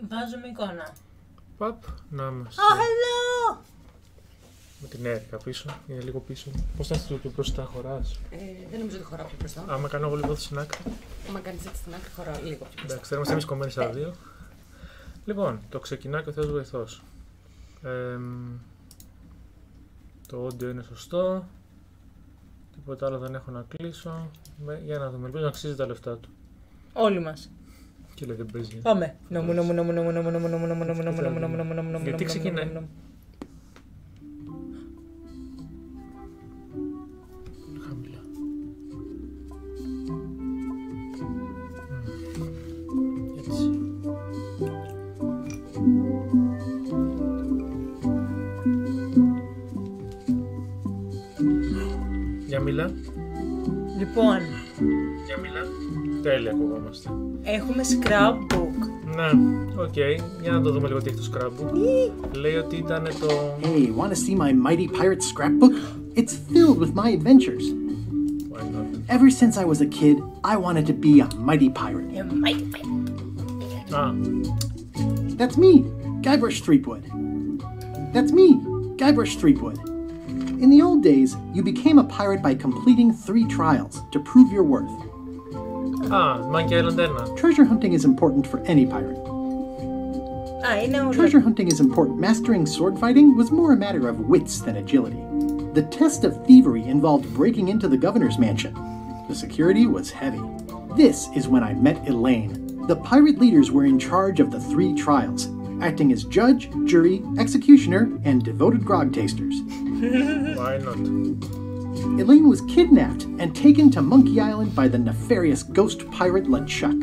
Βάζουμε εικόνα. Παπ, να είμαστε. Oh, hello! Με την Erika πίσω, είναι λίγο πίσω. Πώς θα είσαι πιο μπροστά, χωράς? Δεν νομίζω ότι χωράω πιο μπροστά. Άμα κάνω εγώ λίγο στην άκρη. Άμα κάνεις έτσι στην άκρη, χωράω λίγο πιο μπροστά. Εντάξει, θα είμαστε εμείς κομμένοι στα δύο. Λοιπόν, το ξεκινάει και ο Θεός βοηθός. Το audio είναι σωστό. Τίποτα άλλο δεν έχω να κλείσω. Για να δούμε, ελπίζω να αξίζει τα λεφτά του. Όλοι μας. Και λέει δεν παίζει. Πάμε. Γιατί ξεκινάει? Χαμηλά. Έτσι. Για μιλά. Λοιπόν. Για μιλά. Τέλεια ακουγόμαστε. Έχουμε scrapbook. Ναι, οκ. Για να το δούμε λίγο τι έχει το scrapbook. Λέει ότι ήταν το... Hey, want to see my mighty pirate scrapbook? It's filled with my adventures. Why not? Ever since I was a kid, I wanted to be a mighty pirate. Α, That's me, Guybrush Threepwood. That's me, Guybrush Threepwood. In the old days, you became a pirate by completing 3 trials to prove your worth. Monkey Island 1. Treasure hunting is important for any pirate. Είναι όλα. Treasure hunting is important. Mastering sword fighting was more a matter of wits than agility. The test of thievery involved breaking into the governor's mansion. The security was heavy. This is when I met Elaine. The pirate leaders were in charge of the 3 trials, acting as judge, jury, executioner, and devoted grog tasters. Why not? Elaine was kidnapped and taken to Monkey Island by the nefarious ghost pirate LeChuck.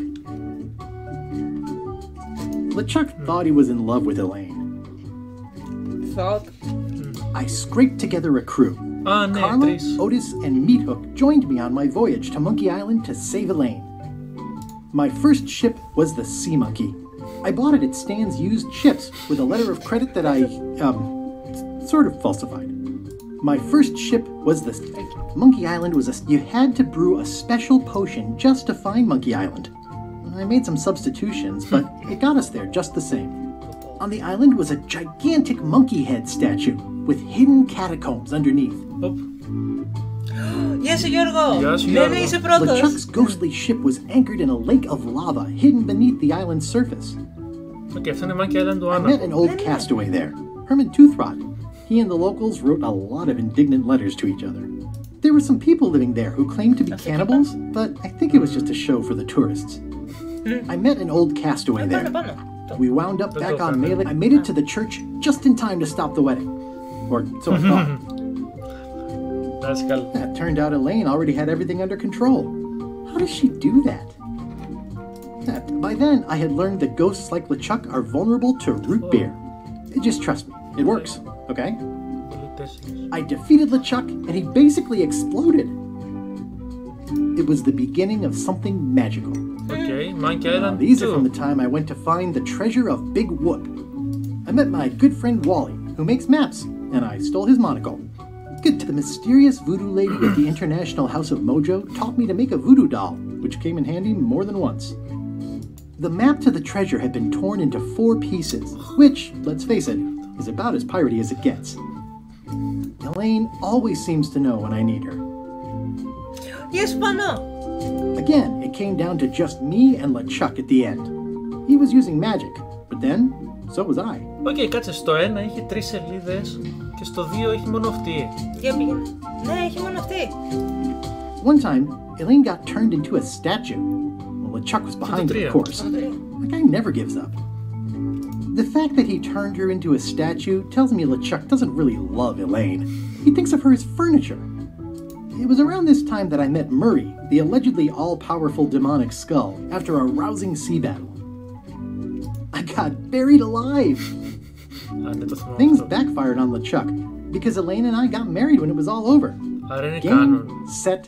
LeChuck thought he was in love with Elaine. Thought. I scraped together a crew. Ναι, Carla, 3. Otis, and Meathook joined me on my voyage to Monkey Island to save Elaine. My first ship was the Sea Monkey. I bought it at Stan's used ships with a letter of credit that I, sort of falsified. My first ship was the... Monkey Island was a... You had to brew a special potion just to find Monkey Island. I made some substitutions, but it got us there just the same. On the island was a gigantic monkey head statue with hidden catacombs underneath. Γεια σου Γιώργο. Γεια σου, Ναι, Γιώργο. ναι, είσαι πρώτος. LeChuck's ghostly ship was anchored in a lake of lava hidden beneath the island's surface. Οκ, αυτό είναι Monkey Island I 1. met an old castaway there, Herman Toothrot. He and the locals wrote a lot of indignant letters to each other. There were some people living there who claimed to be cannibals, but I think it was just a show for the tourists. I met an old castaway there. Πάνω. We wound up back on Melee. I made it to the church just in time to stop the wedding. Or so I thought. Να είσαι καλά. It turned out Elaine already had everything under control. How does she do that? By then, I had learned that ghosts like LeChuck are vulnerable to root beer. Just trust me, it works, okay? I defeated LeChuck and he basically exploded. It was the beginning of something magical. Οκ, Monkey Island These are from 2. the time I went to find the treasure of Big Whoop. I met my good friend Wally, who makes maps, and I stole his monocle. The mysterious voodoo lady at the International House of Mojo taught me to make a voodoo doll, which came in handy more than once. The map to the treasure had been torn into 4 pieces, which, let's face it, is about as piratey as it gets. Elaine always seems to know when I need her. Γεια σου Πάνο. Again, it came down to just me and LeChuck at the end. He was using magic, but then, so was I. Οκ, κάτσε, στο 1 είχε 3 σελίδες και στο 2 έχει μόνο αυτή. Για πήγαινε. Ναι, έχει μόνο αυτή. One time, Elaine got turned into a statue. Well, LeChuck was behind it, of course. The guy never gives up. The fact that he turned her into a statue tells me LeChuck doesn't really love Elaine. He thinks of her as furniture. It was around this time that I met Murray, the allegedly all-powerful demonic skull, after a rousing sea battle. I got buried alive. Things backfired on LeChuck, because Elaine and I got married when it was all over. Άρα είναι Game, κάνον. set,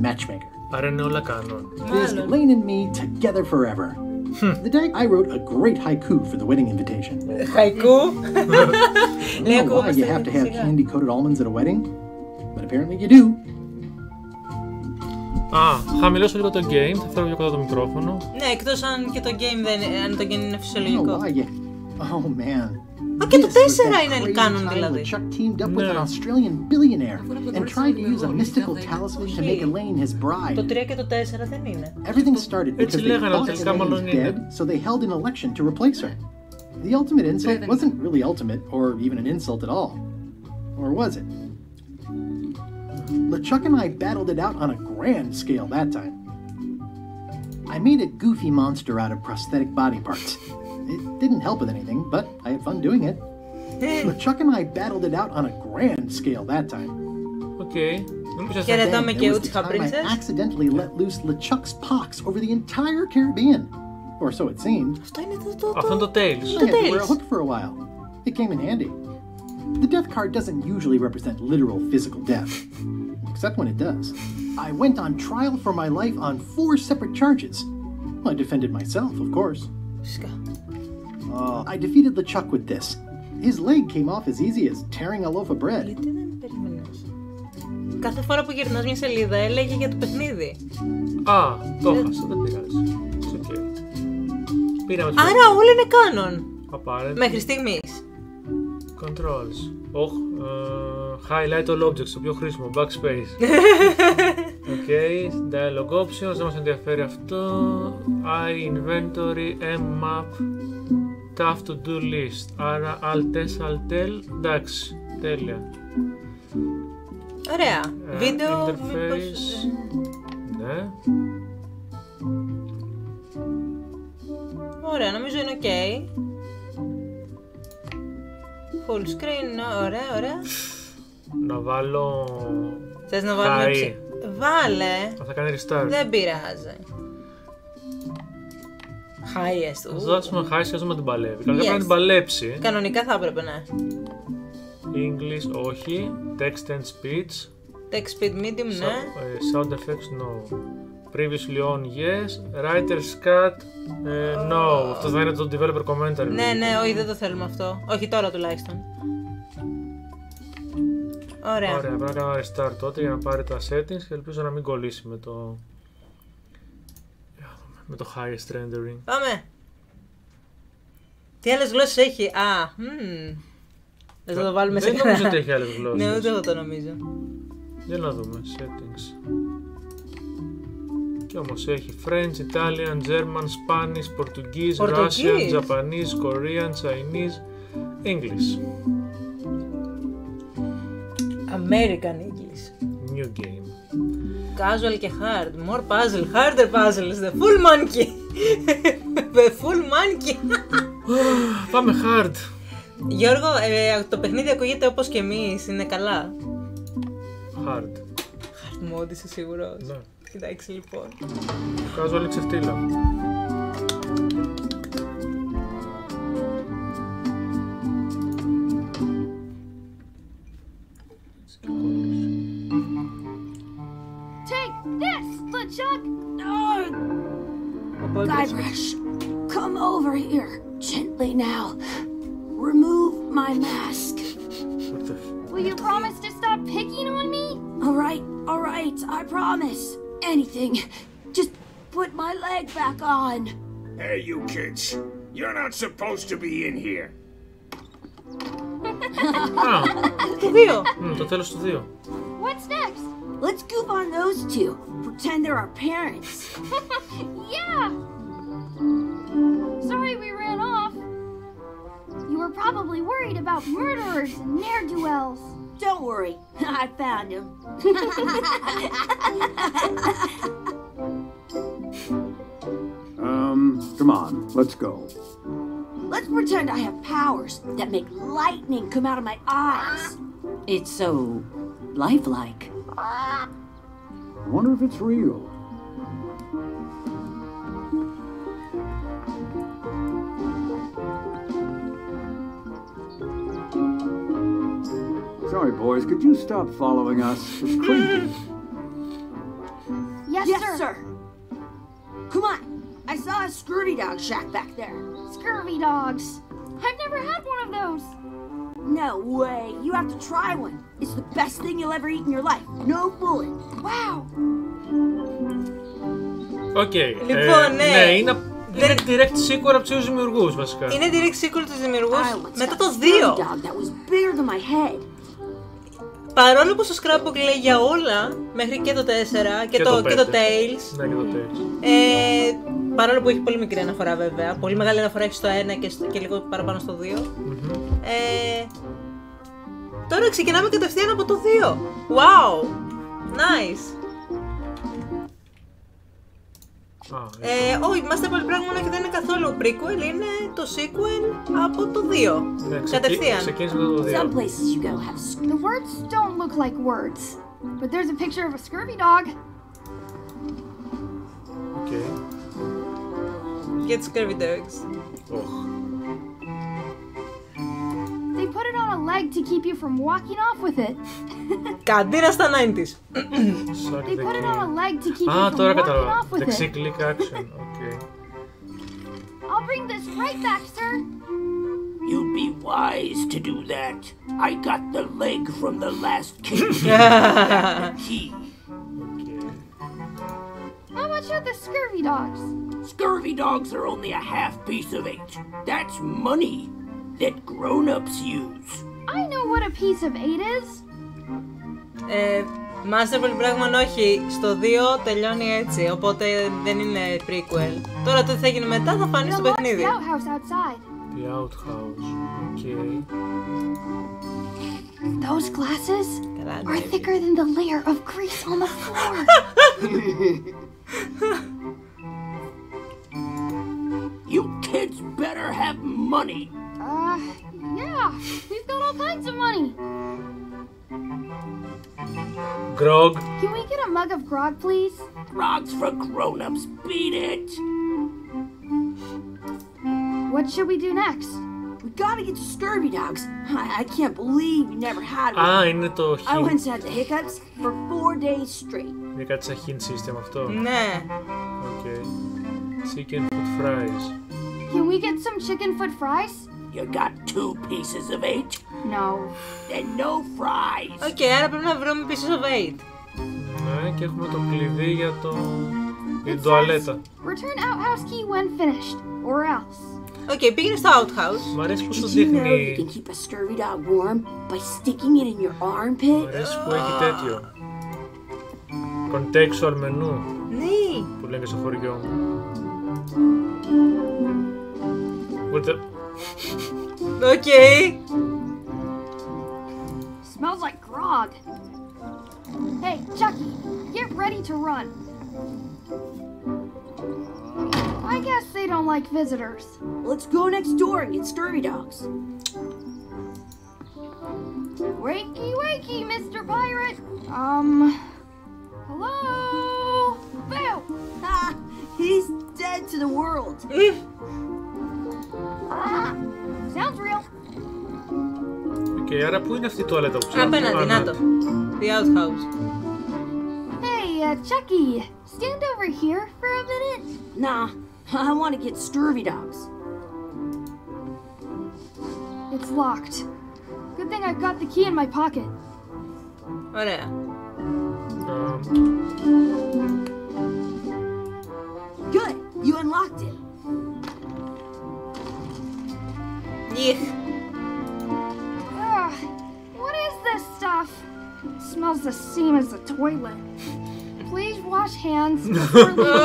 matchmaker. Άρα είναι όλα κάνον. There's Elaine and me together forever. The day I wrote a great haiku for the wedding invitation. Χαϊκού. I don't know why you have to have candy-coated almonds at a wedding, but apparently you do. Χαμηλώσω λίγο το game, θα φέρω πιο κοντά το μικρόφωνο. Ναι, εκτός αν και το game αν το game είναι I don't know φυσιολογικό. why you... Oh man. Α, και το This was 4 that είναι crazy κάνον time δηλαδή. when Chuck teamed up with an Ναι. Australian billionaire and tried to use a mystical talisman to make Elaine his Το bride. 3 και το 4 δεν είναι. Everything started because Έτσι they λέγανε, thought τελικά Elaine was μάλλον είναι. dead, so they held an election to replace her. The ultimate insult wasn't really ultimate, or even an insult at all. Or was it? LeChuck and I battled it out on a grand scale that time. I made a goofy monster out of prosthetic body parts. It didn't help with anything, but I had fun doing it. LeChuck and I battled it out on a grand scale that time. Οκ. Χαιρετάμε It και was the Ούτσιχα time I Princess. accidentally let loose LeChuck's pox over the entire Caribbean. Or so it seemed. Αυτό είναι το... Αυτό είναι το Tails. I had to wear a Tails. hook for a while. It came in handy. The death card doesn't usually represent literal physical death, except when it does. I went on trial for my life on 4 separate charges. I defended myself, of course. Φυσικά. I defeated LeChuck with this. His leg came off as easy as tearing a loaf of bread. Γιατί δεν περίμενες. Κάθε φορά που γυρνάς μια σελίδα έλεγε για το παιχνίδι. Το έχασα, δεν πειράζει. It's okay. Πήραμε τις Άρα όλα είναι κάνον. Apparent. Μέχρι στιγμής. Controls. Highlight all objects, το πιο χρήσιμο. Backspace. Ok. Dialogue options, δεν μας ενδιαφέρει αυτό. I inventory, M map. Tough to do list. Άρα alt S, alt L. Εντάξει. Τέλεια. Ωραία. Βίντεο. Interface. Ναι. Ωραία, νομίζω είναι ok. Full screen, ωραία, ωραία. Να βάλω... Θες να βάλουμε High. Βάλε. Θα κάνει restart. Δεν πειράζει. Highest. Θα δώσουμε high σχεδόν να την παλεύει. Κάποια πρέπει να την Yes. παλέψει. Κανονικά θα έπρεπε, ναι. English όχι. Text and speech. Text speed medium, ναι. Sound effects no. Previously on yes. Writer's cut no. Αυτό θα είναι το developer commentary. Ναι, ναι, όχι, δεν το θέλουμε αυτό. Όχι τώρα τουλάχιστον. Ωραία. Ωραία, πρέπει να κάνω restart τότε για να πάρει τα settings και ελπίζω να μην κολλήσει με το... με το highest rendering. Πάμε. Τι άλλες γλώσσες έχει. Δεν θα το βάλουμε σε Δεν νομίζω ότι έχει άλλες γλώσσες. Ναι, ούτε εγώ το νομίζω. Για να δούμε, settings. Και όμως έχει French, Italian, German, Spanish, Portuguese, Russian, Japanese, Korean, Chinese, English. American English. New game. Casual και hard. More puzzle, harder puzzles. The full monkey. The full monkey. Πάμε hard. Γιώργο, το παιχνίδι ακούγεται όπως και εμείς. Είναι καλά. Hard. Hard mode, είσαι σίγουρος. Ναι. Κοιτάξτε λοιπόν. Casual ξεφτύλα. Take this, LeChuck! Guybrush, come over here, gently now. Remove my mask. What the Will you promise to stop picking on me? All right, I promise. Anything. Just put my leg back on. Hey, you kids. You're not supposed to be in here. Το 2. Το τέλος του 2. What's next? Let's goof on those two. Pretend they're our parents. Yeah! Sorry we ran off. You were probably worried about murderers and ne'er-do-wells. Don't worry, I found him. Come on, let's go. Let's pretend I have powers that make lightning come out of my eyes. It's so lifelike. I wonder if it's real. Sorry, boys, could you stop following us? It's creepy. Yes, sir. Come on, I saw a scurvy dog shack back there. Scurvy dogs. I've never had one of those. No way, you have to try one. It's the best thing you'll ever eat in your life. No fooling. Wow. Οκ. Λοιπόν, ναι. Είναι direct sequel από τους δημιουργούς βασικά. Είναι direct sequel τους δημιουργούς μετά το 2. Παρόλο που στο Scrapbook λέει για όλα, μέχρι και το 4 και το Tales. Ναι, και το Tales. Παρόλο που έχει πολύ μικρή αναφορά βέβαια. Πολύ μεγάλη αναφορά έχει στο 1 και λίγο παραπάνω στο 2. Τώρα ξεκινάμε κατευθείαν από το 2. Wow! Nice! Όχι, είμαστε πολύ πράγμα και δεν είναι καθόλου prequel, είναι το sequel από το 2. Κατευθείαν. Ξεκίνησε με το 2. Some places you go have the words don't look like words, but there's a picture of a scurvy dog. Okay. Get scurvy dogs. They put it on a leg to keep you from walking off with it. Καντίνα στα 90s. They put it on a leg to keep you from τώρα walking κατάλαβα. off with it. Δεξί-κλικ action. Okay. I'll bring this right back, sir. You'd be wise to do that. I got the leg from the last king. Key. How much are the scurvy dogs? Scurvy dogs are only a half piece of 8. That's money that grown-ups use. I know what a piece of 8 is. Master πολύ πράγμα όχι, στο 2 τελειώνει έτσι, οπότε δεν είναι prequel. Τώρα το τι θα γίνει μετά θα φανεί στο παιχνίδι. The outhouse outside. The outhouse. Okay. Those glasses are thicker than the layer of grease on the floor. You kids better have money. Yeah, we've got all kinds of money. Grog. Can we get a mug of grog, please? Grog's for grown-ups. Beat it. What should we do next? We gotta get to scurvy dogs. I can't believe you never had one. Είναι το I hint. once had the hiccups for 4 days straight. Είναι κάτι σαν hint system αυτό. Ναι. Okay. Chicken foot fries. Can we get some chicken foot fries? You got 2 pieces of 8? No. Then no fries. Οκ, άρα πρέπει να βρούμε pieces of 8. Ναι, και έχουμε το κλειδί για την τουαλέτα. Return outhouse key when finished, or else. Οκ, πήγαινε στο outhouse. Μ' αρέσει που το Did you know you δείχνει. can keep a scurvy dog warm by sticking it in your Μ' armpit? αρέσει που έχει τέτοιο. Contextual menu Ναι. που λένε στο χωριό μου. Ούτε... Οκ. Smells like grog. Hey, Chucky, get ready to run. I guess they don't like visitors. Let's go next door and get scurvy dogs. Wakey, wakey, Mr. Pirate. Hello? Boo! Ah, he's dead to the world. Sounds real. Okay, άρα πού είναι αυτή η τουαλέτα που ψάχνω? Απέναντι, να το. The outhouse. Hey, Chucky, stand over here for a minute. Nah, I want to get scurvy dogs. It's locked. Good thing I've got the key in my pocket. Ωραία. Good, you unlocked it. Γιχ. Ugh, what is this stuff? It smells the same as the toilet. Please wash hands before leaving the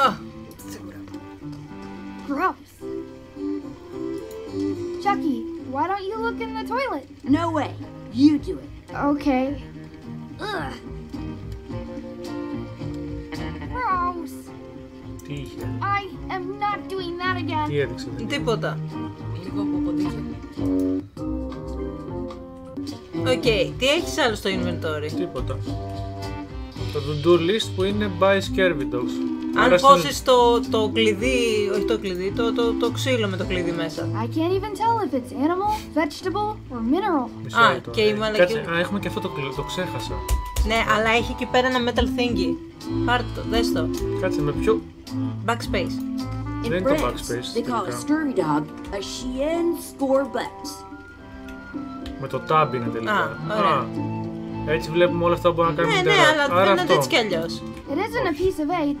house. Gross. Chucky, why don't you look in the toilet? No way, you do it. Okay. Ugh. Gross. Τι είχε? I am not doing that again. Τι έδειξε? Τίποτα. Λίγο από ποντίκι. Οκ, τι έχεις άλλο στο inventory? Τίποτα. Το to-do list που είναι buy scurvy dogs. Αν πώσεις το κλειδί, όχι το κλειδί, το ξύλο με το κλειδί μέσα. I can't even tell if it's animal, vegetable, or mineral. Μισό και η μαλακή. Κάτσε, έχουμε και αυτό το κλειδί, το ξέχασα. Ναι, αλλά έχει εκεί πέρα ένα metal thingy. Πάρτε το, δες το. Κάτσε, με ποιο... Backspace. In Δεν είναι το France, backspace, they call a τελικά. scurvy dog a chien scorbut. Με το tab είναι τελικά. Α, ωραία. Έτσι βλέπουμε όλα αυτά που μπορούμε να κάνουμε. Ναι, ναι, αλλά Άρα φαίνεται αυτό. έτσι κι αλλιώς. It isn't a piece of 8.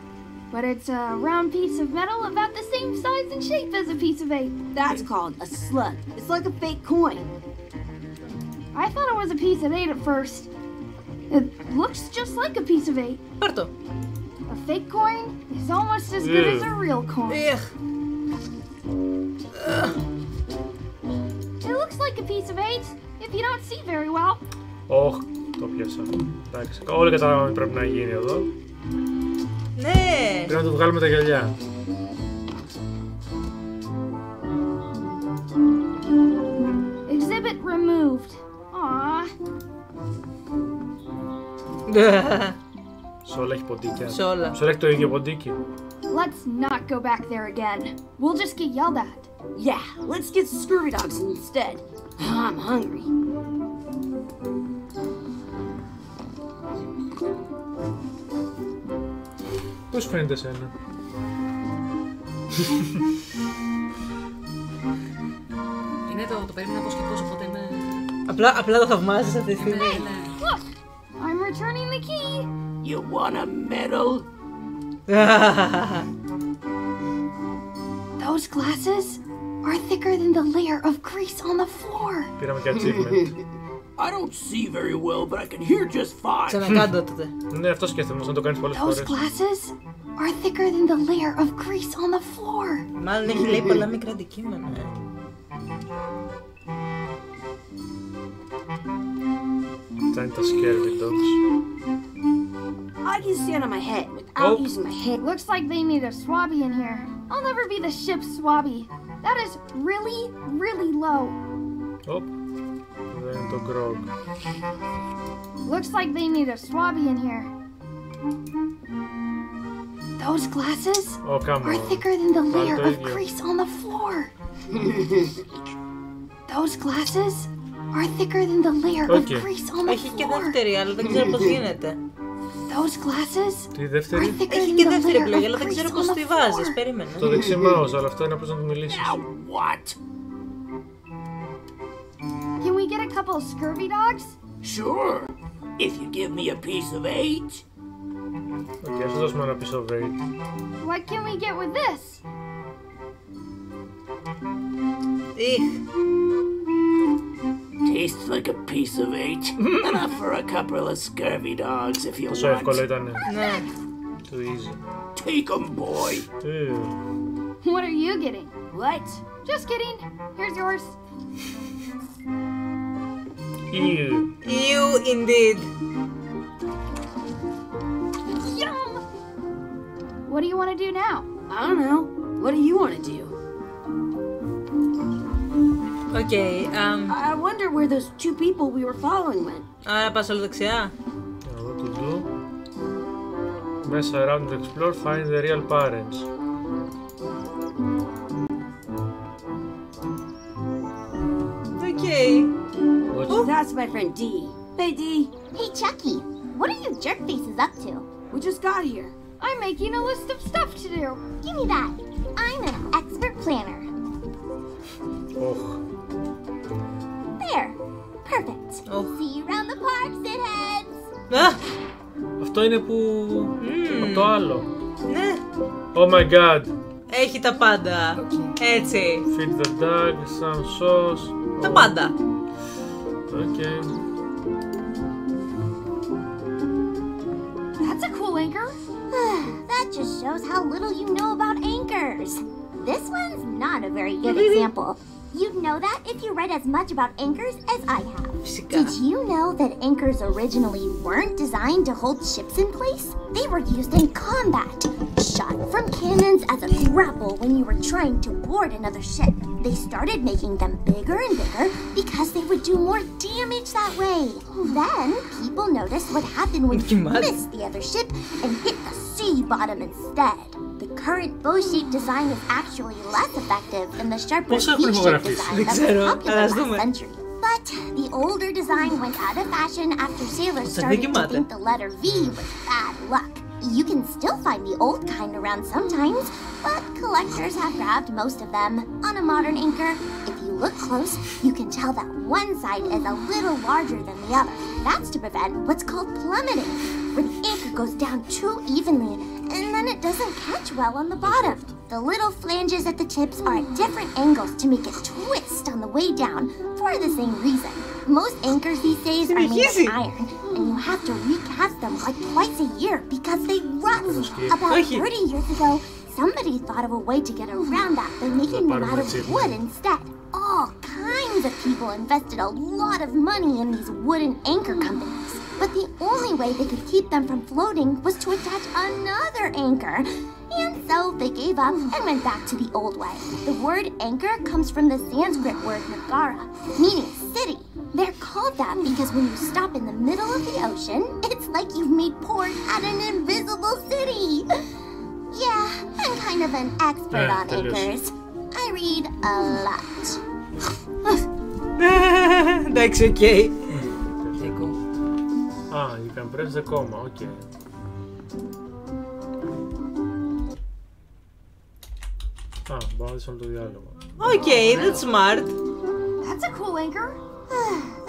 But it's a round piece of metal about the same size and shape as a piece of 8. That's called a slug. It's like a fake coin. I thought it was a piece of 8 at first. It looks just like a piece of 8. Πάρτο. A fake coin is almost as good as a real coin. It looks like a piece of 8 if you don't see very well. Το πιάσα. Εντάξει, όλοι καταλάβαμε τι πρέπει να γίνει εδώ. Ναι. Πρέπει να του βγάλουμε τα γυαλιά. Exhibit removed. Aww. Σε όλα έχει ποντίκια. Σε όλα. Σε όλα έχει το ίδιο ποντίκι. Let's not go back there again. We'll just get yelled at. Yeah, let's get scurvy dogs instead. I'm hungry. Πώς φαίνεται εσένα? Είναι το περίμενα πώς και πώς, οπότε είναι... Απλά το θαυμάζεις αυτή τη στιγμή. Look, I'm returning the key. You want a medal? Those glasses are thicker than the layer of grease on the floor. Πήραμε και achievement. I don't see very well, but I can hear just fine. Ξανακάντο τότε. Ναι, αυτό σκέφτομαι, να το κάνεις πολλές Those φορές. glasses are thicker than the layer of grease on the floor. Μάλλον έχει λέει πολλά μικρά αντικείμενα. Αυτά είναι τα scary dogs. I can stand on my head without using my head. Looks like they need a swabby in here. I'll never be the ship's swabby. That is really, really low. Οπ. Δεν είναι το grog. Looks like they need a swabby in here. Those glasses are thicker than the layer of grease on the floor. Those glasses are thicker than the layer of grease on the Έχει και floor. δεύτερη, αλλά δεν ξέρω πώς γίνεται. Those glasses Τι δεύτερη? Έχει και δεύτερη επιλογή, αλλά δεν ξέρω πώς τη βάζεις. Περίμενε. Το δεξί mouse, αλλά αυτό είναι απλώς να του μιλήσεις. Now what? Can we get a couple of scurvy dogs? Sure. If you give me a piece of 8. Οκ, ας σου δώσουμε ένα piece of 8. What can we get with this? Tastes like a piece of 8. Enough for a couple of scurvy dogs if you Τόσο εύκολο want. ήταν. Ναι. Too easy. Take 'em, boy. What are you getting? What? Just kidding. Here's yours. Ew. You indeed. Yum! What do you want to do now? I don't know. What do you want to do? Okay, I wonder where those two people we were following went. άρα πας όλο δεξιά. What to do? Mess around and explore, find the real parents. Okay. That's my friend D. Hey D. Hey Chucky, what are you jerk faces up to? We just got here. I'm making a list of stuff to do. Give me that. I'm an expert planner. There. Perfect. See you around the park, shitheads. Αυτό είναι που... Από το άλλο. Ναι. Oh my god. Έχει τα πάντα. Έτσι. Feed the dog, some sauce. Τα πάντα. Okay. That's a cool anchor. That just shows how little you know about anchors. This one's not a very good example. You'd know that if you read as much about anchors as I have. Did you know that anchors originally weren't designed to hold ships in place? They were used in combat, shot from cannons as a grapple when you were trying to board another ship. They started making them bigger and bigger because they would do more damage that way. Then people noticed what happened when you missed the other ship and hit the sea bottom instead. The current bow-shaped design is actually less effective than the sharper V-shaped design that was popular last century. But the older design went out of fashion after sailors started to think the letter V was bad luck. You can still find the old kind around sometimes, but collectors have grabbed most of them. On a modern anchor, if you look close, you can tell that one side is a little larger than the other. That's to prevent what's called plummeting, where the anchor goes down too evenly and then then it doesn't catch well on the bottom. The little flanges at the tips are at different angles to make it twist on the way down for the same reason. Most anchors these days are made of iron, and you have to recast them like twice a year because they rust. About 30 years ago, somebody thought of a way to get around that by making them out of wood instead. All kinds of people invested a lot of money in these wooden anchor companies. But the only way they could keep them from floating was to attach another anchor. And so they gave up and went back to the old way. The word anchor comes from the Sanskrit word nagara, meaning city. They're called that because when you stop in the middle of the ocean, it's like you've made port at an invisible city. Yeah, I'm kind of an expert on anchors. I read a lot. Εντάξει, okay. Ah, you can press the comma, okay. Ah, μπορώ να δεις όλο το διάλογο. Okay, that's smart. That's a cool anchor.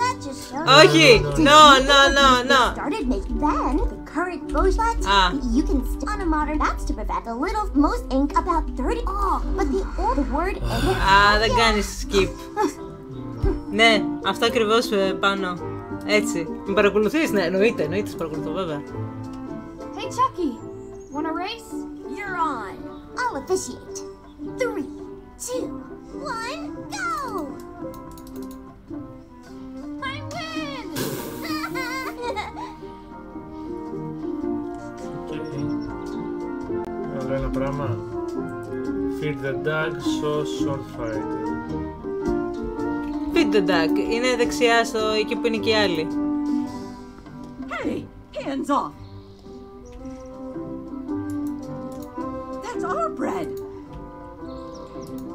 That just shows Όχι, no. started making then the current boat you can stick on a modern that's to prevent a little most ink about 30 but the old word δεν κάνεις skip. Ναι, αυτό ακριβώς πάνω. Έτσι. Με παρακολουθείς? Ναι, εννοείται, σε παρακολουθώ βέβαια. Hey Chucky, wanna race? You're on. I'll officiate. 3, 2, 1, go! I win! Άλλο ένα πράγμα. Feed the duck, so short fighting. Feed the duck. Είναι δεξιά εκεί που είναι και οι άλλοι. Hey, hands off! That's our bread!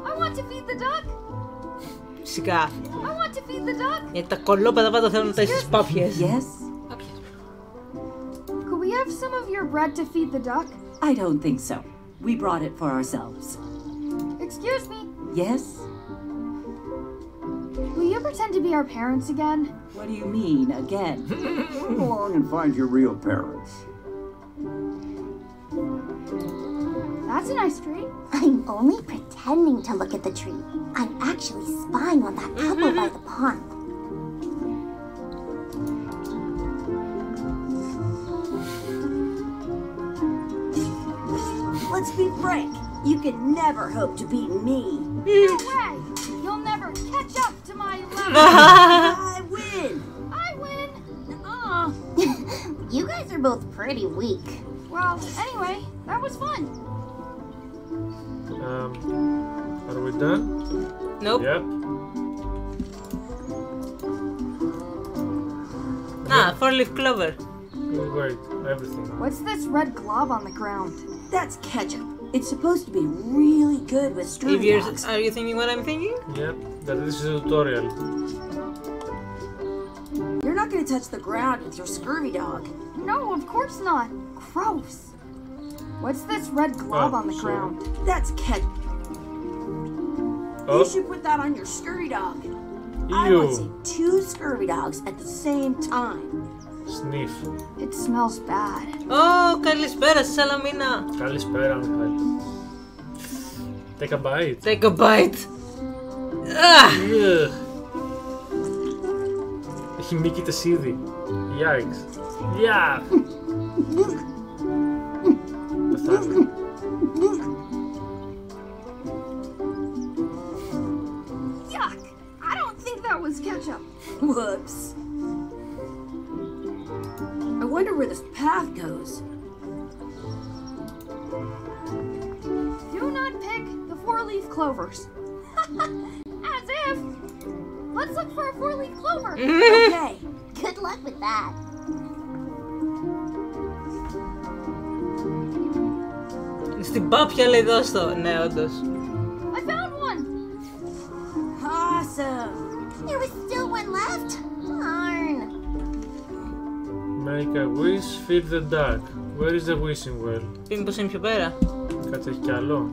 I want to feed the duck! Φυσικά. I want to feed the duck! Γιατί τα κολόπεδα πάντα θέλουν να τα έχεις πάπιες. Yes? Could we have some of your bread to feed the duck? I don't think so. We brought it for ourselves. Excuse me. Yes? Will you pretend to be our parents again? What do you mean, again? Run along and find your real parents. That's a nice tree. I'm only pretending to look at the tree. I'm actually spying on that couple by the pond. Let's be frank. You can never hope to beat me. No way! You'll never catch up to my level. I win! I win! You guys are both pretty weak. Well, anyway, that was fun. Are we done? Nope. Yep. Four-leaf clover. Wait, everything. What's this red glob on the ground? That's ketchup. It's supposed to be really good with scurvy dogs. Are you thinking what I'm thinking? Yep, that this is a tutorial. You're not going to touch the ground with your scurvy dog. No, of course not. Gross. What's this red glob on the ground? That's ketchup. Oh. You should put that on your scurvy dog. I want to see 2 scurvy dogs at the same time. Sniff. It smells bad. Καλησπέρα στη Σαλαμίνα. Καλησπέρα, Μιχάλη. Take a bite. Take a bite. Έχει μύκητες ήδη. Yikes. Yeah. Πεθάνει. Yuck! I don't think that was ketchup. Whoops. I wonder where this path goes. Do not pick the 4-leaf clovers. As if! Let's look for a 4-leaf clover. Okay. Good luck with that. Στην πάπια λέει δώσ' το. Ναι, όντως. I found one! Awesome. There was still one left. Darn. Make a wish, feed the duck. Where is the wishing well? Μήπως είναι πιο πέρα. Κάτσε, έχει κι άλλο.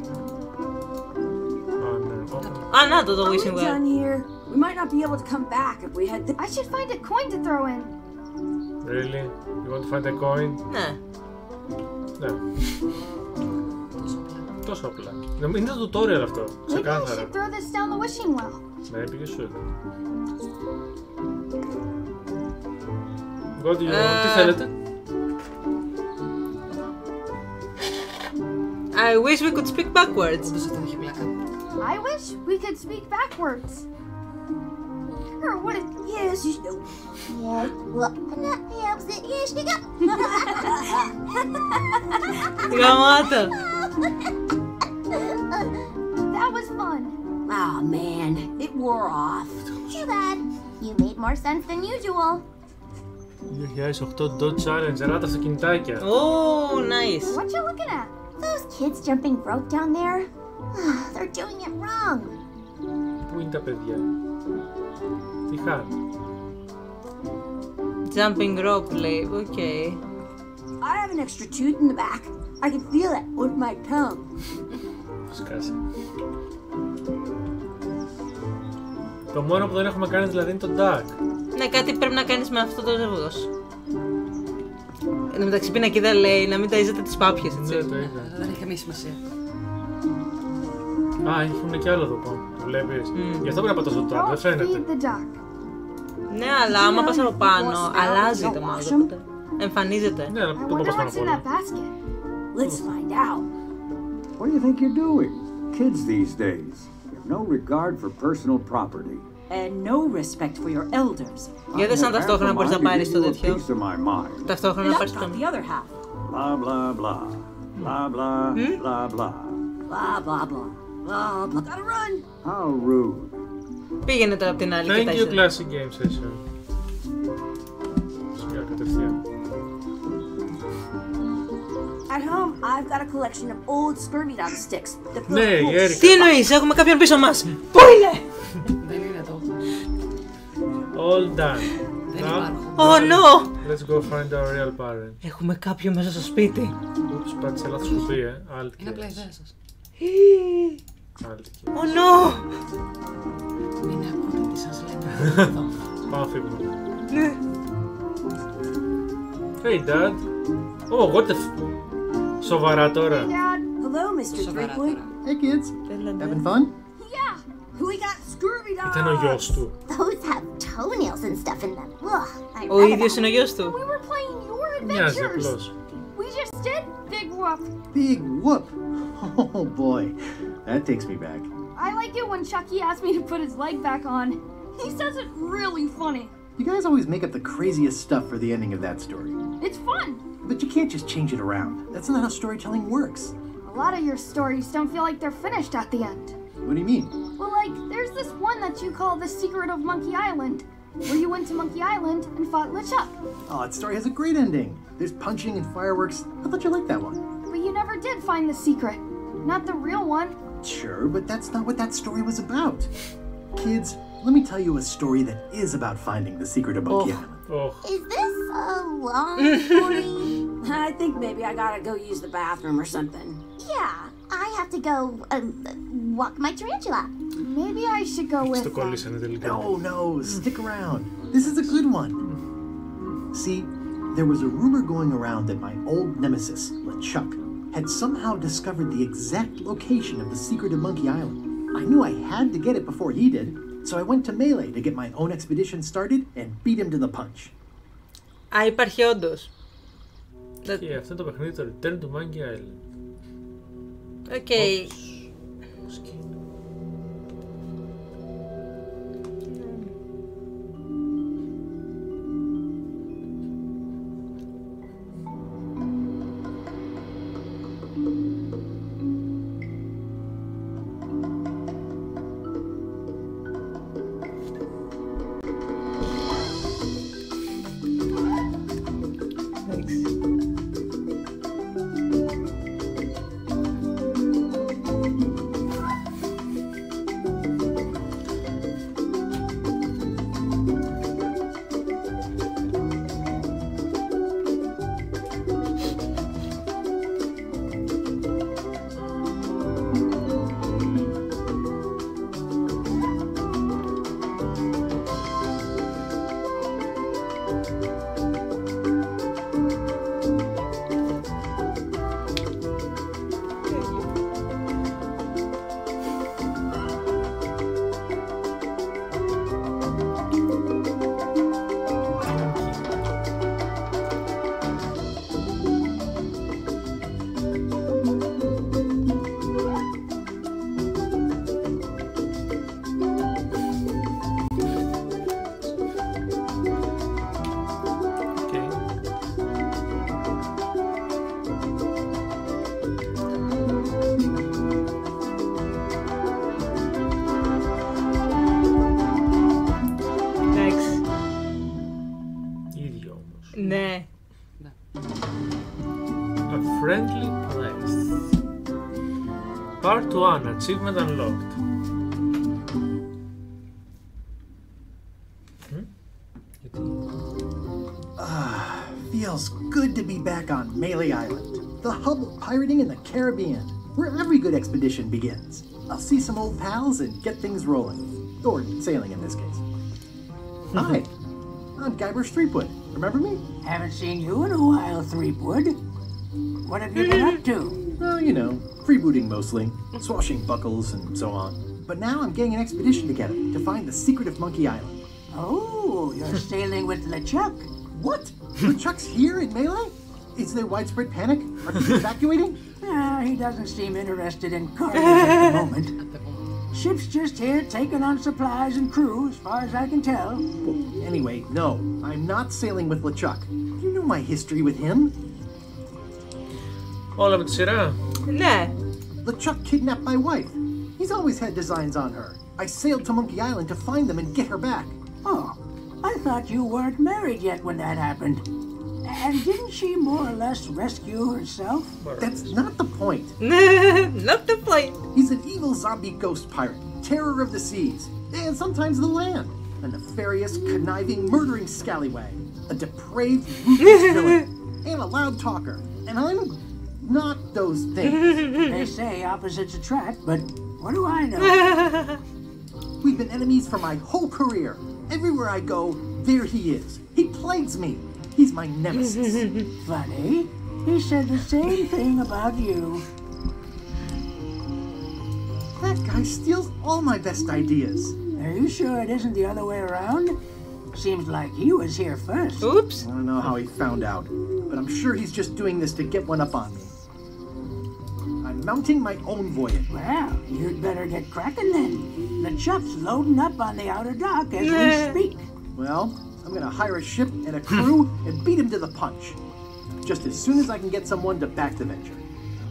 Να το wishing well. Down here. We might not be able to come back if we had. I should find a coin to throw in. Really? You want to find a coin? Ναι. Ναι. τόσο απλά. Είναι το tutorial αυτό, ξεκάθαρα. Maybe I should throw this down the wishing well. Maybe you should. Got you. Τι θέλετε? I wish we could speak backwards. I wish we could speak backwards. Or what is... Yes, you do. Yes, well, that helps it. Yes, you go. Γαμάτο. That was fun. Oh man, it wore off. Too bad. You made more sense than usual. 2008 Dodge Challenger, άτα αυτοκινητάκια. Oh, nice. What you looking at? Those kids jumping rope down there, they're doing it wrong. Πού είναι τα παιδιά? Τι χάνει? Jumping rope, λέει. Okay. I have an extra tooth in the back. I can feel it with my tongue. Σκάσε. Το μόνο που δεν έχουμε κάνει δηλαδή είναι το duck. Ναι, κάτι πρέπει να κάνεις με αυτό το ζεύγος. Εν τω μεταξύ πινακίδα λέει να μην ταΐζετε τις πάπιες, έτσι. Ναι, το είδα. Δεν έχει καμία σημασία. Α, έχουν κι άλλο εδώ πάνω. Το βλέπεις. Γι' αυτό πρέπει να πατάς το duck, δεν φαίνεται. Ναι, αλλά άμα πας από πάνω, αλλάζει το μάλλον. Εμφανίζεται. Ναι, το πας πάνω από όλα. Let's find out. What do you think you're doing? Kids these days have no regard for personal property. And no respect for your elders. Για δες αν ταυτόχρονα μπορείς να πάρεις το τέτοιο. Ταυτόχρονα να πάρεις το... The other half. Blah, blah, blah. Blah, blah, blah, blah. Blah, blah, blah. Blah, blah. Gotta run. How rude. Πήγαινε τώρα από την άλλη. Thank you, Classic Game Session. Σιγά κατευθείαν. At home, I've got a collection of old scurvy dog sticks. Ναι, η Erika. Τι εννοείς, έχουμε κάποιον πίσω μας. Πού είναι? Δεν είναι εδώ. All done. Oh no! Let's go find our real parent. Έχουμε κάποιον μέσα στο σπίτι. Ούψ, πάτησε λάθος κουμπί, Είναι απλά η ιδέα σας. Oh no! Μην ακούτε τι σας λέμε. Πάμε να φύγουμε. Hey Dad. Oh, what the Σοβαρά τώρα. Hello, Mr. Threepwood. Hey kids, having fun? Yeah. We got scurvy dogs. Ήταν ο γιος του. Those have toenails and stuff in them. Ugh, I Ο read ίδιος about είναι ο γιος του. We were playing your Μοιάζει adventures. απλώς. We just did Big Whoop. Big whoop! Oh boy, that takes me back. I like it when Chucky asked me to put his leg back on. He says it really funny. You guys always make up the craziest stuff for the ending of that story. It's fun. But you can't just change it around. That's not how storytelling works. A lot of your stories don't feel like they're finished at the end. What do you mean? Well, like, there's this one that you call The Secret of Monkey Island, where you went to Monkey Island and fought LeChuck. Oh, that story has a great ending. There's punching and fireworks. I thought you liked that one. But you never did find the secret. Not the real one. Sure, but that's not what that story was about. Kids, let me tell you a story that is about finding the secret of Monkey Island. Oh. Is this a long story? I think maybe I gotta go use the bathroom or something. Yeah, I have to go walk my tarantula. Maybe I should go with Στο κολλήσανε τελικά. No, stick around. This is a good one. See, there was a rumor going around that my old nemesis, LeChuck, had somehow discovered the exact location of the secret of Monkey Island. I knew I had to get it before he did, so I went to Melee to get my own expedition started and beat him to the punch. Α, υπάρχει όντως. Και αυτό το παιχνίδι το Return to Monkey Island. Οκ. Part 1, achievement unlocked. Feels good to be back on Melee Island, the hub of pirating in the Caribbean, where every good expedition begins. I'll see some old pals and get things rolling. Or sailing in this case. Hi, I'm Guybrush Threepwood. Remember me? Haven't seen you in a while, Threepwood. What have you been up to? Well, you know, freebooting mostly, swashing buckles and so on. But now I'm getting an expedition together to find the secret of Monkey Island. Oh, you're sailing with LeChuck. What? LeChuck's here in Melee? Is there widespread panic? Are people evacuating? He doesn't seem interested in carnage at the moment. Ship's just here taking on supplies and crew, as far as I can tell. Well, anyway, no, I'm not sailing with LeChuck. You know my history with him. Όλα με τη σειρά. Ναι. LeChuck kidnapped my wife. He's always had designs on her. I sailed to Monkey Island to find them and get her back. Oh, I thought you weren't married yet when that happened. And didn't she more or less rescue herself? That's not the point. Not the point. He's an evil zombie ghost pirate, terror of the seas, and sometimes the land. A nefarious, conniving, murdering scallywag. A depraved, ruthless villain. And a loud talker. And I'm not those things. They say opposites attract, but what do I know? We've been enemies for my whole career. Everywhere I go, there he is. He plagues me. He's my nemesis. Funny. He said the same thing about you. That guy steals all my best ideas. Are you sure it isn't the other way around? Seems like he was here first. Oops. I don't know how he found out, but I'm sure he's just doing this to get one up on me. I'm mounting my own voyage. Well, you'd better get cracking then. The LeChuck's loading up on the outer dock as we speak. Well, I'm gonna hire a ship and a crew and beat him to the punch. Just as soon as I can get someone to back the venture.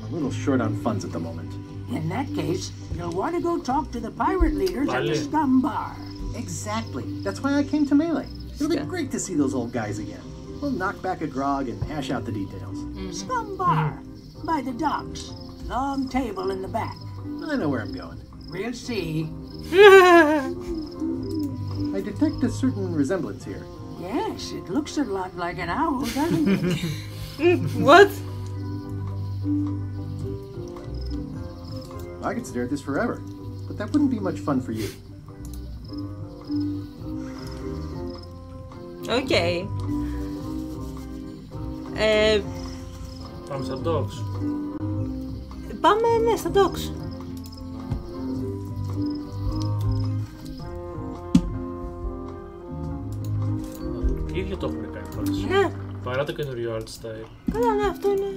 I'm a little short on funds at the moment. In that case, you'll want to go talk to the pirate leaders at the Scum Bar. Exactly. That's why I came to Melee. It'll be great to see those old guys again. We'll knock back a grog and hash out the details. Scum Bar, by the docks. Long table in the back. I know where I'm going. We'll see. I detect a certain resemblance here. Yes, it looks a lot like an owl, doesn't it? What? I could stare at this forever, but that wouldn't be much fun for you. Okay. Πάμε στα docks. Πάμε, ναι, στα docks. ίδιο το έχουν κάνει πάντως. Ναι. Παρά το καινούριο art style. Καλά, ναι, αυτό είναι.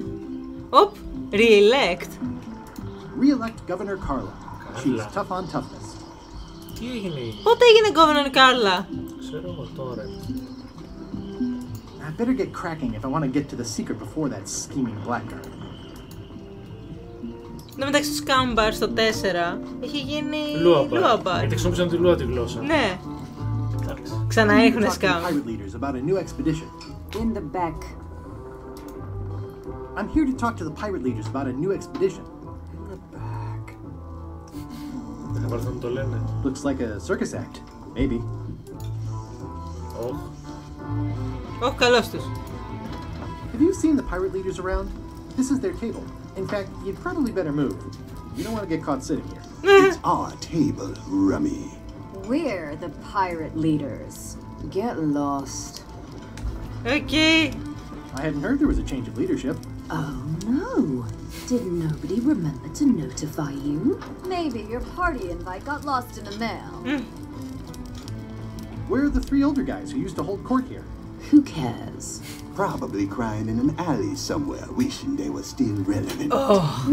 Οπ, re-elect. Re-elect Governor Carla. She's tough on toughness. Τι έγινε? Πότε έγινε Governor Carla? Ξέρω εγώ τώρα. I better get cracking if I want to get to the secret before that scheming blackguard. Εν τω μεταξύ το Scumbar στο 4 έχει γίνει Λούαμπαρ. Γιατί χρησιμοποιήσαν τη Λούα τη γλώσσα. Ναι. Ξανά έχουν Scum. In the back. I'm here to talk to the pirate leaders about a new expedition. In the back. Δεν θα το λένε. Looks like a circus act. Maybe. Όχι, καλώς τους. Have you seen the pirate leaders around? This is their table. In fact, you'd probably better move. You don't want to get caught sitting here. It's our table, Rummy. We're the pirate leaders. Get lost. Okay. I hadn't heard there was a change of leadership. Oh no. Did nobody remember to notify you? Maybe your party invite got lost in the mail. Where are the three older guys who used to hold court here? Who cares? Probably crying in an alley somewhere, wishing they were still relevant.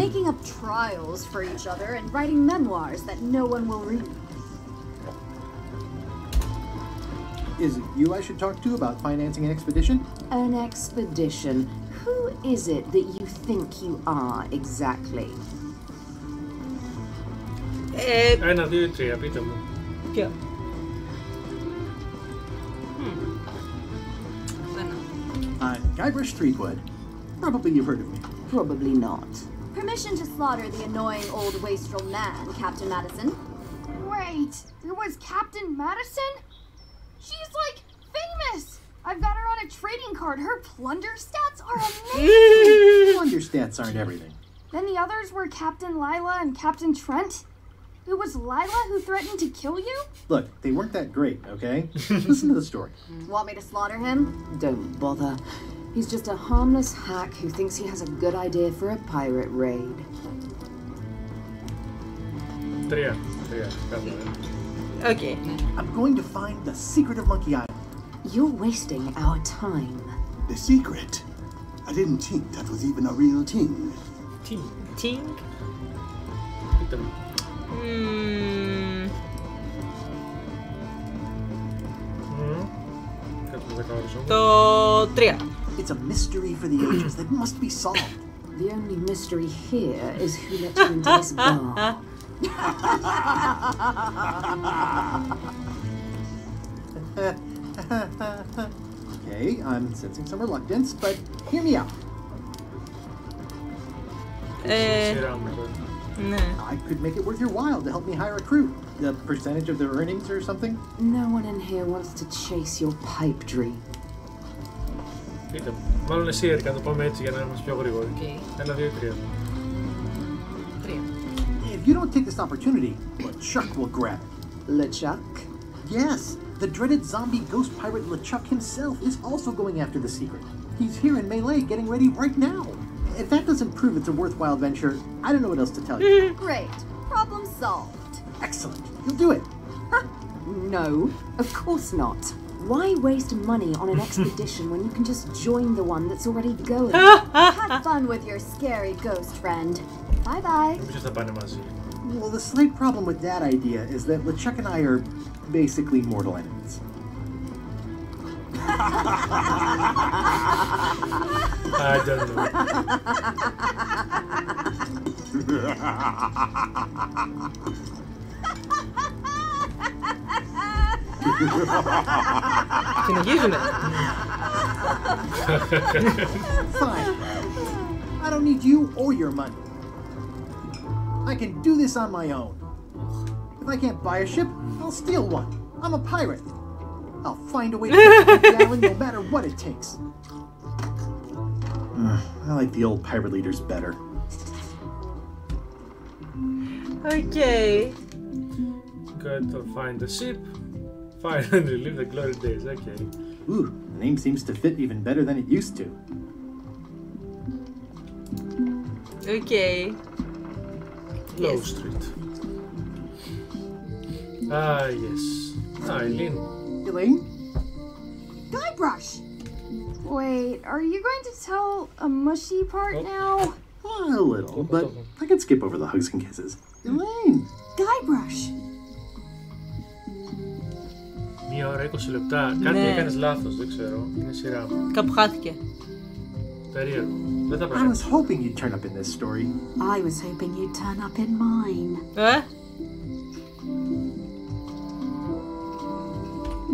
Making up trials for each other and writing memoirs that no one will read. Is it you I should talk to about financing an expedition? An expedition? Who is it that you think you are exactly? 1, 2, 3, πείτε μου. Ποιο? I'm Guybrush Threepwood. Probably you've heard of me. Probably not. Permission to slaughter the annoying old wastrel man, Captain Madison. Wait, there was Captain Madison? She's like famous! I've got her on a trading card. Her plunder stats are amazing! Plunder stats aren't everything. Then the others were Captain Lila and Captain Trent. It was Lila who threatened to kill you? Look, they weren't that great, okay? Listen to the story. Want me to slaughter him? Don't bother. He's just a harmless hack who thinks he has a good idea for a pirate raid. 3. Okay. I'm going to find the secret of Monkey Island. You're wasting our time. The secret? I didn't think that was even a real thing. Ting? Το 3. It's a mystery for the ages that must be solved. The only mystery here is who let you into this bar. Okay, I'm sensing some reluctance, but hear me out. I could make it worth your while to help me hire a crew. The percentage of their earnings or something? No one in here wants to chase your pipe dream. Κοίτα, μάλλον εσύ Erika, το πάμε έτσι για να είμαστε πιο γρήγοροι. Ένα, 2, 3. 3. If you don't take this opportunity, LeChuck will grab it. LeChuck? Yes, the dreaded zombie ghost pirate LeChuck himself is also going after the secret. He's here in Melee getting ready right now. If that doesn't prove it's a worthwhile venture, I don't know what else to tell you. Great. Problem solved. Excellent. You'll do it. No, of course not. Why waste money on an expedition when you can just join the one that's already going? Have fun with your scary ghost friend. Bye-bye. Well, the slight problem with that idea is that LeChuck and I are basically mortal enemies. I don't know. Συνεχίζουμε. Fine. I don't need you or your money. I can do this on my own. If I can't buy a ship, I'll steal one. I'm a pirate. I'll find a way to get to the island no matter what it takes. I like the old pirate leaders better. Okay. Got to find the ship. Find and relive the glory days. Okay. Ooh, the name seems to fit even better than it used to. Okay. Low Street. Ah, yes. Ah, Eileen. Elaine? Guybrush! Wait, are you going to tell a mushy part now? A little, but I could skip over the hugs and kisses. Elaine! Guybrush! Μία ώρα 20 λεπτά. Κάτι έκανες λάθος, δεν ξέρω. Είναι σειρά μου. Κάπου χάθηκε. Περίεργο. Δεν τα I was hoping you'd turn up in this story. I was hoping you'd turn up in mine.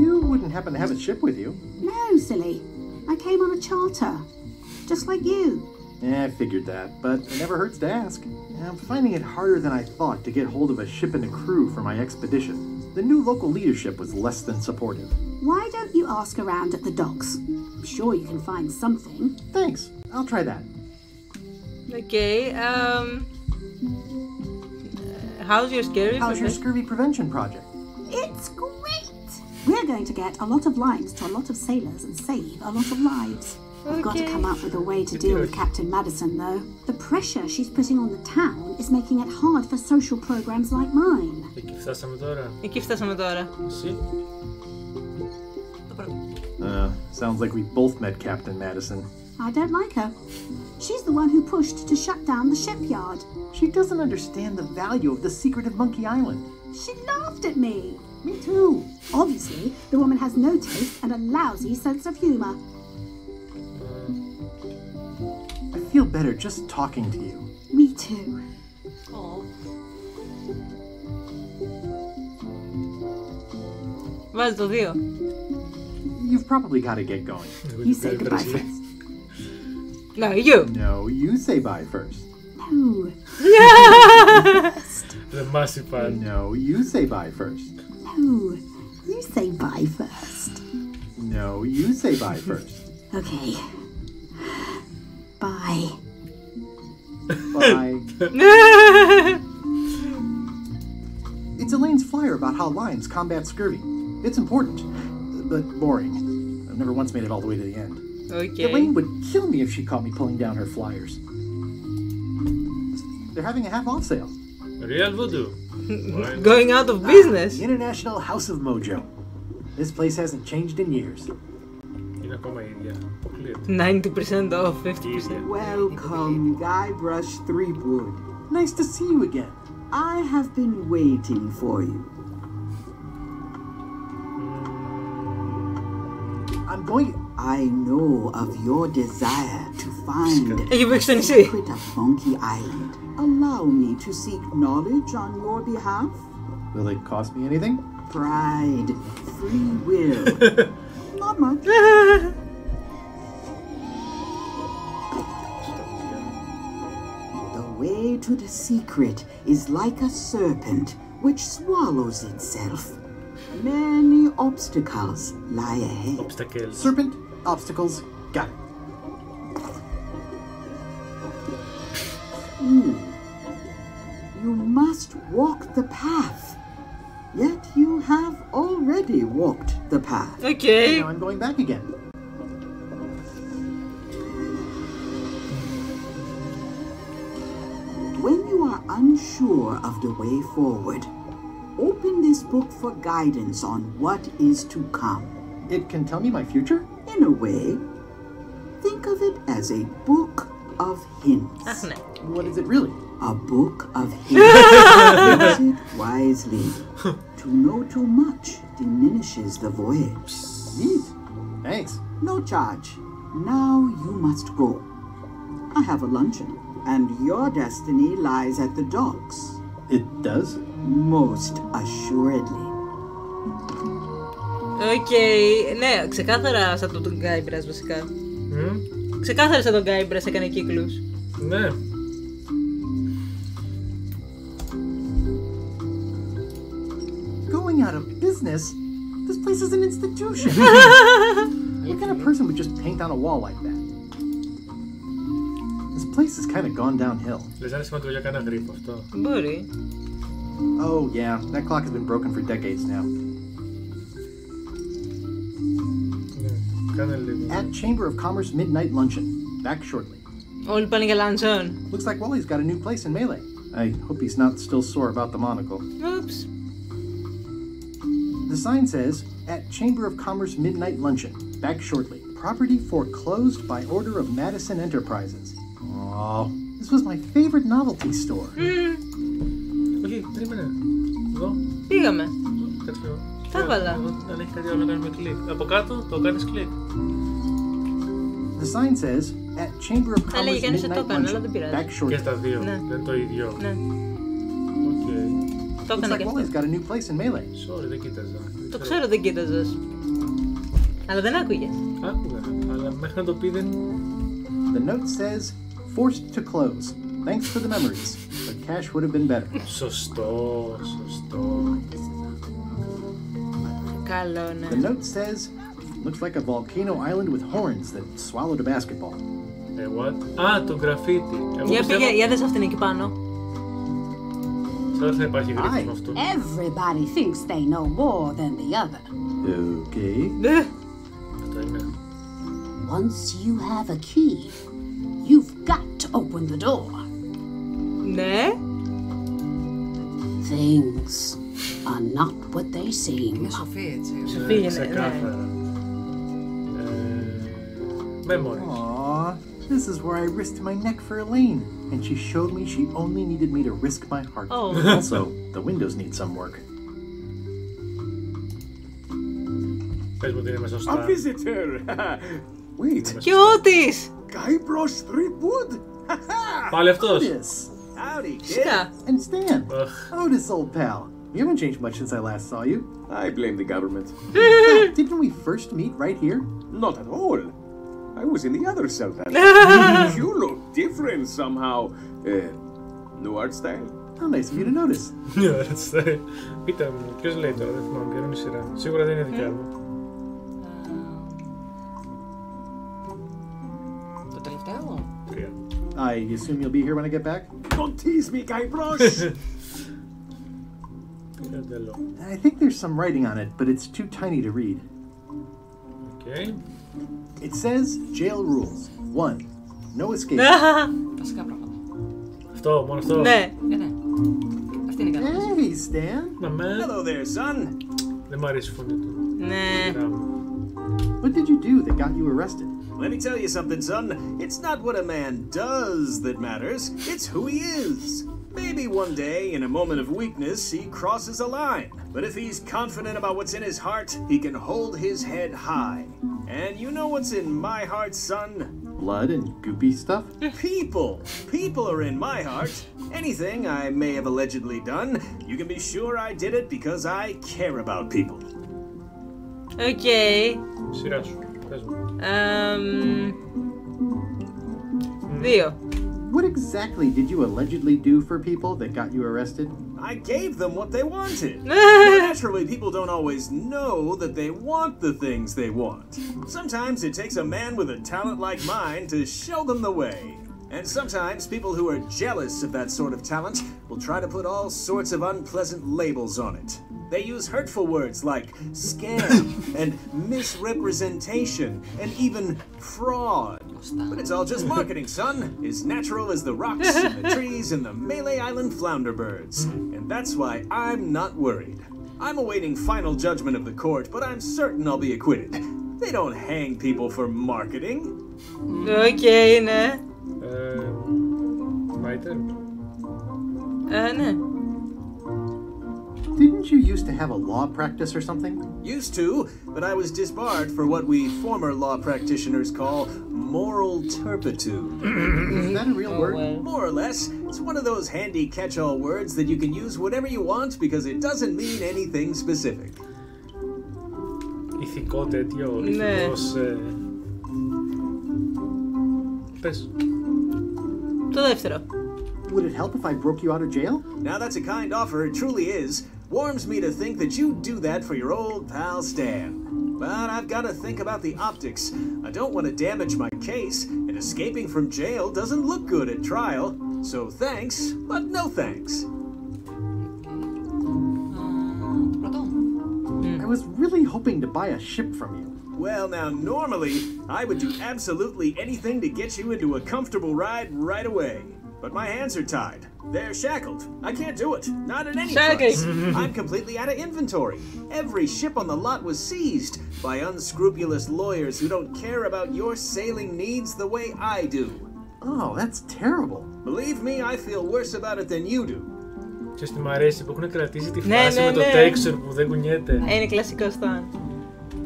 You wouldn't happen to have a ship with you? No, silly. I came on a charter. Just like you. Yeah, I figured that, but it never hurts to ask. I'm finding it harder than I thought to get hold of a ship and a crew for my expedition. The new local leadership was less than supportive. Why don't you ask around at the docks? I'm sure you can find something. Thanks. I'll try that. Okay, how's your scurvy prevention project? It's great! We're going to get a lot of lines to a lot of sailors and save a lot of lives. I've got to come up with a way to deal with Captain Madison, though. The pressure she's putting on the town is making it hard for social programs like mine. Εκεί φτάσαμε τώρα. Εσύ. Sounds like we both met Captain Madison. I don't like her. She's the one who pushed to shut down the shipyard. She doesn't understand the value of the secret of Monkey Island. She laughed at me. Me too. Obviously, the woman has no taste and a lousy sense of humor. I feel better just talking to you. Me too. Βάζει το 2. You've probably got to get going. You say goodbye first. No, you. No, you say bye first. No, No. The massive part. No, you say bye first. No, you say bye first. No, you say bye first. Okay. Bye. Bye. It's Elaine's flyer about how limes combat scurvy. It's important, but boring. I've never once made it all the way to the end. Okay. Elaine would kill me if she caught me pulling down her flyers. They're having a half-off sale. Real voodoo. Going out of business. The International House of Mojo. This place hasn't changed in years. 90% off, 50%. Welcome, Guybrush Threepwood. Nice to see you again. I have been waiting for you. I'm going. I know of your desire to find the secret of Funky Island. Allow me to seek knowledge on your behalf. Will it cost me anything? Pride, free will. Not much. The way to the secret is like a serpent which swallows itself. Many obstacles lie ahead. Obstacles. Serpent, obstacles, got it. You must walk the path. Yet you have already walked the path. Okay. And now I'm going back again. When you are unsure of the way forward, open this book for guidance on what is to come. It can tell me my future? In a way. Think of it as a book of hints. What is it really? A book of hints. Use it wisely. To know too much diminishes the voyage. Neat. Thanks. No charge. Now you must go. I have a luncheon, and your destiny lies at the docks. It does? Most assuredly. Okay. Ναι, ξεκάθαρα σαν τον Guybrush βασικά. Ξεκάθαρα σαν τον Guybrush έκανε κύκλους. Ναι. Going out of business? This place is an institution. What kind of person would just paint on a wall like that? This place has kind of gone downhill. Λες να είναι σημαντικό για κανένα γρίφο αυτό. Μπορεί. Oh yeah, that clock has been broken for decades now. At Chamber of Commerce Midnight Luncheon. Back shortly. Όλοι πάνε για luncheon. Looks like Wally's got a new place in Melee. I hope he's not still sore about the monocle. Oops. The sign says, at Chamber of Commerce Midnight Luncheon. Back shortly. Property foreclosed by order of Madison Enterprises. Oh, this was my favorite novelty store. Όχι, περίμενε. Εδώ. Πήγαμε. Κάτσε λίγο. Τα έβαλα. Αν έχει κάτι άλλο να κάνουμε κλικ. Από κάτω το κάνεις κλικ. The sign says, at Chamber of Commerce Midnight Luncheon. Back shortly. Και στα δύο. Δεν είναι το ίδιο. Ναι. Το έκανα και αυτό. Wally's got a new place in Melee. Sorry, δεν κοίταζα. Το ξέρω, δεν κοίταζες. Αλλά δεν άκουγες. Άκουγα, αλλά μέχρι να το πει δεν... The note says, forced to close. Thanks for the memories, but cash would have been better. Σωστό. Καλό, ναι. The note says, looks like a volcano island with horns that swallowed a basketball. What? Α, το γραφίτι. Για δες αυτήν εκεί πάνω. Σαν θα υπάρχει γρίφος με αυτό. Everybody thinks they know more than the other. Okay. Αυτό είναι. Once you have a key, you've got to open the door. Ναι. Things are not what they seem. Είναι σοφή, έτσι. Σοφή είναι, ξεκάθαρα. Memories. Aww, this is where I risked my neck for Elaine, and she showed me she only needed me to risk my heart. Oh. Also, the windows need some work. Πες μου ότι είναι μέσα στο... A visitor! Wait. Και ότις! Guybrush Threepwood? Πάλι αυτός. Howdy, kid. Φυσικά. And Stan. Otis, old pal. You haven't changed much since I last saw you. I blame the government. Didn't we first meet right here? Not at all. I was in the other cell that time. You look different somehow. New art style? How nice of you to notice. New art style. Πείτε μου, ποιος λέει τώρα, δεν θυμάμαι, είναι η σειρά. Σίγουρα δεν είναι δικιά μου. Το τελευταίο? 3. I assume you'll be here when I get back? Don't tease me, Guybrush! I think there's some writing on it, but it's too tiny to read. Okay. It says jail rules. 1. No escape. Βασικά πράγματα. Αυτό, μόνο αυτό. Ναι. Αυτή είναι η κατάσταση. Hey, Stan. Hello there, son. Δεν μ' αρέσει η φωνή του. Ναι. What did you do that got you arrested? Let me tell you something, son. It's not what a man does that matters. It's who he is. Maybe one day, in a moment of weakness, he crosses a line. But if he's confident about what's in his heart, he can hold his head high. And you know what's in my heart, son? Blood and goopy stuff? People. People are in my heart. Anything I may have allegedly done, you can be sure I did it because I care about people. Okay. Σειρά σου. Πες μου. 2. What exactly did you allegedly do for people that got you arrested? I gave them what they wanted. Naturally, people don't always know that they want the things they want. Sometimes it takes a man with a talent like mine to show them the way. And sometimes people who are jealous of that sort of talent will try to put all sorts of unpleasant labels on it. They use hurtful words like scam and misrepresentation and even fraud. But it's all just marketing, son. As natural as the rocks and the trees and the Malay Island flounder birds. And that's why I'm not worried. I'm awaiting final judgment of the court, but I'm certain I'll be acquitted. They don't hang people for marketing. Okay, ναι. Writer. Ναι. Didn't you used to have a law practice or something? Used to, but I was disbarred for what we former law practitioners call moral turpitude. Is that a real word? Well. More or less. It's one of those handy catch-all words that you can use whatever you want because it doesn't mean anything specific. Ηθικό τέτοιο, ηθικός... Πες. Το δεύτερο. Would it help if I broke you out of jail? Now that's a kind offer, it truly is. Warms me to think that you'd do that for your old pal Stan. But I've got to think about the optics. I don't want to damage my case, and escaping from jail doesn't look good at trial. So thanks, but no thanks. I was really hoping to buy a ship from you. Well, now, normally, I would do absolutely anything to get you into a comfortable ride right away. But my hands are tied. They're shackled. I can't do it. Not at any price. I'm completely out of inventory. Every ship on the lot was seized by unscrupulous lawyers who don't care about your sailing needs the way I do. Oh, that's terrible. Believe me, I feel worse about it than you do. Και στη μ' αρέσει που έχουν κρατήσει τη φράση με το texture που δεν κουνιέται. Είναι κλασικό Stan.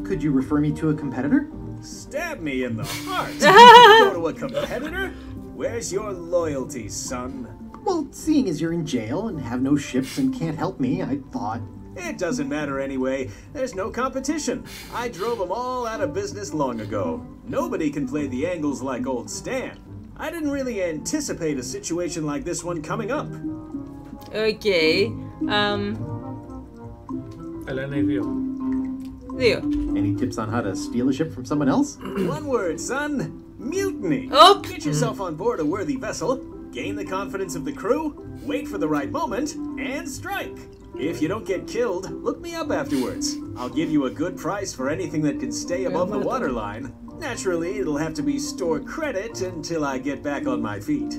Could you refer me to a competitor? Stab me in the heart. Go to a competitor? Where's your loyalty, son? Well, seeing as you're in jail and have no ships and can't help me, I thought... It doesn't matter anyway. There's no competition. I drove them all out of business long ago. Nobody can play the angles like old Stan. I didn't really anticipate a situation like this one coming up. Okay. Αλλά είναι οι δύο. 2. Any tips on how to steal a ship from someone else? One word, son. Mutiny. Oh. Get yourself on board a worthy vessel, gain the confidence of the crew, wait for the right moment, and strike. If you don't get killed, look me up afterwards. I'll give you a good price for anything that can stay above the waterline. Naturally, it'll have to be store credit until I get back on my feet.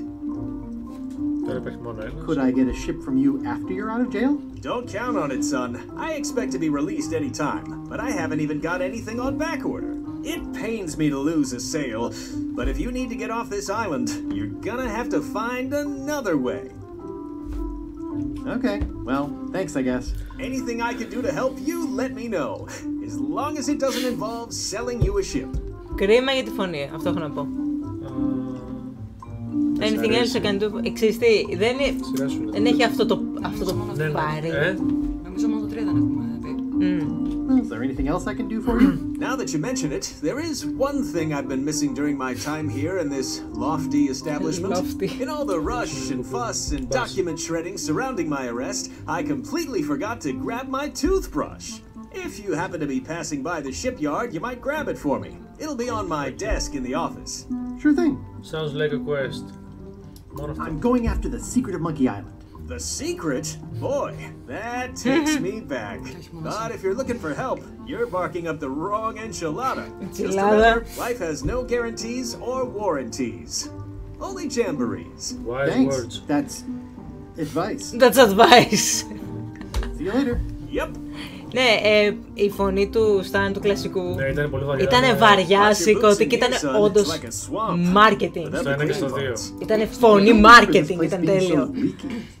Could I get a ship from you after you're out of jail? Don't count on it, son. I expect to be released any time, but I haven't even got anything on back order. It pains me to lose a sail, but if you need to get off this island, you're gonna have to find another way. Okay, well, thanks, I guess. Anything I can do to help you, let me know. As long as it doesn't involve selling you a ship. Κρίμα για τη φωνή, αυτό έχω να πω. Anything else I can do? Ξέρεις τι, δεν έχει αυτό το πάρει. Νομίζω μόνο το 3 δεν έχουμε πει. Well, is there anything else I can do for you? Now that you mention it, there is one thing I've been missing during my time here in this lofty establishment. In all the rush and fuss and document shredding surrounding my arrest, I completely forgot to grab my toothbrush. If you happen to be passing by the shipyard, you might grab it for me. It'll be on my desk in the office. Sure thing. Sounds like a quest. I'm going after the secret of Monkey Island. The secret? Boy, that takes me back. But if you're looking for help, you're barking up the wrong enchilada. Just remember, life has no guarantees or warranties. Only jamborees. Wise Thanks. words. That's advice. That's advice. See you later. Yep. Ναι, η φωνή του Stan του κλασικού ήταν πολύ βαριά. Ήταν βαριά, σηκώτη και ήταν όντως marketing. Στο 1 και στο 2. Ήταν φωνή marketing, ήταν τέλειο.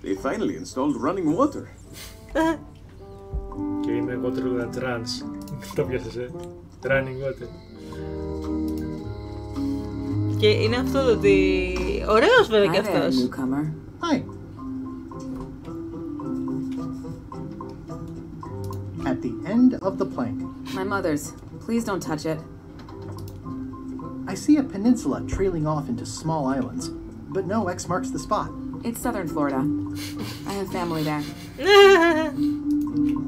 They finally installed running water. Και είναι water with trans. Το πιάσες, running water. Και είναι αυτό το ότι... Ωραίος βέβαια και αυτός. Hi. At the end of the plank. My mother's. Please don't touch it. I see a peninsula trailing off into small islands, but no X marks the spot. It's southern Florida. I have family there.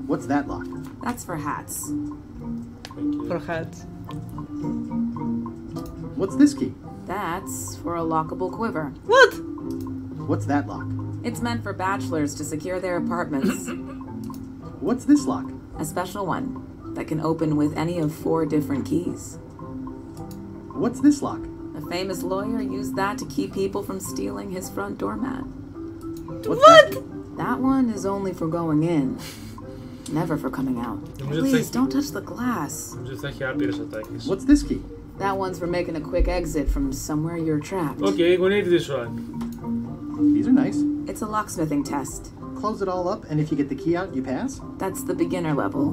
What's that lock? That's for hats. For hats. What's this key? That's for a lockable quiver. What? What's that lock? It's meant for bachelors to secure their apartments. What's this lock? A special one that can open with any of 4 different keys. What's this lock? A famous lawyer used that to keep people from stealing his front doormat. What? That one is only for going in, never for coming out. Please don't touch the glass. What's this key? That one's for making a quick exit from somewhere you're trapped. Okay, we need this one. These are nice. It's a locksmithing test. Close it all up, and if you get the key out, you pass? That's the beginner level,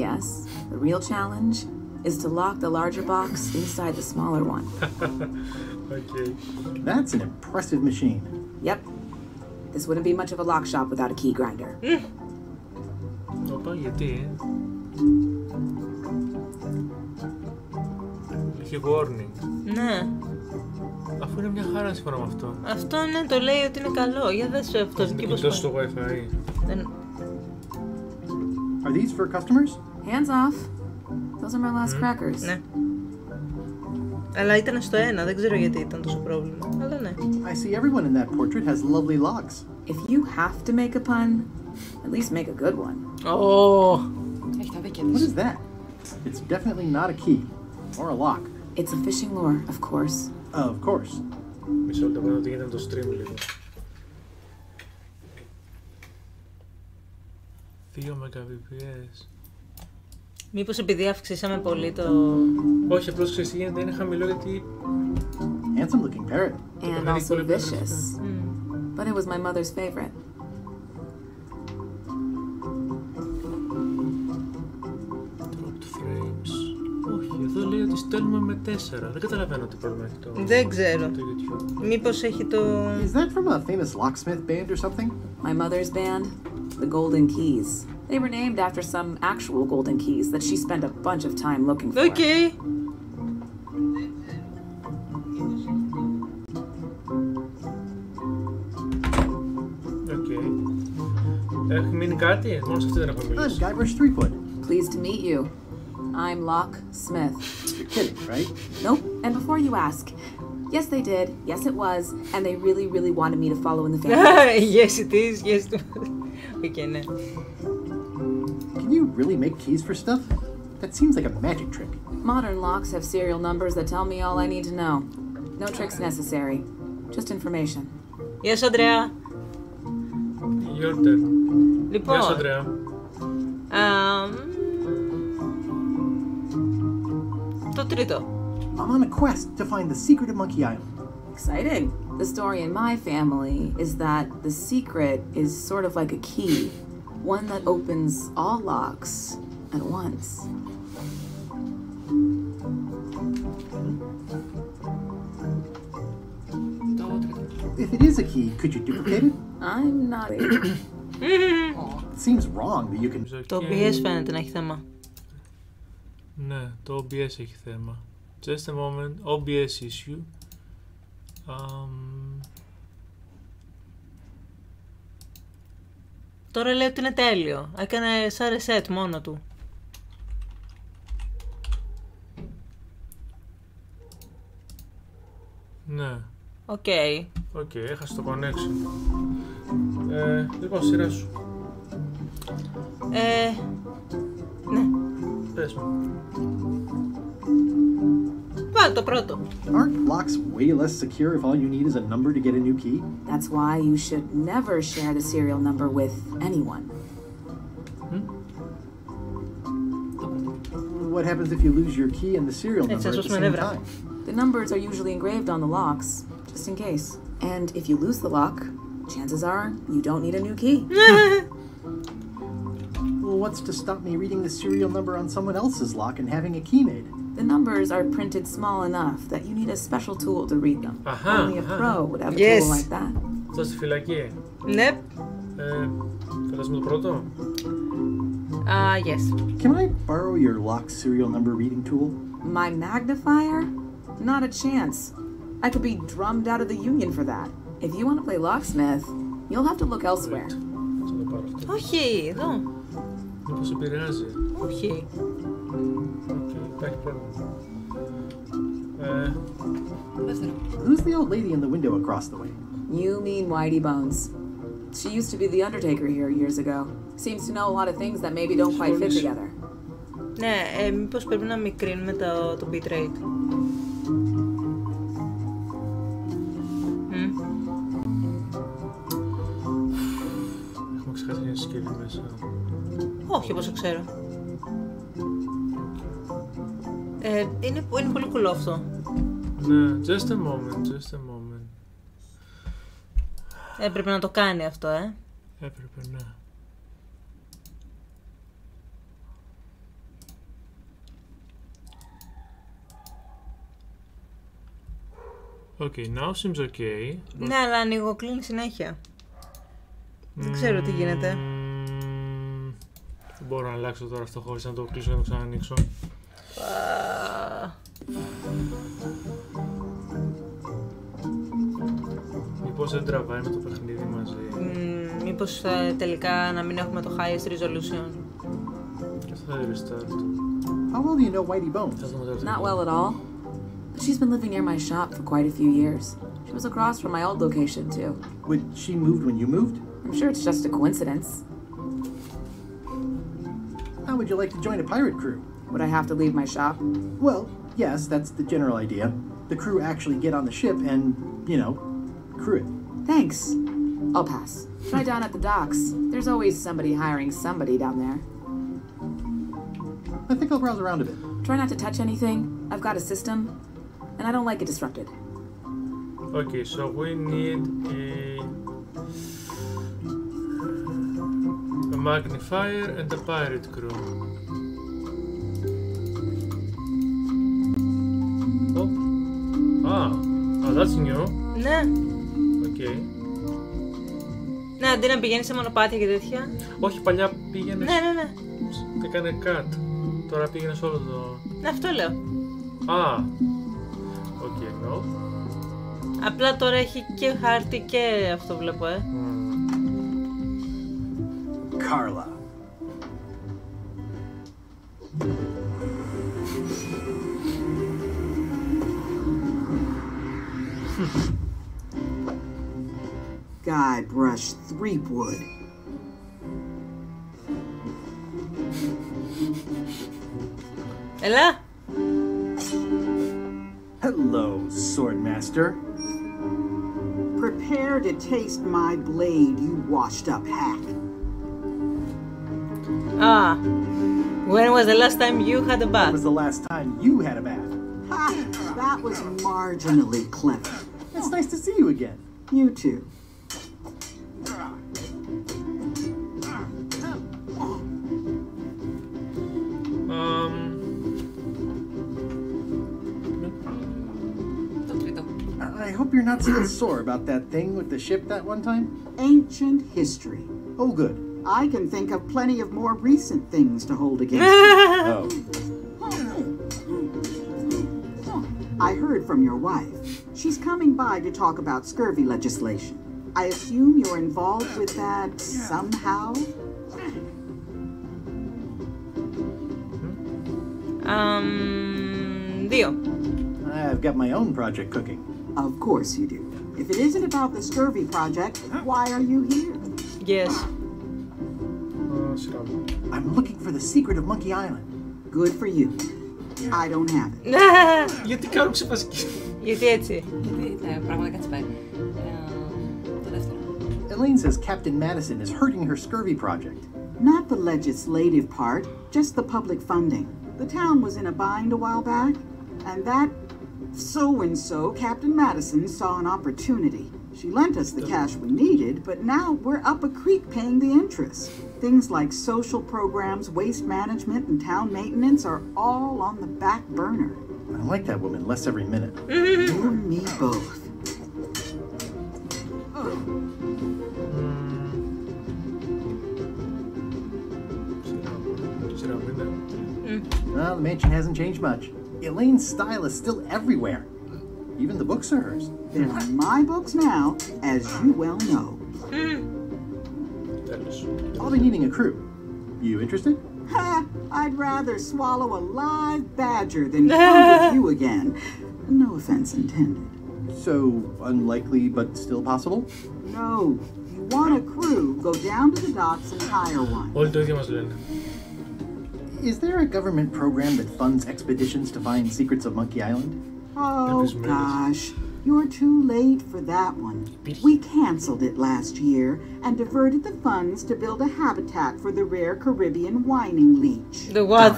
yes. The real challenge is to lock the larger box inside the smaller one. Okay. That's an impressive machine. Yep. This wouldn't be much of a lock shop without a key grinder. Όπα, γιατί, Έχει warning. Ναι. Αφού είναι μια χαρά σύμφωνα με αυτό. Αυτό ναι, το λέει ότι είναι καλό. Για δες αυτό. Δεν το κοιτώσεις στο Wi-Fi. Are these for customers? Hands off. Those are my last crackers. Ναι. Αλλά ήταν στο 1, δεν ξέρω γιατί ήταν τόσο πρόβλημα. Αλλά ναι. I see everyone in that portrait has lovely locks. If you have to make a pun, at least make a good one. Oh. What is that? It's definitely not a key or a lock. It's a fishing lure, of course. Of course. Μισό λεπτό πάνω ότι γίνεται το stream λίγο. 2 Mbps. Μήπως επειδή αυξήσαμε πολύ το... Όχι, απλώς ξέρεις τι γίνεται, είναι χαμηλό γιατί... Handsome looking parrot. And also vicious. But it was my mother's favorite. Dropped frames. Όχι, εδώ λέει ότι στέλνουμε με 4. Δεν καταλαβαίνω τι πρόβλημα έχει το... Δεν ξέρω. Μήπως έχει το... Is that from a famous locksmith band or something? My mother's band, the Golden Keys. They were named after some actual golden keys that she spent a bunch of time looking for. Okay. Okay. Έχει μείνει κάτι? Μόνο σε αυτή δεν έχουμε μιλήσει. Guybrush Threepwood. Pleased to meet you. I'm Locke Smith. You're kidding, right? Nope. And before you ask, yes they did, yes it was, and they really, really wanted me to follow in the family. Yes it is, yes it was. Okay, ναι. Can you really make keys for stuff? That seems like a magic trick. Modern locks have serial numbers that tell me all I need to know. No tricks necessary. Just information. Yes, Andrea. Your turn. Λοιπόν. Yes, Andrea. Το τρίτο. I'm on a quest to find the secret of Monkey Island. Exciting. The story in my family is that the secret is sort of like a key. One that opens all locks at once. If it is a key, could you duplicate it? I'm not able. seems wrong that you can... Το OBS φαίνεται να έχει θέμα. Ναι, το OBS έχει θέμα. Just a moment, OBS issue. Τώρα λέει ότι είναι τέλειο. Έκανε σαν reset μόνο του. Ναι. Οκ. Οκ, έχασε το connection. Λοιπόν, σειρά σου. Ναι. Πες μου. Βάλε το πρώτο. Aren't locks way less secure if all you need is a number to get a new key? That's why you should never share the serial number with anyone. What happens if you lose your key and the serial number at the same time? The numbers are usually engraved on the locks, just in case. And if you lose the lock, chances are you don't need a new key. Well, what's to stop me reading the serial number on someone else's lock and having a key made? The numbers are printed small enough that you need a special tool to read them. Only a pro would have a tool like that. Αυτό στη φυλακή. Ναι. Θέλεις με το πρώτο? Yes. Can I borrow your lock serial number reading tool? My magnifier? Not a chance. I could be drummed out of the union for that. If you want to play locksmith, you'll have to look elsewhere. Όχι, εδώ. Μήπως επηρεάζει? Όχι. Υπάρχει πρόβλημα. Who's the old lady in the window across the way? You mean Whitey Bones. She used to be the undertaker here years ago. Seems to know a lot of things that maybe don't quite fit together. Ναι, μήπως πρέπει να μικρύνουμε το bitrate. Έχουμε ξεχάσει μια συσκευή μέσα. Όχι, όπως ξέρω. Είναι πολύ κουλό αυτό. Ναι, just a moment. Έπρεπε να το κάνει αυτό, Έπρεπε, ναι. Okay, now seems okay. Ναι, αλλά ανοιγοκλίνει συνέχεια. Δεν ξέρω τι γίνεται. Δεν μπορώ να αλλάξω τώρα αυτό χωρίς να το κλείσω και να το ξανανοίξω. Μήπως δεν τραβάει με το παιχνίδι μαζί. Μήπως τελικά να μην έχουμε το highest resolution. Και θα restart. How well do you know Whitey Bones? Not well at all. But she's been living near my shop for quite a few years. She was across from my old location too. Would she moved when you moved? I'm sure it's just a coincidence. How would you like to join a pirate crew? Would I have to leave my shop? Well, yes, that's the general idea. The crew actually get on the ship and, you know, crew it. Thanks. I'll pass. Try down at the docks. There's always somebody hiring somebody down there. I think I'll browse around a bit. Try not to touch anything. I've got a system, and I don't like it disrupted. Okay, so we need a magnifier and a pirate crew. Oh, that's new. Ναι. Okay. Ναι, αντί να πηγαίνει σε μονοπάτια και τέτοια. Όχι, παλιά πήγαινε. Ναι. Έκανε cut. Τώρα πήγαινε σε όλο το. Ναι, αυτό λέω. Okay, no. Απλά τώρα έχει και χάρτη και αυτό βλέπω, Carla. Guybrush Threepwood. Έλα. Hello, Swordmaster. Prepare to taste my blade, you washed-up hack. When was the last time you had a bath? When was the last time you had a bath? Ha! That was marginally clever. It's nice to see you again. You too. I hope you're not still sore about that thing with the ship that one time. Ancient history. Oh, good. I can think of plenty of more recent things to hold against you. I heard from your wife. She's coming by to talk about scurvy legislation. I assume you're involved with that somehow? Δύο. I've got my own project cooking. Of course you do. If it isn't about the scurvy project, why are you here? Yes. I'm looking for the secret of Monkey Island. Good for you. I don't have it. Γιατί κάνω ξεπασική. Γιατί έτσι. Γιατί πραγματικά έτσι πάει. Το δεύτερο. Elaine says Captain Madison is hurting her scurvy project. Not the legislative part, just the public funding. The town was in a bind a while back, and that so-and-so, Captain Madison, saw an opportunity. She lent us the cash we needed, but now we're up a creek paying the interest. Things like social programs, waste management, and town maintenance are all on the back burner. I like that woman less every minute. You and me both. Well, the mansion hasn't changed much. Elaine's style is still everywhere. Even the books are hers. They're my books now, as you well know. I'll be needing a crew. You interested? Ha! I'd rather swallow a live badger than come with you again. No offense intended. So, unlikely but still possible? No. You want a crew, go down to the docks and hire one. Όλοι το ίδιο μας λένε. Is there a government program that funds expeditions to find secrets of Monkey Island? Oh, gosh. You're too late for that one. We canceled it last year and diverted the funds to build a habitat for the rare Caribbean whining leech. The what?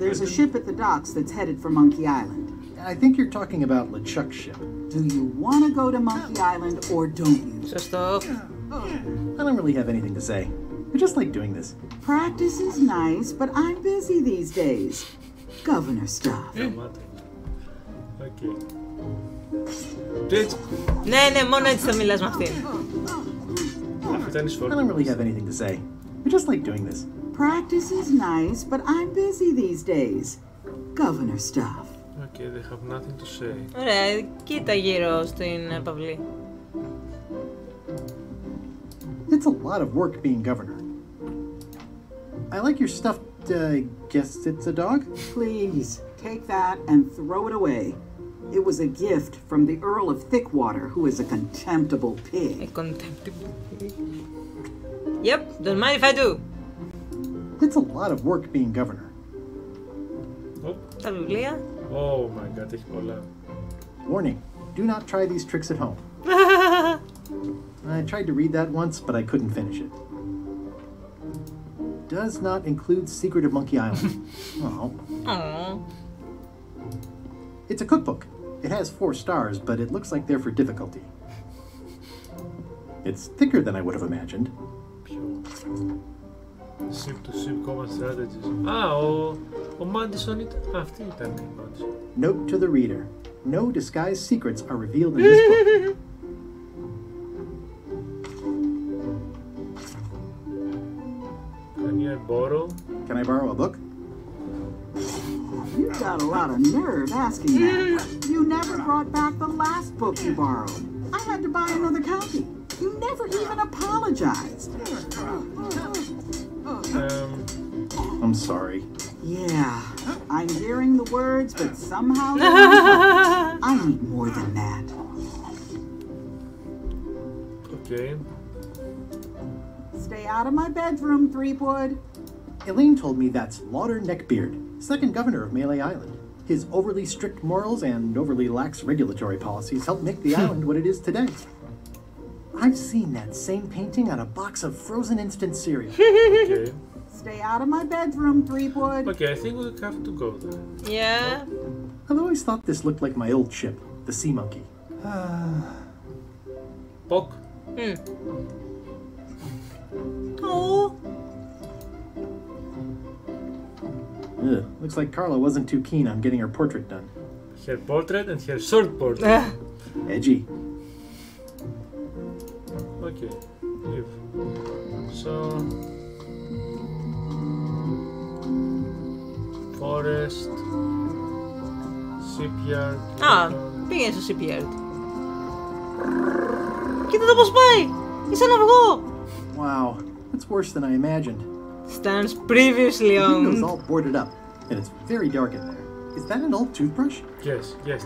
There's a ship at the docks that's headed for Monkey Island. I think you're talking about LeChuck's ship. Do you want to go to Monkey Island or don't you? Stop. I don't really have anything to say. I just like doing this. Practice is nice, but I'm busy these days. Governor stuff. Okay. Ναι, μόνο έτσι θα μιλάς με αυτήν. I don't really have anything to say. I just like doing this. Practice is nice, but I'm busy these days. Governor stuff. Okay, they have nothing to say. Ωραία, κοίτα γύρω στην Παυλή. It's a lot of work being governor. I like your stuffed, guess it's a dog? Please, take that and throw it away. It was a gift from the Earl of Thickwater, who is a contemptible pig. A contemptible pig? Yep, don't mind if I do. It's a lot of work being governor. Τα βιβλία? Oh my god, έχει πολλά. Warning, do not try these tricks at home. I tried to read that once, but I couldn't finish it. Does not include Secret of Monkey Island. Oh. Aww. It's a cookbook. It has 4 stars, but it looks like they're for difficulty. It's thicker than I would have imagined. Ship-to-ship combat strategies. Ο Madison ήταν... Αυτή ήταν η Madison. Note to the reader. No disguised secrets are revealed in this book. Can I borrow a book? You've got a lot of nerve asking that. You never brought back the last book you borrowed. I had to buy another copy. You never even apologized. I'm sorry. Yeah, I'm hearing the words, but somehow I need more than that. Okay. Stay out of my bedroom, Threepwood. Elaine told me that's Lauder Neckbeard, second governor of Melee Island. His overly strict morals and overly lax regulatory policies helped make the island what it is today. I've seen that same painting on a box of frozen instant cereal. Okay. Stay out of my bedroom, Threepwood. Okay, I think we have to go there. Yeah. I've always thought this looked like my old ship, the Sea Monkey. Pock. Oh. Looks like Carla wasn't too keen on getting her portrait done. Her portrait and her short portrait. Edgy. Okay. Leave. So... Forest. Shipyard. Πήγαινε στο shipyard. Κοίτα το πώς πάει! Είσαι ένα αυγό! Wow, it's worse than I imagined. Stands previously The owned. window's all boarded up, and it's very dark in there. Is that an old toothbrush? Yes,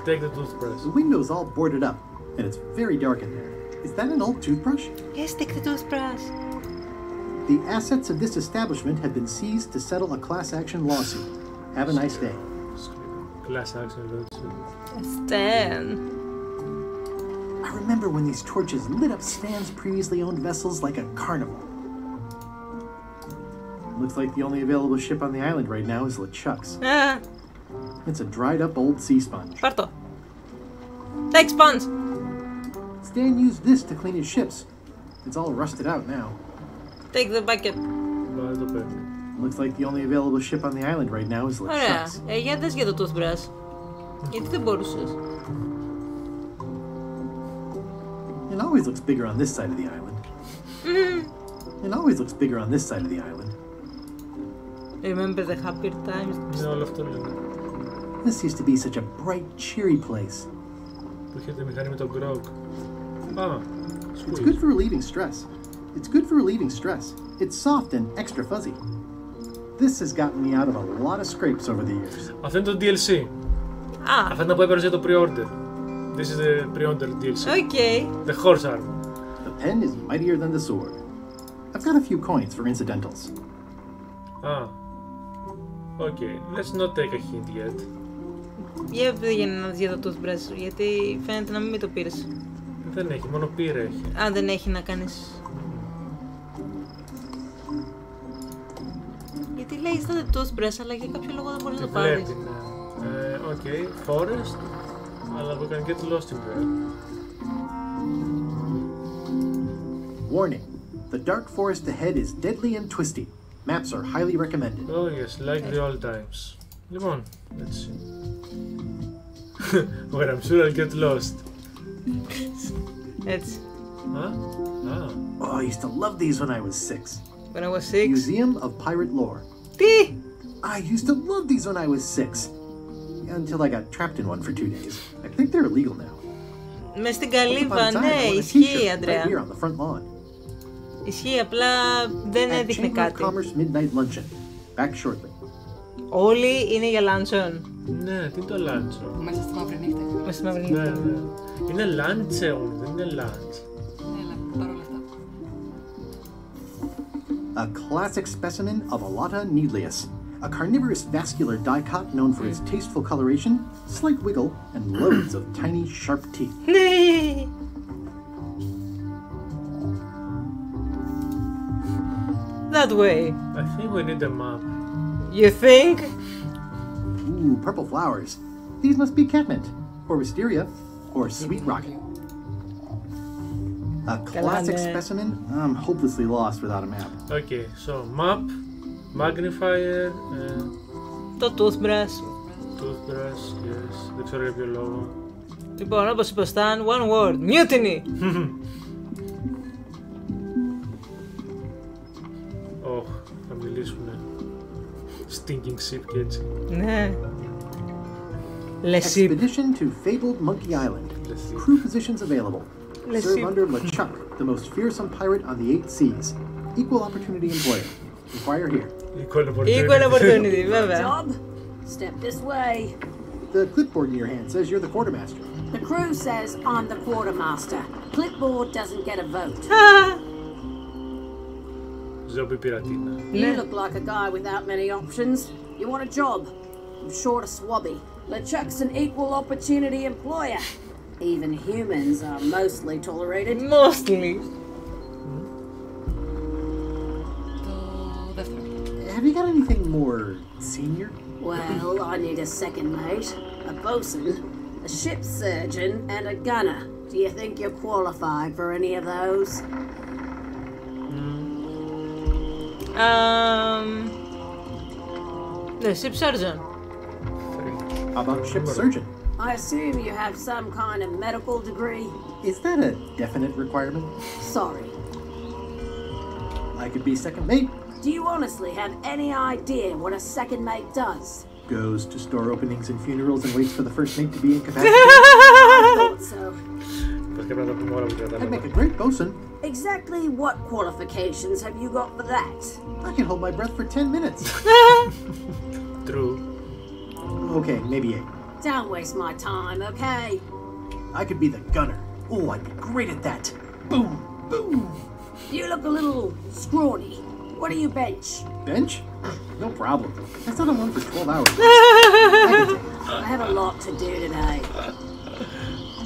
take the toothbrush. The window's all boarded up, and it's very dark in there. Is that an old toothbrush? Yes, take the toothbrush. The assets of this establishment have been seized to settle a class action lawsuit. Have a nice day. Class action lawsuit. Stan. I remember when these torches lit up Stan's previously owned vessels like a carnival. Looks like the only available ship on the island right now is LeChuck's. It's a dried up old sea sponge. Πάρ' το. Take sponge. Stan used this to clean his ships. It's all rusted out now. Take the bucket. Looks like the only available ship on the island right now is Ωραία. LeChuck's. Για δες για το toothbrush. Γιατί δεν μπορούσες? It always looks bigger on this side of the island. It always looks bigger on this side of the island. Remember the happier times. Ναι, όλο αυτό λένε. This used to be such a bright, cheery place. Που είχε τη μηχανή με τον Grog. It's good for relieving stress. It's good for relieving stress. It's soft and extra fuzzy. This has gotten me out of a lot of scrapes over the years. Αυτό είναι το DLC. Αυτό είναι που έπαιρνες για το pre-order. This is the pre-order DLC. Okay. The horse arm. The pen is mightier than the sword. I've got a few coins for incidentals. Okay, let's not take a hint yet. Για πήγαινε να δεις για το toothbrush, γιατί φαίνεται να μην το πήρες. Δεν έχει, μόνο πήρε έχει. Αν δεν έχει να κάνεις... Γιατί λέει στο toothbrush, αλλά για κάποιο λόγο δεν μπορείς να το πάρεις. Βλέπει, ναι. Okay, forest, αλλά we can get lost in there. Warning, the dark forest ahead is deadly and twisty. Maps are highly recommended. Oh yes, like the old times. Λοιπόν, let's see. Where I'm sure I'll get lost. Έτσι. Oh, I used to love these when I was 6. When I was 6? Museum of Pirate Lore. Τι? I used to love these when I was 6. Until I got trapped in one for 2 days. I think they're illegal now. Μες στην καλύβα, ναι, ισχύει, Αντρέα. Here on the front lawn. Ισχύει, απλά δεν έδειχνε κάτι. Commerce Midnight Luncheon. Back shortly. Όλοι είναι για luncheon. Ναι, τι είναι το luncheon? Μέσα στη μαύρη νύχτα. Μέσα στη μαύρη νύχτα. Ναι. Είναι luncheon, δεν είναι lunch. Έλα, παρόλα αυτά. A classic specimen of Alata needlius, a carnivorous vascular dicot known for its tasteful coloration, slight wiggle, and loads of tiny, sharp teeth. That way. I think we need a map. You think? Ooh, purple flowers. These must be catmint, or wisteria, or sweet rocket. A classic specimen. I'm hopelessly lost without a map. Okay, so map, magnifier, το toothbrush. Toothbrush, yes. Δεν ξέρω για ποιο λόγο. Λοιπόν, όπως είπε ο Stan, one word, mutiny! Θα μιλήσουνε. Stinking ship και έτσι. Ναι. Expedition to fabled Monkey Island. Crew positions available. Serve under LeChuck, the most fearsome pirate on the 8 seas. Equal opportunity employer. Inquire here. Equal opportunity, βέβαια. Job? Step this way. The clipboard in your hand says you're the quartermaster. The crew says I'm the quartermaster. Clipboard doesn't get a vote. Zombie piratina. You look like a guy without many options. You want a job? I'm short of swabby. LeChuck's an equal opportunity employer. Even humans are mostly tolerated. Mostly. Have you got anything more senior? Well, I need a second mate, a bosun, a ship's surgeon, and a gunner. Do you think you're qualified for any of those? The ship surgeon. How about ship surgeon? I assume you have some kind of medical degree. Is that a definite requirement? Sorry. I could be second mate. Do you honestly have any idea what a second mate does? Goes to store openings and funerals and waits for the first mate to be incapacitated. I thought so. I'd make a great bosun. Exactly what qualifications have you got for that? I can hold my breath for 10 minutes. True. Okay, maybe 8. Don't waste my time, okay? I could be the gunner. Oh, I'd be great at that. Boom, boom. You look a little scrawny. What do you bench? Bench? No problem. I thought on one for 12 hours. I have a lot to do today.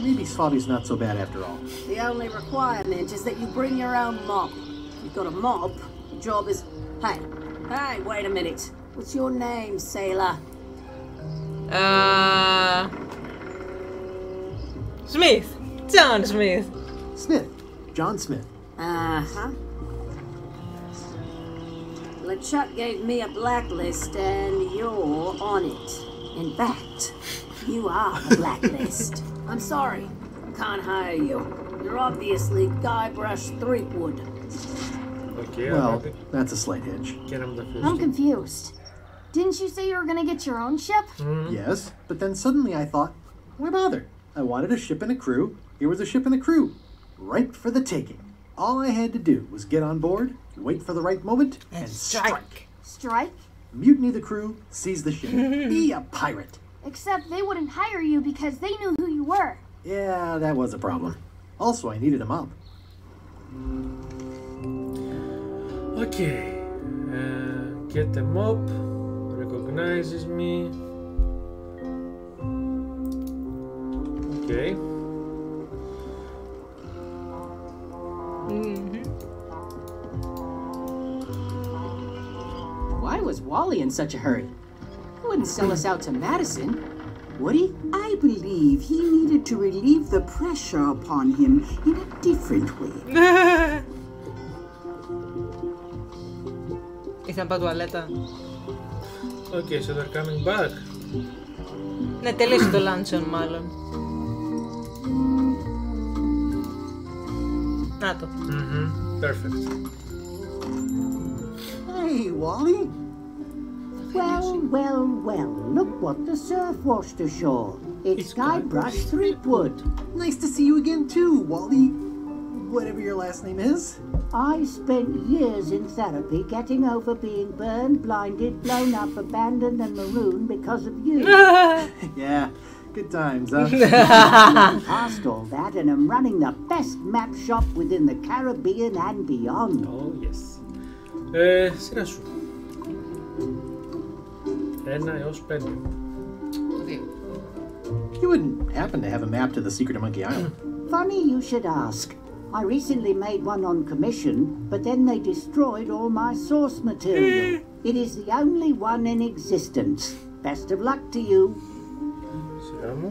Maybe Swabby's not so bad after all. The only requirement is that you bring your own mop. If you've got a mop, the job is... Hey, wait a minute. What's your name, sailor? Smith. John Smith. Smith. John Smith. Uh-huh. LeChuck gave me a blacklist and you're on it. In fact, you are the blacklist. I'm sorry, can't hire you. You're obviously Guybrush Threepwood. Okay, well, that's a slight hitch. I'm confused. Didn't you say you were gonna get your own ship? Yes, but then suddenly I thought, why bother? I wanted a ship and a crew. Here was a ship and a crew. Right for the taking. All I had to do was get on board, wait for the right moment, and strike. Strike? Mutiny the crew, seize the ship. Be a pirate. Except they wouldn't hire you because they knew who you were. Yeah, that was a problem. Also, I needed a mop. Okay. Get the mop. Recognizes me. Okay. Why was Wally in such a hurry? He wouldn't sell us out to Madison, would he? I believe he needed to relieve the pressure upon him in a different way. Ήρθαν πάω τουαλέτα. Okay, so they're coming back. Ναι, τελείωσε το luncheon μάλλον. Να το. Perfect. Hey, Wally. Well, look what the surf washed ashore. It's Guybrush Threepwood. Nice to see you again too, Wally. Whatever your last name is. I spent years in therapy getting over being burned, blinded, blown up, abandoned and marooned because of you. Yeah, good times, huh? I'm past all that and I'm running the best map shop within the Caribbean and beyond. Oh, yes. Σειρά σου. 1 έως 5. You wouldn't happen to have a map to the secret of Monkey Island. Funny you should ask. I recently made one on commission, but then they destroyed all my source material. It is the only one in existence. Best of luck to you. Σειρά μου.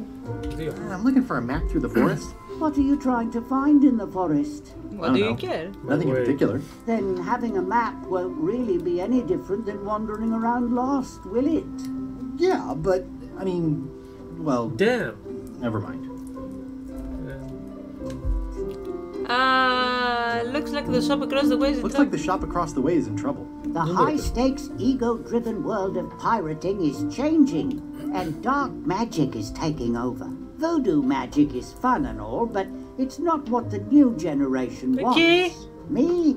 2. I'm looking for a map through the forest. What are you trying to find in the forest? What do you care? Nothing in particular. Then having a map won't really be any different than wandering around lost, will it? Yeah, but, I mean, well... Damn! Never mind. Looks like the shop across the way is in trouble. Looks like the shop across the way is in trouble. The high-stakes, ego-driven world of pirating is changing, and dark magic is taking over. Voodoo magic is fun and all, but it's not what the new generation wants. Me?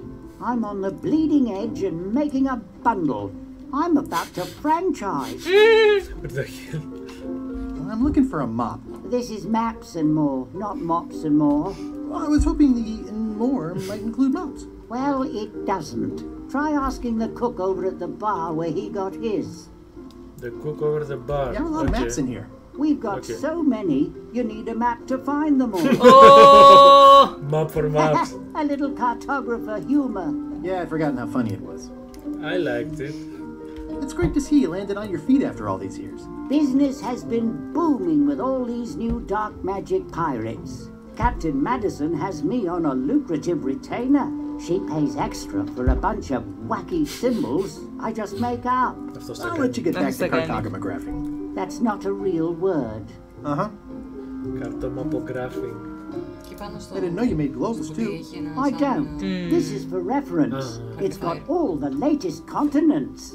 I'm on the bleeding edge and making a bundle. I'm about to franchise. What the hell? I'm looking for a mop. This is maps and more, not mops and more. Well, I was hoping the and more might include mops. Well, it doesn't. Try asking the cook over at the bar where he got his. The cook over the bar. You have a lot of maps in here. We've got so many, you need a map to find them all. Oh! Map for maps. A little cartographer humor. Yeah, I'd forgotten how funny it was. I liked it. It's great to see you landed on your feet after all these years. Business has been booming with all these new dark magic pirates. Captain Madison has me on a lucrative retainer. She pays extra for a bunch of wacky symbols I just make up. I'll let you get back to cartographing. That's not a real word. Uh-huh. Cartomopographing. I didn't know you made globes too. I don't. This is for reference. It's got all the latest continents.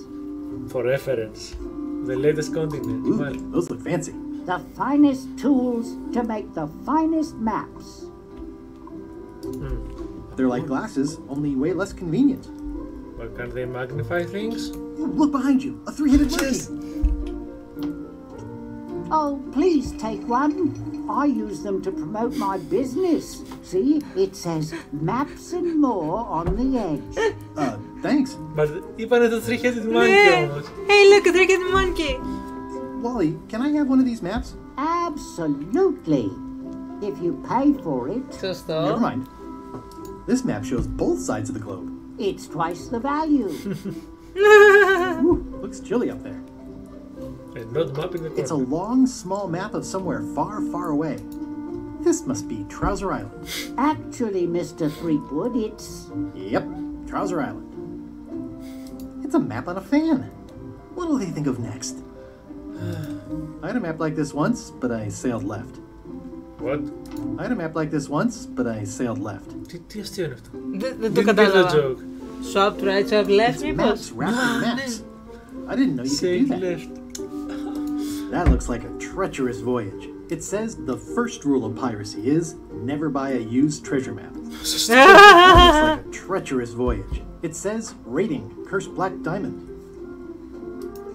For reference. The latest continent. Ooh, those look fancy. The finest tools to make the finest maps. They're like glasses, only way less convenient. But can't they magnify things? Ooh, look behind you, a three-headed monkey. Oh, please take one. I use them to promote my business. See, it says maps and more on the edge. Thanks. But είπανε το three-headed monkey όμως. Hey, look, a three-headed monkey. Wally, can I have one of these maps? Absolutely. If you pay for it. Never mind. This map shows both sides of the globe. It's twice the value. Ooh, looks chilly up there. And not mapping the It's a long, small map of somewhere far, far away. This must be Trouser Island. Actually, Mr. Threepwood, it's... Yep, Trouser Island. It's a map on a fan. What'll they think of next? I had a map like this once, but I sailed left. What? I had a map like this once, but I sailed left. Τι αστείο είναι αυτό? Δεν το κατάλαβα. joke. Swipe right, swipe left, μήπως? Maps wrapped in maps. I didn't know you could do that. Left. That looks like a treacherous voyage. It says the first rule of piracy is never buy a used treasure map. That looks like a treacherous voyage. It says rating, cursed black diamond.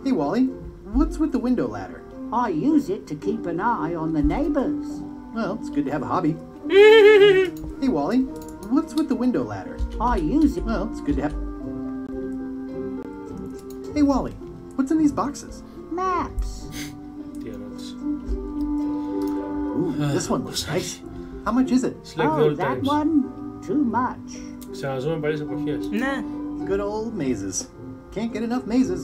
Hey Wally, what's with the window ladder? I use it to keep an eye on the neighbors. Well, it's good to have a hobby. Hey Wally, what's with the window ladder? I use it. Well, it's good to have... Hey Wally, what's in these boxes? Maps. Ooh, this one looks nice. How much is it? Oh, that one? Too much. Ξαναζούμε παλιές εποχές. Ναι. Good old mazes. Can't get enough mazes.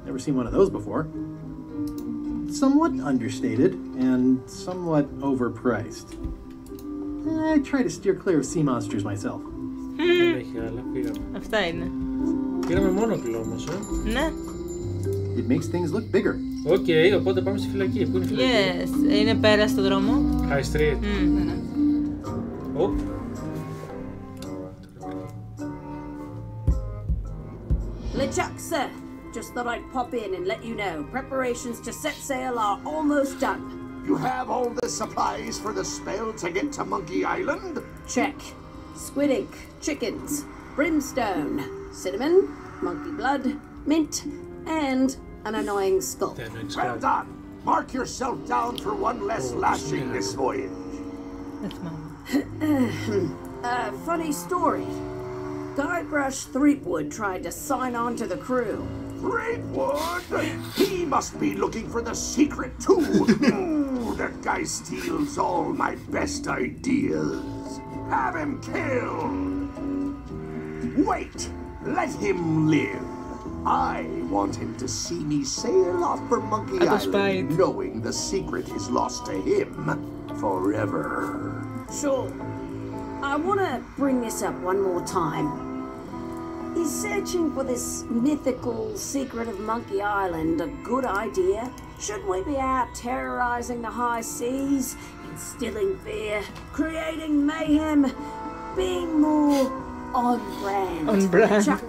Never seen one of those before. Somewhat understated and somewhat overpriced. I try to steer clear of sea monsters myself. Δεν έχει άλλα, πήγαμε. Αυτά είναι. Πήραμε μόνοκλο όμως, Ναι. It makes things look bigger. Οκ, οπότε πάμε στη φυλακή. Πού είναι η φυλακή? Yes, είναι πέρα στο δρόμο. High Street. LeChuck, sir. Just thought I'd pop in and let you know. Preparations to set sail are almost done. You have all the supplies for the spell to get to Monkey Island? Check. Squid ink, chickens, brimstone, cinnamon, monkey blood, mint, and an annoying skull. Well done. Mark yourself down for one less lashing this voyage. Funny story. Guybrush Threepwood tried to sign on to the crew. Threepwood? He must be looking for the secret too. Ooh, that guy steals all my best ideas. Have him killed. Wait, let him live. I want him to see me sail off for Monkey Island, knowing the secret is lost to him forever. Sure. I want to bring this up one more time. Is searching for this mythical secret of Monkey Island a good idea? Shouldn't we be out terrorizing the high seas, instilling fear, creating mayhem, being more on brand? On brand. Chuck.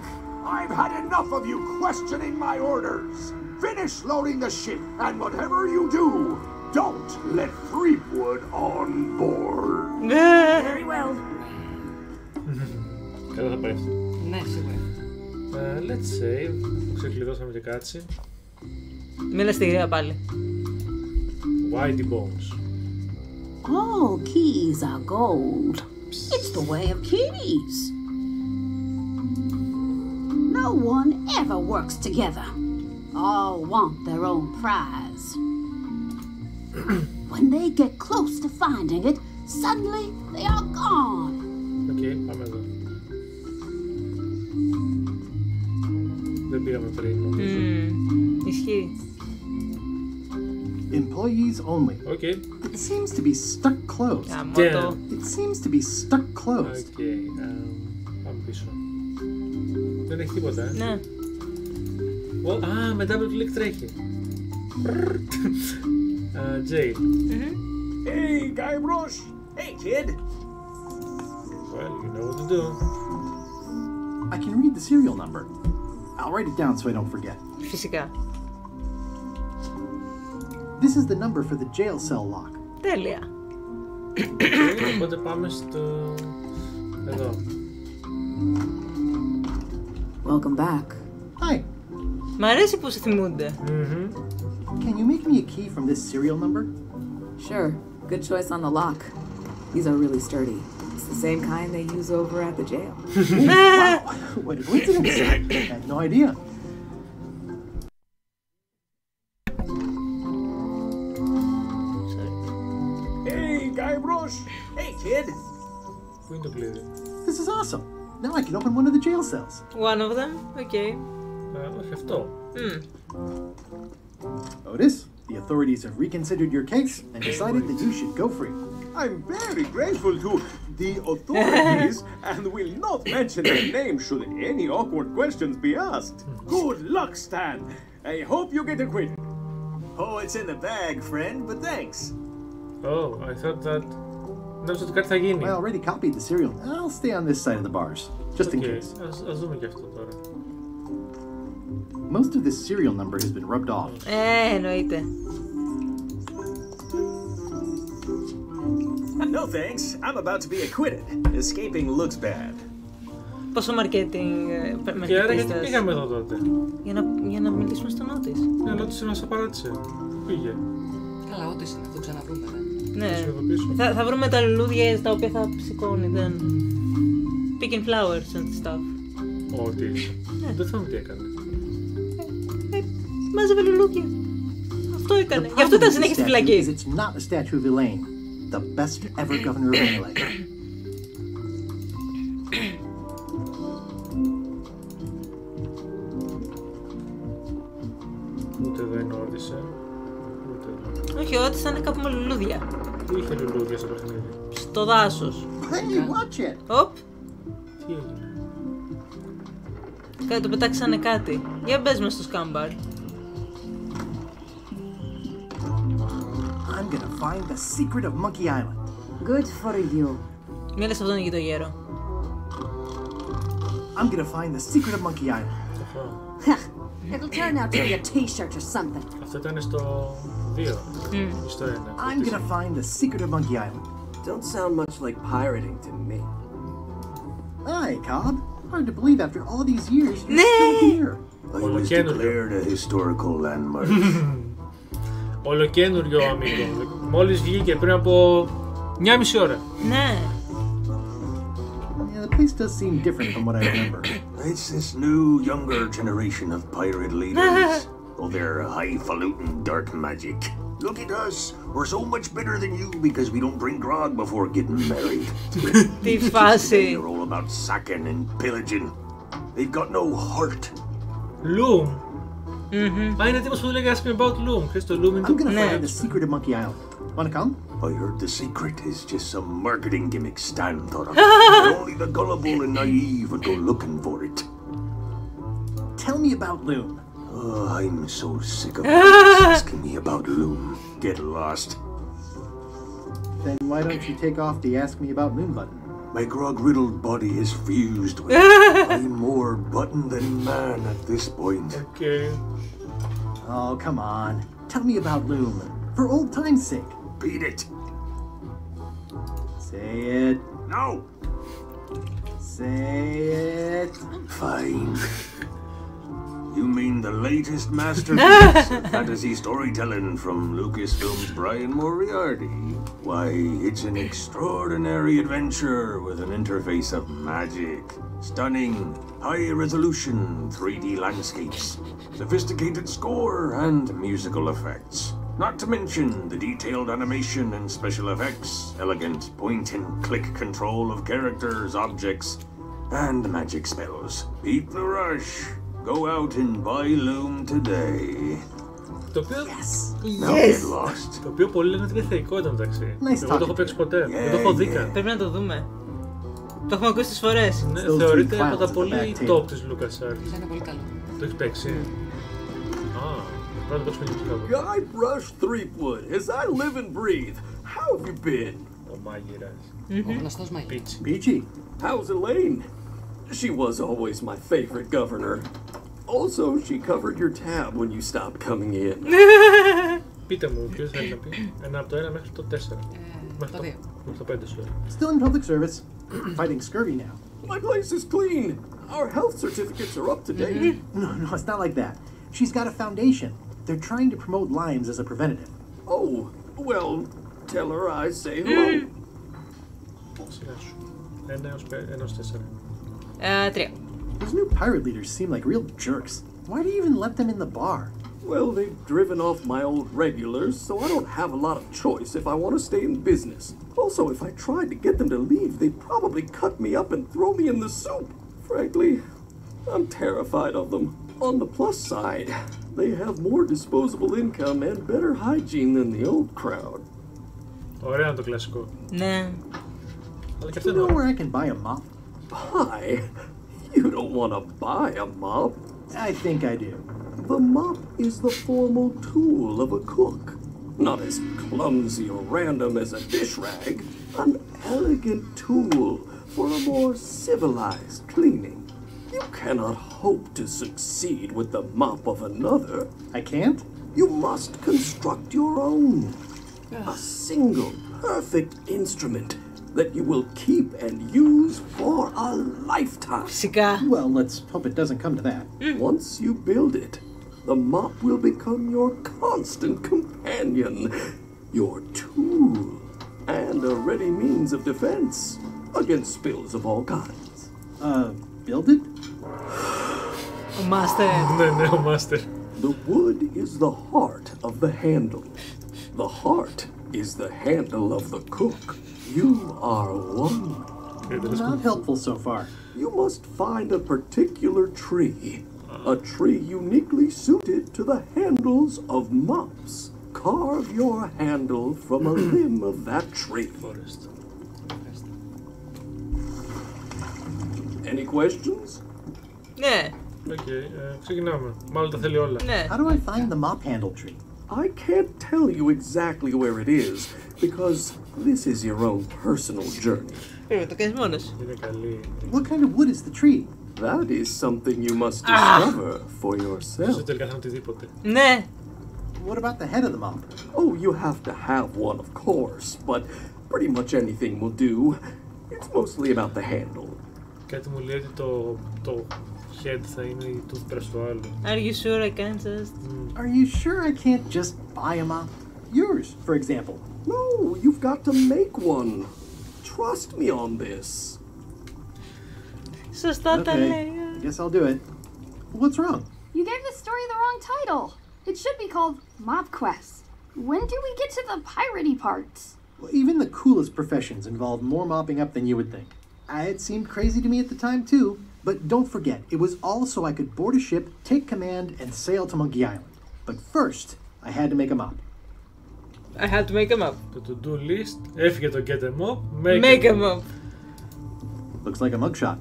I've had enough of you questioning my orders. Finish loading the ship, and whatever you do, don't let Threepwood on board. Very well. Καλά θα πάει αυτό. Ναι, σίγουρα. Let's save. Ξεκλειδώσαμε και κάτσι. Μίλα στη γρήγορα πάλι. Whitey Bones. All keys are gold. It's the way of keys. No one ever works together. All want their own prize. When they get close to finding it, suddenly they are gone. Okay, πάμε εδώ. Δεν πήγαμε πριν, νομίζω. Ισχύει. Employees only. Okay. It seems to be stuck closed. Damn. It seems to be stuck closed. Okay, πάμε πίσω. Δεν έχει τίποτα, Ναι. Με double click τρέχει. Jail. Hey, Guybrush! Hey, kid! Well, you know what to do. I can read the serial number. I'll write it down so I don't forget. φυσικά. This is the number for the jail cell lock. Τέλεια. Οπότε πάμε στο... εδώ. Welcome back. Hi. Μ' αρέσει που σε θυμούνται. Can you make me a key from this serial number? Sure. Good choice on the lock. These are really sturdy. It's the same kind they use over at the jail. Wow. What a coincidence. I had no idea. Hey, Guy Brush. Hey, kid. Πού είναι το κλειδί? This is awesome. Now I can open one of the jail cells. One of them? Okay. Όχι αυτό. Otis, the authorities have reconsidered your case and decided that you should go free. I'm very grateful to the authorities and will not mention their name should any awkward questions be asked. Good luck, Stan. I hope you get acquitted. Oh, it's in the bag, friend, but thanks. Oh, I thought that... Νόμιζα ότι κάτι θα γίνει. I already copied the serial. I'll stay on this side of the bars, just in case. Ας δούμε και αυτό τώρα. Most of this serial number has been rubbed off. Εννοείται. No thanks. I'm about to be acquitted. Escaping looks bad. Πόσο marketing Και άρα γιατί πήγαμε εδώ τότε? Για να μιλήσουμε στον Otis. Ναι, αλλά Otis μας απαράτησε. Πήγε. Καλά, Otis είναι, θα το ξαναβρούμε. Ναι. Θα βρούμε τα λουλούδια τα οποία θα σηκώνει. Picking flowers and stuff. Otis. Δεν θυμάμαι τι έκανε. Μάζευε λουλούδια. Αυτό έκανε. Γι' αυτό ήταν συνέχεια στη φυλακή. It's not a statue of Elaine, the best ever governor of Melee. Ούτε εδώ είναι Otis, Όχι, ο Otis ήταν κάπου με λουλούδια. Πού είχε λουλούδια στο παιχνίδι? Στο δάσος. Hey, watch it! Οπ. Τι έγινε? Κάτι το πετάξανε κάτι. Για μπες μες στο σκάμπαρ. I'm gonna find the secret of Monkey Island. Good for you. Μη λες αυτόν για το γέρο. I'm gonna find the secret of Monkey Island. It'll turn out to be a t-shirt or something. Αυτό ήταν στο 2. Στο 1. I'm gonna find the secret of Monkey Island. Don't sound much like pirating to me. Hi, Cobb. Hard to believe after all these years you're still here. I was declared a historical landmark. Ολοκένουργιο amigo. Μόλις βγήκε πριν από 1,5 ώρα. Ναι. Yeah, the place does seem different from what I remember. It's this new, younger generation of pirate leaders. Oh, they're highfalutin dark magic. Look at us. We're so much better than you because we don't drink grog before getting married. Τι φάση. They're all about sacking and pillaging. They've got no heart. Loom. Α, είναι τύπος που του λέγει Ask me about Loom. Ξέρεις το Loom είναι I'm gonna find the secret of Monkey Island. Wanna come? I heard the secret is just some marketing gimmick Stan thought of. But only the gullible and naive would go looking for it. Tell me about Loom. Oh, I'm so sick of people asking me about Loom. Get lost. Then why don't you take off the Ask Me About Loom button? My grog-riddled body is fused with I'm more button than man at this point. Okay. Oh, come on. Tell me about Loom. For old time's sake. Beat it. Say it. No. Say it. Fine. You mean the latest masterpiece of fantasy storytelling from Lucasfilm's Brian Moriarty? Why, it's an extraordinary adventure with an interface of magic, stunning, high-resolution 3D landscapes, sophisticated score, and musical effects. Not to mention the detailed animation and special effects, elegant point-and-click control of characters, objects, and magic spells. Beat the rush. Go out and buy Loom today. Το οποίο... Now get lost. Το οποίο πολλοί λένε ότι είναι θεϊκό ήταν μεταξύ. Εγώ το έχω παίξει ποτέ. Δεν το έχω δει καν. Πρέπει να το δούμε. Το έχουμε ακούσει τις φορές. Ναι, θεωρείται από τα πολύ top της LucasArts. Είναι πολύ καλό. Το έχεις παίξει? Α, πρέπει να το παίξουμε και Guy Brush Threepwood, as I live and breathe. How have you been? Ο μάγειρας. Ο γνωστός μάγειρας. Peachy. How's Elaine? She was always my favorite governor. Also, she covered your tab when you stopped coming in. Πείτε μου, ποιος θέλει να πει. Ένα από το 1 μέχρι το 4. Μέχρι το 5 σου. Still in public service. Fighting scurvy now. My place is clean. Our health certificates are up to date. No, it's not like that. She's got a foundation. They're trying to promote Lyme's as a preventative. Oh, well, tell her I say hello. Σειρά σου. 1 έως 4. 3. Those new pirate leaders seem like real jerks. Why do you even let them in the bar? Well, they've driven off my old regulars, so I don't have a lot of choice if I want to stay in business. Also, if I tried to get them to leave, they'd probably cut me up and throw me in the soup. Frankly, I'm terrified of them. On the plus side, they have more disposable income and better hygiene than the old crowd. Ωραίο το κλασικό. Ναι. Αλλά και Do you know where I can buy a mop? Buy? You don't want to buy a mop. I think I do. The mop is the formal tool of a cook. Not as clumsy or random as a dish rag. An elegant tool for a more civilized cleaning. You cannot hope to succeed with the mop of another. I can't? You must construct your own. A single, perfect instrument that you will keep and use for a lifetime. Well, let's hope it doesn't come to that. Once you build it, the mop will become your constant companion, your tool, and a ready means of defense against spills of all kinds. Build it? Master. No, master. The wood is the heart of the handle. The heart is the handle of the cook. You are one. Not helpful so far. You must find a particular tree. A tree uniquely suited to the handles of mops. Carve your handle from a limb of that tree. Any questions? Ναι. Ξεκινάμε. Μάλλον τα θέλει όλα. Ναι. How do I find the mop handle tree? I can't tell you exactly where it is, because this is your own personal journey. Το κάνεις μόνος. Είναι καλή. What kind of wood is the tree? That is something you must discover for yourself. Δεν τελικά θα οτιδήποτε. Ναι. What about the head of the mop? Oh, you have to have one, of course, but pretty much anything will do. It's mostly about the handle. Κάτι μου λέει ότι το head θα είναι η toothbrush του άλλου. Are you sure I can't just... Are you sure I can't just buy a mop? Yours, for example. No, you've got to make one. Trust me on this. Σωστά τα λέει. I guess I'll do it. What's wrong? You gave the story the wrong title. It should be called Mop Quest. When do we get to the piratey parts? Well, even the coolest professions involve more mopping up than you would think. It seemed crazy to me at the time too, but don't forget, it was all so I could board a ship, take command, and sail to Monkey Island. But first, I had to make a mop. I had to make a mop. Το to-do list, έφυγε το get a mop, make a mop. Looks like a mugshot.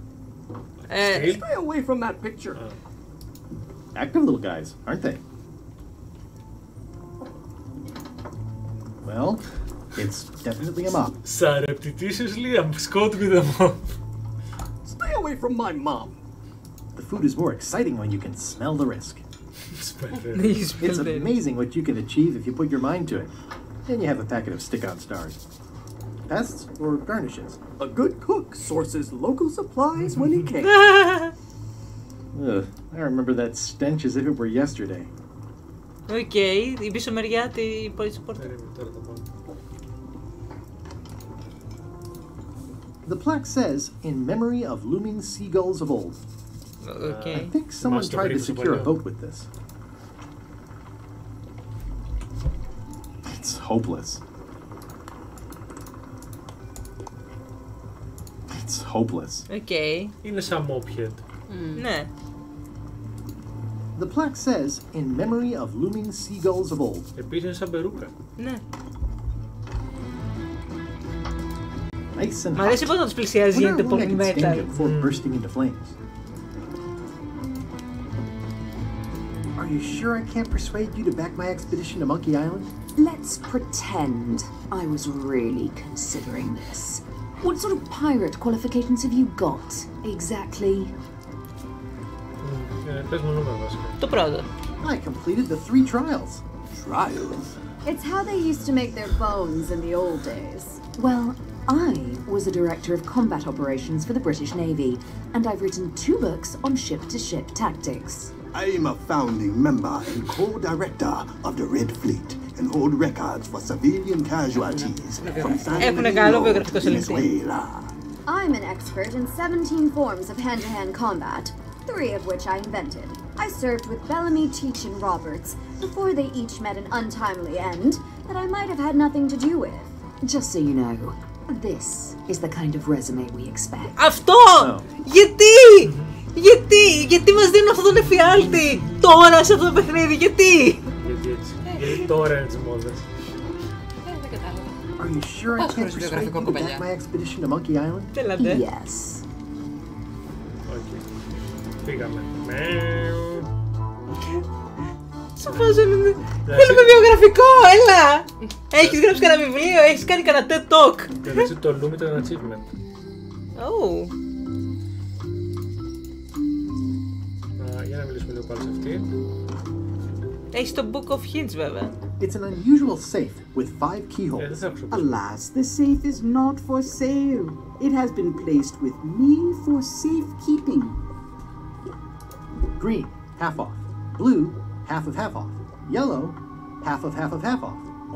Stay away from that picture. Active little guys, aren't they? Well, it's definitely a mop. Surreptitiously, I'm Scott with a mop. Stay away from my mom. The food is more exciting when you can smell the risk. It's amazing what you can achieve if you put your mind to it. Then you have a packet of stick-on stars. Pests or garnishes? A good cook sources local supplies when he can. I remember that stench as if it were yesterday. Οκ, η πίσω μεριά τη πόλη πόρτα. The plaque says, in memory of looming seagulls of old. Okay. I think someone tried to secure a boat with this. It's hopeless. It's hopeless. Okay. Είναι σαν mophead. Ναι. The plaque says, in memory of looming seagulls of old. Επίσης είναι σαν περούκα. Ναι. Nice and Μ' αρέσει πώς να τους πλησιάζει, γίνεται πολύ metal. Before bursting into flames. Are you sure I can't persuade you to back my expedition to Monkey Island? Let's pretend I was really considering this. What sort of pirate qualifications have you got, exactly? Πες μου νούμερο βασικά. Το πρώτο. I completed the 3 trials. Trials? It's how they used to make their bones in the old days. Well, I was a director of combat operations for the British Navy, and I've written 2 books on ship-to-ship tactics. I am a founding member and co-director of the Red Fleet and hold records for civilian casualties from San Bernardino to Venezuela. I'm an expert in 17 forms of hand-to-hand combat, 3 of which I invented. I served with Bellamy, Teach, and Roberts before they each met an untimely end that I might have had nothing to do with. Just so you know, this is the kind of resume we expect. Αυτό! Γιατί! Γιατί μας δίνουν αυτόν τον εφιάλτη τώρα σε αυτό το παιχνίδι, γιατί! Γιατί έτσι. Γιατί τώρα είναι τις μόδες. Δεν κατάλαβα. Are you sure I can't persuade you to back my expedition to Monkey Island? Yes. Okay. Πήγαμε. Σου βάζω θέλουμε βιογραφικό, έλα! Έχεις γράψει κανένα βιβλίο, έχεις κάνει κανένα TED Talk. Εντάξει, το Loom ήταν ένα achievement. Για να μιλήσουμε λίγο πάλι σε αυτή. Έχεις το Book of Hints βέβαια. It's an unusual safe with 5 keyholes. Alas, the safe is not for sale. It has been placed with me for safekeeping. Green, half off. Blue, half off. Yellow, half off.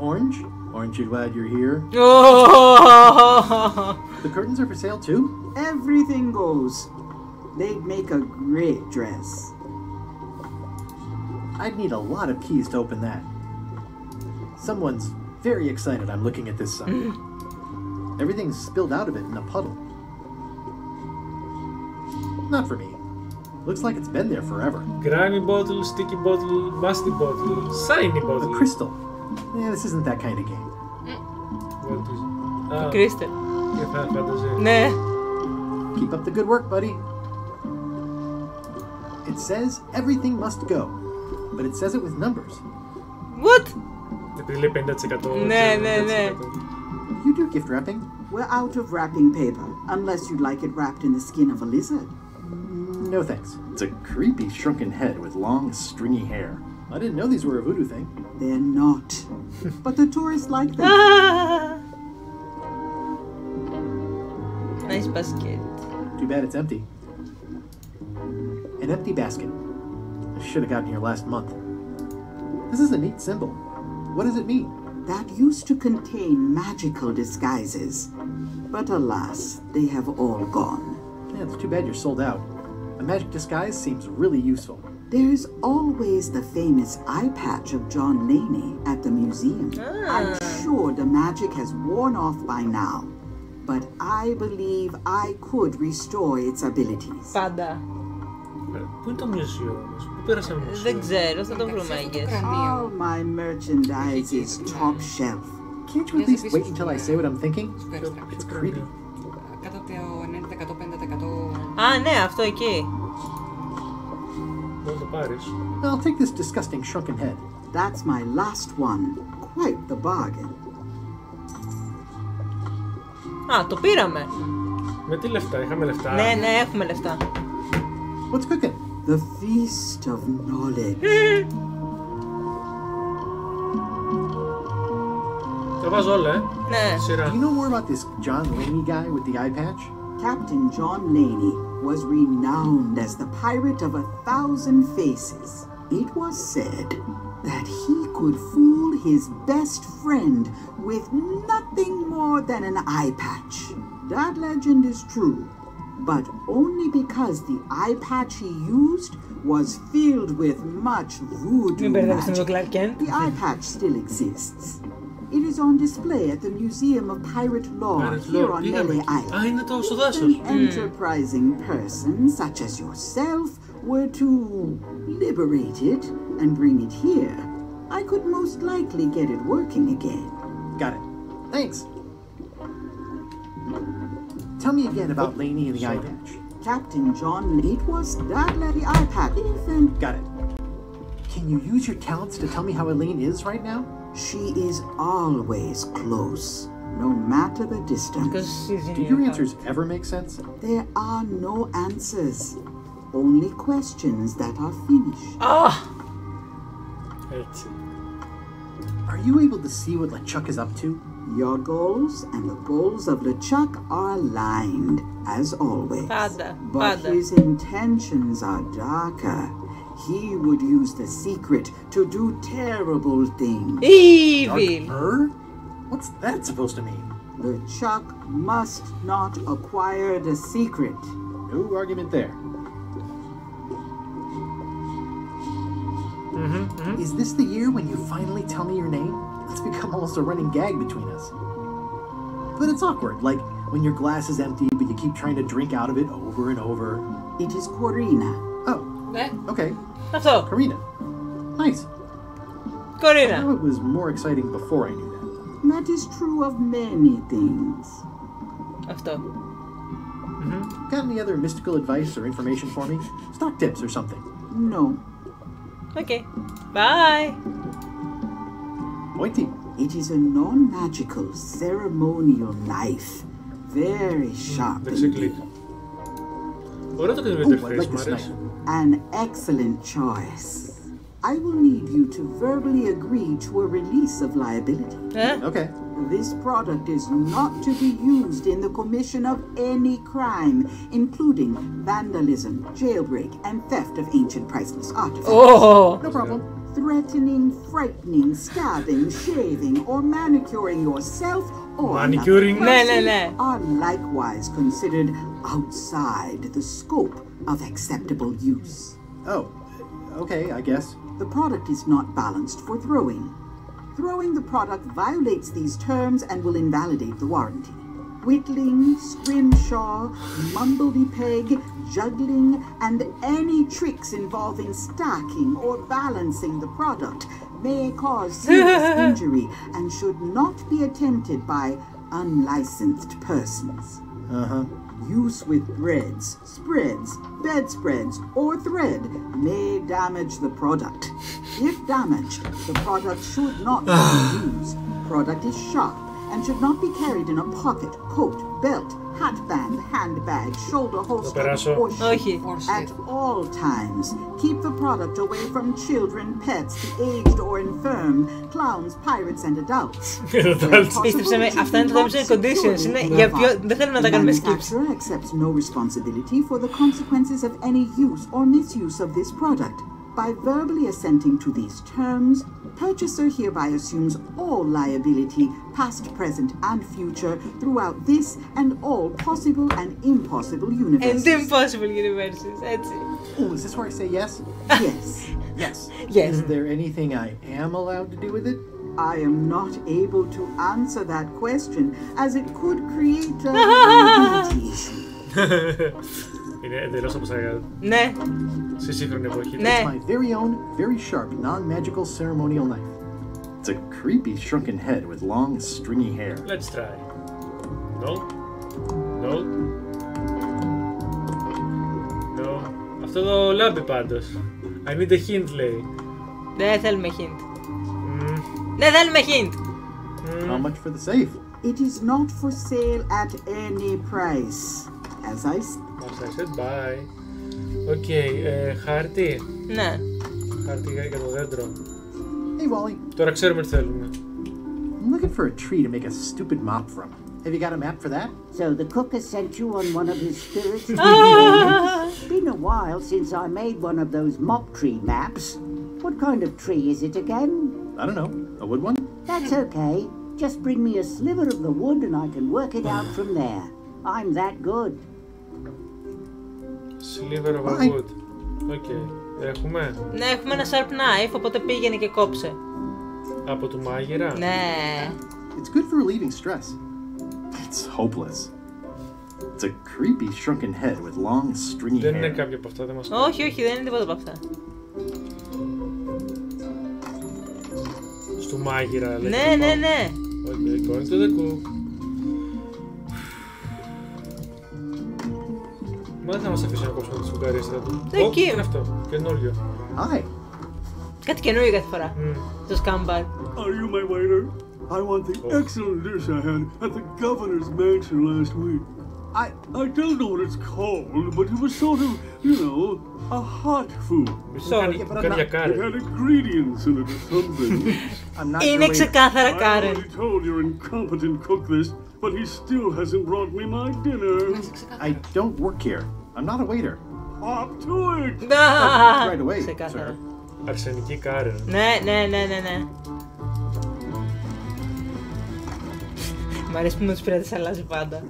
Orange, aren't you glad you're here? The curtains are for sale too? Everything goes. They'd make a great dress. I'd need a lot of keys to open that. Someone's very excited I'm looking at this site. Everything's spilled out of it in a puddle. Not for me. Looks like it's been there forever. Grimy bottle, sticky bottle, musty bottle, shiny bottle. A crystal. Yeah, this isn't that kind of game. What is it? Crystal. Για φάνταζε. Ναι. Keep up the good work, buddy. It says everything must go, but it says it with numbers. What? Επειδή λέει 50%. Ναι. You do gift wrapping? We're out of wrapping paper, unless you'd like it wrapped in the skin of a lizard. No thanks. It's a creepy shrunken head with long, stringy hair. I didn't know these were a voodoo thing. They're not. But the tourists like them. Nice basket. Too bad it's empty. An empty basket. I should have gotten here last month. This is a neat symbol. What does it mean? That used to contain magical disguises. But alas, they have all gone. Yeah, it's too bad you're sold out. A magic disguise seems really useful. There's always the famous eye patch of John Laney at the museum. I'm sure the magic has worn off by now, but I believe I could restore its abilities. Πάντα. Πού είναι το μουσείο όμως, πού πέρασαμε μουσείο? Δεν ξέρω, θα το βρούμε, I guess. All my merchandise is top shelf. Can't you at least wait until I say what I'm thinking? It's creepy. Κάτω το 90%, 5%. Α, ναι, αυτό εκεί. Δεν το πάρεις. I'll take this disgusting shrunken head. That's my last one. Quite the bargain. Α, το πήραμε. Με τι λεφτά, είχαμε λεφτά? Ναι, έχουμε λεφτά. What's cooking? The feast of knowledge. Τα βάζω όλα, Ναι. Σειρά. Do you know more about this John Laney guy with the eye patch? Captain John Laney was renowned as the pirate of 1,000 faces. It was said that he could fool his best friend with nothing more than an eye patch. That legend is true, but only because the eye patch he used was filled with much voodoo magic. The eye patch still exists. It is on display at the Museum of Pirate Lore here on Lele Island. If an enterprising person such as yourself were to liberate it and bring it here, I could most likely get it working again. Got it. Thanks. Tell me again about Laney and the eye patch. Captain John, it was that the eye patch. Got it. Can you use your talents to tell me how Elaine is right now? She is always close, no matter the distance. Do your answers ever make sense? There are no answers. only questions that are finished. Are you able to see what LeChuck is up to? Your goals and the goals of LeChuck are aligned, as always. But his intentions are darker. He would use the secret to do terrible things. Evil! What's that supposed to mean? LeChuck must not acquire the secret. No argument there. Is this the year when you finally tell me your name? It's become almost a running gag between us. But it's awkward, like when your glass is empty but you keep trying to drink out of it over and over. It is Corina. Oh, okay. That's all. Corina. Nice. Corina. I know it was more exciting before I knew that. That is true of many things. Αυτό. Got any other mystical advice or information for me? Stock tips or something? No. Okay. Bye. Pointy. It is a non-magical ceremonial knife. Very sharp indeed. An excellent choice. I will need you to verbally agree to a release of liability. Okay. This product is not to be used in the commission of any crime, including vandalism, jailbreak, and theft of ancient priceless artifacts. No problem. Threatening, frightening, stabbing, shaving, or manicuring yourself or manicuring are likewise considered outside the scope of acceptable use. Oh, okay, I guess. The product is not balanced for throwing. Throwing the product violates these terms and will invalidate the warranty. Whittling, scrimshaw, mumbledy-peg, juggling, and any tricks involving stacking or balancing the product may cause serious injury and should not be attempted by unlicensed persons. Use with breads, spreads, bedspreads, or thread may damage the product. If damaged, the product should not be used. Product is sharp and should not be carried in a pocket, coat, belt, hatband, handbag, shoulder holster, or sheath. At all times, keep the product away from children, pets, the aged or infirm, clowns, pirates, and adults. Αυτά είναι τα terms and conditions. Είναι για ποιο... Δεν θέλουμε να τα κάνουμε skips. The manufacturer accepts no responsibility for the consequences of any use or misuse of this product. By verbally assenting to these terms, purchaser hereby assumes all liability, past, present, and future, throughout this and all possible and impossible universes. And impossible universes, έτσι. Oh, is this where I say yes? Yes. Yes. Yes. Is there anything I am allowed to do with it? I am not able to answer that question, as it could create a liability issue. Είναι εντελώς όπως θα Ναι. στη σύγχρονη εποχή. Ναι. It's my very own, very sharp, non-magical ceremonial knife. It's a creepy shrunken head with long, stringy hair. Let's try. No. No. No. Αυτό το λάμπει πάντως. I need a hint, λέει. Δεν θέλουμε hint. Δεν θέλουμε hint. How much for the safe? It is not for sale at any price. As I said, bye. Χάρτη. Ναι. Χάρτη για το δέντρο. Hey, Wally. Τώρα ξέρουμε τι θέλουμε. I'm looking for a tree to make a stupid mop from. Have you got a map for that? So the cook has sent you on one of his spirits? It's been a while since I made one of those mop tree maps. What kind of tree is it again? I don't know. A wood one? That's okay. Just bring me a sliver of the wood and I can work it out from there. I'm that good. Sliver of a wood. Okay. Έχουμε. Ναι, έχουμε ένα sharp knife, οπότε πήγαινε και κόψε. Από του μάγειρα. Ναι. It's good for relieving stress. It's hopeless. It's a creepy shrunken head with long stringy hair. Δεν είναι κάποιο από αυτά, δεν μας Όχι, όχι, δεν είναι τίποτα από αυτά. Στου μάγειρα, λέει. Ναι, ναι, ναι. Okay, going to the cook. Μα δεν θα μας αφήσει να κόψουμε τις φουγγαρίστρα του. Εκεί. Είναι αυτό, καινούριο. Hi. Κάτι καινούριο κάθε φορά. Το scumbag. Are you my waiter? I want the excellent dish I had at the governor's mansion last week. I don't know what it's called, but it was sort of, you know, a hot food. Sorry, It had ingredients in it or something. I'm not Είναι ξεκάθαρα Karen. I already told your incompetent cook this, but he still hasn't brought me my dinner. I don't work here. I'm not a waiter. Up to it! Right away, sir. Αρσενική Karen. Ναι. Μ' αρέσει που με τους πειρατές αλλάζει πάντα.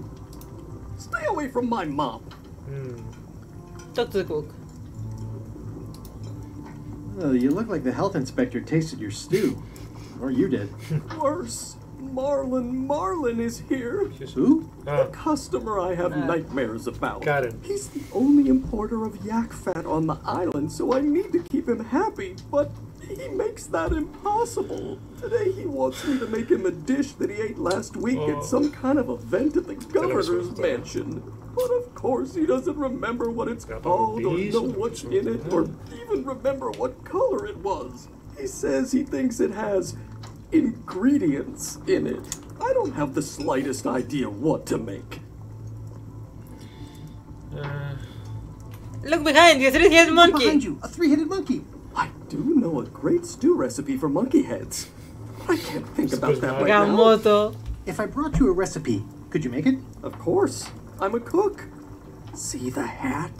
Stay away from my mom. Talk to the cook. Oh, you look like the health inspector tasted your stew. Or you did. Worse. Marlin is here. Who? The customer I have nightmares about. Karen. He's the only importer of yak fat on the island, so I need to keep him happy, but he makes that impossible. Today he wants me to make him a dish that he ate last week at some kind of event at the governor's mansion. But of course he doesn't remember what it's called or know what's in it or even remember what color it was. He says he thinks it has ingredients in it. I don't have the slightest idea what to make. Look behind you, a three-headed monkey. Behind you, a three-headed monkey. I do know a great stew recipe for monkey heads. I can't think about that right now. Gamoto. If I brought you a recipe, could you make it? Of course. I'm a cook. See the hat?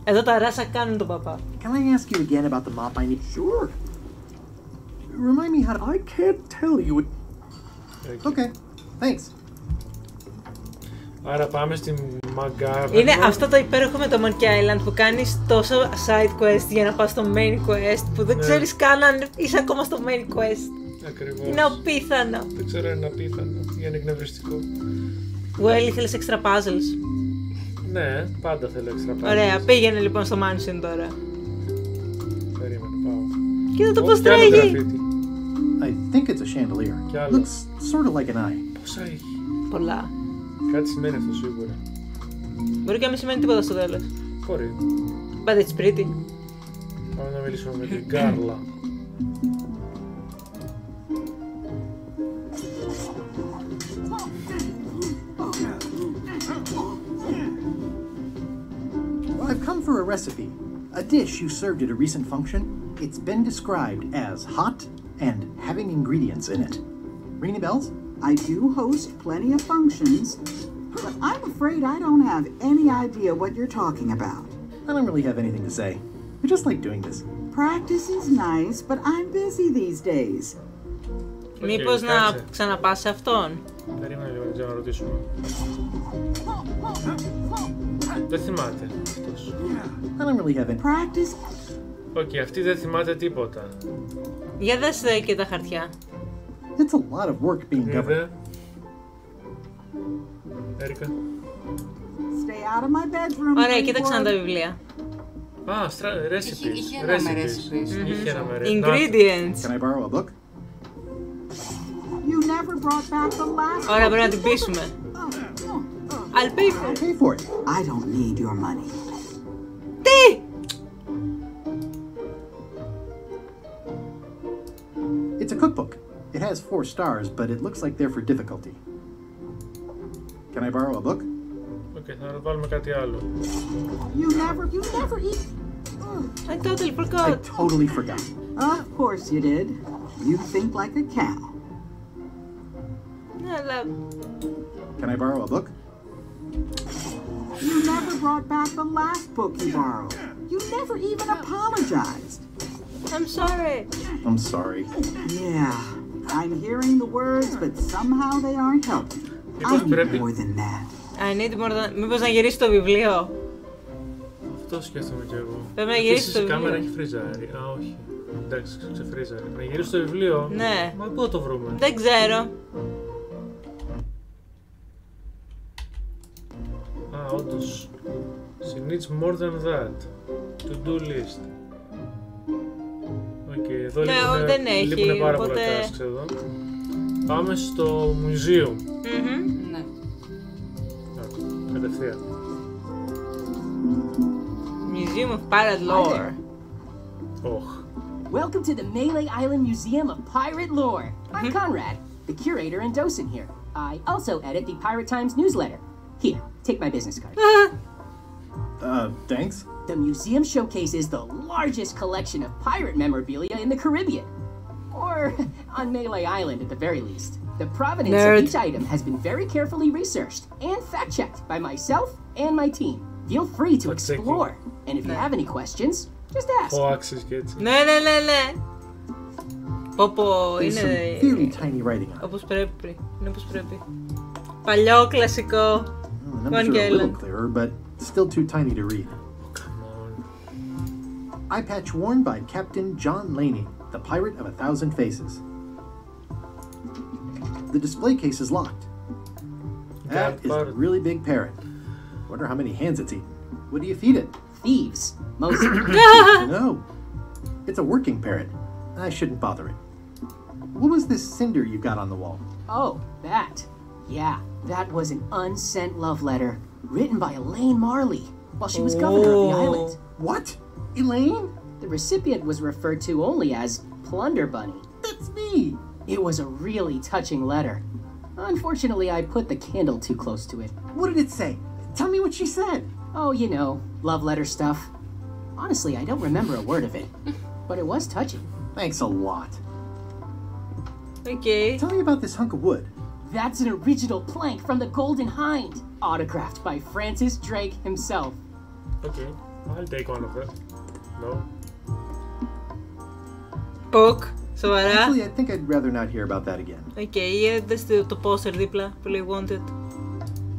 Εδώ τα ράσα κάνουν τον παπά. Can I ask you again about the mop I need? Sure. Remind me how to... I can't tell you it. Okay, thanks. Άρα πάμε στη Μαγκάρα. Είναι αυτό το υπέροχο με το Monkey Island που κάνεις τόσο side quest για να πας στο main quest που δεν ξέρεις καν αν είσαι ακόμα στο main quest. Ακριβώς. Είναι απίθανο. Δεν ξέρω αν είναι απίθανο ή είναι εκνευριστικό. Well, ήθελες extra puzzles. Ναι, πάντα θέλω extra puzzles. Ωραία, πήγαινε λοιπόν στο mansion τώρα. Περίμενε, πάω. Κοίτα το πως τρέχει. I think it's a chandelier. Looks sort of like an eye. Πόσα έχει? Πολλά. Κάτι σημαίνει αυτό σίγουρα. Μπορεί και να μην σημαίνει τίποτα στο τέλος. Μπορεί. But it's pretty. Πάμε να μιλήσουμε με την Κάρλα. I've come for a recipe. A dish you served at a recent function. It's been described as hot and having ingredients in it. Ring any bells? I do host plenty of functions, but I'm afraid I don't have any idea what you're talking about. I don't really have anything to say. I just like doing this. Practice is nice, but I'm busy these days. Μήπως να ξαναπάς σε αυτόν? Περίμενε λίγο, δεν ξέρω να ρωτήσουμε. Δεν θυμάται αυτός. I don't really have any practice. Οκ, αυτή δεν θυμάται τίποτα. Για δες και τα χαρτιά. It's a lot of work being governed. Erika. Stay out of my bedroom. Ωραία, κοίταξαν τα βιβλία. Α, recipes. Είχε ένα με recipes. Είχε ένα με Ingredients. Can I borrow a book? You never brought back the last. Ωραία, πρέπει να την πείσουμε. I'll pay for it. I don't need your money. Τι! It's a cookbook. It has 4 stars, but it looks like they're for difficulty. Can I borrow a book? Okay, θα βάλουμε κάτι άλλο. You never eat. I totally forgot. I totally forgot. Of course you did. You think like a cow. Can I borrow a book? You never brought back the last book you borrowed. You never even apologized. I'm sorry. I'm sorry. Yeah, I'm hearing the words, but somehow they aren't helping. I need more than that. I need more than... Μήπως να γυρίσει το βιβλίο. Αυτό σκέφτομαι κι εγώ. Πρέπει να γυρίσει το βιβλίο. Η κάμερα έχει φριζάρει. Α, όχι. Εντάξει, ξεφρίζαρε. Να γυρίσει το βιβλίο. Ναι. Μα πού το βρούμε? Δεν ξέρω. Α, όντως. She needs more than that. To-do list. Οκ, εδώ λείπουν πάρα πολλά tasks εδώ. Πάμε στο museum. Ναι. Κατευθείαν. Museum of Pirate Lore. Welcome to the Melee Island Museum of Pirate Lore. I'm Conrad, the curator and docent here. I also edit the Pirate Times newsletter. Here, take my business card. Thanks. The museum showcases the largest collection of pirate memorabilia in the Caribbean. Or on Melee Island at the very least. The provenance of each item has been very carefully researched and fact-checked by myself and my team. Feel free to explore. And if you have any questions, just ask. Ναι. Πω, είναι... Very tiny writing on it. Όπως πρέπει. Είναι όπως πρέπει. Παλιό, κλασικό. Numbers are a little clearer, but still too tiny to read. Eye patch worn by Captain John Laney, the pirate of 1,000 faces. The display case is locked. That is a really big parrot. Wonder how many hands it's eaten. What do you feed it? Thieves, mostly. No. It's a working parrot. I shouldn't bother it. What was this cinder you got on the wall? Oh, that. Yeah, that was an unsent love letter written by Elaine Marley while she was governor of the island. What? Elaine? The recipient was referred to only as Plunder Bunny. That's me. It was a really touching letter. Unfortunately, I put the candle too close to it. What did it say? Tell me what she said. Oh, you know, love letter stuff. Honestly, I don't remember a word of it, but it was touching. Thanks a lot. Okay. Tell me about this hunk of wood. That's an original plank from the Golden Hind, autographed by Francis Drake himself. Okay, I'll take one of them. No. Ποκ, σοβαρά. Actually, I think I'd rather not hear about that again. Okay, δες το poster δίπλα που λέει wanted.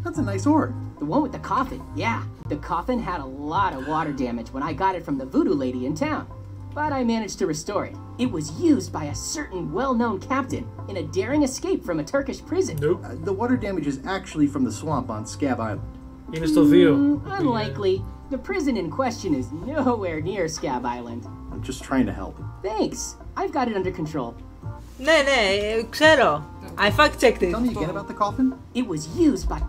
That's a nice ore. The one with the coffin, yeah. The coffin had a lot of water damage when I got it from the voodoo lady in town. But I managed to restore it. It was used by a certain well-known captain in a daring escape from a Turkish prison. Nope. The water damage is actually from the swamp on Scab Island. Είναι στο 2. Unlikely. The prison in question is nowhere near Scab Island. I'm just trying to help. Thanks. I've got it under control. Ναι, ξέρω. I fact-checked it. Tell me again about the coffin. It was used by...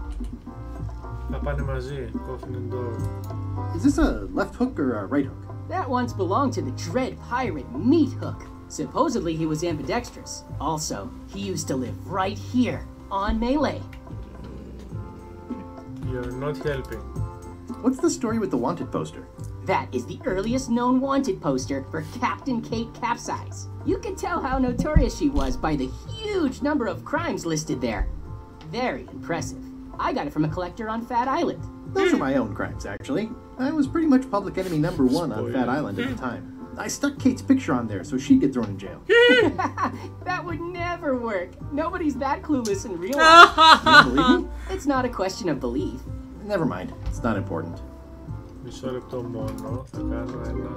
Θα πάνε μαζί. Coffin and door. Is this a left hook or a right hook? That once belonged to the dread pirate Meat Hook. Supposedly he was ambidextrous. Also, he used to live right here, on Melee. You're not helping. What's the story with the wanted poster? That is the earliest known wanted poster for Captain Kate Capsize. You can tell how notorious she was by the huge number of crimes listed there. Very impressive. I got it from a collector on Fat Island. Those are my own crimes, actually. I was pretty much public enemy number 1 on Fat Island at the time. I stuck Kate's picture on there so she'd get thrown in jail. That would never work. Nobody's that clueless in real life. You don't believe me? It's not a question of belief. Never mind. It's not important. Μισό λεπτό μόνο. Θα κάνω ένα...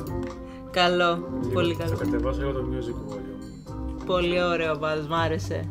Καλό. Πολύ καλό. Θα κατεβάσω λίγο το music volume. Πολύ ωραίο πάντως. Μ' άρεσε.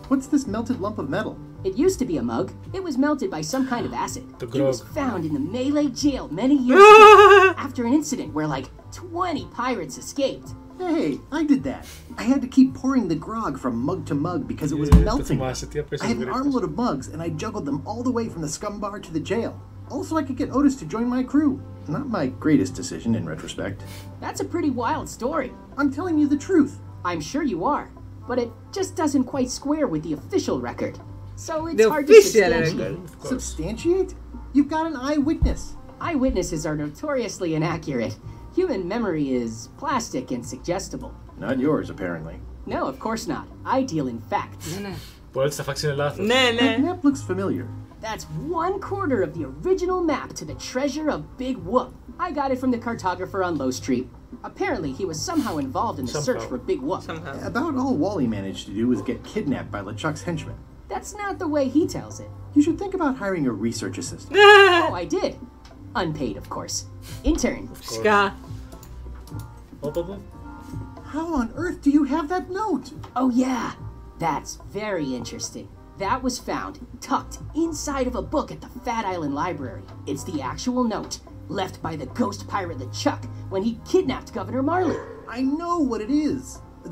What's this melted lump of metal? It used to be a mug. It was melted by some kind of acid. The It was grog. found in the Melee jail many years ago after an incident where like 20 pirates escaped. Hey, I did that. I had to keep pouring the grog from mug to mug because it was melting. I had an armload of mugs and I juggled them all the way from the scum bar to the jail. Also, I could get Otis to join my crew. Not my greatest decision in retrospect. That's a pretty wild story. I'm telling you the truth. I'm sure you are, but it just doesn't quite square with the official record. So it's The hard to official substantiate. record. Substantiate? You've got an eyewitness. Eyewitnesses are notoriously inaccurate. Human memory is plastic and suggestible. Not yours, apparently. No, of course not. I deal in facts. Πολλές τα facts είναι λάθος. That map looks familiar. That's 1/4 of the original map to the treasure of Big Whoop. I got it from the cartographer on Low Street. Apparently, he was somehow involved in the search for Big Whoop. About all Wally managed to do was get kidnapped by LeChuck's henchmen. That's not the way he tells it. You should think about hiring a research assistant. Oh, I did. Unpaid, of course. Intern. Ska. How on earth do you have that note? Oh, yeah. That's very interesting. That was found tucked inside of a book at the Fat Island Library. It's the actual note left by the ghost pirate LeChuck when he kidnapped Governor Marley. I know what it is.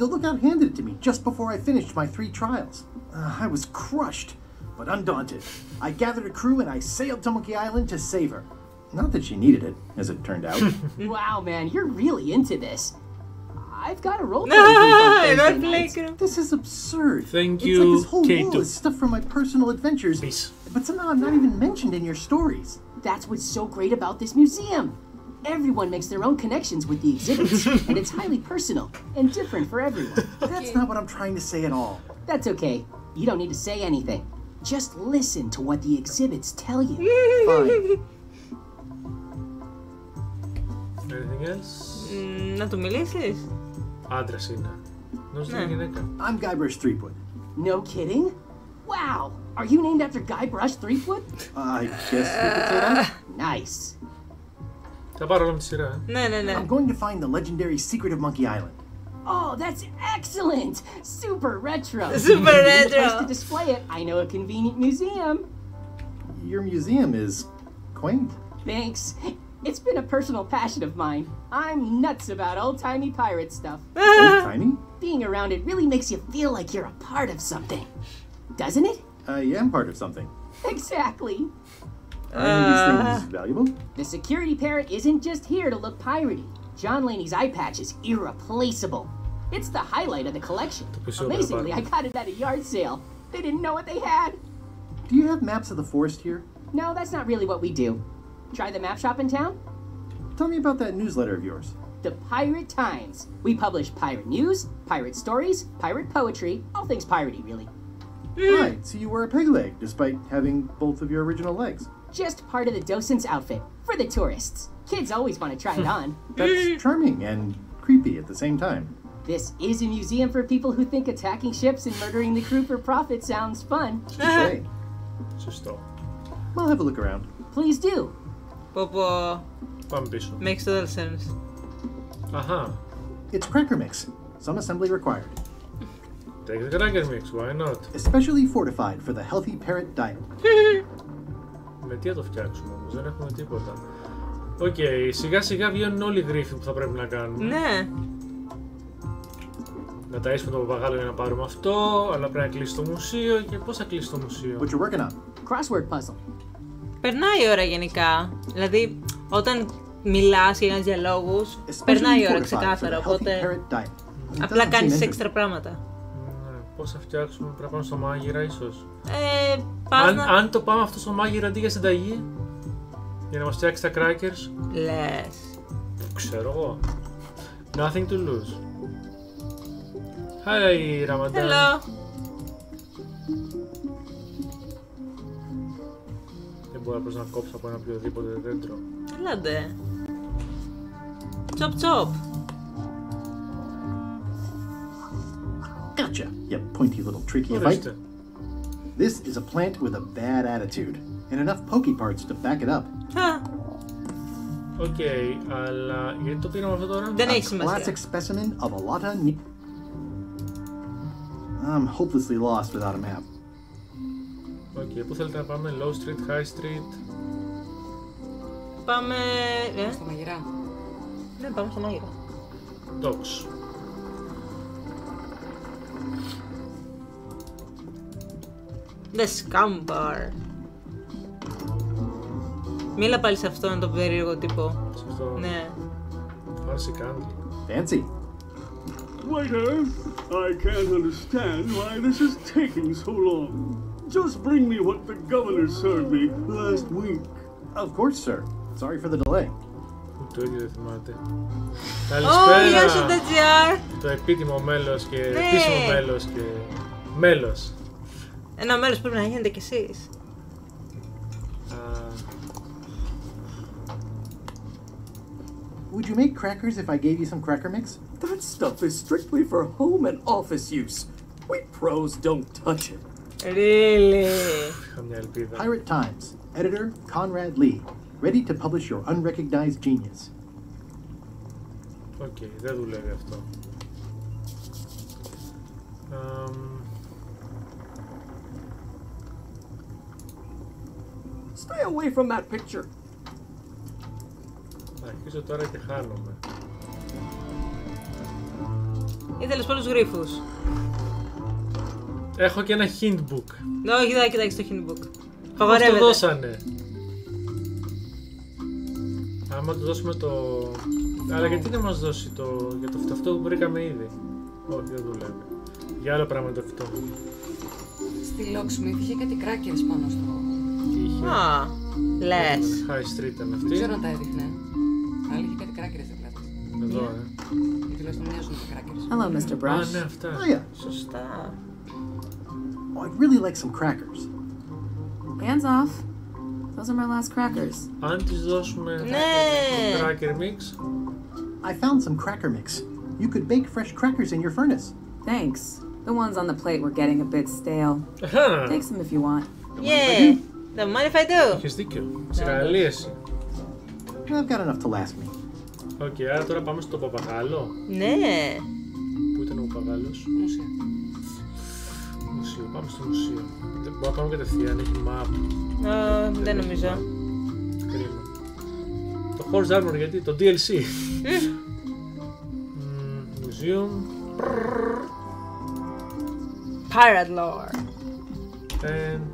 The lookout handed it to me just before I finished my 3 trials. I was crushed, but undaunted. I gathered a crew and I sailed to Monkey Island to save her. Not that she needed it, as it turned out. Wow, man, you're really into this. I've got a role This is absurd. Thank It's you, like this whole Kato. wall is stuff from my personal adventures, but somehow I'm not even mentioned in your stories. That's what's so great about this museum. Everyone makes their own connections with the exhibits, and it's highly personal and different for everyone. That's not what I'm trying to say at all. That's okay. You don't need to say anything. Just listen to what the exhibits tell you. Fine. Anything else? Να του μιλήσεις? Άντρας είναι. Νόμιζα είναι γυναίκα. I'm Guybrush Threepwood. No kidding? Wow! Are you named after Guybrush Threepwood? I guess we could say that. Nice. Θα πάρω όλα με τη σειρά. Ναι. I'm going to find the legendary secret of Monkey Island. Oh, that's excellent! Super retro. Super Need a place retro. to display it. I know a convenient museum. Your museum is quaint. Thanks. It's been a personal passion of mine. I'm nuts about old-timey pirate stuff. Old-timey? Being around it really makes you feel like you're a part of something. Doesn't it? I am part of something. Exactly. Are any of these things valuable? The security parrot isn't just here to look piratey. John Laney's eye patch is irreplaceable. It's the highlight of the collection. Amazingly, I got it at a yard sale. They didn't know what they had. Do you have maps of the forest here? No, that's not really what we do. Try the map shop in town? Tell me about that newsletter of yours. The Pirate Times. We publish pirate news, pirate stories, pirate poetry, all things piratey, really. Right, so you wear a peg leg, despite having both of your original legs. Just part of the docent's outfit, for the tourists. Kids always want to try it on. That's charming and creepy at the same time. This is a museum for people who think attacking ships and murdering the crew for profit sounds fun. Σωστό. We'll have a look around. Please do. Πάμε πίσω. Makes total sense. Αχα. It's cracker mix. Some assembly required. Take the cracker mix, why not? Especially fortified for the healthy parrot diet. Με τι θα το φτιάξουμε όμως, δεν έχουμε τίποτα. Οκ, σιγά σιγά βγαίνουν όλοι οι γρίφοι που θα πρέπει να κάνουμε. Ναι. Να ταΐσουμε το παπαγάλο για να πάρουμε αυτό, αλλά πρέπει να κλείσει το μουσείο και πώς θα κλείσει το μουσείο. What you working on? Crossword puzzle. Περνάει η ώρα γενικά. Δηλαδή, όταν μιλάς και κάνεις διαλόγους, περνάει η ώρα ξεκάθαρα, οπότε απλά κάνεις έξτρα πράγματα. Ναι, πώς θα φτιάξουμε, πρέπει να πάμε στο μάγειρα ίσως. Αν το πάμε αυτό στο μάγειρα αντί για συνταγή, για να μας φτιάξει τα crackers. Λες. Ξέρω εγώ. Nothing to lose. Hi, Ramadan. Hello. Δεν μπορώ απλώς να κόψω από ένα οποιοδήποτε δέντρο. Έλαντε. Chop chop. Gotcha, you pointy little tricky fight. This is a plant with a bad attitude, and enough pokey parts to back it up. Οκ, αλλά γιατί το πήραμε αυτό τώρα? Δεν έχει σημασία. Classic specimen of a lotta. I'm hopelessly lost without a map. Οκ, πού θέλετε να πάμε? Low Street, High Street? Πάμε... Στο μαγειρά. Ναι, πάμε στο μαγειρά. Docks. The Scum Bar. Μίλα πάλι σε αυτόν τον περίεργο τύπο. Σε αυτό. Ναι. Fancy candy. Fancy. Waiter, I can't understand why this is taking so long. Just bring me what the governor served me last week. Of course, sir. Sorry for the delay. Το ίδιο δεν θυμάται. Καλησπέρα. Γεια σου, TGR. Το επίτιμο μέλος και επίσημο μέλος και μέλος. Ένα μέλος πρέπει να γίνετε κι εσείς. Would you make crackers if I gave you some cracker mix? That stuff is strictly for home and office use. We pros don't touch it. Really? Pirate Times. Editor Conrad Lee. Ready to publish your unrecognized genius. Οκ, δεν δουλεύει αυτό. Stay away from that picture. Θα αρχίσω τώρα και χάνομαι. Ήθελες πολλούς γρίφους. Έχω και ένα hint book. Όχι, δεν κοιτάξεις το hint book. Πώς το δώσανε. Άμα του δώσουμε το... Αλλά γιατί δεν μας δώσει το... για το αυτό που βρήκαμε ήδη. Όχι, δεν δουλεύει. Για άλλο πράγμα το αυτό. Στη Locksmith είχε κάτι crackers πάνω στο... Είχε. Α, λες. High Street ήταν αυτή. Δεν ξέρω αν τα έδειχνε. Αλλά είχε κάτι crackers δίπλα της. Εδώ, Ή τουλάχιστον μοιάζουν τα crackers. Hello, Mr. Brush. Α, ναι, αυτά. Oh, yeah. Σωστά. Oh, I'd really like some crackers. Hands off. Those are my last crackers. Αν τις δώσουμε cracker mix. I found some cracker mix. You could bake fresh crackers in your furnace. Thanks. The ones on the plate were getting a bit stale. Take some if you want. Yeah. Don't mind if I do. Έχεις δίκιο. Ψυχαλίεση. I've got enough to last me. Οκ, άρα τώρα πάμε στο παπαγάλο. Ναι. Πού ήταν ο παπαγάλος? Μουσείο. Μουσείο, πάμε στο μουσείο. Δεν μπορούμε να πάμε κατευθείαν, έχει map. Δεν νομίζω. Κρίμα. Το Horse Armor γιατί, το DLC. Museum. Pirate lore. And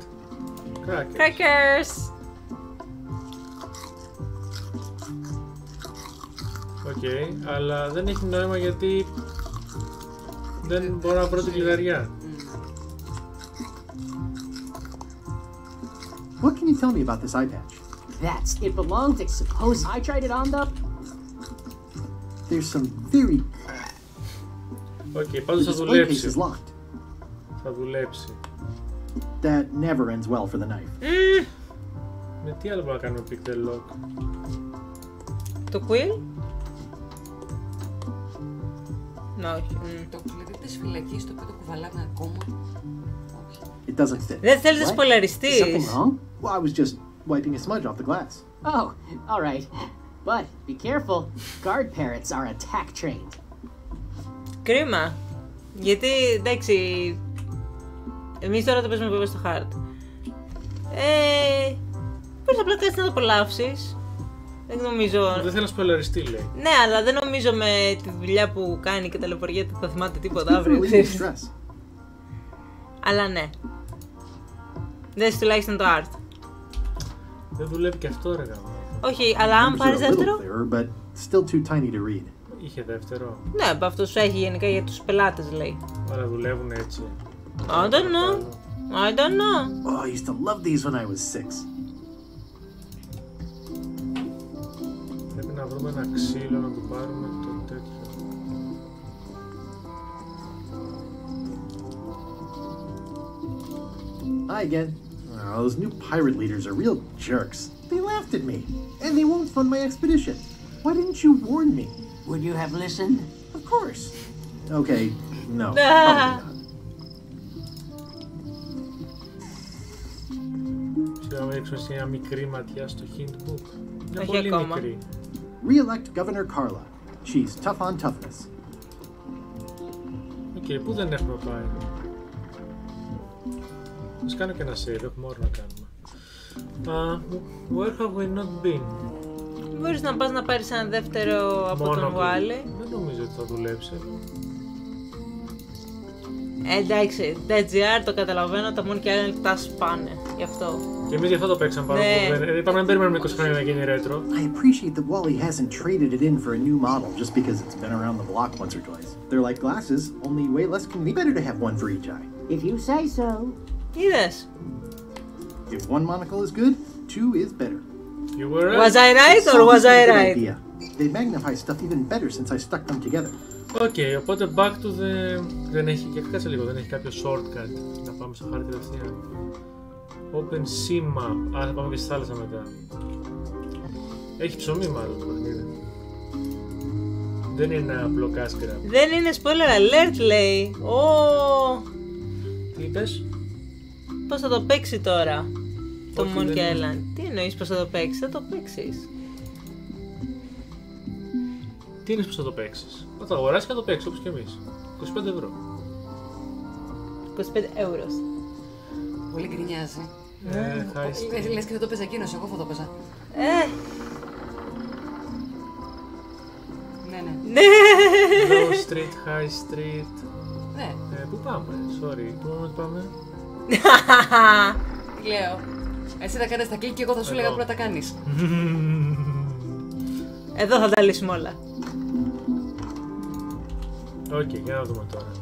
crackers. Crackers. Οκ, αλλά δεν έχει νόημα γιατί δεν μπορώ να βρω την κλειδαριά. What can you tell me about this eye patch? It belonged to suppose I tried it on the... There's some very... Οκ, πάντως θα The display case δουλέψει. is locked. Θα δουλέψει. That never ends well for the knife. Με τι άλλο μπορούμε να κάνουμε pick the lock? Το quill? Ναι, όχι. Το κλειδί της φυλακής το οποίο το κουβαλάμε ακόμα. It doesn't fit. Δεν θέλεις να What? σπολαριστείς. Is something wrong? Well, I was just wiping a smudge off the glass. Oh, all right. But be careful. Guard parrots are attack trained. Κρίμα. Γιατί, εντάξει, εμείς τώρα το παίζουμε βέβαια στο hard. Μπορείς απλά κάτι να το απολαύσεις. Δεν νομίζω... Δεν θέλω να σπολαριστεί, λέει. Ναι, αλλά δεν νομίζω με τη δουλειά που κάνει και ταλαιπωριέται θα θυμάται τίποτα αύριο, ξέρεις. Αλλά ναι. Δες τουλάχιστον το art. Δεν δουλεύει και αυτό, ρε γάμο. Όχι, αλλά αν πάρεις δεύτερο... But still too tiny to read. Είχε δεύτερο. Ναι, αυτό σου έχει γενικά για τους πελάτες, λέει. Αλλά δουλεύουν έτσι. I don't know. I don't know. Oh, I used to love these when I was 6. Πρέπει να βρούμε ένα ξύλο να του πάρουμε το τέτοιο. Hi again. Oh, those new pirate leaders are real jerks. They laughed at me, and they won't fund my expedition. Why didn't you warn me? Would you have listened? Of course. Okay, no. Probably not. Να ρίξουμε σε μια μικρή ματιά στο hint book. Είναι Όχι πολύ ακόμα. μικρή. Re-elect Governor Carla. She's tough on toughness. Οκ, πού δεν έχουμε πάει. Ας κάνω και ένα save, έχουμε ώρα να κάνουμε. Where have we not been? Μπορείς να πας να πάρεις ένα δεύτερο από τον Wally. Δεν νομίζω ότι θα δουλέψει. Εντάξει, τα GR το καταλαβαίνω, τα Monkey Island τα σπάνε, γι' αυτό. Και εμείς γι' αυτό το παίξαμε πάνω. Είπαμε να περιμένουμε 20 χρόνια να γίνει retro. I appreciate that Wally hasn't traded it in for a new model just because it's been around the block once or twice. They're like glasses, only way less convenient. Better to have one for each eye. If you say so. Είδες. If one monocle is good, two is better. You were right. Was I right or was I right? Idea. They magnify stuff even better since I stuck them together. Οκ, οπότε back to the... Δεν έχει, και κάτσε λίγο, δεν έχει κάποιο shortcut. Να πάμε στο χάρτη κατευθείαν. Open sea map. Α, θα πάμε και στη θάλασσα μετά. Έχει ψωμί μάλλον το παιχνίδι. Δεν είναι ένα απλό cash grab. Δεν είναι spoiler alert, λέει. Τι είπες? Πώς θα το παίξει τώρα το Όχι, Monkey δεν Island? Τι εννοείς πώς θα το παίξεις? Θα το παίξεις. Τι είναι πως θα το παίξεις? Θα το αγοράσεις και θα το παίξεις όπως και εμείς. 25 ευρώ. 25 ευρώ. Πολύ γκρινιάζει. Λες και θα το παίζα εκείνος, εγώ θα το παίζα. Ναι. Low street, high street. Ναι. Πού πάμε? Sorry, πού πάμε? Τι λέω. Εσύ θα κάνεις τα κλικ και εγώ θα σου έλεγα που να τα κάνεις. Εδώ θα τα λύσουμε όλα. Οκ, για να δούμε τώρα.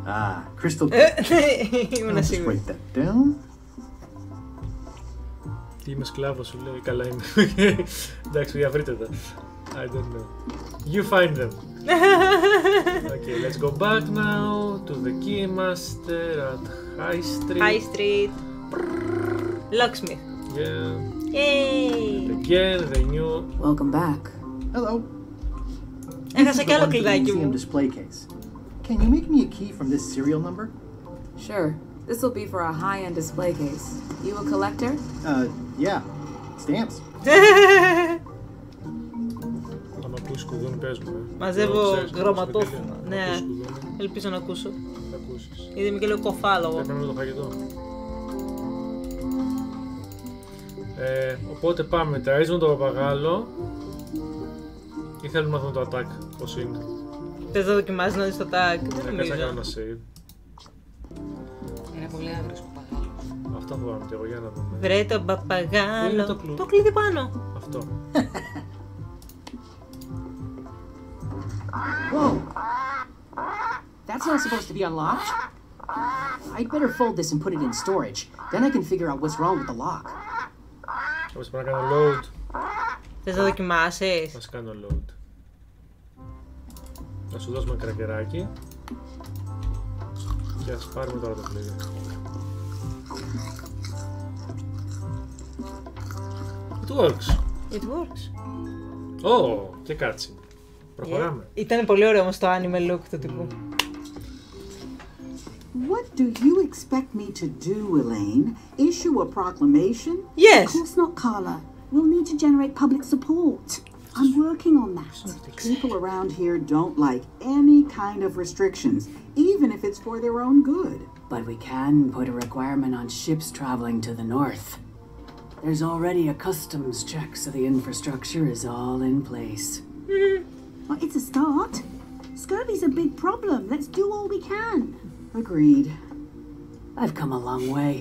Ah, crystal. Ήμουν Just σίγουρη. write that down. Τι είμαι σκλάβος σου λέει, καλά είμαι. Εντάξει, παιδιά, βρείτε τα. I don't know. You find them. Okay, let's go back now to the Keymaster at High Street. High Street. Locksmith. Yeah. Yay! Again, the new... Welcome back. Hello. Έχασα This is κι the άλλο one for the κλειδάκι museum μου. display case. Can you make me a key from this serial number? Sure. This will be for a high-end display case. You a collector? Yeah. Stamps. Αν ακούσεις κουδούνι, πες μου. Μαζεύω γραμματόφωνα. Ναι, ελπίζω να ακούσω. Θα ακούσεις. Γιατί είμαι και λίγο κοφάλογο. Πρέπει να το φαγητό. Οπότε πάμε, ταΐζουμε τον παπαγάλο. Ή θέλουμε να δούμε το attack, πώς είναι. Θες να δοκιμάσεις να δεις το tag? Δεν Να νομίζω. κάνω ένα save. Είναι πολύ άγριος παπαγάλος. Αυτό φοβάμαι και εγώ, για να δούμε. Βρε τον παπαγάλο. Είναι Το κλειδί πάνω. Αυτό. Whoa! That's not supposed to be unlocked. I'd better fold this and put it in storage. Then I can figure out what's wrong with the lock. Όπως πρέπει να κάνω load. Θες να δοκιμάσεις? Ας κάνω load. Να σου δώσουμε κρακεράκι. Και ας πάρουμε τώρα το κλειδί. It works. It works. Και κάτσι. Προχωράμε. Ήταν πολύ ωραίο όμως το anime look του τύπου. What do you expect me to do, Elaine? Issue a proclamation? Yes. Of course not, Carla. We'll need to generate public support. I'm working on that. People around here don't like any kind of restrictions, even if it's for their own good. But we can put a requirement on ships traveling to the north. There's already a customs check, so the infrastructure is all in place. Well, it's a start. Scurvy's a big problem. Let's do all we can. Agreed. I've come a long way.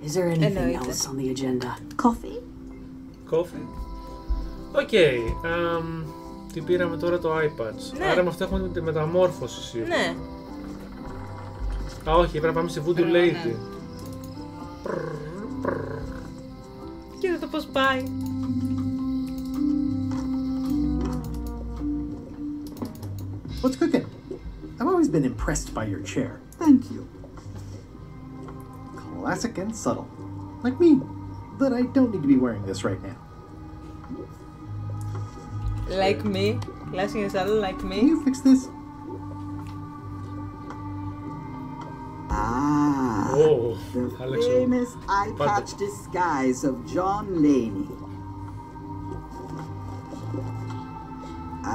Is there anything else on the agenda? Coffee? Coffee. Οκ. Τι πήραμε τώρα, το iPads. Ναι. Άρα με αυτό έχουμε τη μεταμόρφωση σίγουρα. Ναι. Α, όχι, πρέπει να πάμε στη Voodoo Lady. Κοίτα το πώς πάει. What's cooking? I've always been impressed by your chair. Thank you. Classic and subtle. Like me. But I don't need to be wearing this right now. Like me. Classic and subtle, like me. Can you fix this? The famous eye patch disguise of John Laney.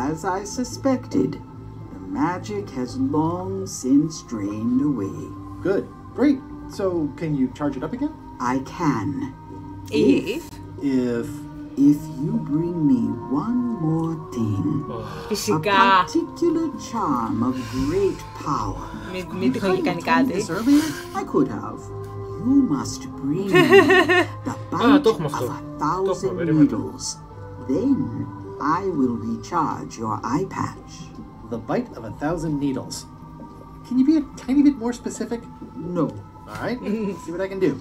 As I suspected, the magic has long since drained away. Good. Great. So, can you charge it up again? I can. If you bring me one more thing. A particular charm of great power. Μην τυχόν και κάνει κάτι. I could have. You must bring me the bite of 1,000 needles. Then I will recharge your eye patch. The bite of 1,000 needles. Can you be a tiny bit more specific? No. Alright, see what I can do.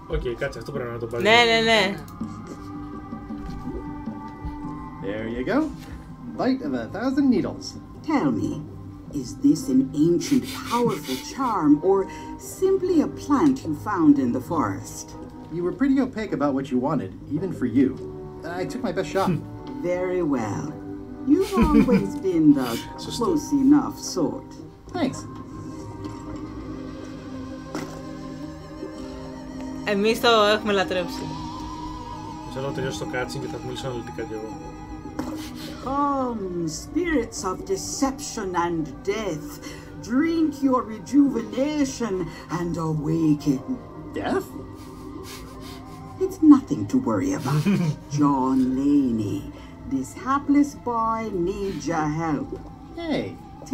Οκ, κάτσε, αυτό πρέπει να το πάρει. Ναι. There you go. Bite of 1,000 needles. Tell me, is this an ancient, powerful charm, or simply a plant you found in the forest? You were pretty opaque about what you wanted, even for you. I took my best shot. Very well. You've always been the close enough sort. Thanks. Εμείς το έχουμε λατρέψει. Θέλω να τελειώσω το κάτσινγκ και θα μιλήσω αναλυτικά κι εγώ. Come, spirits of deception and death, drink your rejuvenation and awaken. Death? It's nothing to worry about. John Laney, this hapless boy needs your help. Hey.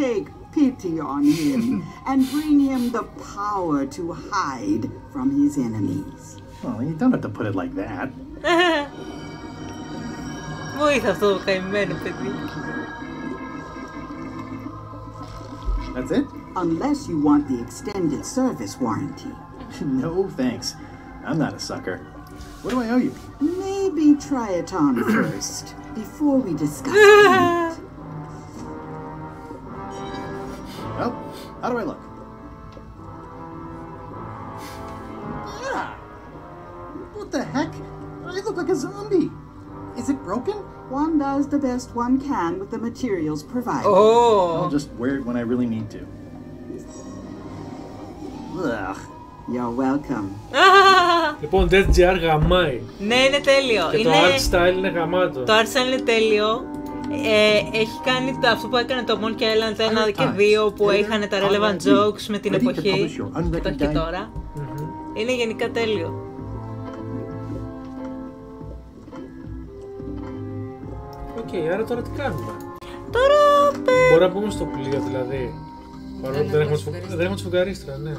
Take pity on him and bring him the power to hide from his enemies. Well, you don't have to put it like that. Βοήθα αυτό το καημένο παιδί. That's it? Unless you want the extended service warranty. No, thanks. I'm not a sucker. What do I owe you? Maybe try it on first, before we discuss payment. Well, how do I look? Yeah. What the heck? I look like a zombie. Is it broken? One does the best one can with the materials provided. Oh. I'll just wear it when I really need to. Ugh. You're welcome. Λοιπόν, Death GR γαμάει. Ναι, είναι τέλειο. Και το art style είναι γαμάτο. Το art style είναι τέλειο. Έχει κάνει αυτό που έκανε το Monkey Island 1 και 2 που είχαν τα relevant jokes με την εποχή. Το έχει και τώρα. Είναι γενικά τέλειο. Οκ, άρα τώρα τι κάνουμε? Τώρα μπορούμε να πούμε στο πλοίο δηλαδή. Παρόλο που δεν έχουμε τη σφουγγαρίστρα, ναι.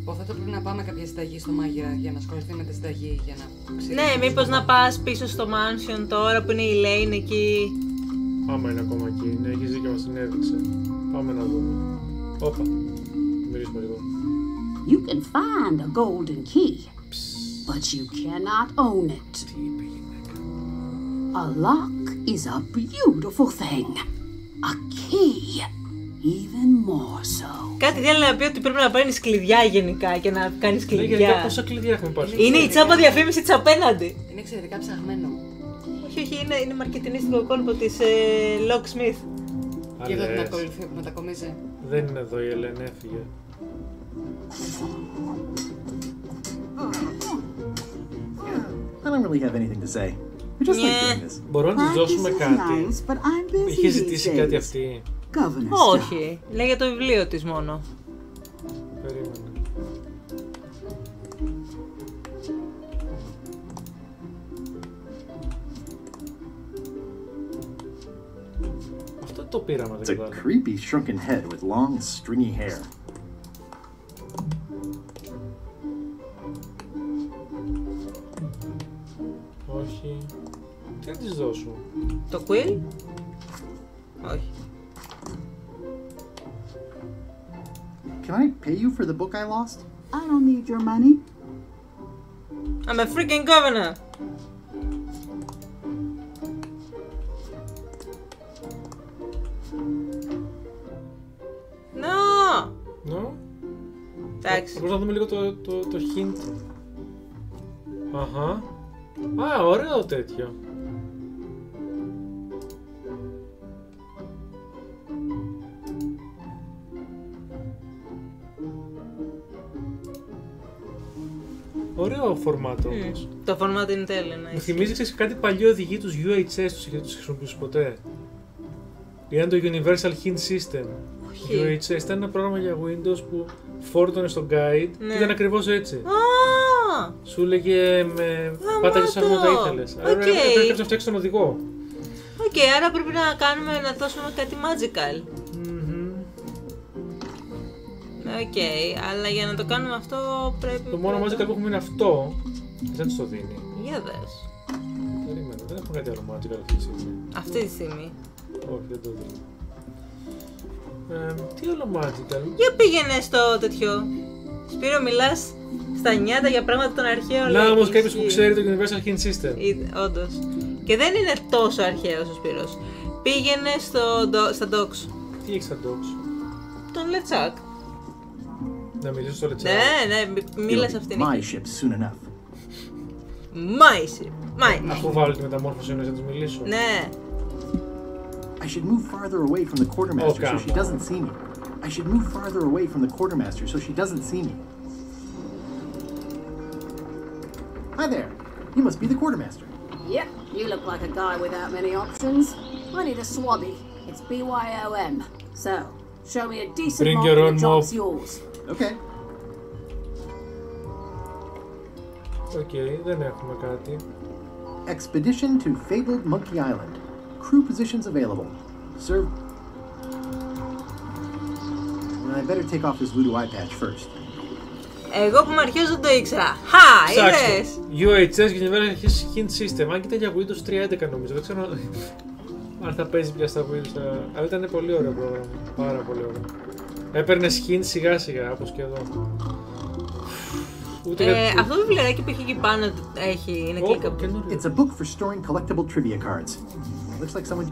Υποθέτω πρέπει να πάμε κάποια συνταγή στο μάγειρα για να ασχοληθεί με τη συνταγή, για να ξέρει. Ναι, μήπως να πας πίσω στο mansion τώρα που είναι η Lane εκεί. Άμα είναι ακόμα εκεί, ναι, έχεις δίκιο, μας την έδειξε. Πάμε να δούμε. Όπα, μιλήσουμε λίγο. You can find a golden key, but you cannot own it. A lock is a beautiful thing. A key, even more so. Κάτι θέλει να πει ότι πρέπει να παίρνεις κλειδιά γενικά και να κάνεις κλειδιά. Γενικά πόσα κλειδιά έχουμε πάρει? Είναι η τσάμπα διαφήμιση της απέναντι. Είναι εξαιρετικά ψαγμένο. Όχι, είναι μαρκετινίστικο κόλπο της Locksmith. Και εδώ την ακολουθεί που μετακομίζει. Δεν είναι εδώ η Ελένη, έφυγε. I don't really have anything to say. We just like doing this. Μπορούμε να της δώσουμε κάτι? Είχε ζητήσει κάτι αυτή? Όχι, λέει για το βιβλίο της μόνο. Περίμενε. Αυτό το πήραμε. It's a creepy shrunken head with long stringy hair. Όχι. Τι να της δώσω? Το quill? Όχι. Can I pay you for the book I lost? I don't need your money. I'm a freaking governor. No. No? Εντάξει. Μπορούμε να δούμε λίγο το hint. Αχα. Α, ωραίο τέτοιο. Ωραίο φορμάτο όμως. Το φορμάτο είναι τέλειο, ναι. Μου θυμίζει κάτι παλιό οδηγεί τους UHS τους και τους χρησιμοποιήσεις ποτέ. Είναι το Universal Hint System. UHS ήταν ένα πρόγραμμα για Windows που φόρτωνε στο guide και ήταν ακριβώς έτσι. Σου έλεγε με πάταγες σαν να τα ήθελες. Άρα πρέπει να φτιάξεις τον οδηγό. Οκ, άρα πρέπει να δώσουμε κάτι magical. Οκ, αλλά για να το κάνουμε αυτό πρέπει... Το μόνο magical που έχουμε είναι αυτό. Δεν το δίνει. Για δες. Περίμενε, δεν έχουμε κάτι άλλο magical αυτή τη στιγμή. Αυτή τη στιγμή. Όχι, δεν το δίνει. Τι άλλο magical? Για πήγαινε στο τέτοιο. Σπύρο, μιλάς στα νιάτα για πράγματα των αρχαίων. Να όμως κάποιος που ξέρει το Universal Hint System. Όντως. Και δεν είναι τόσο αρχαίος ο Σπύρος. Πήγαινε στα docks. Τι έχεις στα docks? Τον Λετσάκ. Να μιλήσω στο Λετσάκ. Ναι, μίλα σε αυτήν. My ship soon enough. My ship. Αφού βάλω τη μεταμόρφωση εννοείς να τους μιλήσω. Ναι. I should move farther away from the quartermaster so she doesn't see me. I should move farther away from the quartermaster so she doesn't see me. Hi there. You must be the quartermaster. Yep, you look like a guy without many options. I need a swabby. It's BYOM. So, show me a decent Bring mob your and own the job's mob. yours. Okay. Okay, δεν έχουμε κάτι. Expedition to fabled Monkey Island. Crew positions available. Serve. I better take off this voodoo eye patch first. Εγώ που είμαι αρχαίος δεν το ήξερα. Χα, είδες! UHS Universal Hint System. Αν και ήταν για Windows 3.11 νομίζω. Δεν ξέρω. αν θα παίζει πια στα Wii. Αλλά ήταν πολύ ωραίο πρόγραμμα. Πάρα πολύ ωραίο. Έπαιρνες hint σιγά σιγά, όπως και εδώ. Αυτό το βιβλιαράκι που έχει εκεί πάνω είναι clickable. It's a book for storing collectible trivia cards. Looks like someone...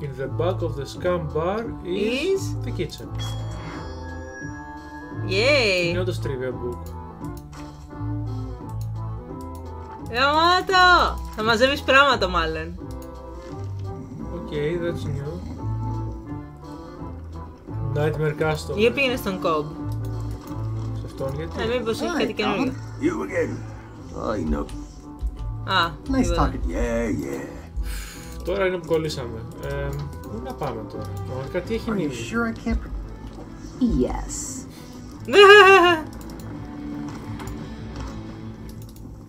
In the back of the scam bar is the kitchen. Yay! Είναι όντως trivia book. Γαμάτο! Θα μαζεύεις πράγματα μάλλον. Okay, that's new. Nightmare Custom. Ή πήγαινε στον Cobb. Σε αυτόν γιατί? Μήπως έχει κάτι καινούργιο. You again. I know. Α, nice talking. Yeah. Τώρα είναι που κολλήσαμε. Πού να πάμε τώρα? Πραγματικά τι έχει μείνει? Sure I can't... Yes.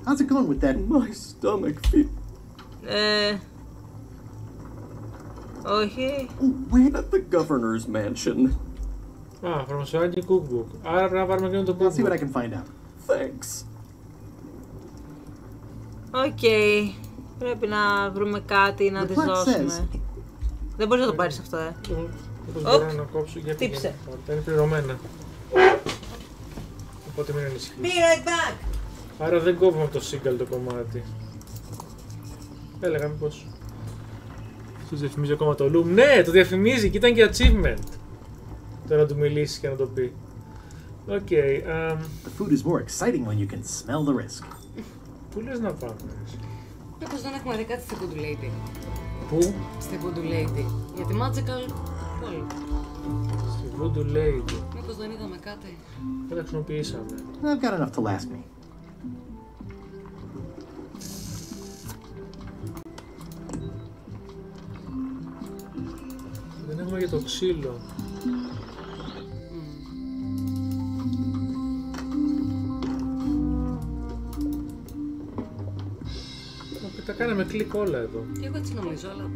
How's it going with that? My stomach feels... Όχι. We're at the governor's mansion. Φαρμασιάκι cookbook. Άρα πρέπει να πάρουμε και το cookbook. I'll see what I can find out. Thanks. Οκ. Πρέπει να βρούμε κάτι να της δώσουμε. Δεν μπορείς να το πάρεις αυτό, Όπως μπορώ να κόψω για τύψε. Τα είναι πληρωμένα. Οπότε μην ανησυχείς. Be right back! Άρα δεν κόβουμε από το single το κομμάτι. Έλεγα μήπως... Τους διαφημίζει ακόμα το Loom. Ναι, το διαφημίζει και ήταν και achievement. Τώρα να του μιλήσει και να το πει. Οκ. The food is more exciting when you can smell the risk. Πού λες να πάμε? Μήπως δεν έχουμε δει κάτι στη Voodoo Lady. Πού? Στη Voodoo Lady. Για τη Magical Ball. Στη Voodoo Lady. Μήπως δεν είδαμε κάτι? Δεν τα χρησιμοποιήσαμε. I've got enough to last me. Δεν έχουμε για το ξύλο. Τα κάναμε κλικ όλα εδώ. Και εγώ έτσι νομίζω, αλλά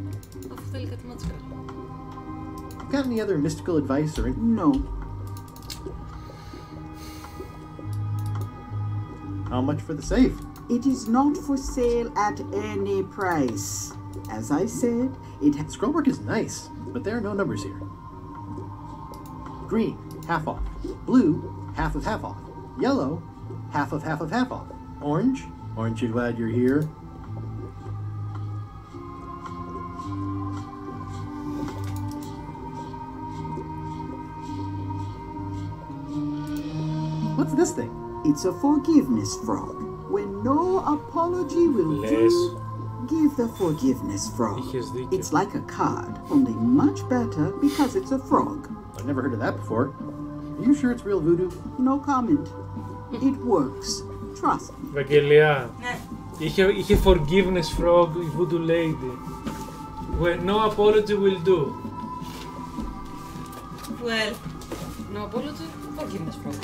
αφού θέλει κάτι μάτσικα. Got any other mystical advice or... No. How much for the safe? It is not for sale at any price. As I said, it has... Scrollwork is nice, but there are no numbers here. Green, half off. Blue, half of half off. Yellow, half of half of half off. Orange, aren't you glad you're here? What's this thing? It's a forgiveness frog. When no apology will do, give the forgiveness frog. It's like a card, only much better because it's a frog. I've never heard of that before. Are you sure it's real voodoo? No comment. It works. Trust me. Βαγγελιά, είχε forgiveness frog η Voodoo Lady. When no apology will do. Well, no apology, forgiveness frog.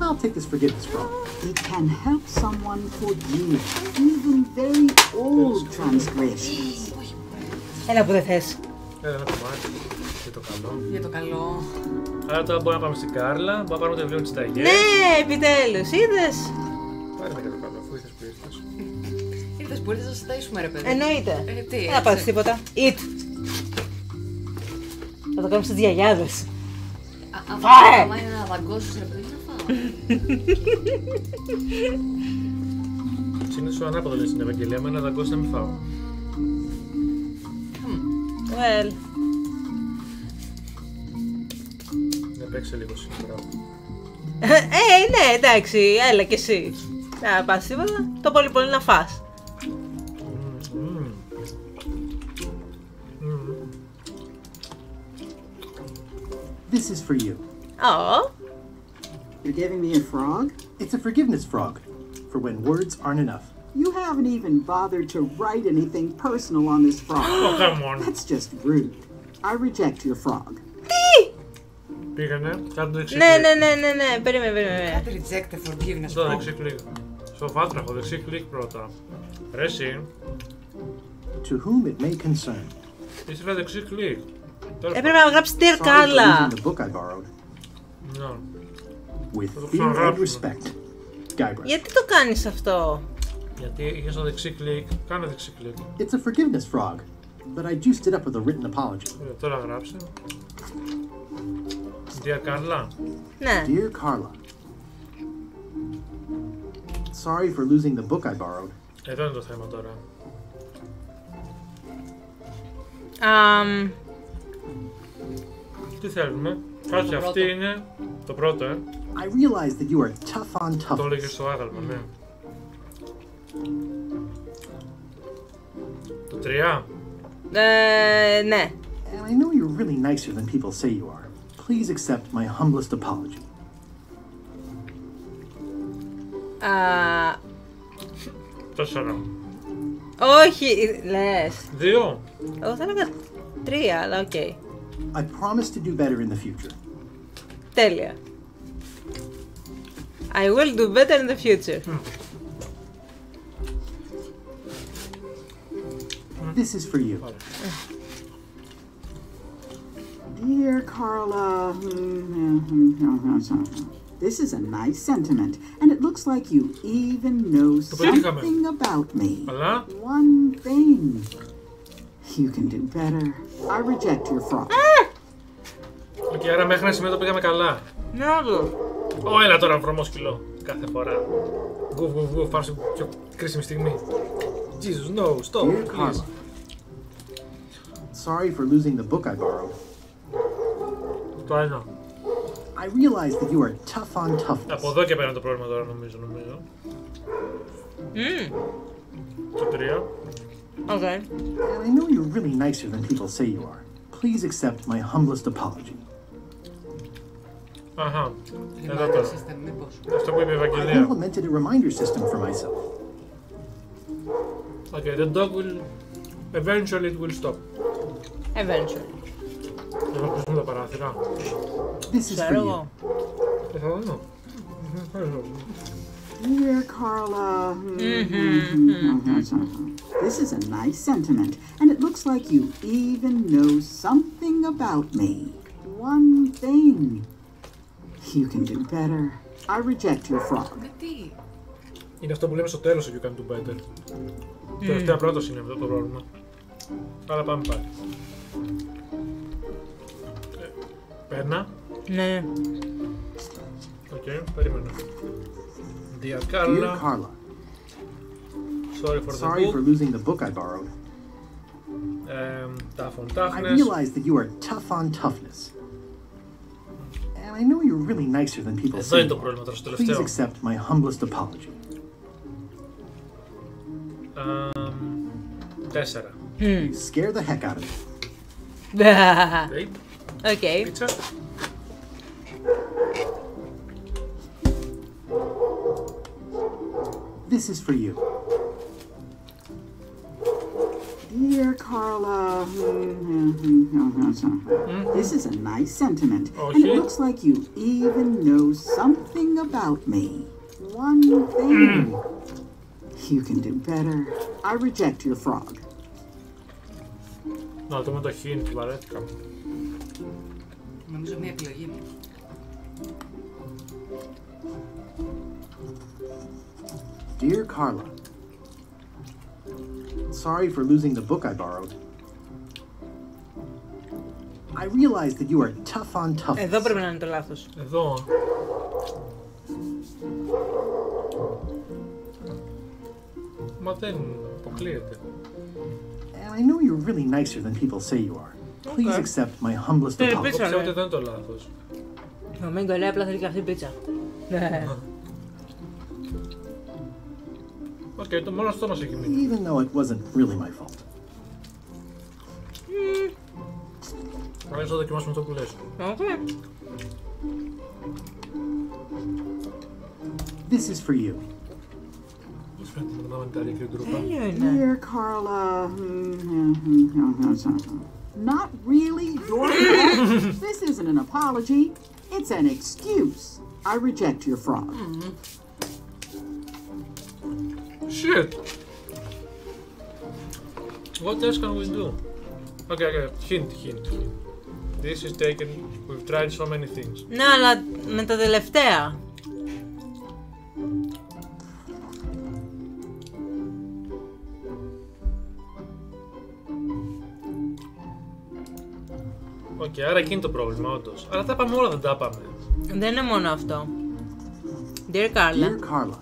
I'll take this forgiveness frog. It can help someone forgive even very old transgressions. Έλα που δεν θες. Έλα ένα κομμάτι. Για το καλό. Για το καλό. Άρα τώρα μπορούμε να πάμε στην Κάρλα, μπορούμε να πάρουμε το βιβλίο της Ταγιές. Ναι, επιτέλους, είδες. Πάρε με και το καλό, αφού ήρθες που ήρθες. Ήρθες που ήρθες να σας ταΐσουμε ρε παιδί. Εννοείται. Τι, δεν θα πάρεις τίποτα. Eat. Θα το κάνουμε στις γιαγιάδες. Άμα είναι να δαγκώσεις ρε παιδί, θα φάω. Συνήθως ο ανάποδο λέει στην Ευαγγελία, με ένα δαγκώσει να μην φάω. Well. Να παίξει λίγο σήμερα. Ναι, εντάξει, έλα κι εσύ. Να πας τίποτα, το πολύ πολύ να φας. This is for you. Oh. You're giving me a frog? It's a forgiveness frog, for when words aren't enough. You haven't even bothered to write anything personal on this frog. Oh, come on. That's just rude. I reject your frog. Τι! Πήγανε, κάτω το δεξί κλικ. Ναι, περίμενε. Κάτι reject the forgiveness το frog. δεξί κλικ. Στο βάτραχο, δεξί κλικ πρώτα. Ρε εσύ. To whom it may concern. Είσαι βέβαια δεξί κλικ. Έπρεπε να γράψει Dear Carla. Ναι. With fear and respect. Guybrush. Γιατί το κάνεις αυτό? Γιατί είχες το δεξί κλικ, κάνε δεξί κλικ. It's a forgiveness frog, but I juiced it up with a written apology. Ωραία, τώρα γράψε. Dear Carla. Ναι. Dear Carla. Sorry for losing the book I borrowed. Εδώ είναι το θέμα τώρα. Τι θέλουμε? Κάτσε, αυτή είναι το πρώτο, I realize that you are tough on toughness. Το έλεγε στο άγαλμα, ναι. Το 3. Ναι. And I know you're really nicer than people say you are. Please accept my humblest apology. 4. Όχι, λες. 2. Εγώ θα έλεγα 3, αλλά οκ. I promise to do better in the future. Τέλεια. I will do better in the future. This is for you. Dear Carla, this is a nice sentiment, and it looks like you even know something about me. One thing. You can do better. I reject your fraud. Οκ, άρα μέχρι ένα σημείο το πήγαμε καλά. Ναι, άλλο. Ω, έλα τώρα βρωμόσκυλο. Κάθε φορά. Γκουφ, γκουφ, γκουφ, πάμε στην πιο κρίσιμη στιγμή. Jesus, no, stop, please. Sorry for losing the book I borrowed. Το 1. I realize that you are tough on toughness. Από εδώ και πέρα το πρόβλημα τώρα, νομίζω. Το 3. Okay. And I know you're really nicer than people say you are. Please accept my humblest apology. Αχα, εδώ τώρα. Αυτό που είπε η I Ευαγγελία. implemented a reminder system for myself. Okay, the dog will... Eventually it will stop. Eventually. Εγώ κλείσουμε τα παράθυρα. This is for you. Θα δω. Dear Carla, this is a nice sentiment, and it looks like you even know something about me. One thing. You can do better. I reject your fraud. Είναι αυτό που λέμε στο τέλος, you can do better. Τελευταία πρόταση είναι αυτό το πρόβλημα. Αλλά πάμε πάλι. Παίρνα. Ναι. Οκ, περίμενα. Dear Carla. Sorry for losing the book I borrowed. Tough on toughness. I realize that you are tough on toughness. And I know you're really nicer than people say you are. Please accept my humblest apology. 4. Scare the heck out of me. Okay. Pizza. This is for you. Dear Carla, this is a nice sentiment, and it looks like you even know something about me. One thing. You can do better. I reject your frog. Να δούμε το hint, βαρέθηκα. Νομίζω μια επιλογή μου. Dear Carla, sorry for losing the book I borrowed. I realize that you are tough on toughness. Εδώ πρέπει να είναι το λάθος. Εδώ. Μα δεν αποκλείεται. And I know you're really nicer than people say you are. Please accept my humblest apology. Ξέρω ότι δεν είναι το λάθος. Ο Μίγκο λέει απλά θέλει και αυτή πίτσα. Οκ, το μόνο αυτό μας έχει μείνει. Even though it wasn't really my fault. Άρα θα δοκιμάσουμε αυτό που λες. This is for you. Dear Carla, not really your fault. This isn't an apology. It's an excuse. I reject your fraud. Shit. What else can we do? Okay, hint. This is taken. We've tried so many things. Ναι, αλλά με τα τελευταία. Οκ, άρα εκεί είναι το πρόβλημα, όντως. Αλλά τα πάμε όλα, δεν τα πάμε. Δεν είναι μόνο αυτό. Dear Carla. Dear Carla.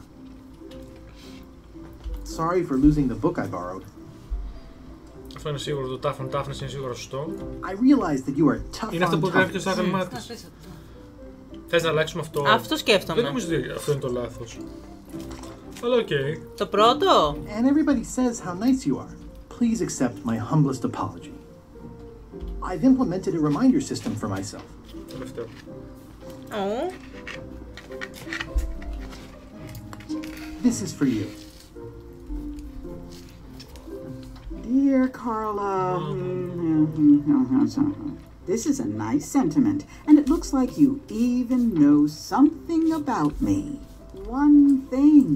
Sorry for losing the book I borrowed. Αυτό είναι σίγουρο, το tough on toughness είναι σίγουρο σωστό. I realize that you are tough Είναι αυτό που on γράφει και στο toughness. άγαλμά της. Θες να αλλάξουμε αυτό? Αυτό σκέφτομαι. Δεν νομίζω ότι αυτό είναι το λάθος. Αλλά οκ. Το πρώτο. And everybody says how nice you are. Please accept my humblest apology. I've implemented a reminder system for myself. Τελευταίο. Oh. This is for you. Dear Carla, this is a nice sentiment, and it looks like you even know something about me. One thing.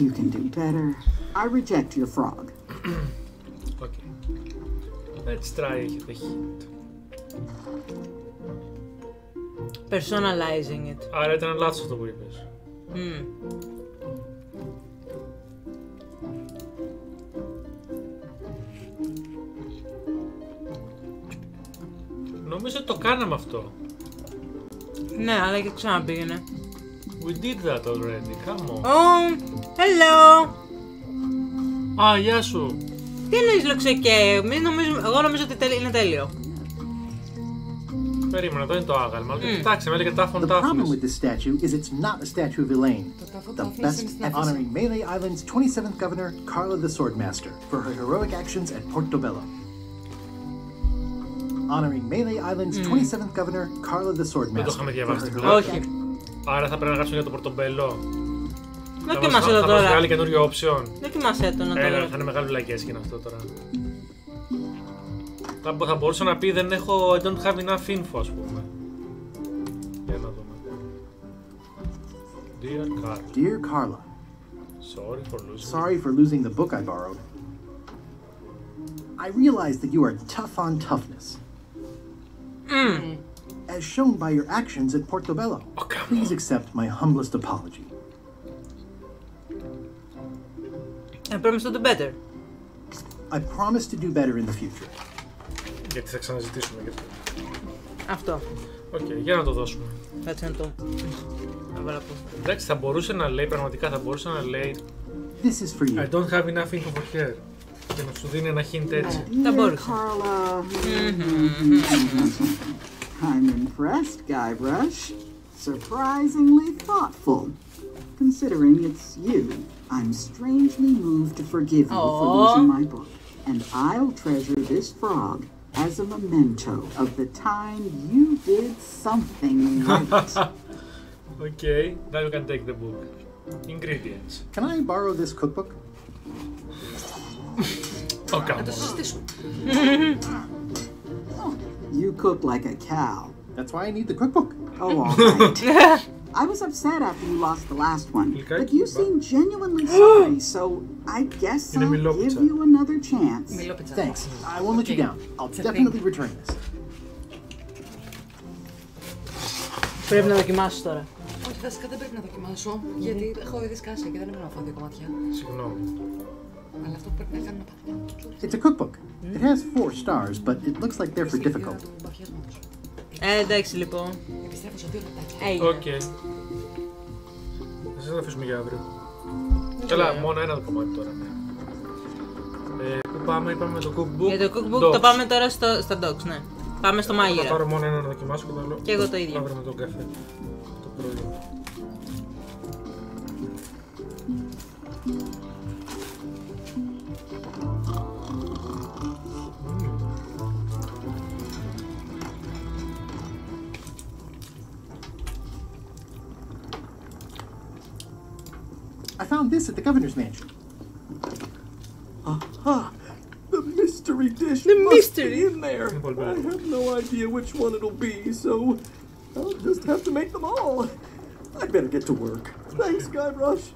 You can do better. I reject your frog. Okay. Let's try the hint. Personalizing it. Άρα ήταν λάθος αυτό που είπες. Νομίζω ότι το κάναμε αυτό. Ναι, αλλά και ξαναπήγαινε. We did that already, come on. Oh, hello. Α, γεια σου. Τι εννοείς λοξεκέ, εγώ νομίζω ότι είναι τέλειο. Περίμενα, εδώ είναι το άγαλμα, αλλά κοιτάξτε, με έλεγε tough on toughness. The problem with this statue is it's not a statue of Elaine. The best at honoring Melee Island's 27th governor, Carla the Swordmaster, for her heroic actions at Portobello. Honoring Melee Island's 27th governor, Carla the Swordmaster. Δεν το είχαμε διαβάσει στην πλάτη. Άρα θα πρέπει να γράψουμε για το Πορτομπέλο. Δοκιμάσαι το τώρα. Θα μας βγάλει καινούριο option. Δοκιμάσαι το να το θα είναι μεγάλη βλακές και είναι αυτό τώρα. Θα μπορούσα να πει δεν έχω, I don't have enough info, ας πούμε. Για να δούμε. Dear Carla. Dear Carla. Sorry for losing the book I borrowed. I realize that you are tough on toughness. As shown by your actions at Portobello. Please accept my humblest apology. I promise to do better. I promise to do better in the future. Γιατί θα ξαναζητήσουμε και αυτό. Αυτό. Οκ, για να το δώσουμε. Κάτσε να το... Εντάξει, θα μπορούσε να λέει, πραγματικά θα μπορούσε να λέει This is for you. I don't have enough info for her. Και να σου δίνει ένα hint έτσι. Θα μπορούσε. I'm impressed, Guybrush. Surprisingly thoughtful. Considering it's you, I'm strangely moved to forgive you for losing my book. And I'll treasure this frog as a memento of the time you did something right. Okay, now you can take the book. Ingredients. Can I borrow this cookbook? Oh, come on. You cook like a cow. That's why I need the cookbook. Oh, all right. I was upset after you lost the last one, but you seem genuinely sorry, so I guess I'll give you another chance. Thanks. I won't let you down. I'll definitely return this. Πρέπει να δοκιμάσεις τώρα. Όχι, βασικά δεν πρέπει να δοκιμάσω, γιατί έχω ήδη σκάσει και δεν πρέπει να φάω δύο κομμάτια. Συγγνώμη. Αλλά αυτό που πρέπει να κάνουμε να πάμε. It's a cookbook. It has 4 stars, but it looks like they're for difficult. Εντάξει λοιπόν. Επιστρέφω σε 2 λεπτάκια. Οκ. Θα σας αφήσουμε για αύριο. Καλά, μόνο ένα κομμάτι τώρα. Πού πάμε, είπαμε με το cookbook. Για το cookbook το πάμε τώρα στα docs, ναι. Πάμε στο μάγειρα. Θα πάρω μόνο ένα να δοκιμάσω και το άλλο. Και εγώ το ίδιο. Αύριο με τον καφέ. Το πρωί. I found this at the governor's mansion. Aha! The mystery dish must be in there. I have no idea which one it'll be, so I'll just have to make them all. I'd better get to work. Thanks, Guybrush.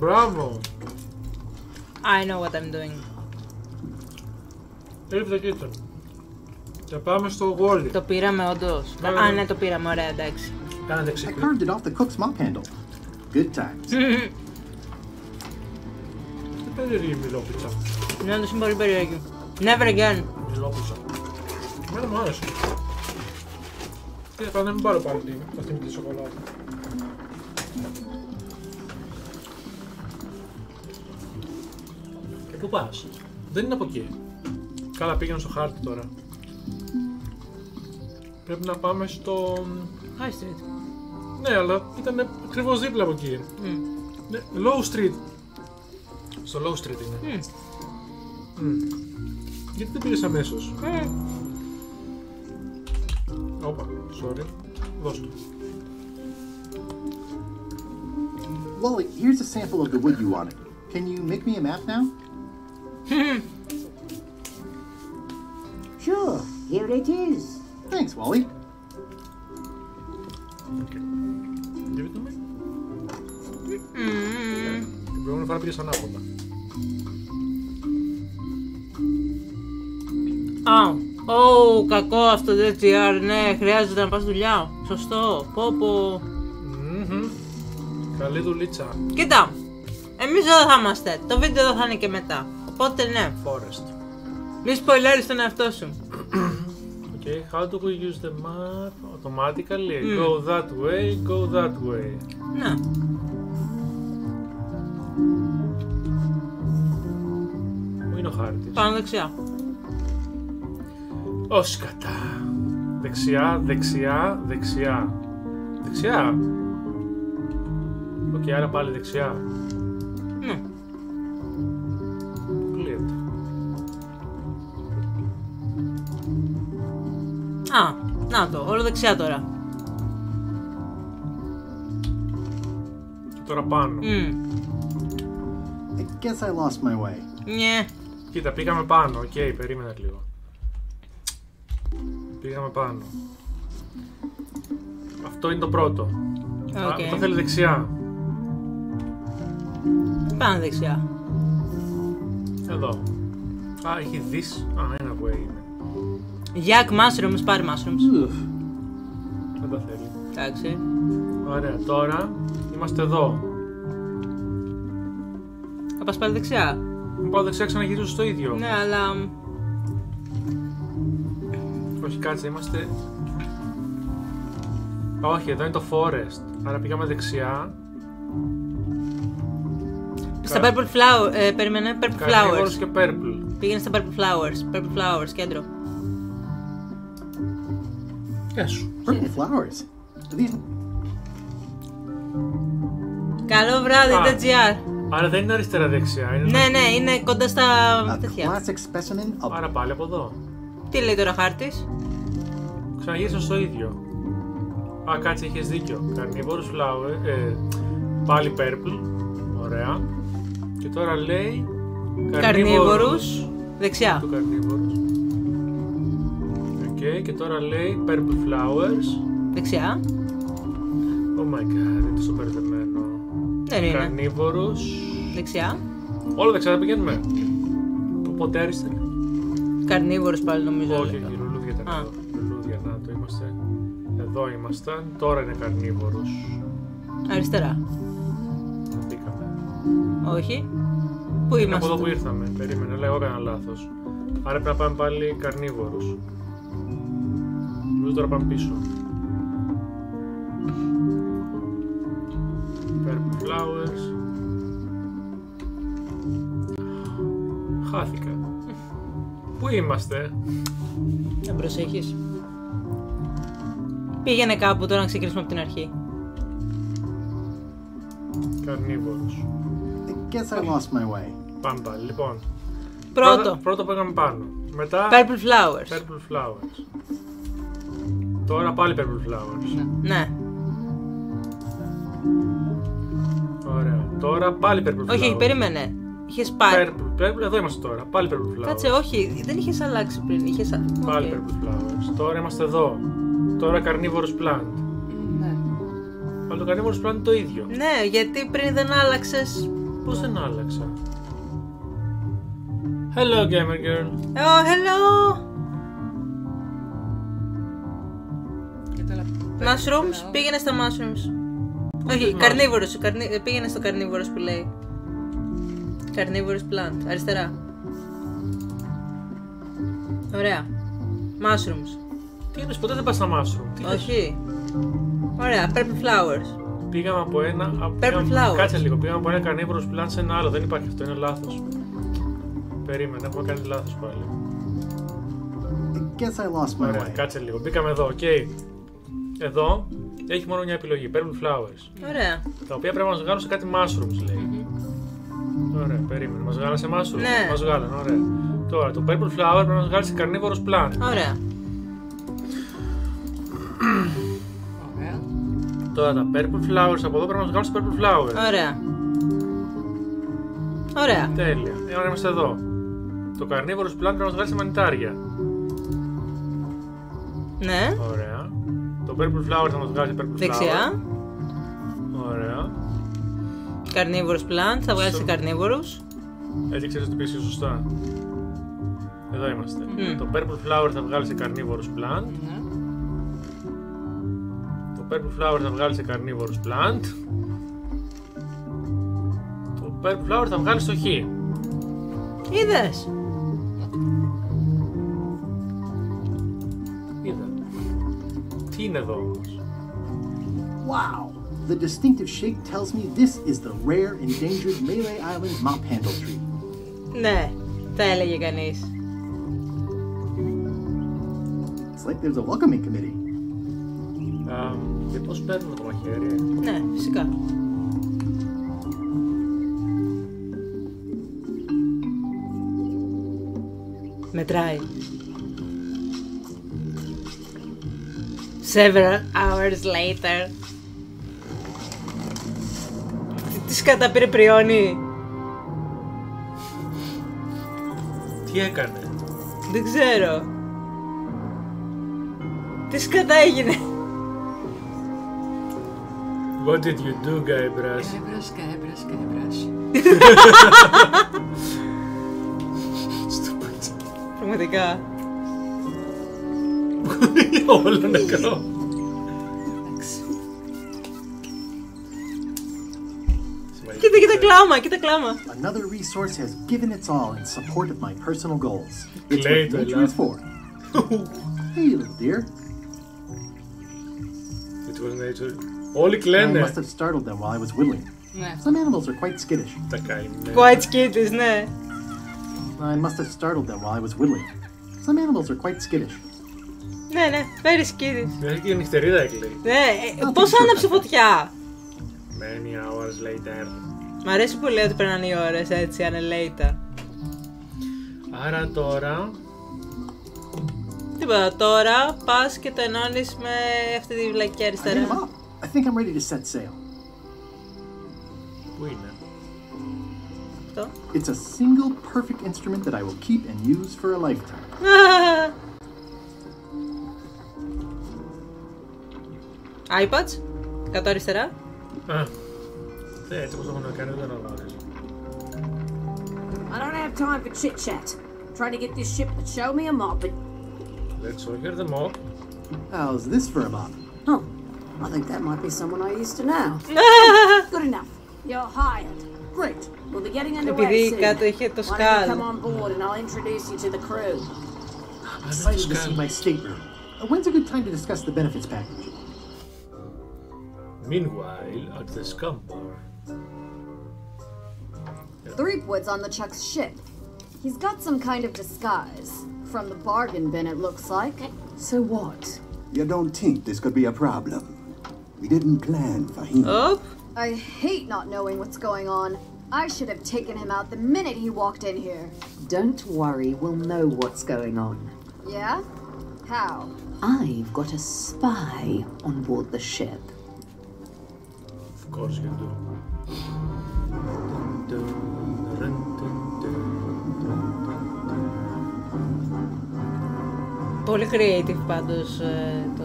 Bravo. I know what I'm doing. Leave the kitchen. Και πάμε στο Wally. Το πήραμε όντως. Α, ναι, το πήραμε, ωραία, εντάξει. I carved it off the cook's mop handle. Good times. Περίεργη μιλόπιτσα. Ναι, το είναι πολύ περίεργη. Never again. Μιλόπιτσα. Εμένα μου άρεσε. Θα μην πάρω πάλι αυτή με τη σοκολάτα. Και πού πας? Δεν είναι από εκεί. Καλά, πήγαινε στο χάρτη τώρα. Πρέπει να πάμε στο... High Street. Ναι, αλλά ήταν ακριβώς δίπλα από εκεί. Ναι, Low Street. Στο Low Street είναι. Γιατί δεν πήγες αμέσως? Όπα, sorry. Δώσ' το. Wally, here's a sample of the wood you wanted. Can you make me a map now? Sure, here it is. Thanks, Wally. Okay. Give it to me. Την προηγούμενη φορά πήγες ανάποδα. Κακό αυτό το GR, ναι, χρειάζεται να πας δουλειά. Σωστό, πω. Καλή δουλίτσα. Κοίτα, εμείς εδώ θα είμαστε, το βίντεο εδώ θα είναι και μετά. Οπότε ναι. Forest. Μη σποιλέρεις τον εαυτό σου. Okay, how do we use the map? Automatically, go that way. Ναι. Πού είναι ο χάρτης? Πάνω δεξιά. Ως κατά. Δεξιά. Οκ, άρα πάλι δεξιά. Ναι. Κλείεται. Να το, όλο δεξιά τώρα. Και τώρα πάνω. I guess I lost my way. Ναι. Κοίτα, πήγαμε πάνω. Οκ, περίμενα λίγο. Πήγαμε πάνω. Αυτό είναι το πρώτο. Αυτό θέλει δεξιά. Πάνω δεξιά. Εδώ. Έχει this. Ένα way είναι. Jack mushrooms, πάρε mushrooms. Δεν τα θέλει. Εντάξει. Ωραία, τώρα είμαστε εδώ. Θα πας πάλι δεξιά. Να πάω δεξιά, ξαναγυρίζω στο ίδιο. Ναι, αλλά... Όχι, κάτσε, είμαστε... Όχι, εδώ είναι το forest. Άρα πήγαμε δεξιά. Στα purple flower, περίμενε, purple flowers. Και purple. Πήγαινε στα purple flowers, κέντρο. Γεια σου. Purple flowers. Καλό βράδυ, .gr. Άρα δεν είναι αριστερά δεξιά. Ναι, είναι κοντά στα τέτοια. Άρα πάλι από εδώ. Τι λέει τώρα χάρτης? Ξαναγύρισα στο ίδιο. Κάτσε, είχες δίκιο. Carnivorous flower, πάλι purple. Ωραία. Και τώρα λέει... Carnivorous, δεξιά. Το carnivorous. Και τώρα λέει purple flowers. Δεξιά. Oh my god, είναι τόσο μπερδεμένο. Δεν είναι. Carnivorous. Δεξιά. Όλα δεξιά δεν πηγαίνουμε. Ποτέ αριστερά. Carnivorous πάλι νομίζω. Όχι, λουλούδια ήταν εδώ. Λουλούδια, να το είμαστε. Εδώ ήμασταν. Τώρα είναι Carnivorous. Αριστερά. Μπήκαμε. Όχι. Πού είμαστε? Από εδώ που ήρθαμε. Περίμενε, λέω έκανα λάθος. Άρα πρέπει να πάμε πάλι Carnivorous. Νομίζω τώρα πάμε πίσω. Purple flowers. Χάθηκα. Πού είμαστε? Δεν προσέχεις. Πήγαινε κάπου τώρα να ξεκινήσουμε από την αρχή. Carnivorous. I guess I lost my way. Πάμε πάλι, λοιπόν. Πρώτο πήγαμε πάνω. Μετά... Purple flowers. Purple flowers. Τώρα πάλι purple flowers. Ναι. Ωραία. Τώρα πάλι purple flowers. Όχι, περίμενε. Είχες πάρει. Purple, εδώ είμαστε τώρα. Πάλι purple flowers. Κάτσε, όχι. Δεν είχες αλλάξει πριν. Πάλι purple flowers. Τώρα είμαστε εδώ. Τώρα carnivorous plant. Ναι. Αλλά το carnivorous plant είναι το ίδιο. Ναι, γιατί πριν δεν άλλαξες. Πώς δεν άλλαξα? Hello, gamer girl. Oh, hello. Mushrooms, πήγαινε στα mushrooms. Όχι, carnivorous, πήγαινε στο carnivorous που λέει. Carnivorous plant. Αριστερά. Ωραία. Mushrooms. Τι είναι, ποτέ δεν πας στα mushroom. Όχι. Ωραία. Purple flowers. Πήγαμε από ένα. Purple flowers. Κάτσε λίγο. Πήγαμε από ένα carnivorous plant σε ένα άλλο. Δεν υπάρχει αυτό. Είναι λάθος. Περίμενε. Έχουμε κάνει λάθος πάλι. Guess I lost my Ωραία. way. Κάτσε λίγο. Μπήκαμε εδώ. Οκ. Εδώ έχει μόνο μια επιλογή. Purple flowers. Ωραία. Τα οποία πρέπει να μας βγάλουν σε κάτι mushrooms, λέει. Ωραία. Περίμενε. Μας βγάλανε σε mushrooms. Ναι. Μας βγάλανε. Ωραία. Τώρα το purple flower πρέπει να μας βγάλει σε carnivorous plant. Ωραία. Τώρα τα purple flowers από εδώ πρέπει να μας βγάλουν σε purple flowers. Ωραία. Ωραία. Τέλεια. Τώρα είμαστε εδώ. Το carnivorous plant πρέπει να μας βγάλει σε μανιτάρια. Ναι. Ωραία. Το purple flower θα μας βγάλει σε purple flower. Δεξιά. Ωραία. Carnivorous plant θα βγάλει σε carnivorous. Έτσι ξέρεις ότι πήγες σωστά. Εδώ είμαστε. Το purple flower θα βγάλει σε carnivorous plant. Το purple flower θα βγάλει σε carnivorous plant. Το purple flower θα βγάλει στο χ. Είδες. Είδα. Τι είναι εδώ όμως. Wow! The distinctive shape tells me this is the rare endangered Malay Island mop handle tree. Ναι, τα έλεγε κανείς. It's like there's a welcoming committee. Και πώς παίρνουμε το μαχαίρι. Ναι, φυσικά. Μετράει. Several hours later. Τι σκατά πήρε πριόνι. Τι έκανε. Δεν ξέρω. Τι σκατά έγινε. What did you do, Guybrush? Guybrush. Πραγματικά. Όλο νεκρό. Κοίτα κλάμα, κοίτα κλάμα. Another resource has given its all in support of my personal goals. It's what nature is for. Hey, little dear. It was nature. Όλοι κλαίνε. I must have startled them while I was whittling. Some animals are quite skittish. Τα καημένα. Quite skittish, ναι. I must have startled them while I was whittling. Some animals are quite skittish. Ναι, very skittish. Έχει και η νυχτερίδα έκλαιει. Ναι, πώς άναψε φωτιά. Many hours later. Μ' αρέσει που λέει ότι περνάνε οι ώρες έτσι, ανελέητα. Άρα τώρα... Τίποτα, τώρα πας και το ενώνεις με αυτή τη βλακική αριστερά. I think I'm ready to set sail. Πού είναι? Αυτό. It's a single perfect instrument that I will keep and use for a lifetime. iPads, 100 αριστερά. Έτσι όπως έχω να κάνει δεν γνωρίζω. I don't have time for chit-chat. I'm trying to get this ship to show me a mop, but... Let's all hear them all. How's this for a mop? Oh, I think that might be someone I used to know. Good enough. You're hired. Great. We'll be getting underway soon. Why don't you come on board and I'll introduce you to the crew. I'm excited to see my stateroom. When's a good time to discuss the benefits package? Meanwhile, at the scum bar. Threepwood's on the Chuck's ship. He's got some kind of disguise. From the bargain bin, it looks like. So what? You don't think this could be a problem? We didn't plan for him. Oh. I hate not knowing what's going on. I should have taken him out the minute he walked in here. Don't worry, we'll know what's going on. Yeah? How? I've got a spy on board the ship. Of course you do. Πολύ creative πάντως το...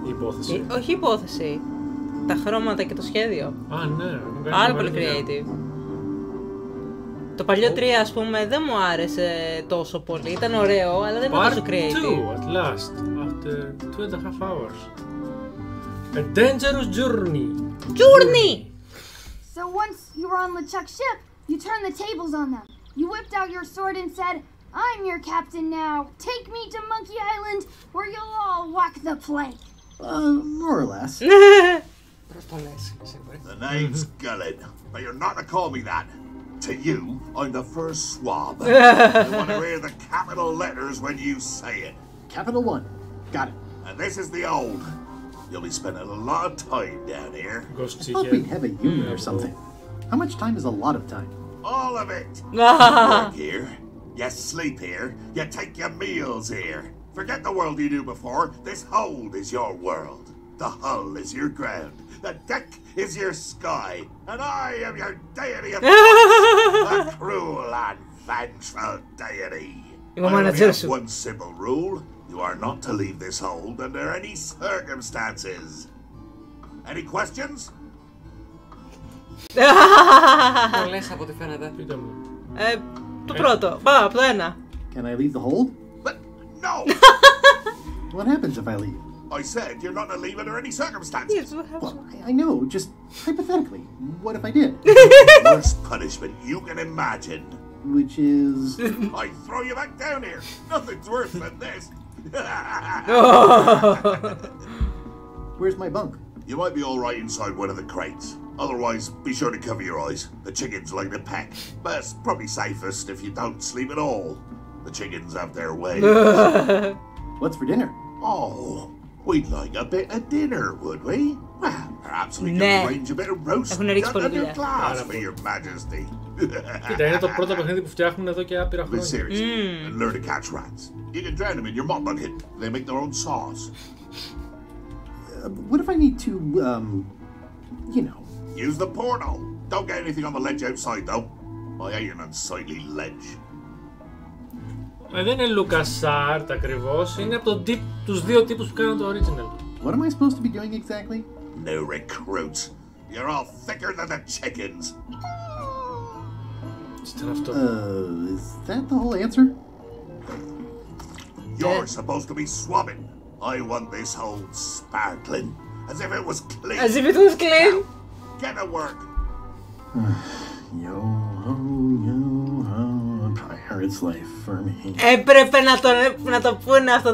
Η υπόθεση. Όχι η υπόθεση. Τα χρώματα και το σχέδιο. Α, ναι. Πάρα πολύ creative. Το παλιό 3, ας πούμε, δεν μου άρεσε τόσο πολύ. Ήταν ωραίο, αλλά δεν ήταν τόσο creative. Part 2, at last, after 2.5 hours. A dangerous journey. Journey! So once you were on LeChuck's ship, You turned the tables on them. You whipped out your sword and said, I'm your captain now. Take me to Monkey Island where you'll all walk the plank. More or less. The name's Gullet, but you're not to call me that. To you, I'm the first swab. I want to hear the capital letters when you say it. Capital 1. Got it. And this is the old. You'll be spending a lot of time down here. I thought we'd have a union or something. How much time is a lot of time? All of it. You work here. You sleep here. You take your meals here. Forget the world you knew before. This hold is your world. The hull is your ground. The deck is your sky. And I am your deity of a cruel and vengeful deity. I only have one simple rule. You are not to leave this hold under any circumstances. Any questions? Πολλές από ό,τι φαίνεται. Το πρώτο. Πάω από το ένα. Can I leave the hold? But no! What happens if I leave? I said you're not to leave under any circumstances. Yes, what happens? Well, I know, just hypothetically. What if I did? The worst punishment you can imagine. Which is... I throw you back down here. Nothing's worse than this. Where's my bunk? You might be all right inside one of the crates. Otherwise, be sure to cover your eyes. The chickens like to peck. But it's probably safest if you don't sleep at all. The chickens have their ways. What's for dinner? Oh, we'd like a bit of dinner, would we? Well, perhaps we can arrange a bit of roast duck in glass for your majesty. Κοίτα, είναι το πρώτο παιχνίδι που φτιάχνουν εδώ και άπειρα χρόνια. Seriously, and learn to catch rats. You can drown them in your mop bucket. They make their own sauce. What if I need to, you know... Use the portal. Don't get anything on the ledge outside, though. I hate an unsightly ledge. Δεν είναι LucasArts ακριβώς, είναι από τους δύο τύπους που κάνουν το original. What am I supposed to be doing exactly? New recruits. You're all thicker than the chickens. Is that the whole answer? You're supposed to be swabbing. I want this whole sparkling. As if it was clean. As if it was clean? Now, get to work. Yo-ho, yo-ho, a pirate's life for me. Έπρεπε να το πούνε αυτό,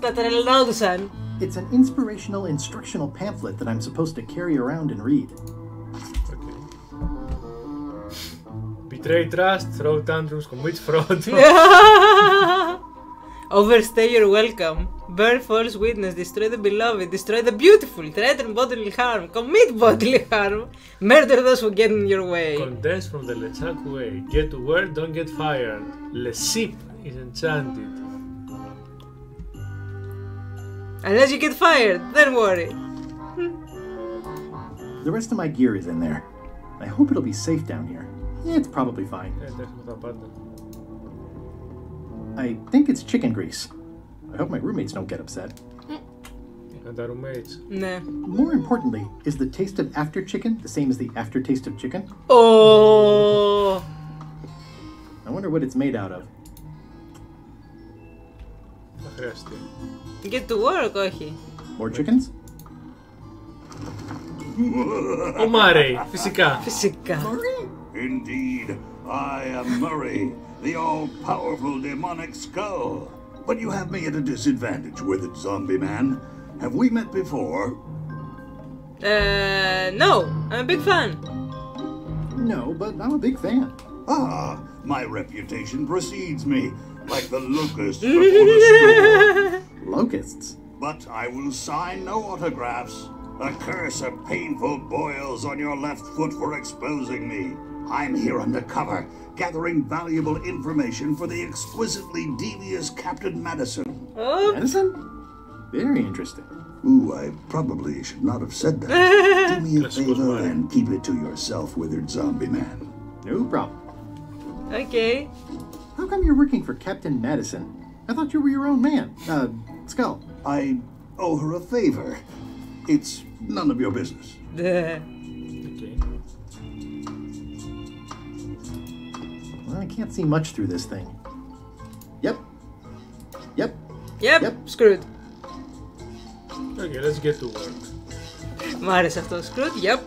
θα τρελνόντουσαν. It's an inspirational instructional pamphlet that I'm supposed to carry around and read. Okay. Betray trust, throw tantrums, commit fraud. Overstay your welcome. Bear false witness. Destroy the beloved. Destroy the beautiful. Threaten bodily harm. Commit bodily harm. Murder those who get in your way. Condense from the Lechak way. Get to work, don't get fired. Le ship is enchanted. Unless you get fired, don't worry. The rest of my gear is in there. I hope it'll be safe down here. It's probably fine. I think it's chicken grease. I hope my roommates don't get upset. And the roommates. Nah. More importantly, is the taste of after chicken the same as the aftertaste of chicken? Oh! I wonder what it's made out of. Get to work, όχι. More chickens? Ο Μάρεϊ, φυσικά. Φυσικά. Indeed, I am Murray, the all-powerful demonic skull. But you have me at a disadvantage, withered zombie man. Have we met before? No. I'm a big fan. No, but I'm a big fan. Ah, my reputation precedes me, like the locusts before the storm. Locusts? But I will sign no autographs. A curse of painful boils on your left foot for exposing me. I'm here undercover, gathering valuable information for the exquisitely devious Captain Madison. Oh. Madison? Very interesting. Ooh, I probably should not have said that. Do me a favor and keep it to yourself, withered zombie man. No problem. Okay. How come you're working for Captain Madison? I thought you were your own man. Skull. I owe her a favor. It's none of your business. Okay. Well, I can't see much through this thing. Yep. Yep. Yep. Screwed. Okay, let's get to work. Μ' άρεσε αυτό. Screwed. Yep.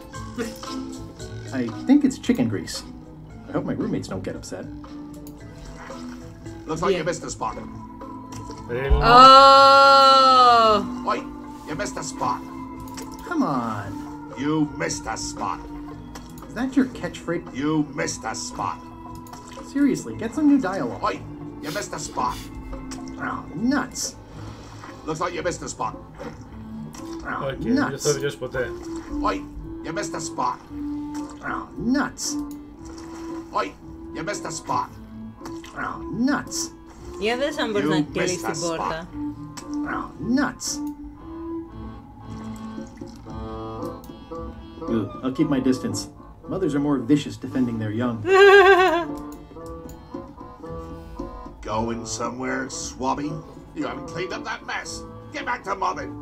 I think it's chicken grease. hope my roommates don't get upset. Looks like you missed a spot. Oh! Wait, you missed a spot. Come on. You missed a spot. Is that your catchphrase? You missed a spot. Seriously, get some new dialogue. Wait, you missed a spot. Oh, nuts. Looks like you missed a spot. Oh, nuts. Wait, you missed a spot. Oh, nuts. Wait, you missed a spot. Oh, nuts. Για δες αν μπορείς να κλείσεις την πόρτα. Oh, nuts. I'll keep my distance. Mothers are more vicious defending their young. Going somewhere, Swabby? You haven't cleaned up that mess. Get back to mobbing.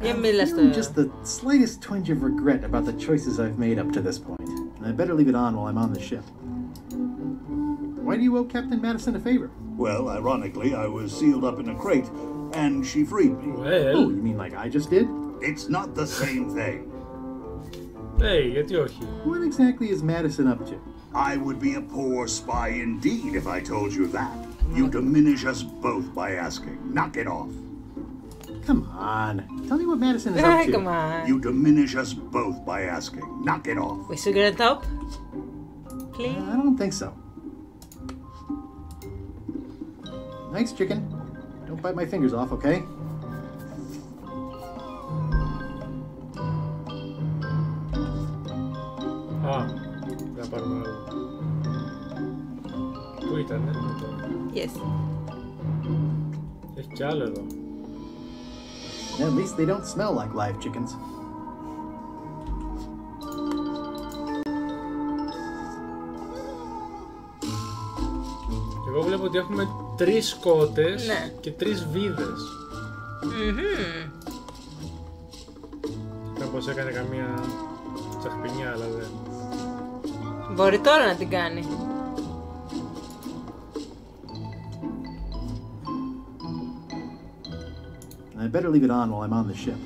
I'm feeling just the slightest twinge of regret about the choices I've made up to this point. I better leave it on while I'm on the ship. Why do you owe Captain Madison a favor? Well, ironically, I was sealed up in a crate, and she freed me. Well. Oh, you mean like I just did? It's not the same thing. Hey, γιατί όχι? What exactly is Madison up to? I would be a poor spy indeed if I told you that. You diminish us both by asking. Knock it off. Come on. Tell me what Madison is up to. Come on. You diminish us both by asking. Knock it off. We should get up? Please? I don't think so. Nice chicken. Don't bite my fingers off, okay? Θα πάρουμε άλλο. Πού ήτανε? Yes. Έχει κι άλλο εδώ. At least they don't smell like live chickens. Εγώ βλέπω ότι έχουμε 3 κότες και 3 βίδες. Κάπως έκανε καμία τσαχπινιά, αλλά δεν. Μπορεί τώρα να την κάνει. I better leave it on while I'm on the ship.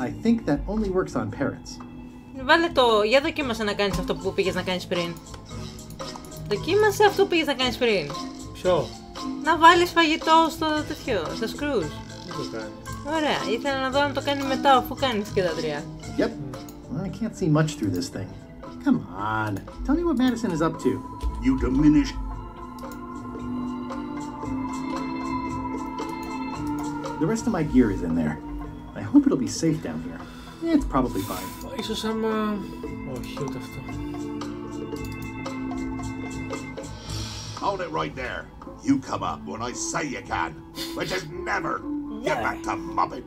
I think that only works on parrots. Βάλε το... Για δοκίμασε να κάνεις αυτό που πήγες να κάνεις πριν. Δοκίμασε αυτό που πήγες να κάνεις πριν. Ποιο? Να βάλεις φαγητό στο τέτοιο, στα σκρούς. Τι το κάνει? Ωραία, ήθελα να δω αν το κάνει μετά αφού κάνεις και τα 3. Yep. Well, I can't see much through this thing. Come on. Tell me what Madison is up to. You diminish... The rest of my gear is in there. I hope it'll be safe down here. It's probably fine. Ίσως άμα... Όχι, ούτε αυτό. Hold it right there. You come up when I say you can, which is never. Get back to mobbing.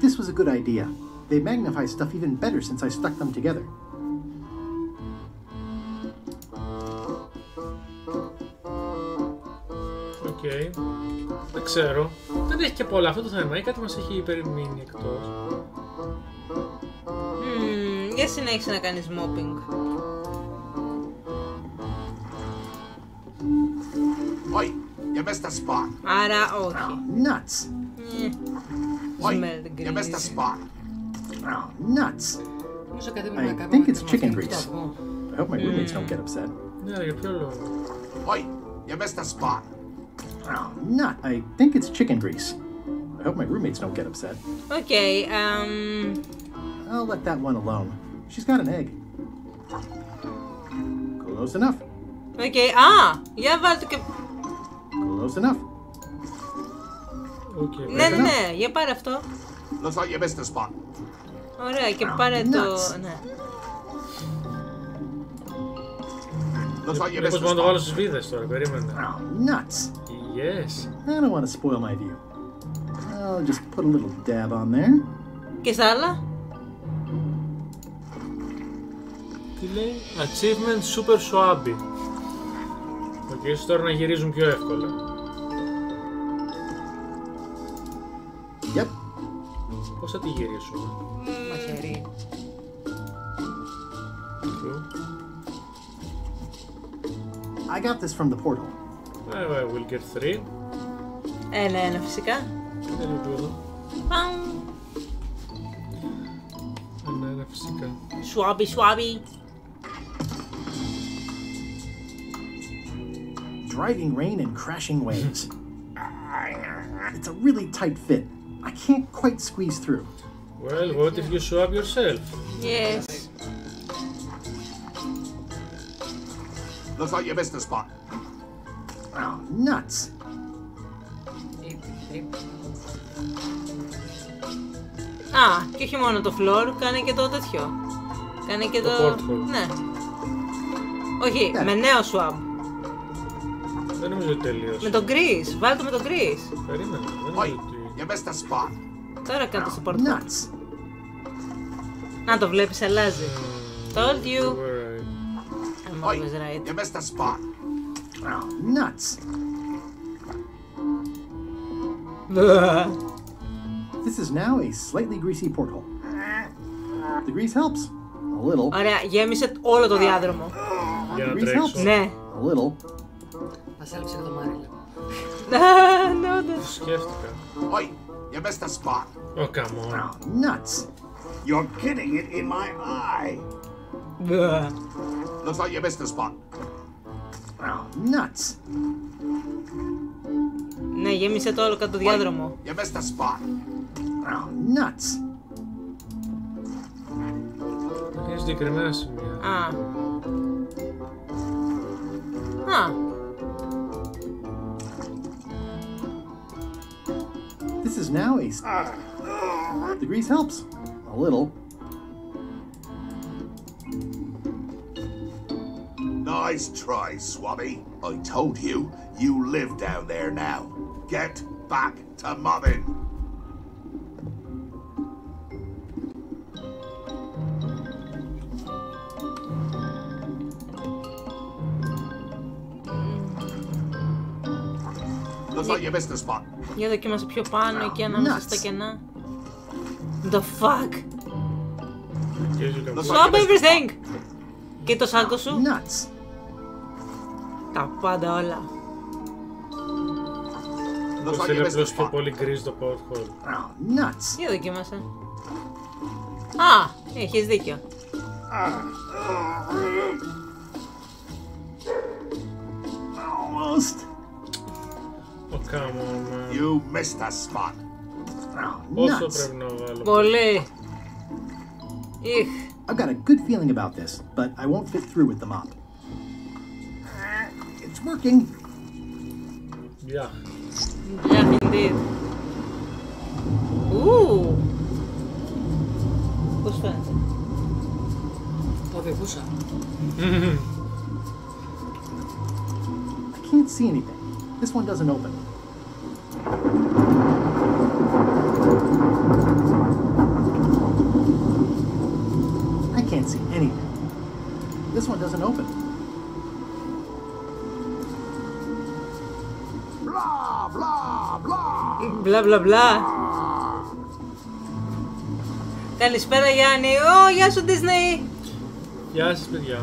This was a good idea. They magnify stuff even better since I stuck them together. Okay. Δεν ξέρω. Δεν έχει και πολλά αυτό το θέμα ή κάτι μας έχει υπερμείνει εκτός. Για συνέχισε να κάνεις mopping. Wait, you missed a spot. Άρα όχι. Nuts. Wait, you missed a spot. Nuts. I think it's chicken grease. I hope my roommates don't get upset. Ναι, για ποιο λόγο? Wait, you missed a spot. Nut. I think it's chicken grease. I hope my roommates don't get upset. Okay, I'll let that one alone. She's got an egg. Close enough. Okay, για βάλτε και... Close enough. Okay, ναι, για πάρε αυτό. Looks like you missed a spot. Ωραία, και πάρε το... Ναι. Μήπως μπορώ να το βάλω στις βίδες τώρα, περίμενε. Nuts. Yes. I don't want to spoil my view. I'll just put a little dab on there. Και στα άλλα? Τι λέει? Achievement Super Swabby. Ok, ίσως τώρα να γυρίζουν πιο εύκολα. Yep. Πώς θα τη γυρίσουμε? Μαχαίρι. I got this from the portal. We'll get 3. Ναι, φυσικά. Ναι, φυσικά. Σουάμπι. Driving rain and crashing waves. It's a really tight fit. I can't quite squeeze through. Well, what if you swab yourself? Yes. Looks like you missed the spot. Oh, nuts. Α, και όχι μόνο το floor, κάνει και το τέτοιο. Κάνει και το... Ναι. Όχι, με νέο swab. Δεν νομίζω ότι τελείωσε. Με τον Chris, βάλε το με τον Chris. Περίμενε, δεν νομίζω ότι... You missed the spot. Τώρα κάτω στο portal. Να το βλέπεις, αλλάζει. Told you. I'm always right. You missed the spot. Oh, nuts. This is now a slightly greasy porthole. The grease helps. A little. Ωραία, γέμισε όλο το διάδρομο. Για να τρέξω. Ναι. A little. Μας έλειψε και το Μάριλο. Ναι, σκέφτηκα. Oi, you missed the spot. Oh, come on. Oh, nuts. You're getting it in my eye. Looks like you missed the spot. Oh, nuts. Ναι, γέμισε το όλο κάτω το διάδρομο. You missed the spot. Oh, nuts. Είναι συγκεκριμένα σημεία. This is now a... The grease helps. A little. Nice try, Swabby. I told you, you live down there now. Get back to mobbing. Looks like you missed the spot. Για δοκίμασε πιο πάνω εκεί ανάμεσα στα κενά. The fuck? Swap everything! Και το σάκο σου. Nuts. Τα πάντα όλα. Πώς είναι απλώς πιο πολύ γκρίζ το porthole. Nuts. Για δοκίμασε. Α, έχεις δίκιο. Almost. Oh, come on, man. You missed the spot. Πόσο πρέπει να βάλω. Πολύ. I've got a good feeling about this, but I won't fit through with the mop. It's working. Yeah. Yeah, indeed. Ooh. Πώς φαίνεται? Οδηγούσα. I can't see anything. This one doesn't open. I can't see anything. This one doesn't open. Blah, blah, blah. Μπλα μπλα μπλα. Καλησπέρα Γιάννη. Γεια σου Disney. Γεια σας παιδιά.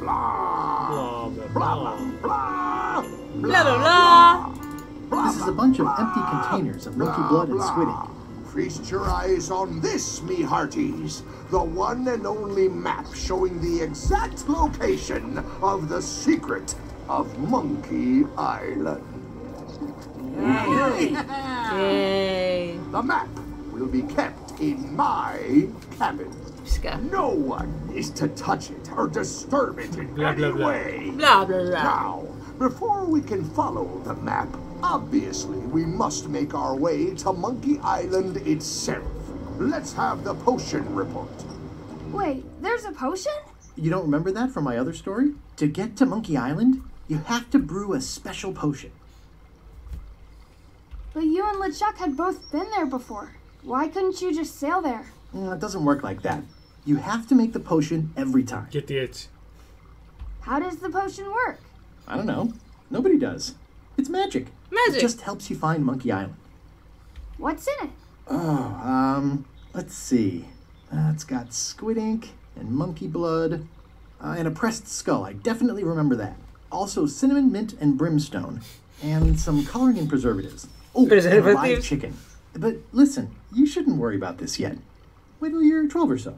Blah, blah, blah. Blah, blah, blah. This is a bunch of empty containers of monkey blood and squid ink. Feast your eyes on this, me hearties. The one and only map showing the exact location of the secret of Monkey Island. Yay. The map will be kept in my cabin. No one is to touch it or disturb it in any way. Blah, blah, blah. Now, before we can follow the map, obviously we must make our way to Monkey Island itself. Let's have the potion report. Wait, there's a potion? You don't remember that from my other story? To get to Monkey Island, you have to brew a special potion. But you and LeChuck had both been there before. Why couldn't you just sail there? It doesn't work like that. You have to make the potion every time. Γιατί έτσι. How does the potion work? I don't know. Nobody does. It's magic. Magic. It just helps you find Monkey Island. What's in it? Oh, let's see. It's got squid ink and monkey blood and a pressed skull. I definitely remember that. Also cinnamon, mint, and brimstone. And some coloring and preservatives. Oh, and live chicken. But listen, you shouldn't worry about this yet. Wait till you're 12 or so.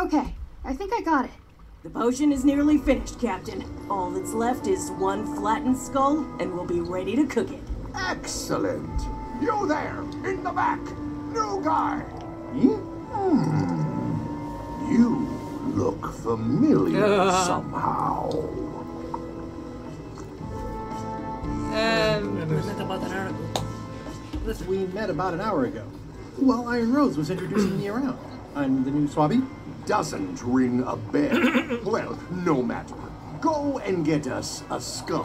Okay, I think I got it. The potion is nearly finished, Captain. All that's left is one flattened skull, and we'll be ready to cook it. Excellent. You there, in the back. New guy. Me? You look familiar somehow. We met about an hour ago. While Iron Rose was introducing me around. I'm the new Swabby. Doesn't ring a bell. Well, no matter. Go and get us a skull. A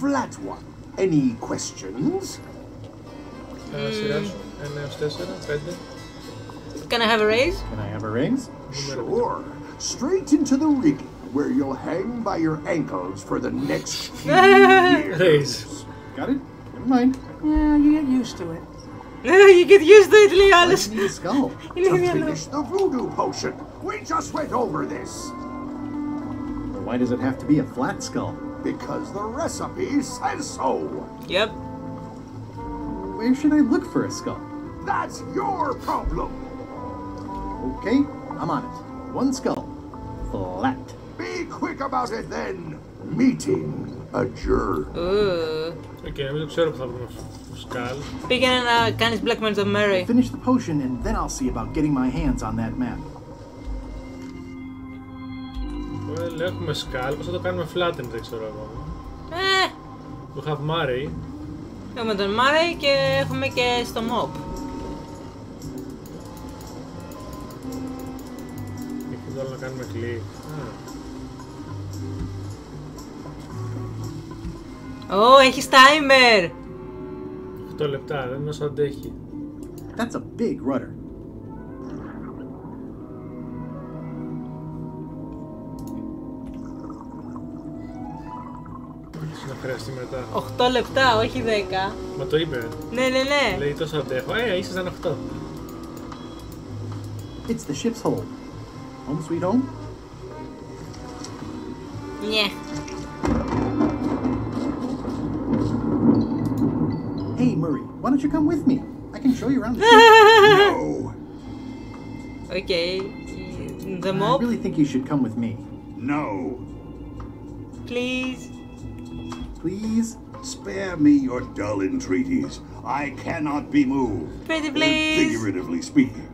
flat one. Any questions? Can I have a raise? Can I have a raise? Sure. Straight into the rigging, where you'll hang by your ankles for the next few years. Got it? Never mind. Yeah, you get used to it. You get used to it, Leonis. I need a skull. To finish the voodoo potion. We just went over this. Well, why does it have to be a flat skull? Because the recipe says so. Yep. Where should I look for a skull? That's your problem. Okay, I'm on it. One skull. Flat. Be quick about it then. Meeting adjourned. Okay, μην το ξέρω που θα βρούμε σκάλ. Πήγαινε να κάνεις Black Magic Mary. Finish the potion and then I'll see about getting my hands on that map. Well, έχουμε σκάλ, πώς θα το κάνουμε flatten, δεν ξέρω εγώ. We have Murray. Έχουμε τον Murray και έχουμε και στο Mob. Εκεί τώρα να κάνουμε κλικ. Έχεις timer! 8 λεπτά, δεν μας αντέχει. That's a big rudder. Να χρειαστεί μετά. 8 λεπτά, όχι 10. Μα το είπε. Ναι. Λέει τόσο αντέχω. Ήσασταν 8. It's the ship's hole. Home sweet home? Ναι. Hey, Murray, why don't you come with me? I can show you around the ship. No. Okay. The Mob? I really think you should come with me. No. Please. Please? Spare me your dull entreaties. I cannot be moved. Pretty please. Figuratively speaking.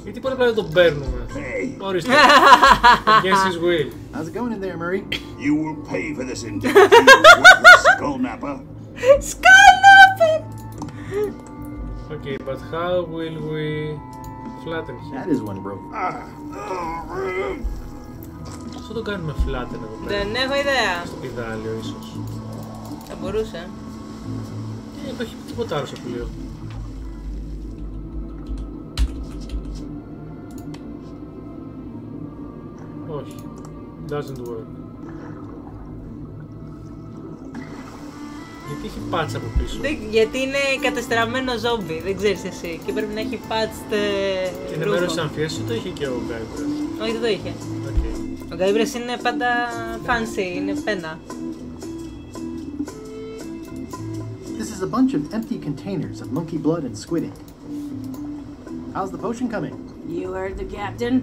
Γιατί πολύ απλά δεν τον παίρνουμε. Ορίστε. Against his will. How's it going in there, Murray? You will pay for this indignity, you worthless skull-napper. Skull-napper! Okay, but how will we flatten him? That is one broke. Πώς θα το κάνουμε flatten εδώ πέρα? Δεν έχω ιδέα. Στο πιδάλιο ίσως. Θα μπορούσε. Δεν υπάρχει τίποτα άλλο στο πλοίο. Όχι. Doesn't work. Γιατί έχει patch από πίσω? Γιατί είναι κατεστραμμένο ζόμπι, δεν ξέρεις εσύ. Και πρέπει να έχει patched ρούχο. Και είναι μέρος της αμφιέσης ή το είχε και ο Γκάιμπρες? Όχι, δεν το είχε. Okay. Ο Γκάιμπρες είναι πάντα fancy, είναι πένα. This is a bunch of empty containers of monkey blood and squid ink. How's the potion coming? You heard the captain.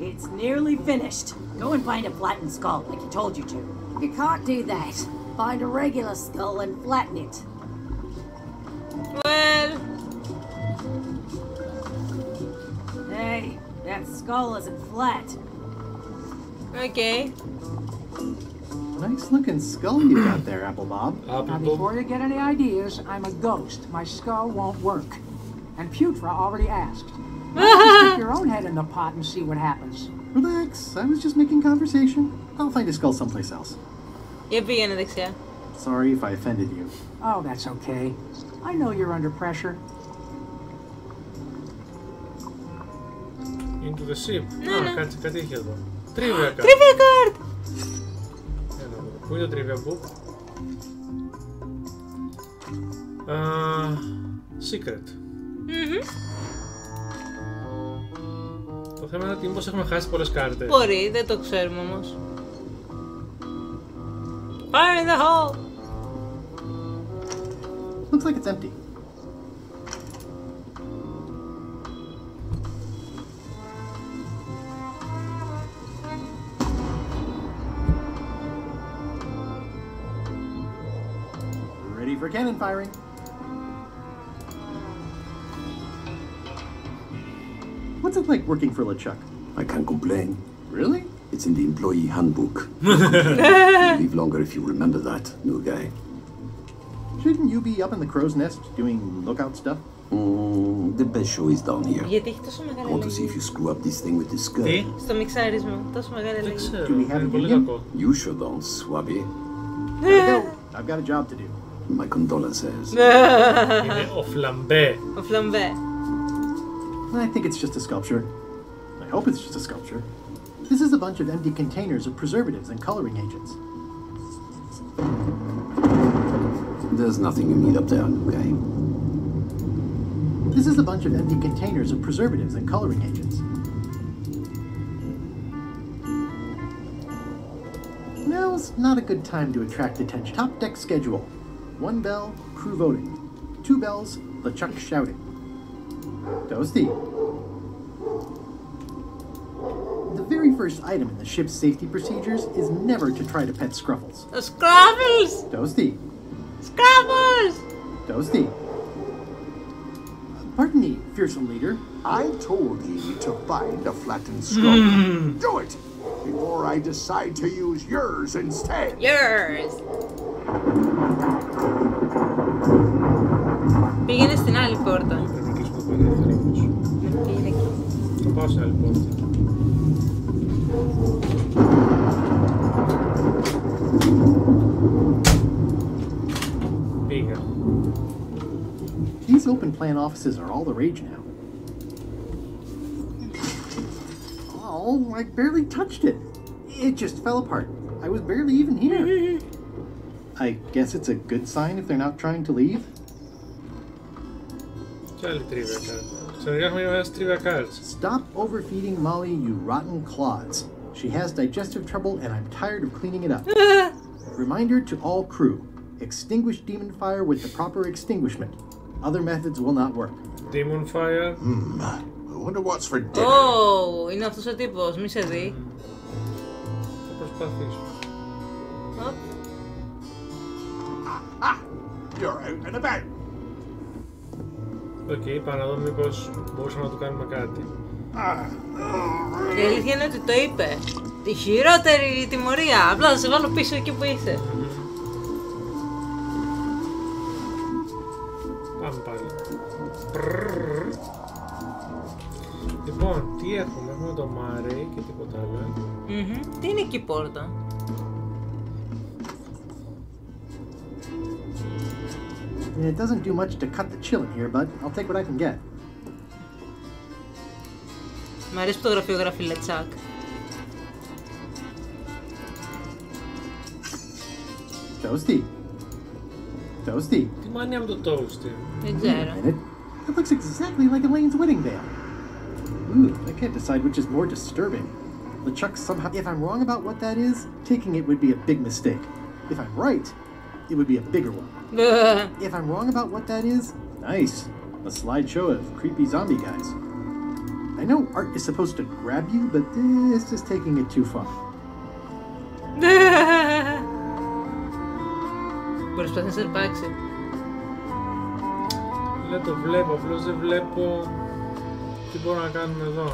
It's nearly finished. Go and find a flattened skull, like he told you to. You can't do that. Find a regular skull and flatten it. Well... Hey, that skull isn't flat. Okay. Nice looking skull you got there, Apple Bob. Now, before you get any ideas, I'm a ghost. My skull won't work. And Putra already asked. Stick your own head in the pot and see what happens. Relax, I was just making conversation. I'll find a skull someplace else. Πήγαινε δεξιά. Sorry if I offended you. Oh, that's okay. I know you're under pressure. Into the ship. Κάτι είχε εδώ. Trivia card. Trivia card! Πού είναι το trivia book? Secret. Το θέμα είναι ότι μήπως έχουμε χάσει πολλές κάρτες. Μπορεί, δεν το ξέρουμε όμως. Fire in the hole! Looks like it's empty. Ready for cannon firing. What's it like working for LeChuck? I can't complain. Really? It's in the employee handbook. You leave longer if you remember that, new guy. Shouldn't you be up in the crow's nest doing lookout stuff? The best show is down here. Γιατί έχει τόσο I μεγάλη want to see if αλλαγή. you screw up this thing with this skirt. Στο μιξάρισμα, τόσο μεγάλη αλλαγή. Do we have a union? You sure don't, Swabby. I've got a job to do. My condolences. Είναι ο Φλαμπέ. Ο Φλαμπέ. I think it's just a sculpture. I hope it's just a sculpture. This is a bunch of empty containers of preservatives and coloring agents. There's nothing you need up there, new guy. This is a bunch of empty containers of preservatives and coloring agents. Now's not a good time to attract attention. Top deck schedule. 1 bell, crew voting. 2 bells, LeChuck shouting. Toasty. The very first item in the ship's safety procedures is never to try to pet Scruffles. Scruffles! Toasty. Scruffles! Toasty. Pardon me, fearsome leader. I told ye to find a flattened skull. Do it! Before I decide to use yours instead. Yours! Πήγαινε στην άλλη πόρτα. Πρέπει να κλείσουμε το πανέθερο όμως. Πήγαινε εκεί. Θα πάω στην άλλη πόρτα. Πήγα. These open plan offices are all the rage now. Oh, I barely touched it. It just fell apart. I was barely even here. I guess it's a good sign if they're not trying to leave. Και άλλη τρίβια κάρτ. Ξενικά έχουμε μια τρίβια κάρτ. Stop overfeeding Molly, you rotten clods. She has digestive trouble and I'm tired of cleaning it up. Reminder to all crew. Extinguish demon fire with the proper extinguishment. Other methods will not work. Demon fire. I wonder what's for dinner. Oh, είναι αυτός ο τύπος, μη σε δει. Θα προσπαθήσω. You're out and about. Οκ, πάω να δω μήπως μπορούσαμε να του κάνουμε κάτι. Η αλήθεια είναι ότι το είπε. Τη χειρότερη τιμωρία. Απλά θα σε βάλω πίσω εκεί που είσαι. Πάμε πάλι. Λοιπόν, τι έχουμε? Έχουμε το Μάρεϊ και τίποτα άλλο. Τι είναι εκεί η πόρτα? It doesn't do much to cut the chill in here, but I'll take what I can get. Μ' αρέσει που το γραφείο γράφει LeChuck. Toasty. Toasty. Τι μάνια με το Toasty? Δεν ξέρω. It looks exactly like Elaine's wedding veil. Ooh, I can't decide which is more disturbing. LeChuck somehow... If I'm wrong about what that is, taking it would be a big mistake. If I'm right, it would be a bigger one. If I'm wrong about what that is, nice. A slideshow of creepy zombie guys. I know art is supposed to grab you, but this is taking it too far. Προσπαθεί να σε αρπάξει. Δεν το βλέπω, απλώς δεν βλέπω τι μπορούμε να κάνουμε εδώ.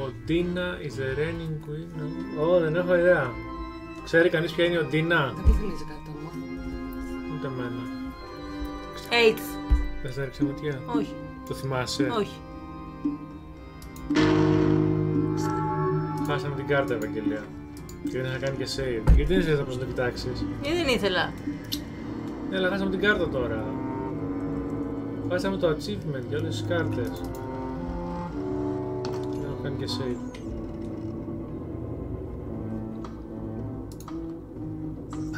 Ο Ντίνα is the reigning queen. Ω, δεν έχω ιδέα. Ξέρει κανείς ποια είναι ο Ντίνα? Δεν μου θυμίζει κάτι το όνομα. Ούτε εμένα. AIDS. Δεν σε έριξε ματιά? Όχι. Το θυμάσαι? Όχι. Χάσαμε την κάρτα, Ευαγγελία. Και δεν είχα κάνει και save. Γιατί δεν ήθελες να το κοιτάξεις? Γιατί δεν ήθελα. Ναι, αλλά χάσαμε την κάρτα τώρα. Χάσαμε το achievement για όλες τις κάρτες. Δεν έχω κάνει και save.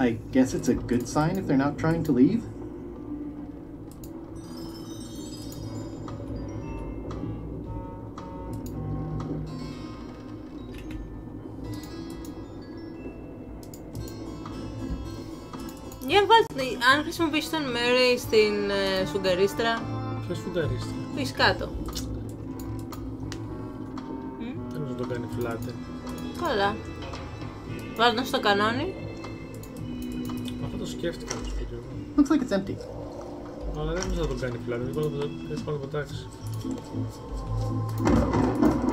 I guess it's a good sign if they're not trying to leave. Για βάλτε, αν χρησιμοποιήσεις τον Mary στην σφουγγαρίστρα. Ποια σφουγγαρίστρα? Πεις κάτω. Θέλω να το κάνει φλάτε. Καλά. Βάλτε τον στο κανόνι. Αυτό το σκέφτηκα να σου πω κι εγώ. Looks like it's empty. Αλλά δεν νομίζω να το κάνει φλάτε, δεν θέλω να το πετάξει.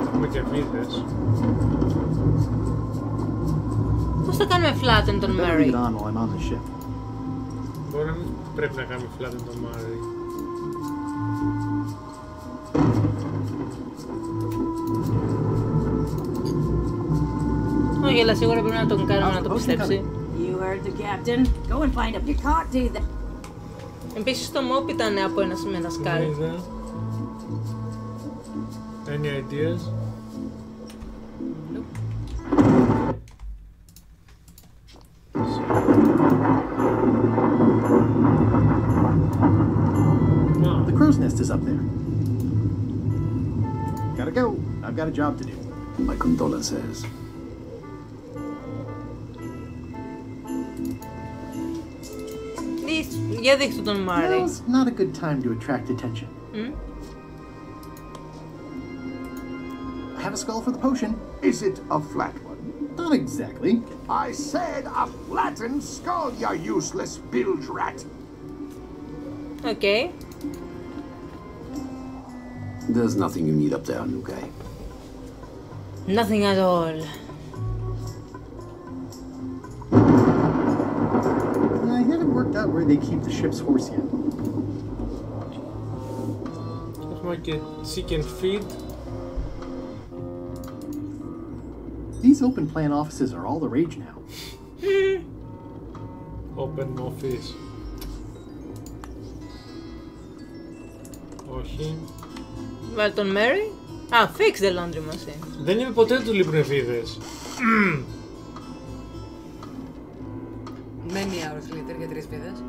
Έχουμε και βίδες. Πώς θα κάνουμε flatten τον Mary? Μπορεί να μην πρέπει να κάνουμε flatten τον Mary. Όχι, αλλά σίγουρα πρέπει να τον κάνουμε να το πιστέψει. You heard the captain. Go and find him. You can't do that. Επίσης το mop ήταν από ένα σκάλι. Any ideas? The crow's nest is up there. Gotta go. I've got a job to do. My condolences. Για δείξτε τον Mary. Now's not a good time to attract attention. I have a skull for the potion. Is it a flat one? Not exactly. I said a flattened skull, you useless bilge rat. Okay. There's nothing you need up there, new guy. Nothing at all. I haven't worked out where they keep the ship's horse yet. Έχουμε και chicken feed. These open plan offices are all the rage now. Open office. Όχι. Βάλε τον Mary. Fix the laundry machine. Δεν είμαι ποτέ του λείπουν βίδες. Με μία ώρα καλύτερη για 3 βίδες.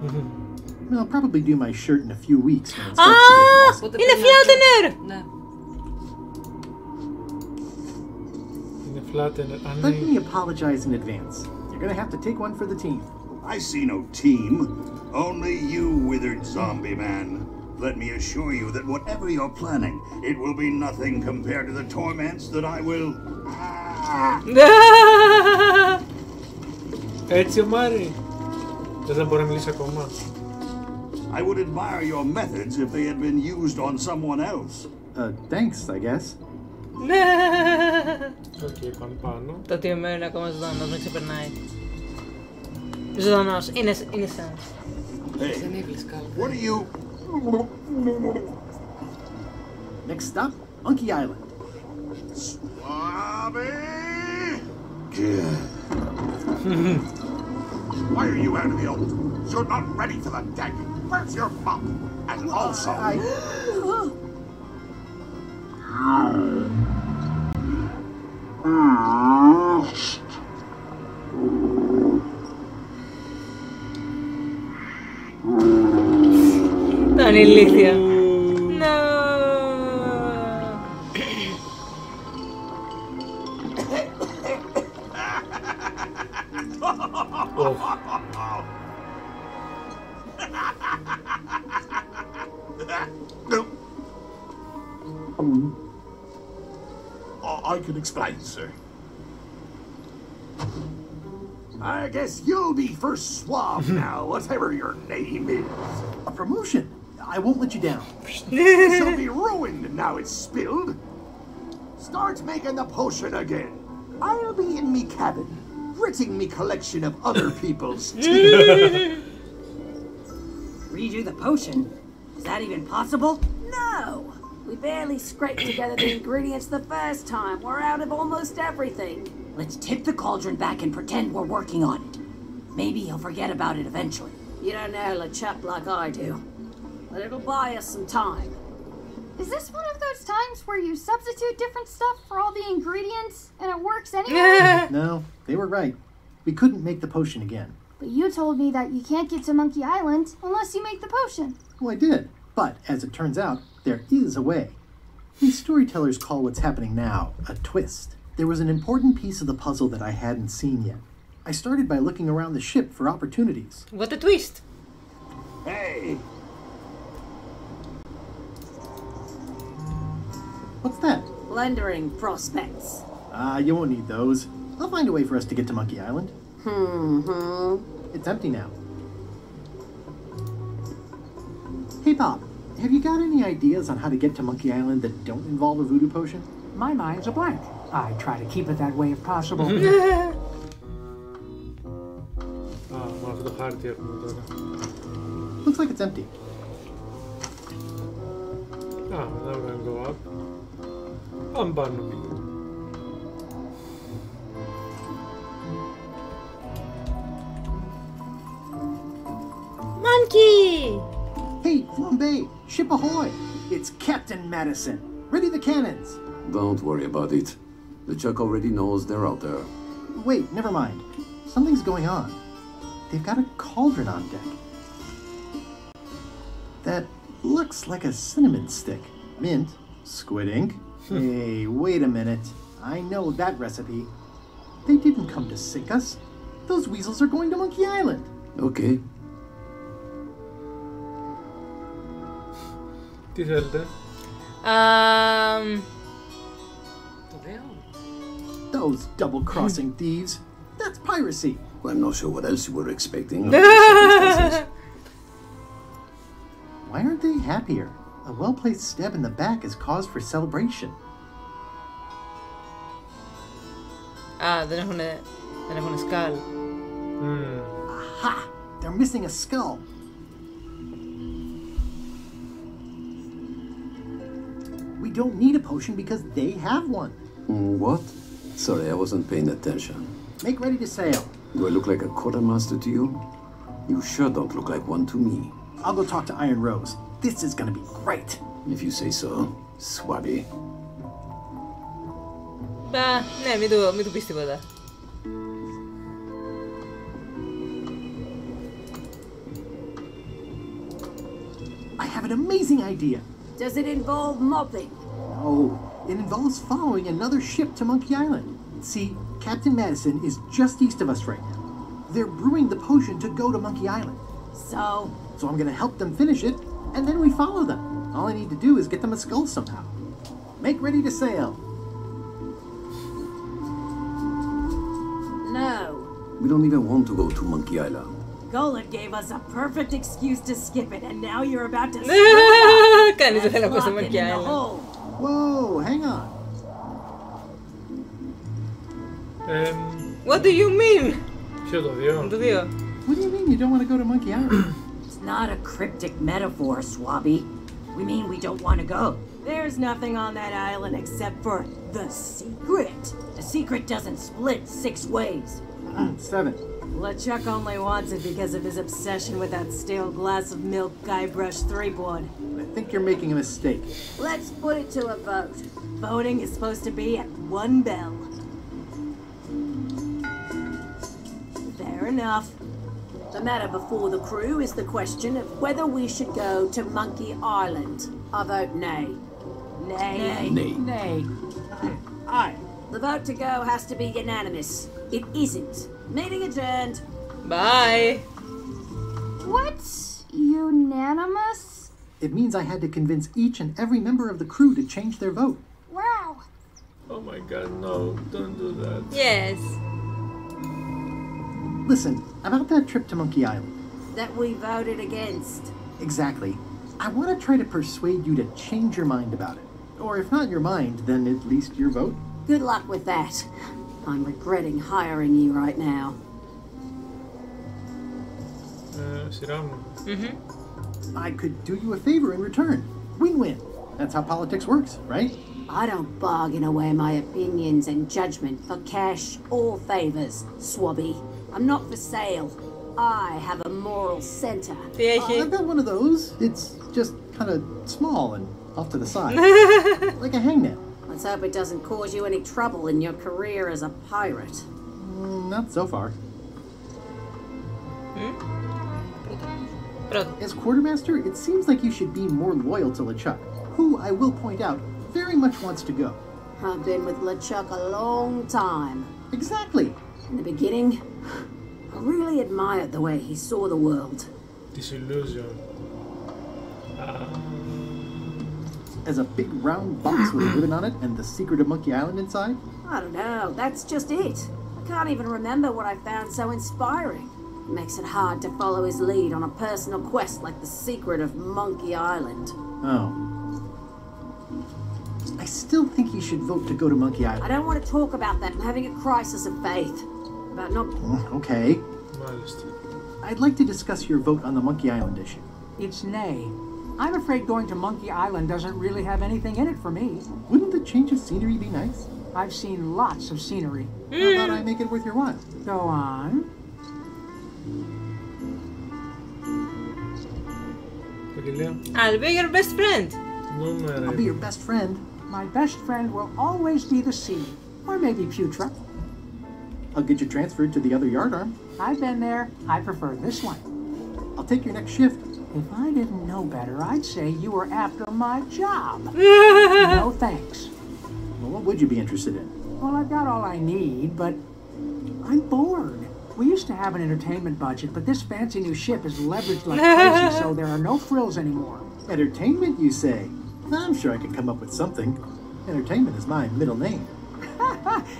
I'll probably do my shirt in a few weeks when it starts to get lost. Είναι flattener! Ναι. Είναι flattener. Let me apologize in advance. You're gonna have to take one for the team. I see no team. Only you, withered zombie man. Let me assure you that whatever you're planning, it will be nothing compared to the torments that I will... Έτσι ο Μάρι. Δεν μπορεί να μιλήσει ακόμα. I would admire your methods if they had been used on someone else. Thanks, I guess. Οκ, πάνω πάνω. Το ότι ο Mary είναι ακόμα ζωντανός, με ξεπερνάει. Ζωντανός, είναι σαν. Hey, what are you... Next stop, Monkey Island. Swabby! Why are you out of the old? You're not ready for the deck. Where's your mop? And also... Ήταν ηλίθεια. No. I can explain, sir. I guess you'll be first swab now, whatever your name is. A promotion. I won't let you down. This'll be ruined now it's spilled. Start making the potion again. I'll be in me cabin, gritting me collection of other people's tea. Redo the potion? Is that even possible? No! We barely scraped together the ingredients the first time. We're out of almost everything. Let's tip the cauldron back and pretend we're working on it. Maybe he'll forget about it eventually. You don't know LeChuck like I do. But it'll buy us some time. Is this one of those times where you substitute different stuff for all the ingredients and it works anyway? No, they were right. We couldn't make the potion again. But you told me that you can't get to Monkey Island unless you make the potion. Well, I did. But, as it turns out, there is a way. These storytellers call what's happening now a twist. There was an important piece of the puzzle that I hadn't seen yet. I started by looking around the ship for opportunities. What a twist! Hey! What's that? Plundering prospects. You won't need those. I'll find a way for us to get to Monkey Island. It's empty now. Hey, Bob, have you got any ideas on how to get to Monkey Island that don't involve a voodoo potion? My mind's a blank. I try to keep it that way if possible. Αυτό το χάρτη έχουμε τώρα. Looks like it's empty. Now we're gonna go up. Πάμε πάνω. Monkey! Hey, Flambe! Ship ahoy! It's Captain Madison. Ready the cannons! Don't worry about it. The Chuck already knows they're out there. Wait, never mind. Something's going on. They've got a cauldron on deck. That looks like a cinnamon stick. Mint, squid ink. Hey, wait a minute. I know that recipe. They didn't come to sink us. Those weasels are going to Monkey Island. Okay. Τι θέλετε? Those double-crossing thieves. That's piracy. I'm not sure what else you were expecting. Why aren't they happier? A well-placed stab in the back is cause for celebration. Δεν έχουν skull. Aha! They're missing a skull. We don't need a potion because they have one. What? Sorry, I wasn't paying attention. Make ready to sail. Do I look like a quartermaster to you? You sure don't look like one to me. I'll go talk to Iron Rose. This is gonna be great. If you say so, Swabby. Ναι, μην του πεις τίποτα. I have an amazing idea. Does it involve mopping? No, it involves following another ship to Monkey Island. See, Captain Madison is just east of us right now. They're brewing the potion to go to Monkey Island. So I'm gonna help them finish it, and then we follow them. All I need to do is get them a skull somehow. Make ready to sail. No. We don't even want to go to Monkey Island. Golan gave us a perfect excuse to skip it, and now you're about to Κανείς δεν θέλει να πάει στο Monkey Island. Whoa, hang on. What do you mean? Ποιο το δύο? Το δύο. What do you mean you don't want to go to Monkey Island? It's not a cryptic metaphor, Swabby. We mean we don't want to go. There's nothing on that island except for the secret. The secret doesn't split 6 ways. 7. LeChuck only wants it because of his obsession with that stale glass of milk Guybrush Threepwood. I think you're making a mistake. Let's put it to a vote. Voting is supposed to be at 1 bell. Fair enough. The matter before the crew is the question of whether we should go to Monkey Island. I vote nay. Nay. Nay. Nay. Aye. The vote to go has to be unanimous. It isn't. Meeting adjourned. Bye. What's unanimous? It means I had to convince each and every member of the crew to change their vote. Wow. Oh my god, no, don't do that. Yes. Listen, about that trip to Monkey Island. That we voted against. Exactly. I want to try to persuade you to change your mind about it. Or if not your mind, then at least your vote. Good luck with that. I'm regretting hiring you right now. Σειρά μου. I could do you a favor in return. Win-win. That's how politics works, right? I don't bargain away my opinions and judgment for cash or favors, Swabby. I'm not for sale. I have a moral center. I've got one of those. It's just kind of small and off to the side. Like a hangnail. Let's hope it doesn't cause you any trouble in your career as a pirate. Not so far. As quartermaster, it seems like you should be more loyal to LeChuck, who, I will point out, very much wants to go. I've been with LeChuck a long time. Exactly. In the beginning, I really admired the way he saw the world. Disillusion. As a big round box with a ribbon on it and the secret of Monkey Island inside? I don't know, that's just it. I can't even remember what I found so inspiring. It makes it hard to follow his lead on a personal quest like the secret of Monkey Island. Oh. I still think you should vote to go to Monkey Island. I don't want to talk about that. I'm having a crisis of faith. About not... Okay. I'd like to discuss your vote on the Monkey Island issue. It's nay. I'm afraid going to Monkey Island doesn't really have anything in it for me. Wouldn't the change of scenery be nice? I've seen lots of scenery. How about I make it worth your while? Go on. I'll be your best friend. I'll be your best friend. My best friend will always be the sea. Or maybe Putra. I'll get you transferred to the other yardarm. I've been there. I prefer this one. I'll take your next shift. If I didn't know better, I'd say you were after my job. No thanks. Well, what would you be interested in? Well, I've got all I need, but I'm bored. We used to have an entertainment budget, but this fancy new ship is leveraged like crazy, so there are no frills anymore. Entertainment, you say? I'm sure I could come up with something. Entertainment is my middle name.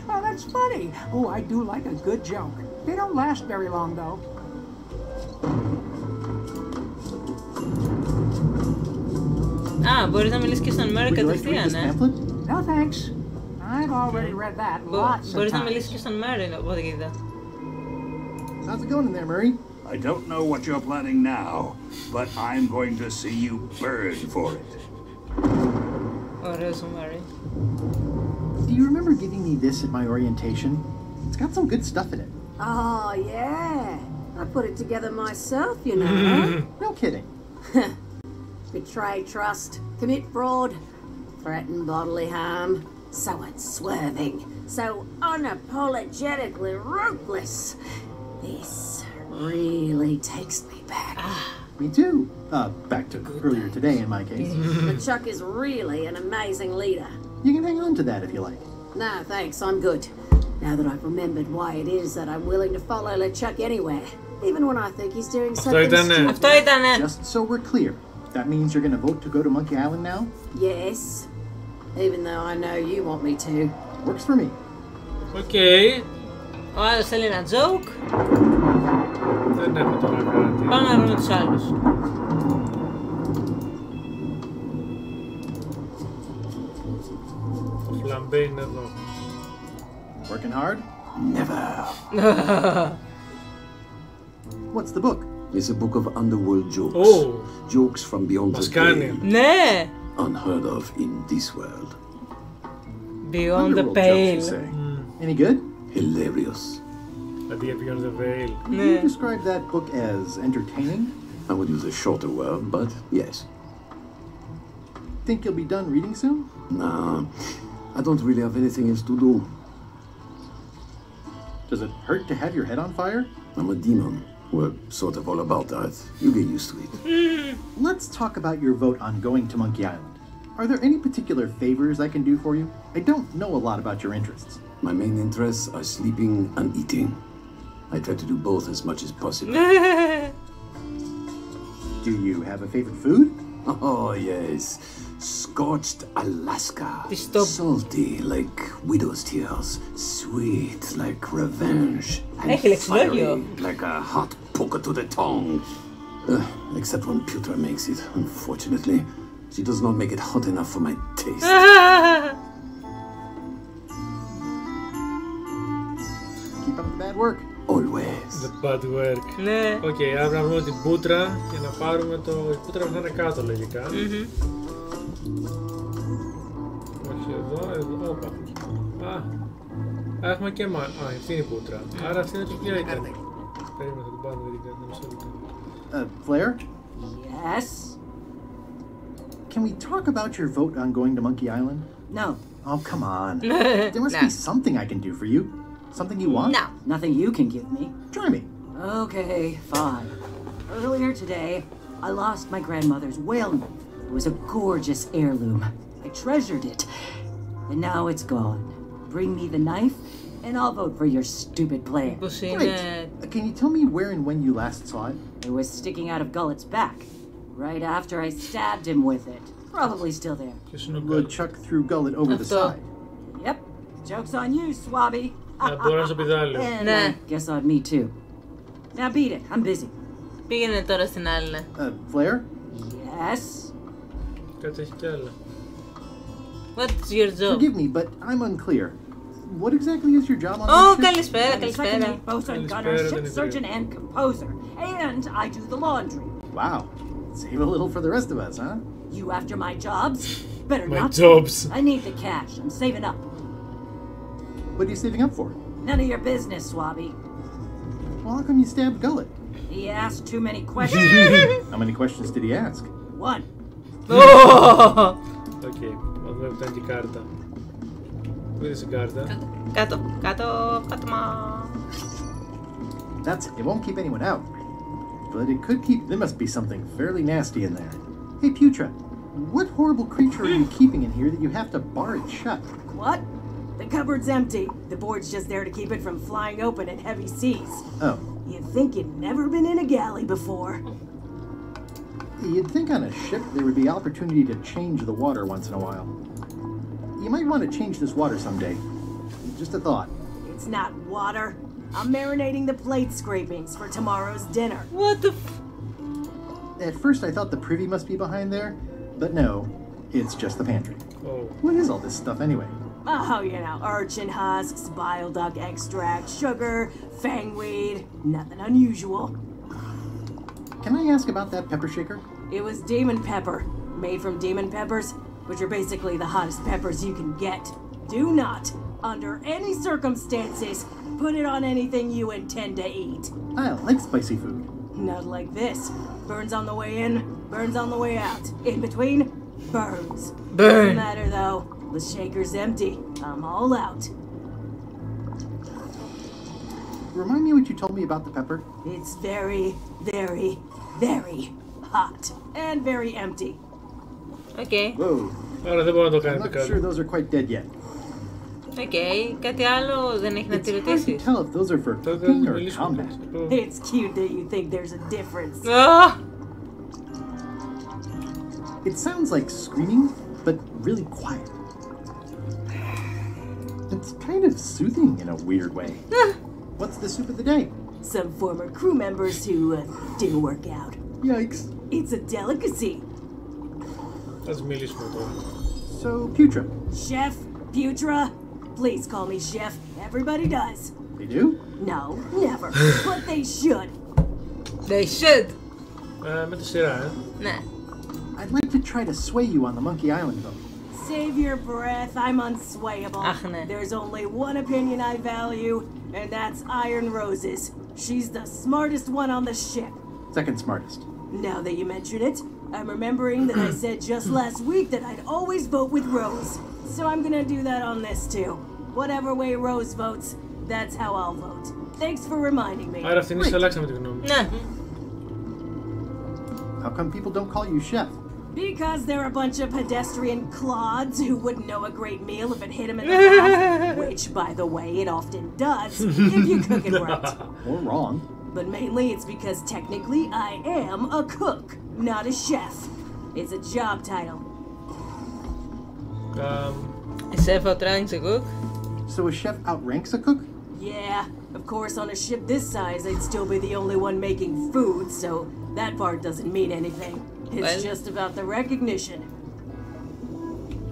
Well, that's funny. Oh, I do like a good joke. They don't last very long, though. Μπορείς να μιλήσεις και στον Μέρι κατευθείαν, No, thanks. I've already read that lots of Μπορείς να times. μιλήσεις και στον Μέρι, οπότε κοίτα. How's it going in there, Murray? I don't know what you're planning now, but I'm going to see you burn for it. Ωραίος ο Μέρι. Do you remember giving me this at my orientation? It's got some good stuff in it. Oh, yeah. I put it together myself, you know. No kidding. Betray trust, commit fraud, threaten bodily harm. So unswerving, so unapologetically ruthless. This really takes me back. Me too. Back to earlier today in my case. LeChuck is really an amazing leader. You can hang on to that if you like. No, thanks, I'm good. Now that I've remembered why it is that I'm willing to follow LeChuck anywhere, even when I think he's doing something stupid. Just so we're clear, that means you're going to vote to go to Monkey Island now? Yes, even though I know you want me to. Works for me. Okay. Ο άλλος θέλει ένα joke. Δεν έχω τώρα κάτι. Πάμε να βρούμε τους άλλους. Ο Φλαμπέ είναι εδώ. Working hard? Never. What's the book? It's a book of underworld jokes. Oh. Jokes from beyond the Mascani. pale. Ναι! Unheard of in this world. Beyond the Underworld pale. jokes, you say. Any good? Hilarious. Δηλαδή Beyond the Veil. Would you describe that book as entertaining? I would use a shorter word, but yes. Think you'll be done reading soon? Nah, I don't really have anything else to do. Does it hurt to have your head on fire? I'm a demon. We're sort of all about that. You get used to it. Let's talk about your vote on going to Monkey Island. Are there any particular favors I can do for you? I don't know a lot about your interests. My main interests are sleeping and eating. I try to do both as much as possible. Do you have a favorite food? Oh, yes. Scorched Alaska. Salty like widow's tears. Sweet like revenge. And fiery like a hot poker to the tongue. Except when Putra makes it, unfortunately. She does not make it hot enough for my taste. Keep up the bad work. Always. The bad work. Ναι. Οκ, άρα να βρούμε την πούτρα και να πάρουμε το... Η πούτρα θα είναι κάτω λογικά. Όχι εδώ, εδώ, όπα. Α, έχουμε και Α, αυτή είναι η πούτρα. Άρα αυτή είναι το ποια ήταν. Περίμενε, θα την πάρουμε μερικά. Flair? Yes? Can we talk about your vote on going to Monkey Island? No. Oh, come on. There must be something I can do for you. Something you want? No. Nothing you can give me. Try me. Okay, fine. Earlier today, I lost my grandmother's whale knife. It was a gorgeous heirloom. I treasured it. And now it's gone. Bring me the knife, and I'll vote for your stupid plan. Great. Can you tell me where and when you last saw it? It was sticking out of Gullet's back, right after I stabbed him with it. Probably still there. LeChuck threw Gullet over the side. Yep. Joke's on you, Swabby. And Ναι. guess on me too. Now beat it. I'm busy. Πήγαινε τώρα στην άλλη. Flair? Yes. Κάτσε, έχει κι άλλα. What's your job? Forgive me, but I'm unclear. What exactly is your job on Oh, this ship? καλησπέρα, καλησπέρα. Bosun, gunner, ship surgeon, and composer. And I do the laundry. Wow. Save a little for the rest of us, huh? You after my jobs? Better My not. jobs. I need the cash. I'm saving up. What are you saving up for? None of your business, Swabby. Well, how come you stabbed Gullet? He asked too many questions. How many questions did he ask? One. Οκ, να δούμε που ήταν και η κάρτα. Πού είδες η κάρτα? Κάτω, κάτω, πάτωμα. That's it. It won't keep anyone out. But it could keep... There must be something fairly nasty in there. Hey, Putra. What horrible creature are you keeping in here that you have to bar it shut? What? The cupboard's empty. The board's just there to keep it from flying open in heavy seas. Oh. You'd think you'd never been in a galley before. You'd think on a ship there would be opportunity to change the water once in a while. You might want to change this water someday. Just a thought. It's not water. I'm marinating the plate scrapings for tomorrow's dinner. What the At first I thought the privy must be behind there, but no, it's just the pantry. Oh. What is all this stuff anyway? Oh, you know, urchin husks, bile duck extract, sugar, fangweed. Nothing unusual. Can I ask about that pepper shaker? It was demon pepper, made from demon peppers, which are basically the hottest peppers you can get. Do not, under any circumstances, put it on anything you intend to eat. I like spicy food. Not like this. Burns on the way in, burns on the way out. In between, burns. Burn. Doesn't matter though. The shaker's empty. I'm all out. Remind me what you told me about the pepper. It's very, very, very hot. And very empty. Okay. Whoa. Άρα δεν μπορώ να το I'm κάνετε not κάτι. sure those are quite dead yet. Okay. Κάτι άλλο δεν έχει να τη It's hard to ρωτήσεις. tell if those are for cooking or combat. It's cute that you think there's a difference. Ah! It sounds like screaming, but really quiet. It's kind of soothing in a weird way. What's the soup of the day? Some former crew members who didn't work out. Yikes. It's a delicacy. Ας μιλήσουμε τώρα. So, Putra. Chef, Putra, please call me Chef. Everybody does. They do? No, never. But they should. They should. Με τη σειρά, Ναι. I'd like to try to sway you on the Monkey Island boat. Save your breath. I'm unswayable. Ach, nee. There's only one opinion I value, and that's Iron Rose's. She's the smartest one on the ship. Second smartest. Now that you mention it, I'm remembering that I said just last week that I'd always vote with Rose. So I'm gonna do that on this too. Whatever way Rose votes, that's how I'll vote. Thanks for reminding me. Άρα αυτήν ίσως αλλάξαμε τη γνώμη. Ναι. How come people don't call you chef? Because they're a bunch of pedestrian clods who wouldn't know a great meal if it hit them in the mouth. Which, by the way, it often does, if you cook it right. Or wrong. But mainly it's because technically I am a cook, not a chef. It's a job title. A chef outranks a cook? So a chef outranks a cook? Yeah, of course on a ship this size I'd still be the only one making food, so that part doesn't mean anything. It's just about the recognition.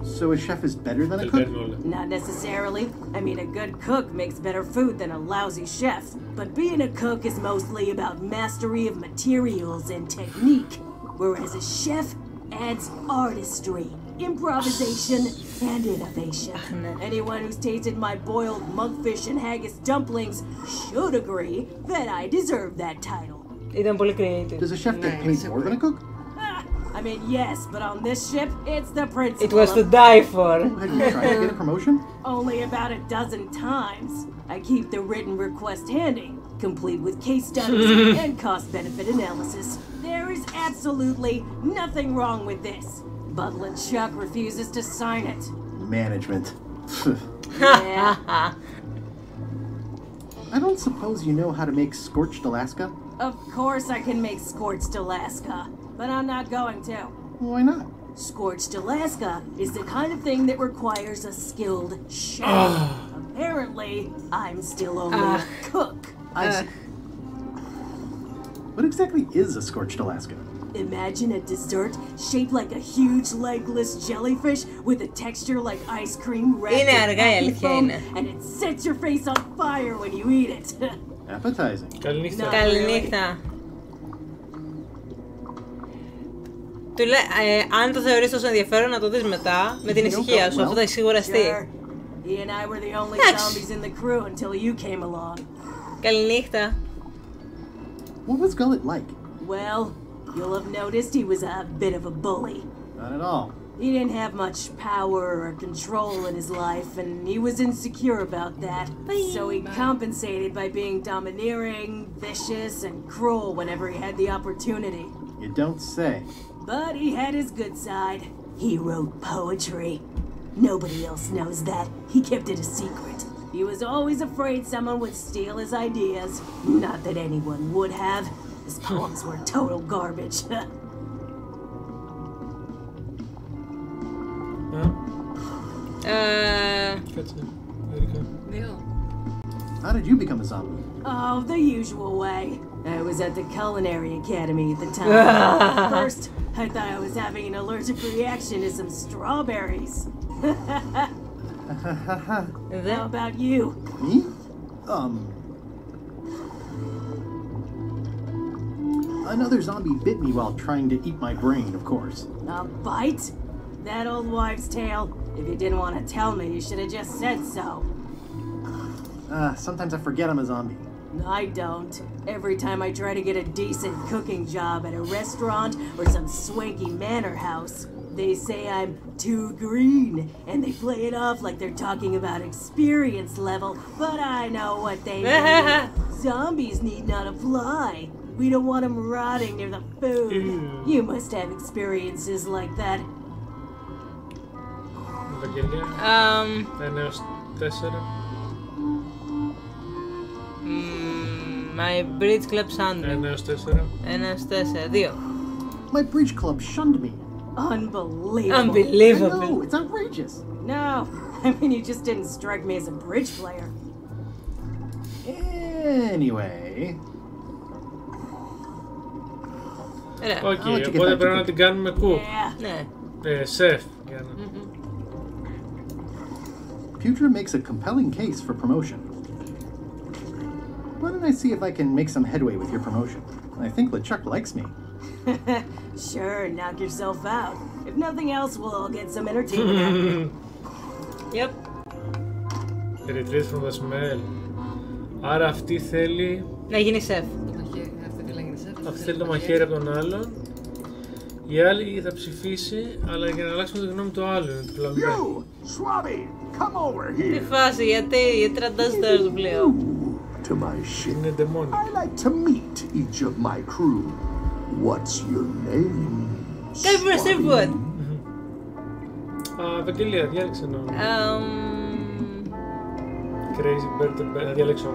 So a chef is better than a cook? Not necessarily. I mean, a good cook makes better food than a lousy chef. But being a cook is mostly about mastery of materials and technique, whereas a chef adds artistry, improvisation, and innovation. Anyone who's tasted my boiled monkfish and haggis dumplings should agree that I deserve that title. Ήταν πολύ creative. Does a chef get paid more than a cook? I mean, yes, but on this ship, it's the principle. It was to die for. Have you tried to get a promotion? Only about a dozen times. I keep the written request handy, complete with case studies and cost-benefit analysis. There is absolutely nothing wrong with this. But LeChuck refuses to sign it. Management. Yeah. I don't suppose you know how to make scorched Alaska? Of course I can make scorched Alaska, but I'm not going to. Why not? Scorched Alaska is the kind of thing that requires a skilled chef. Apparently, I'm still only a cook. What exactly is a scorched Alaska? Imagine a dessert shaped like a huge legless jellyfish with a texture like ice cream wrapped in acne foam, and it sets your face on fire when you eat it. Appetizing. Καληνύχτα. Καληνύχτα. Του λέει, αν το θεωρείς τόσο ενδιαφέρον να το δεις μετά, με την ησυχία σου, αυτό θα σιγουραστεί. He and I were the only zombies in the crew until you came along. Καληνύχτα. What was Gullet like? Well, you'll have noticed he was a bit of a bully. Not at all. He didn't have much power or control in his life, and he was insecure about that. So he compensated by being domineering, vicious, and cruel whenever he had the opportunity. You don't say. But he had his good side. He wrote poetry. Nobody else knows that. He kept it a secret. He was always afraid someone would steal his ideas. Not that anyone would have. His poems were total garbage. How did you become a zombie? Oh, the usual way. I was at the Culinary Academy at the time. First, I thought I was having an allergic reaction to some strawberries. How about you? Me? Another zombie bit me while trying to eat my brain, of course. A bite? That old wives' tale. If you didn't want to tell me, you should have just said so. Sometimes I forget I'm a zombie. I don't. Every time I try to get a decent cooking job at a restaurant or some swanky manor house, they say I'm too green, and they play it off like they're talking about experience level, but I know what they mean. Zombies need not apply. We don't want them rotting near the food. You must have experiences like that. My bridge club shunned me. 1-4. My bridge club shunned me. Unbelievable. Unbelievable. No, it's outrageous. No, I mean, you just didn't strike me as a bridge player. Anyway. Okay, οπότε πρέπει να την κάνουμε cook. Ναι. Chef. Putra makes a compelling case for promotion. Why don't I see if I can make some headway with your promotion? I think LeChuck likes me. Sure, knock yourself out. If nothing else, we'll all get some entertainment. Yep. Retreat from the smell. Άρα αυτή θέλει... να γίνει σεφ. Αυτή θέλει το μαχαίρι από τον άλλον. Η άλλη θα ψηφίσει, αλλά για να αλλάξουμε τη γνώμη του άλλου είναι το πλανμένο. Τι φάση, γιατί τραντάζει τώρα το πλοίο. Είναι δαιμόνι. I like to meet each of my crew. What's your name? Κάπου Steve. Ευαγγελία, διάλεξε ένα. Crazy Bird, θα διαλέξω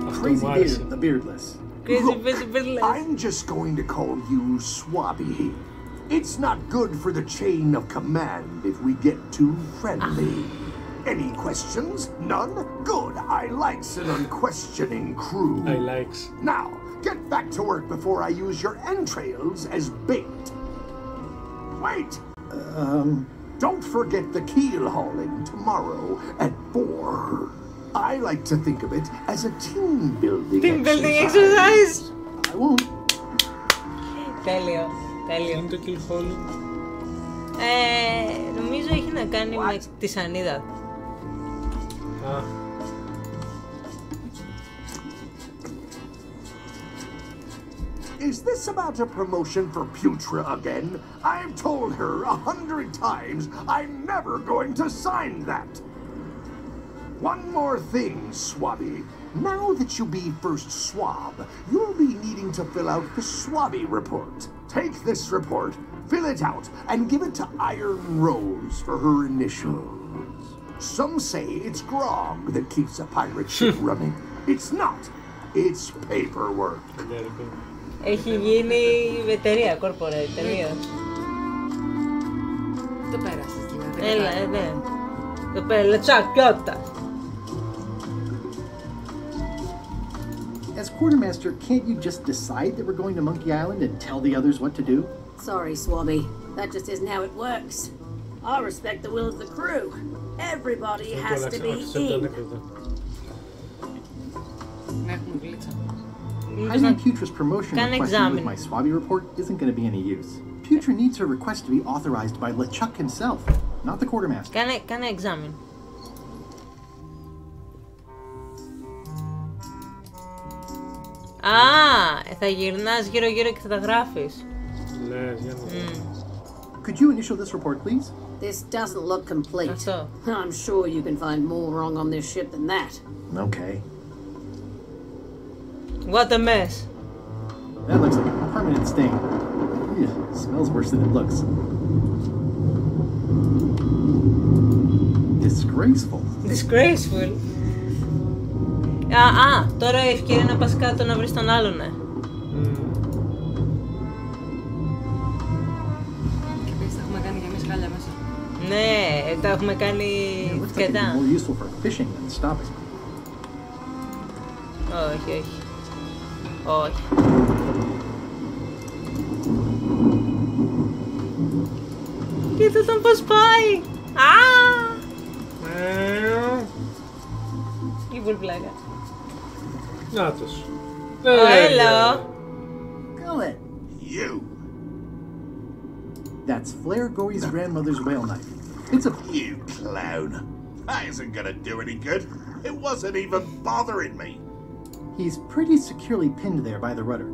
αυτό μου άρεσε. The beardless. Crazy Bird, the beardless. I'm just going to call you Swabby. It's not good for the chain of command if we get too friendly. Any questions? None? Good. I likes an unquestioning crew. I likes. Now, get back to work before I use your entrails as bait. Wait! Don't forget the keel hauling tomorrow at 4. I like to think of it as a team building exercise. I won't. Τέλειο. Τέλειο. Είναι το keel hauling. Νομίζω έχει να κάνει με τη σανίδα. Is this about a promotion for Putra again? I've told her 100 times I'm never going to sign that. One more thing, Swabby. Now that you'll be first swab, you'll be needing to fill out the Swabby report. Take this report, fill it out, and give it to Iron Rose for her initials. Some say it's grog that keeps a pirate ship running. It's not. It's paperwork. Έχει γίνει εταιρεία, corporate, τελείως. Το πέρασες δηλαδή. Έλα, ναι. Το πέρασες, πιότα. As quartermaster, can't you just decide that we're going to Monkey Island and tell the others what to do? Sorry, Swabby. That just isn't how it works. I respect the will of the crew. Everybody has to be in. Hiding Putra's promotion request with my Swabby report isn't going to be any use. Putra needs her request to be authorized by LeChuck himself, not the quartermaster. Κάνε examine. Θα γυρνάς γύρω-γύρω και θα τα γράφεις. Could you initial this report, please? This doesn't look complete. I'm sure you can find more wrong on this ship than that. Okay. What a mess. That looks like a permanent stain. Ew, smells worse than it looks. Disgraceful. Disgraceful. Τώρα η ευκαιρία να πας κάτω να βρεις τον άλλον, ναι. Και επίσης τα έχουμε κάνει και εμείς χάλια μέσα. Ναι, τα έχουμε κάνει σκετά. Όχι, όχι. Όχι. Κοίτα τον πως πάει! Τι βουλπλάκα. Νάτος. Hello. Gullet. You. That's Flair Gory's grandmother's whale knife. It's a... You clown. That isn't gonna do any good. It wasn't even bothering me. He's pretty securely pinned there by the rudder.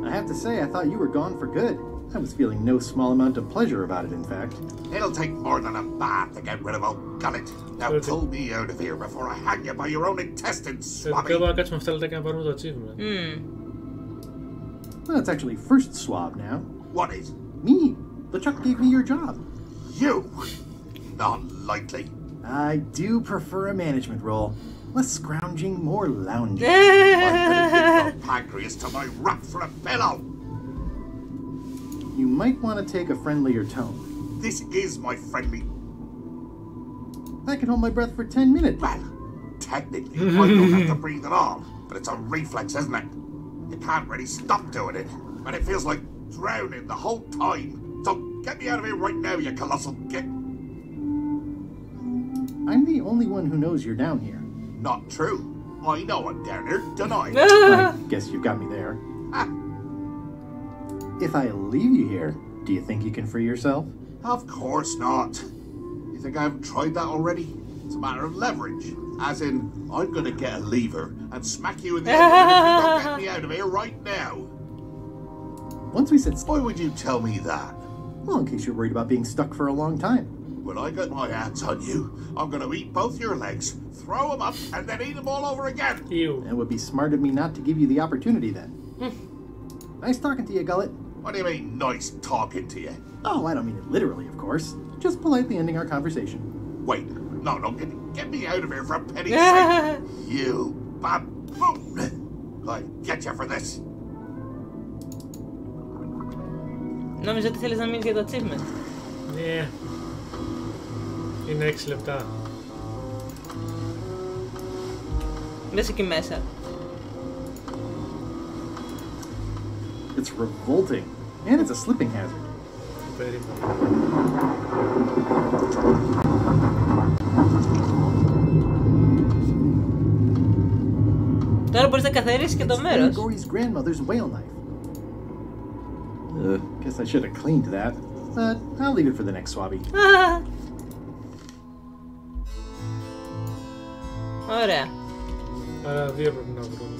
I have to say, I thought you were gone for good. I was feeling no small amount of pleasure about it, in fact. It'll take more than a bath to get rid of old Gullet. Now pull me out of here before I hang you by your own intestines, Swabby. Well, it's actually first swab now. What is? Me. LeChuck gave me your job. You? Not likely. I do prefer a management role. Less scrounging, more lounging. I'm gonna give your pancreas to my rat for a pillow. You might want to take a friendlier tone. This is my friendly... I can hold my breath for 10 minutes. Well, technically, I don't have to breathe at all. But it's a reflex, isn't it? You can't really stop doing it. And it feels like drowning the whole time. So get me out of here right now, you colossal git. I'm the only one who knows you're down here. Not true. I know I'm down here, don't I? I guess you've got me there. If I leave you here, do you think you can free yourself? Of course not. You think I haven't tried that already? It's a matter of leverage. As in, I'm gonna get a lever and smack you in the head if you don't get me out of here right now. Once we said... Why would you tell me that? Well, in case you're worried about being stuck for a long time. When I get my hands on you, I'm gonna eat both your legs, throw them up, and then eat them all over again. Ew. It would be smart of me not to give you the opportunity then. Nice talking to you, Gullet. What do you mean, nice talking to you? Oh, I don't mean it literally, of course. Just politely ending our conversation. Wait, no, get me out of here for a penny's sake. You baboon! I get you for this. Νόμιζα ότι θέλεις να μείνεις για το achievement. Ναι. Είναι 6 λεπτά. Μπες εκεί μέσα. It's revolting. And it's a slipping hazard. Τώρα μπορείς να καθαρίσεις και το μέρος. Gory's grandmother's whale knife. Guess I should have cleaned that, but I'll leave it for the next swabby. Ωραία. Άρα δύο πρέπει να βρούμε.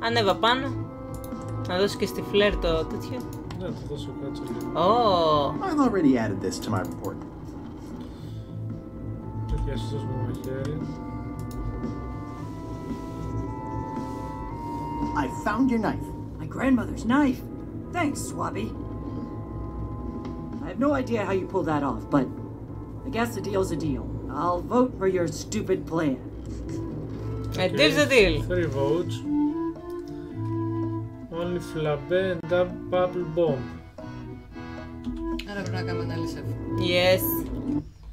Ανέβα πάνω. Να δώσω και στη Φλερ το τέτοιο. Ναι, θα δώσω κάτσε λίγο. I've already added this to my report. Και ας δώσουμε ένα χέρι. I found your knife. My grandmother's knife. Thanks, Swabby. I have no idea how you pulled that off, but I guess a deal's a deal. I'll vote for your stupid plan. A deal's a deal. 3 votes. Only flabe and double bomb. Άρα πρέπει να κάνουμε ένα άλλη chef. Yes.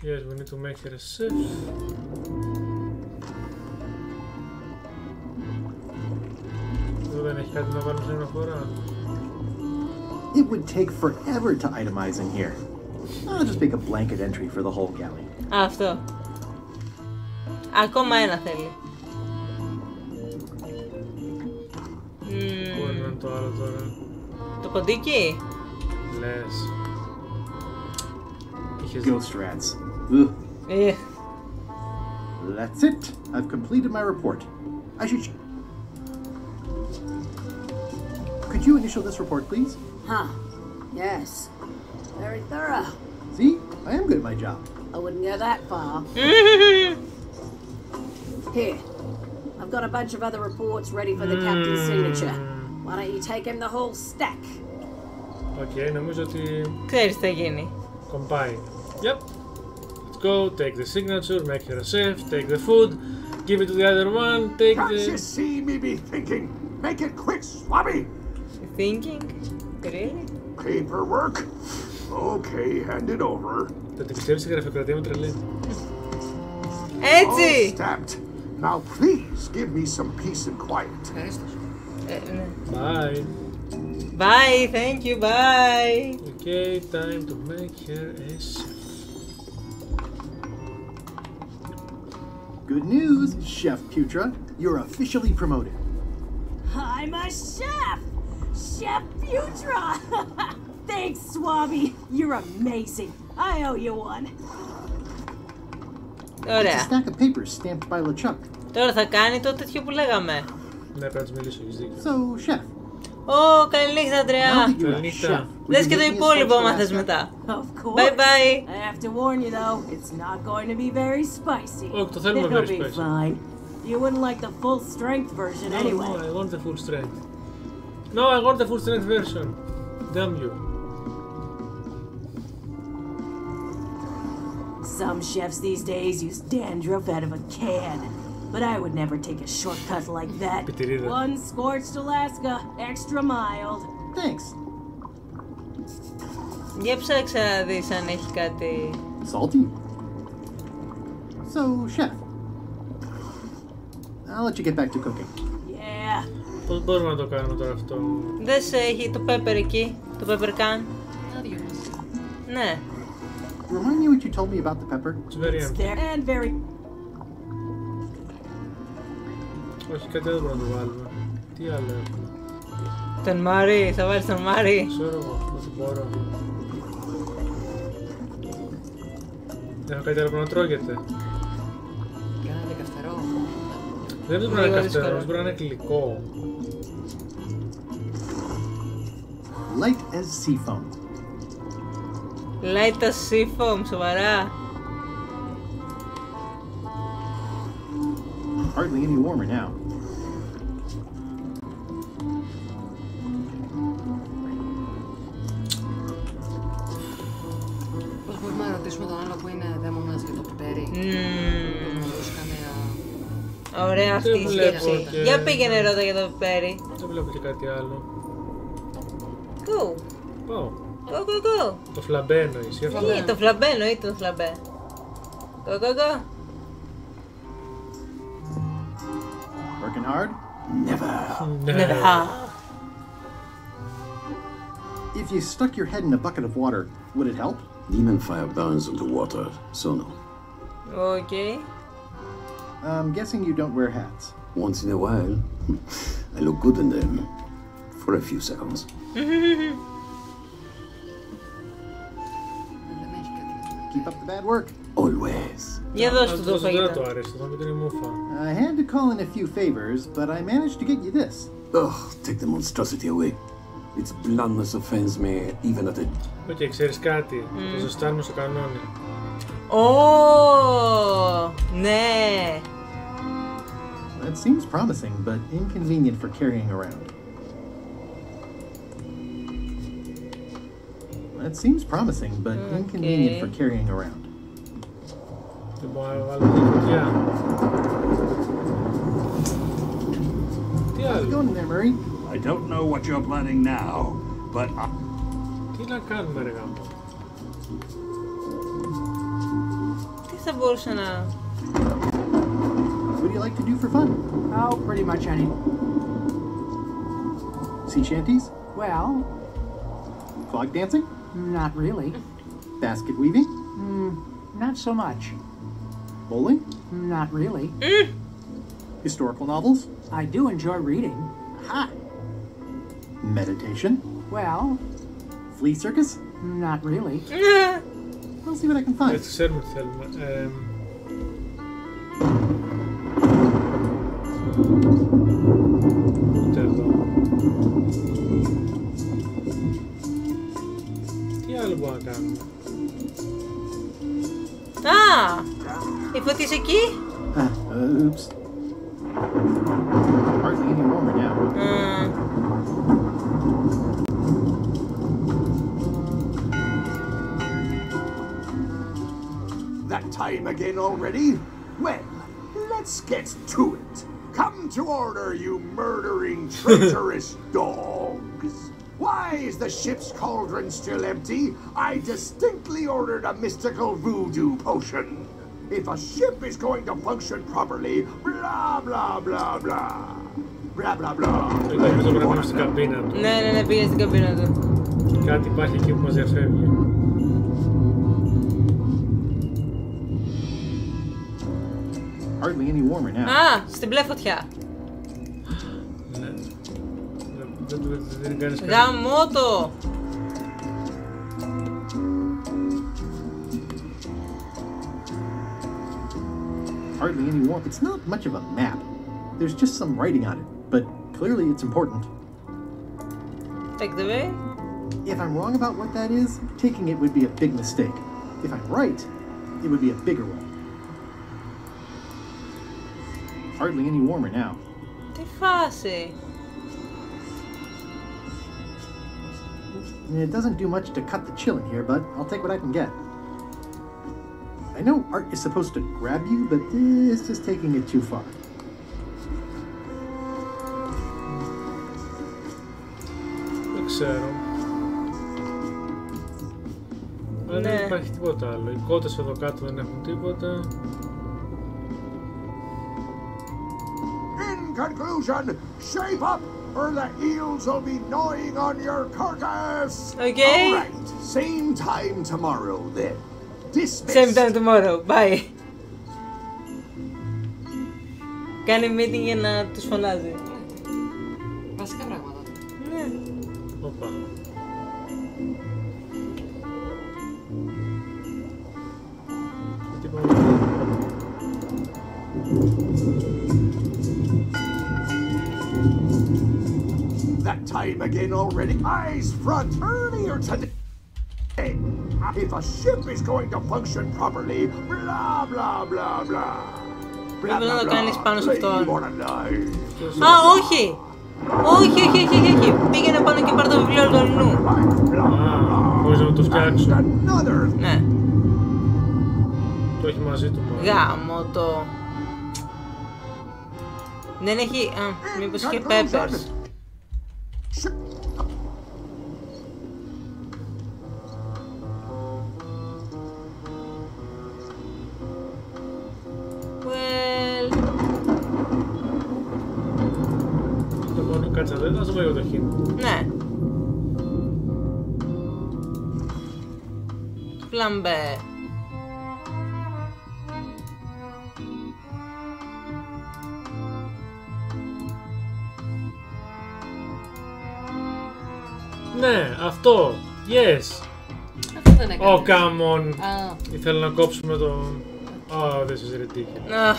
Yes, we need to make her a chef. Εδώ δεν έχει κάτι να βάλουμε σε μια φορά. It would take forever to itemize in here. I'll just make a blanket entry for the whole galley. Αυτό. Ακόμα ένα θέλει. Πού είναι το άλλο τώρα? Το ποντίκι? Λες. Ghost rats. Ugh. That's it. I've completed my report. I should... Could you initial this report, please? Huh. Yes. Very thorough. See? I am good at my job. I wouldn't go that far. Here. I've got a bunch of other reports ready for the captain's signature. Why don't you take him the whole stack? Okay, νομίζω ότι... Ξέρεις τι θα γίνει. Combine. Yep. Let's go, take the signature, make her a chef, take the food, give it to the other one, take Can't the... you see me be thinking? Make it quick, Swabby! Thinking? Really? Paperwork? Okay, hand it over. Το ότι πιστεύεις στη γραφειοκρατία με τρελαίνει. Έτσι! All stamped. Now please give me some peace and quiet. Bye. Bye, thank you, bye. Okay, time to make her a chef. Good news, Chef Putra. You're officially promoted. I'm a chef! Chef Putra! Thanks, Swabby. You're amazing. I owe you one. Ωραία. It's a stack of papers stamped by LeChuck. Τώρα θα κάνει το τέτοιο που λέγαμε. Ναι, πρέπει να τους μιλήσω, έχεις δίκιο. So, Chef. Ω, καληνύχτα, Αντρέα. Καληνύχτα. Λες και το υπόλοιπο μάθες μετά. Of course. Bye bye. I have to warn you though, it's not going to be very spicy. Όχι, το θέλουμε very It'll be spicy. fine. You wouldn't like the full strength version anyway. No, I want the full strength. No, I want the full strength version. Damn you. Some chefs these days use dandruff out of a can. But I would never take a shortcut like that. One scorched Alaska, extra mild. Thanks. Για ψάξε να δεις αν έχει κάτι... Salty? So, Chef. I'll let you get back to cooking. Yeah. Πώς μπορούμε να το κάνουμε τώρα αυτό? Δες έχει το pepper εκεί, το pepper can. Ναι. Remind me what you told me about the pepper. It's very empty. And very... Όχι, κάτι άλλο να το βάλουμε. Τι άλλο έχουμε? Τον Μάρι, θα βάλεις τον Μάρι. Ξέρω εγώ, δεν μπορώ. Έχω κάτι άλλο που να τρώγεται. Κάνατε καυτερό. Δεν πρέπει να είναι καυτερό, πρέπει να είναι γλυκό. Light as sea foam. Light as sea foam, σοβαρά. Hardly any warmer now. Πώς μπορούμε να ρωτήσουμε τον άλλο που είναι δαίμονας για το πιπέρι? Μπορούμε να δώσει καμία... Ωραία αυτή η σκέψη. Για πήγαινε ρώτα για το πιπέρι. Δεν βλέπω και κάτι άλλο. Go. Πάω. Go. Το φλαμπέ εννοείς. Το φλαμπέ εννοείται το φλαμπέ. Go. Working hard? Never. If you stuck your head in a bucket of water, would it help? Demon fire burns underwater, so no. Okay. I'm guessing you don't wear hats. Once in a while, I look good in them. For a few seconds. Keep up the bad work. Always. Για δώσ' του το φαγητό. Δεν το αρέσει, θα με την μούφα. I had to call in a few favors, but I managed to get you this. Oh, take the monstrosity away. Its bluntness offends me, even at a... Οκ, ξέρεις κάτι, το ζεστάνουμε στο κανόνι. Ω, ναι. That seems promising, but inconvenient for carrying around. That seems promising, but inconvenient for carrying around. Λοιπόν, βάλω τη φωτιά. Τι άλλο? I don't know what you're planning now, but τι να κάνουμε ρε γάμο? Τι θα μπορούσε να... What do you like to do for fun? Oh, pretty much any. Sea shanties? Well... Clog dancing? Not really. Basket weaving? Not so much. Bowling? Not really. Historical novels? I do enjoy reading. Ha! Meditation? Well... Flea circus? Not really. I'll see what I can find. Έτσι ξέρουμε τι θέλουμε. Ούτε εδώ. Τι άλλο μπορούμε να κάνουμε? Α! Οι φωτίες εκεί? Oops. Hardly any warmer now. that time again already? Well, let's get to it. Come to order, you murdering, traitorous dogs. Why is the ship's cauldron still empty? I distinctly ordered a mystical voodoo potion. If a ship is going to function properly, blah, blah, blah, blah. Blah, blah, blah. Νομίζω πρέπει να πάμε στην καμπίνα του. Ναι, πήγε στην καμπίνα του. Κάτι υπάρχει εκεί που μας διαφεύγει. Hardly any warmer now. Α, στην μπλε φωτιά. Ναι. Δεν κάνεις κάτι. Γαμώτο! Hardly any warm. It's not much of a map. There's just some writing on it, but clearly it's important. Take the way. If I'm wrong about what that is, taking it would be a big mistake. If I'm right, it would be a bigger one. Hardly any warmer now. Τι φάση. It doesn't do much to cut the chill in here, but I'll take what I can get. I know art is supposed to grab you, but this is taking it too far. Δεν ξέρω. Αλλά δεν υπάρχει τίποτα άλλο. Οι κότες εδώ κάτω δεν έχουν τίποτα. In conclusion, shape up or the eels will be gnawing on your carcass. Okay. All right. Same time tomorrow then. Dismissed. Same time tomorrow. Bye. Κάνει meeting για να τους φωνάζει. Βασικά πράγματα. Ναι. Οπα. Τι πάμε. That time again already. Eyes front earlier today. If a ship is going to function properly, blah blah blah blah. Πρέπει να το κάνεις πάνω σε αυτό. Α, όχι! Όχι. Πήγαινε πάνω και πάρε το βιβλίο του νου. Μπορείς να το φτιάξω. Ναι. Το έχει μαζί του. Γάμο το. Δεν έχει... Α, μήπως είχε peppers. Κάτσε, δεν θα σου πω το χίνι. Ναι. Φλαμπέ. Ναι, αυτό. Yes. Αυτό δεν έκανε. Oh, come on. Ήθελα να κόψουμε το... Oh, this is ridiculous.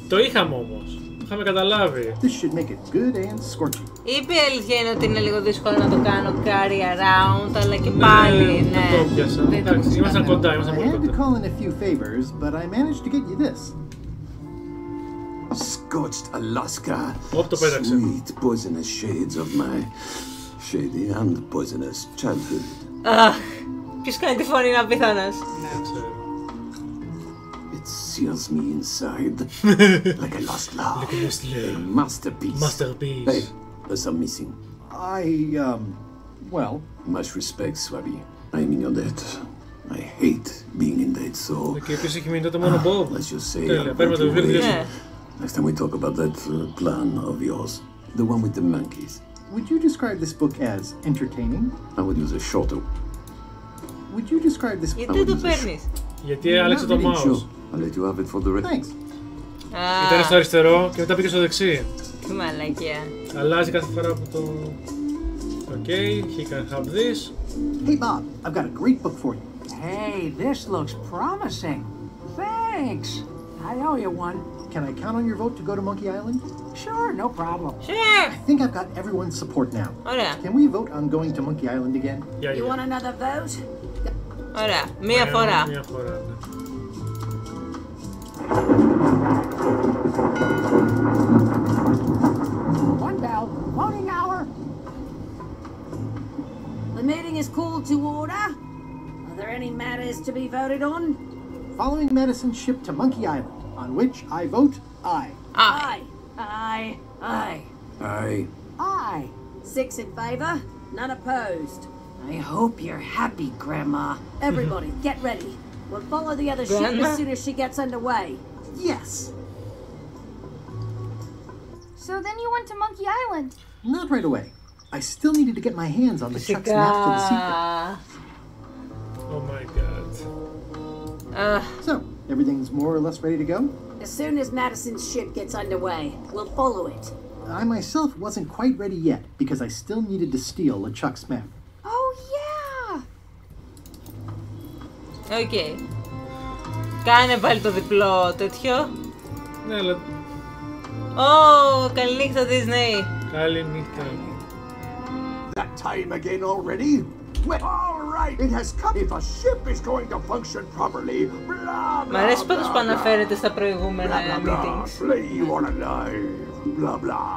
Το είχαμε όμως. Είχαμε καταλάβει. Είπε η αλήθεια είναι ότι είναι λίγο δύσκολο να το κάνω carry around, αλλά και πάλι ναι. Δεν το πιάσα. Εντάξει, ήμασταν κοντά, ήμασταν πολύ κοντά. Scorched Alaska. Το πέταξε. Sweet poisonous shades of my shady and poisonous childhood. Ποιος κάνει τη φωνή να πιθανός. Ναι, ξέρω. It seals me inside like a lost love. Like a lost love. A masterpiece. Masterpiece. Hey, there's some missing. Well... Much respect, Swabby. I'm in your debt. I hate being in debt, so... Και επίσης έχει μείνει τότε μόνο Bob. Let's just say... Τέλεια, παίρνουμε το βιβλίο. Next time we talk about that plan of yours, the one with the monkeys. Would you describe this book as entertaining? I would use a shorter. Would you describe this... Γιατί το παίρνεις? Γιατί άλλαξε το mouse. I'll let you have it for the rest. Thanks. Ήταν στο αριστερό και μετά πήγε στο δεξί. Τι μαλακία. Αλλάζει κάθε φορά που το... Okay, he can have this. Hey Bob, I've got a great book for you. Hey, this looks promising. Thanks. I owe you one. Can I count on your vote to go to Monkey Island? Sure, no problem. Sure. I think I've got everyone's support now. Ωραία. Can we vote on going to Monkey Island again? You want another vote? Ωραία. Μία φορά. Μία φορά. One bell. Voting hour. The meeting is called to order. Are there any matters to be voted on? Following Madison's ship to Monkey Island, on which I vote aye. Aye. Aye. Aye. Aye. Aye. 6 in favor, none opposed. I hope you're happy, Grandma. Everybody, get ready. We'll follow the other ship as soon as she gets underway. Yes. So then you went to Monkey Island? Not right away. I still needed to get my hands on the Chuck's map to the secret. Oh my god. So, everything's more or less ready to go? As soon as Madison's ship gets underway, we'll follow it. I myself wasn't quite ready yet because I still needed to steal LeChuck's map. Oh yeah! Okay. Κάνε πάλι το διπλό τέτοιο. Ναι, αλλά... Ω, καληνύχτα Disney. Καληνύχτα. That time again already? Well, all right, it has come. If a ship is going to function properly, blah, Μ' αρέσει blah, πάντως που blah, αναφέρεται στα προηγούμενα blah, blah, meetings. play you on a live, blah, blah.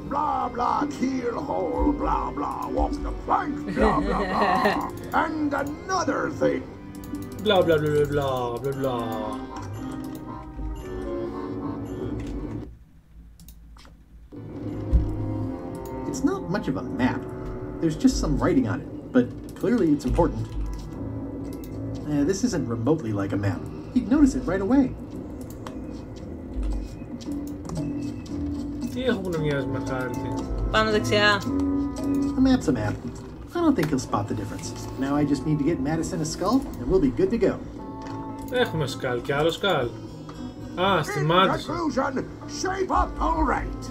Blah, blah, keel hole, blah, blah, walk the plank, blah, blah, blah. And another thing. Blah, blah, blah, blah, blah, blah. It's not much of a map. There's just some writing on it, but clearly it's important. This isn't remotely like a map. You'd notice it right away. Τι έχω που να μοιάζει με χάρτη. Πάνω δεξιά. A map's a map. I don't think he'll spot the difference. Now I just need to get Madison a skull, and we'll be good to go. Έχουμε σκάλ και άλλο σκάλ. Α, στη Madison. Conclusion, shape up, all right.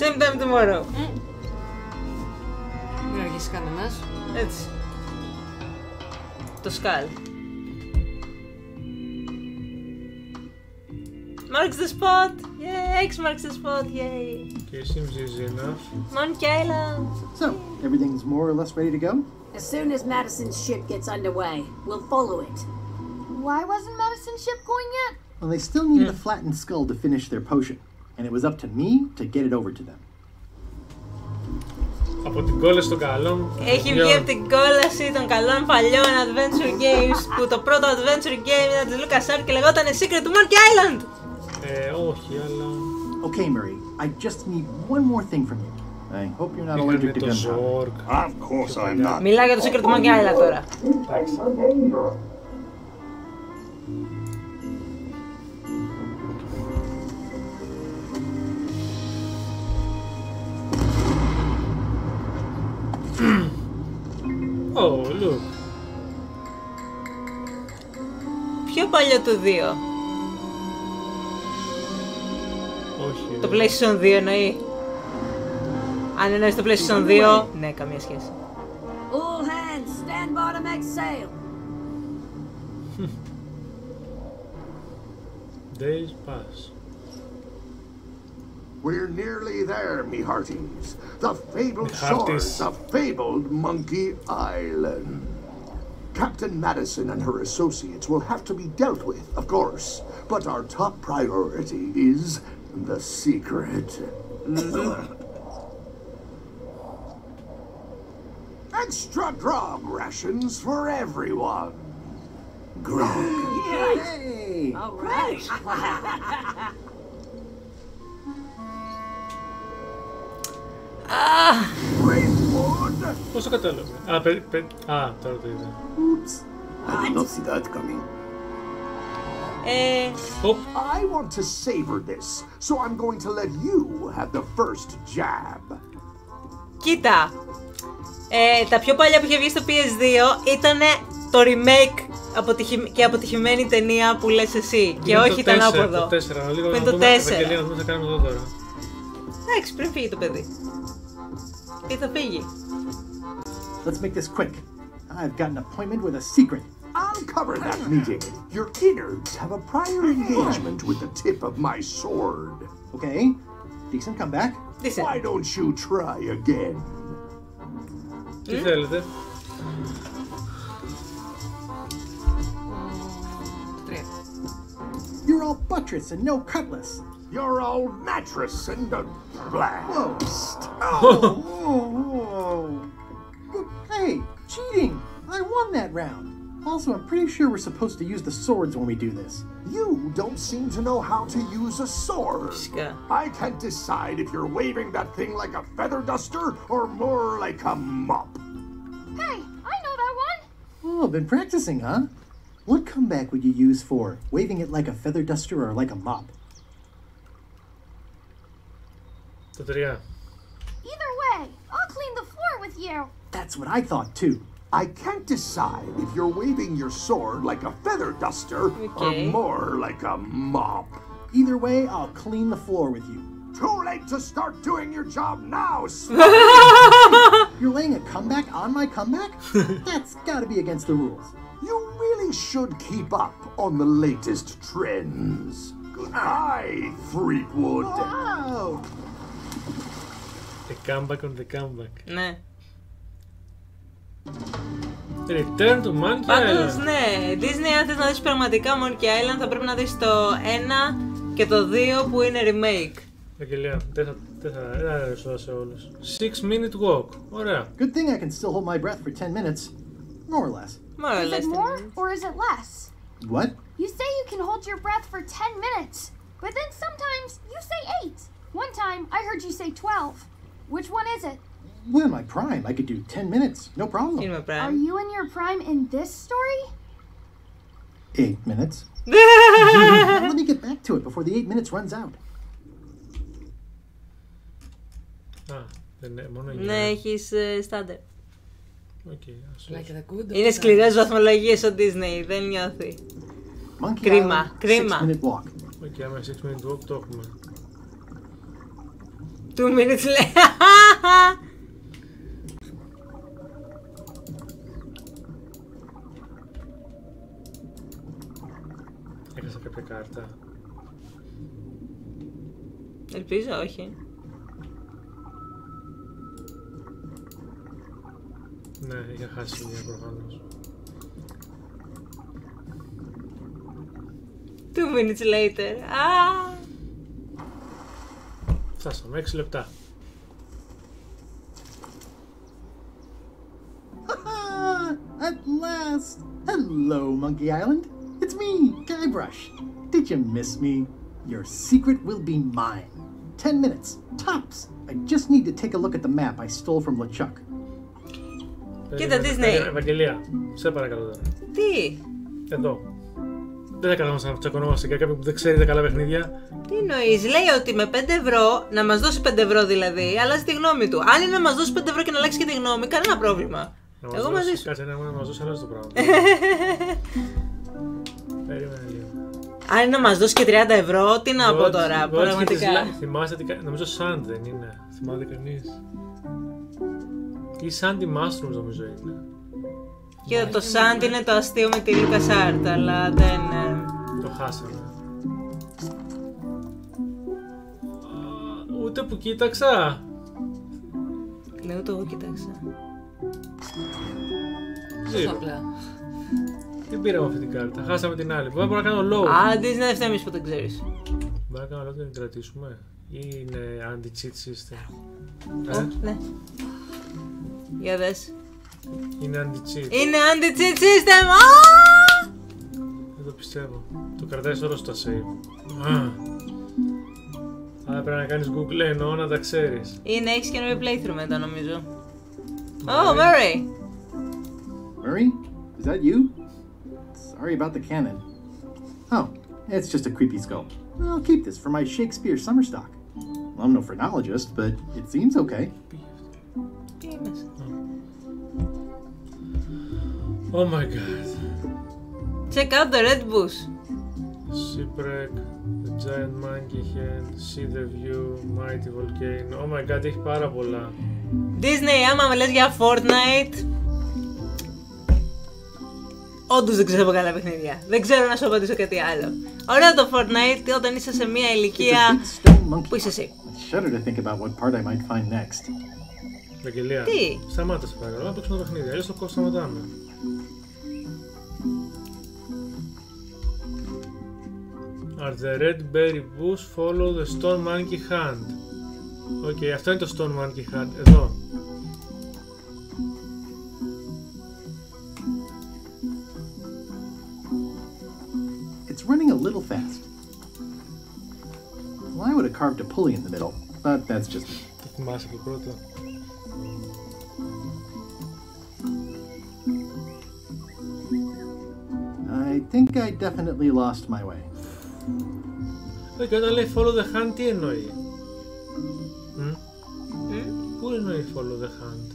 Same time tomorrow. Μην αργήσει κανένας. Έτσι. Το σκάλ. Marks the spot! Yay! X marks the spot! Yay! Okay, seems easy enough. Monkey Island! So, everything's more or less ready to go? As soon as Madison's ship gets underway, we'll follow it. Why wasn't Madison's ship going yet? Well, they still needed a flattened skull to finish their potion, and it was up to me to get it over to them. Από την κόλαση των καλών. Έχει βγει από την κόλαση των καλών παλιών adventure games που το πρώτο adventure game ήταν της LucasArts και λεγόταν Secret to Monkey Island! Όχι, αλλά... Okay, Murray, I just need one more thing from you. I hope you're not allergic to gunpowder. Of course I'm not. Μιλά για το Secret to Monkey Island τώρα. Oh, look. Πιο παλιό του 2. Όχι. Το PlayStation 2 εννοεί. Αν εννοείς το PlayStation 2, ναι, καμία σχέση. All hands, stand by to make sail. Days pass. We're nearly there, me hearties. The fabled shores of fabled Monkey Island. Captain Madison and her associates will have to be dealt with, of course. But our top priority is the secret. Extra grog rations for everyone. Grog. Hey! All right. Πόσο κατάλαβε. Τώρα το είδα. Oops. I did not see that coming. I want to savor this, so I'm going to let you have the first jab. Κοίτα, τα πιο παλιά που είχε βγει στο PS2 ήταν το remake και αποτυχημένη ταινία που λες εσύ. Και όχι το ανάποδο. Το 4, λίγο είναι να το 4. Να δούμε τι θα κάνουμε εδώ τώρα. Εντάξει, πριν φύγει το παιδί. Τι θα φύγει. Let's make this quick. I've got an appointment with a secret. I'll cover that meeting. Your innards have a prior engagement with the tip of my sword. Okay. Decent comeback. Decent. Why don't you try again? Τι θέλετε? You're all buttress and no cutlass. You're all mattress and a blast. Hey, cheating! I won that round. Also, I'm pretty sure we're supposed to use the swords when we do this. You don't seem to know how to use a sword. I can't decide if you're waving that thing like a feather duster or more like a mop. Hey, I know that one. Oh, been practicing, huh? What comeback would you use for waving it like a feather duster or like a mop? Το 3. Either way, I'll clean the floor with you. That's what I thought too. I can't decide if you're waving your sword like a feather duster or more like a mop. Either way, I'll clean the floor with you. Too late to start doing your job now, You're laying a comeback on my comeback? That's gotta be against the rules. You really should keep up on the latest trends. Goodbye, Freakwood. Wow! The comeback on the comeback. Ναι. Return to Monkey Island. Πάντως ναι, Disney αν θες να δεις πραγματικά Monkey Island θα πρέπει να δεις το 1 και το 2 που είναι remake. Αγγελία, δεν θα αρέσω σε όλους. 6-minute walk, ωραία. Good thing I can still hold my breath for 10 minutes. More or less. More or less. Is it more or is it less? What? You say you can hold your breath for 10 minutes, but then sometimes you say 8. One time I heard you say 12. Which one is it? Well, in my prime, I could do 10 minutes, no problem. In my prime. Are you in your prime in this story? 8 minutes. Let me get back to it before the 8 minutes runs out. Ναι, έχεις στάντερ. Okay, είναι σκληρές βαθμολογίες στο Disney, δεν νιώθει. Κρίμα, κρίμα. Οκ, άμα 6-minute walk το έχουμε. 2 minutes λέει. Έχασα κάποια κάρτα. Ελπίζω όχι. Ναι, είχα χάσει μια προφανώς. 2 minutes later. Φτάσαμε, 6 λεπτά. At last! Hello, Monkey Island. It's me, Guybrush. Did you miss me? Your secret will be mine. 10 minutes, tops. I just need to take a look at the map I stole from LeChuck. Κοίτα, Disney. Ευαγγελία, σε παρακαλώ τώρα. Τι? Εδώ. Δεν θα καθόμαστε να τσακωνόμαστε για κάποιον που δεν ξέρει τα καλά παιχνίδια. Τι εννοείς, λέει ότι με 5 ευρώ, να μας δώσει 5 ευρώ δηλαδή, αλλάζει τη γνώμη του. Αν είναι να μας δώσει 5 ευρώ και να αλλάξει και τη γνώμη, κανένα πρόβλημα. Εγώ μαζί σου. Κάτσε να μας δώσει άλλο το πράγμα. Περίμενε λίγο. Αν είναι να μας δώσει και 30 ευρώ, τι να πω τώρα, πραγματικά. Θυμάστε τι κάνει, νομίζω Sand δεν είναι, θυμάται κανείς. Ή Sandy Mushrooms νομίζω είναι. Κοίτα, το Sand είναι το αστείο με τη LucasArts, αλλά δεν... Το χάσαμε. Ούτε που κοίταξα. Ναι, ούτε εγώ κοίταξα. Απλά. Δεν πήραμε αυτή την κάρτα, χάσαμε την άλλη. Μπορούμε να κάνω load. Αντί να φταίει που δεν ξέρεις. Μπορούμε να κάνω load και να την κρατήσουμε. Ή είναι anti-cheat system. Ναι. Για δες. Είναι anti-cheat. Είναι anti-cheat system! Δεν το το πιστεύω. Το κρατάει όλο στο save. Άρα πρέπει να κάνεις Google εννοώ να τα ξέρεις. Ή να έχεις καινούριο playthrough μετά νομίζω. Oh, Murray! Murray? Is that you? Sorry about the cannon. Oh, it's just a creepy skull. I'll keep this for my Shakespeare summer stock. I'm no phrenologist, but it seems okay. Oh my god. Check out the red bush. Shipwreck, the giant monkey head, see the view, mighty volcano. Oh my god, έχει πάρα πολλά. Disney, άμα με λες για Fortnite, όντως δεν ξέρω καλά παιχνίδια. Δεν ξέρω να σου απαντήσω κάτι άλλο. Ωραίο το Fortnite όταν είσαι σε μια ηλικία που είσαι εσύ. Βαγγελία, τι? Σταμάτα σε παρακαλώ, να παίξουμε το παιχνίδι, αλλιώς το σταματάμε. Are the red berry bush follow the stone monkey hand? Οκ, αυτό είναι το stone monkey hand, εδώ. It's running a little fast. Well, I would have carved a pulley in the middle, but that's just me. Το θυμάσαι το πρώτο. I think I definitely lost my way. Και όταν λέει follow the hand, τι εννοεί? Πού εννοεί follow the hand?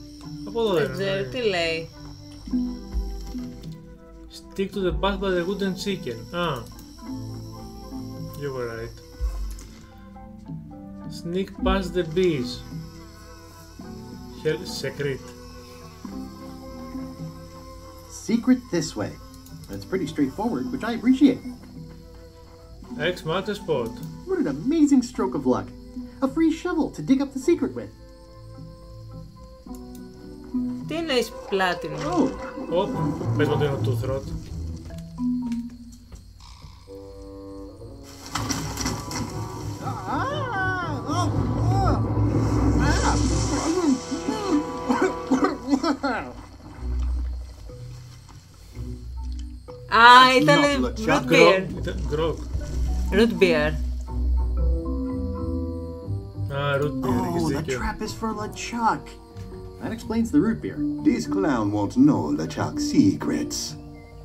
Από εδώ δεν ξέρω, τι λέει? Stick to the path by the wooden chicken. You were right. Sneak past the bees. Hell, secret. Secret this way. That's pretty straightforward, which I appreciate. X marks the spot. What an amazing stroke of luck. A free shovel to dig up the secret with. Τι εννοείς πλάτινο? Πες μου ότι είναι ο Tooth Rot. Ήταν root beer. Grog. Root beer. Root beer, Oh, the trap is for LeChuck. That explains the root beer. This clown won't know LeChuck's secrets.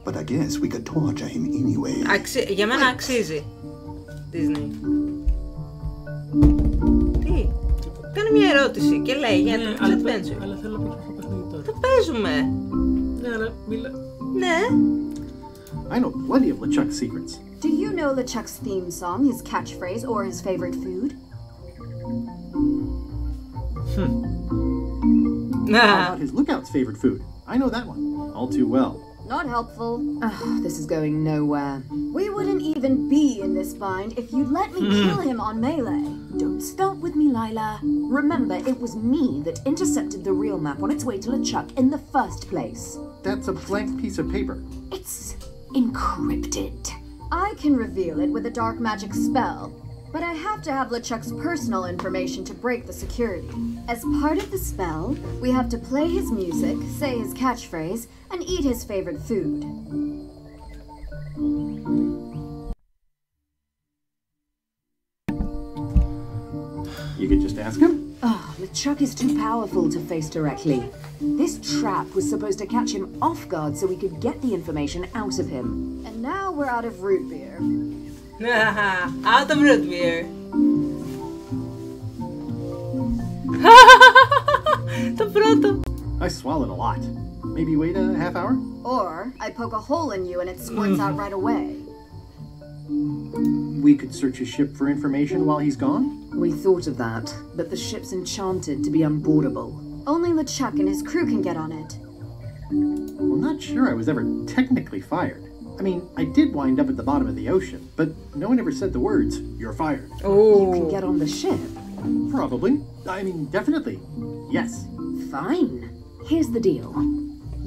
But I guess we could torture him anyway. Για μένα αξίζει. Disney. Τι? Κάνει μια ερώτηση και λέει για το adventure. Αλλά θέλω να παίξουμε αυτό το παιχνίδι τώρα. Το παίζουμε. Ναι, αλλά μίλα. Ναι. I know plenty of LeChuck's secrets. Do you know LeChuck's theme song, his catchphrase, or his favorite food? How about his lookout's favorite food? I know that one all too well. Not helpful. This is going nowhere. We wouldn't even be in this bind if you'd let me kill him on melee. Don't start with me, Lila. Remember, it was me that intercepted the real map on its way to LeChuck in the first place. That's a blank piece of paper. It's encrypted. I can reveal it with a dark magic spell, but I have to have LeChuck's personal information to break the security. As part of the spell, we have to play his music, say his catchphrase, and eat his favorite food. You could just ask him? LeChuck is too powerful to face directly. This trap was supposed to catch him off guard so we could get the information out of him. And now we're out of root beer. Out of root beer. Το πρώτο. I swallowed a lot. Maybe wait a half hour? Or I poke a hole in you and it squirts out right away. We could search his ship for information while he's gone? We thought of that, but the ship's enchanted to be unboardable. Only LeChuck and his crew can get on it. Well, not sure I was ever technically fired. I mean, I did wind up at the bottom of the ocean, but no one ever said the words, "You're fired." You can get on the ship. Probably. I mean, definitely. Yes. Fine. Here's the deal.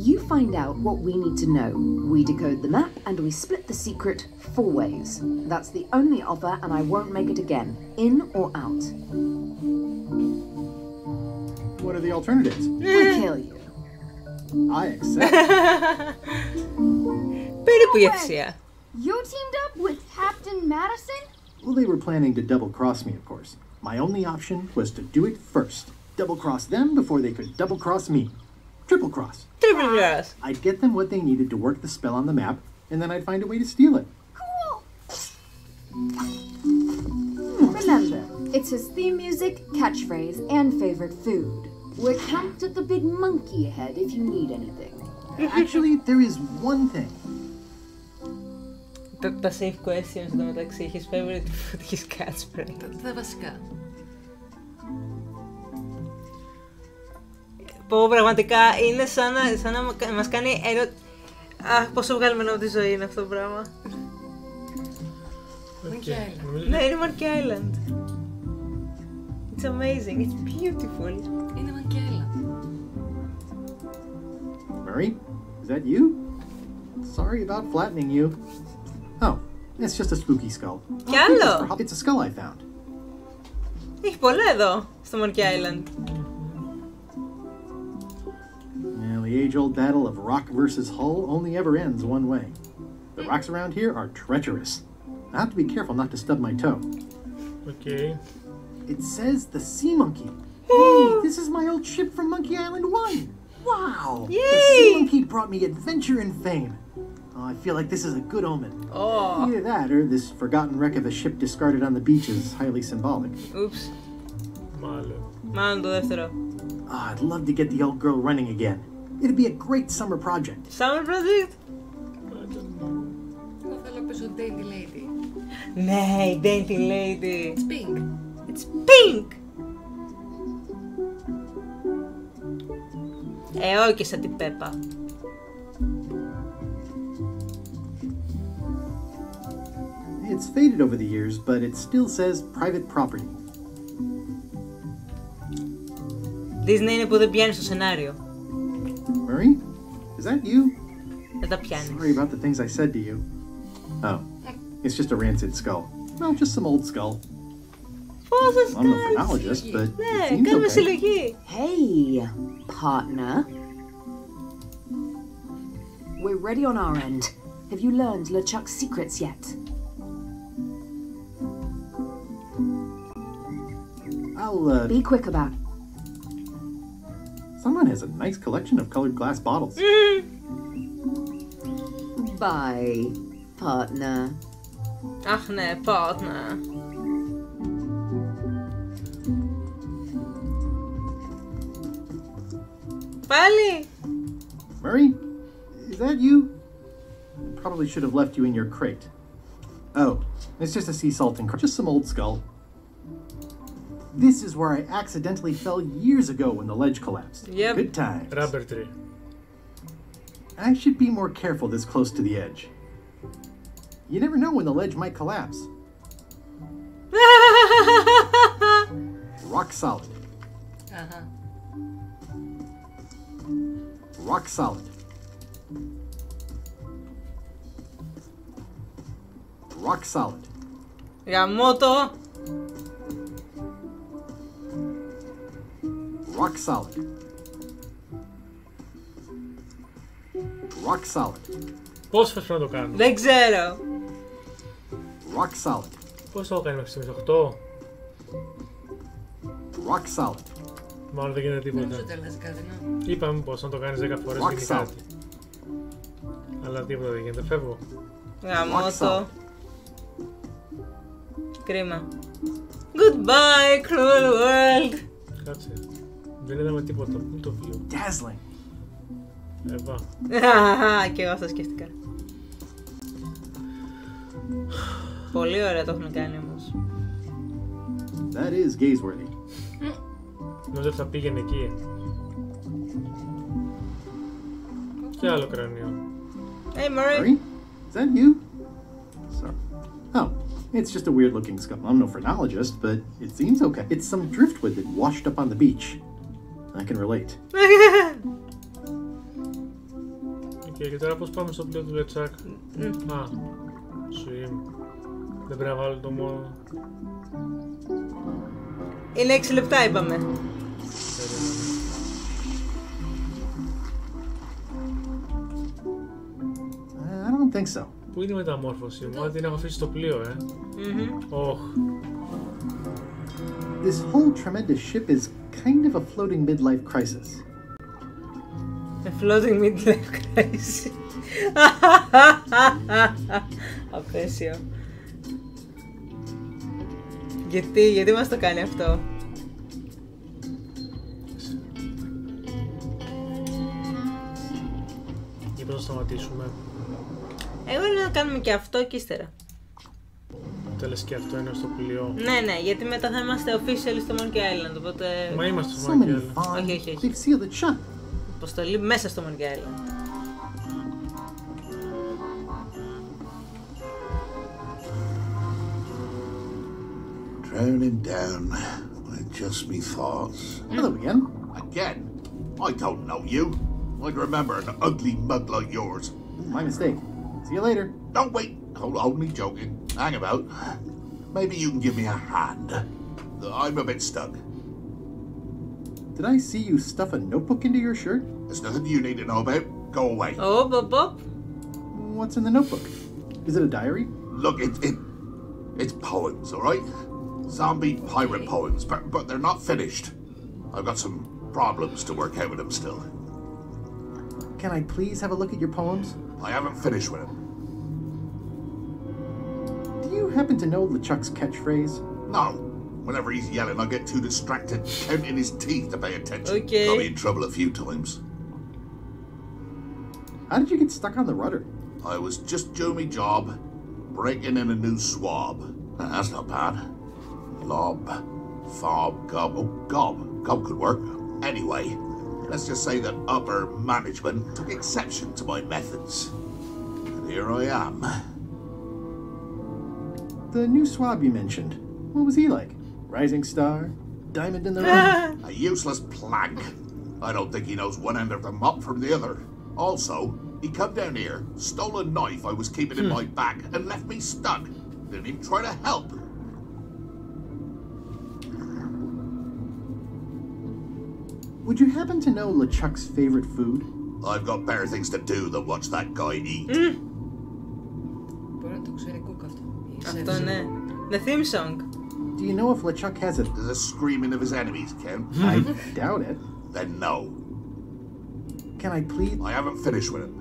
You find out what we need to know. We decode the map and we split the secret 4 ways. That's the only offer and I won't make it again. In or out. What are the alternatives? We kill you. I accept. Περίπου η αξία. You teamed up with Captain Madison? Well, they were planning to double-cross me, of course. My only option was to do it first. Double-cross them before they could double-cross me. Triple-cross. Triple-cross. I'd get them what they needed to work the spell on the map, and then I'd find a way to steal it. Cool! Remember, it's his theme music, catchphrase, and favorite food. We're camped at the Big Monkey ahead if you need anything. Actually, there is one thing. Τα safe questions εδώ μεταξύ. His favorite food, his catchphrase. Τα βασικά. Πω, πραγματικά είναι σαν να μας κάνει Αχ, πόσο βγαλμένο από τη ζωή είναι αυτό το πράγμα. Monkey Island. Ναι, είναι Monkey Island. It's amazing, it's beautiful. Είναι Monkey Island. Murray, is that you? Sorry about flattening you. Oh, it's just a spooky skull. Κι άλλο! It's a skull I found. Έχει πολλά εδώ, στο Monkey Island. Well, the age-old battle of rock versus Hull only ever ends one way. The rocks around here are treacherous. I have to be careful not to stub my toe. Okay. It says the Sea Monkey. Hey, this is my old ship from Monkey Island 1. Wow! Yay! The Sea Monkey brought me adventure and fame. Oh, I feel like this is a good omen. Oh. Either that, or this forgotten wreck of a ship discarded on the beach is highly symbolic. Oops. Μάλλον το δεύτερο. Oh, I'd love to get the old girl running again. It'd be a great summer project. Summer project? Εγώ θέλω να παίζω Dainty Lady. Ναι, η Dainty Lady. It's pink. It's pink! Όχι σαν την Πέπα. It's faded over the years, but it still says private property. Disney είναι που δεν πιάνει στο σενάριο. Murray, is that you? Δεν τα πιάνει. Sorry about the things I said to you. Oh, it's just a rancid skull. No, just some old skull. Πόσες I'm no phrenologist, but it Ναι, seems κάνουμε okay. συλλογή. Hey, partner. We're ready on our end. Have you learned LeChuck's secrets yet? I'll, Be quick about it. Someone has a nice collection of colored glass bottles. Bye, partner. Αχ ναι, partner. Πάλι! Murray, is that you? Probably should have left you in your crate. Oh, it's just a sea salt and just some old skull. This is where I accidentally fell years ago when the ledge collapsed. Yep. Good times. Rubber tree. I should be more careful this close to the edge. You never know when the ledge might collapse. Rock solid. Uh-huh. Rock solid. Rock solid. Γαμώτο. Rock solid. Rock solid. Πώς θα να το κάνω? Δεν ξέρω. Rock solid. Πώς θα το κάνει μέχρι στιγμής? 8? Rock solid. Μάλλον δεν γίνεται τίποτα. Νομίζω ότι έλεγες κάτι, ναι. Είπαμε πως αν το κάνεις 10 φορές γίνει κάτι. Αλλά τίποτα δεν γίνεται. Φεύγω. Γαμώτο. Κρίμα. Goodbye, cruel world. Κάτσε. Δεν είδαμε τίποτα. Πού είναι το view? Dazzling. Εβά. Και εγώ αυτό σκέφτηκα. Πολύ ωραία το έχουν κάνει όμως. That is gazeworthy. Νομίζω ότι θα πήγαινε εκεί. Και άλλο κρανίο. Hey, Murray. Murray? Is that you? Sorry. Oh, it's just a weird looking skull. I'm no phrenologist, but it seems okay. It's some driftwood that washed up on the beach. I can relate. Και τώρα πώς πάμε στο πλοίο του Λετσάκ? Α, swim. Δεν πρέπει να βάλω το μόνο. Είναι 6 λεπτά είπαμε. I don't think so. Πού είναι η μεταμόρφωση μου, την έχω αφήσει στο πλοίο, This whole tremendous ship is kind of a floating midlife crisis. A floating midlife crisis. Απέσιο. Γιατί μας το κάνει αυτό? Και πώς θα σταματήσουμε? Εγώ λέω να κάνουμε και αυτό και ύστερα. Τέλος και αυτό είναι στο πλοίο. Ναι, γιατί μετά θα είμαστε official στο Monkey Island, οπότε... Μα είμαστε στο Monkey Island. Όχι. Αποστολή μέσα στο Monkey Island. Drowning down with just me thoughts. Hello again. Again? I don't know you. I'd remember an ugly mug like yours. My mistake. See you later. Don't wait. Only joking. Hang about. Maybe you can give me a hand. I'm a bit stuck. Did I see you stuff a notebook into your shirt? There's nothing you need to know about. Go away. Oh, Bob. What's in the notebook? Is it a diary? Look, it's poems, all right? Zombie pirate poems, but they're not finished. I've got some problems to work out with them still. Can I please have a look at your poems? I haven't finished with them. Do you happen to know LeChuck's catchphrase? No. Whenever he's yelling, I get too distracted counting his teeth to pay attention. Okay. Got me in trouble a few times. How did you get stuck on the rudder? I was just doing my job, breaking in a new swab. That's not bad. Lob, fob, gob. Oh, gob. Gob could work. Anyway, let's just say that upper management took exception to my methods. And here I am. The new swab you mentioned, what was he like? Rising star? Diamond in the rough? A useless plank. I don't think he knows one end of the mop from the other. Also, he come down here, stole a knife I was keeping in my back, and left me stuck. Didn't even try to help. Would you happen to know LeChuck's favorite food? I've got better things to do than watch that guy eat. Μπορεί να το ξέρει Cook αυτό. Αυτό ναι. The theme song. Do you know if LeChuck has a... Does the screaming of his enemies count? I doubt it. Then no. Can I please... I haven't finished with him.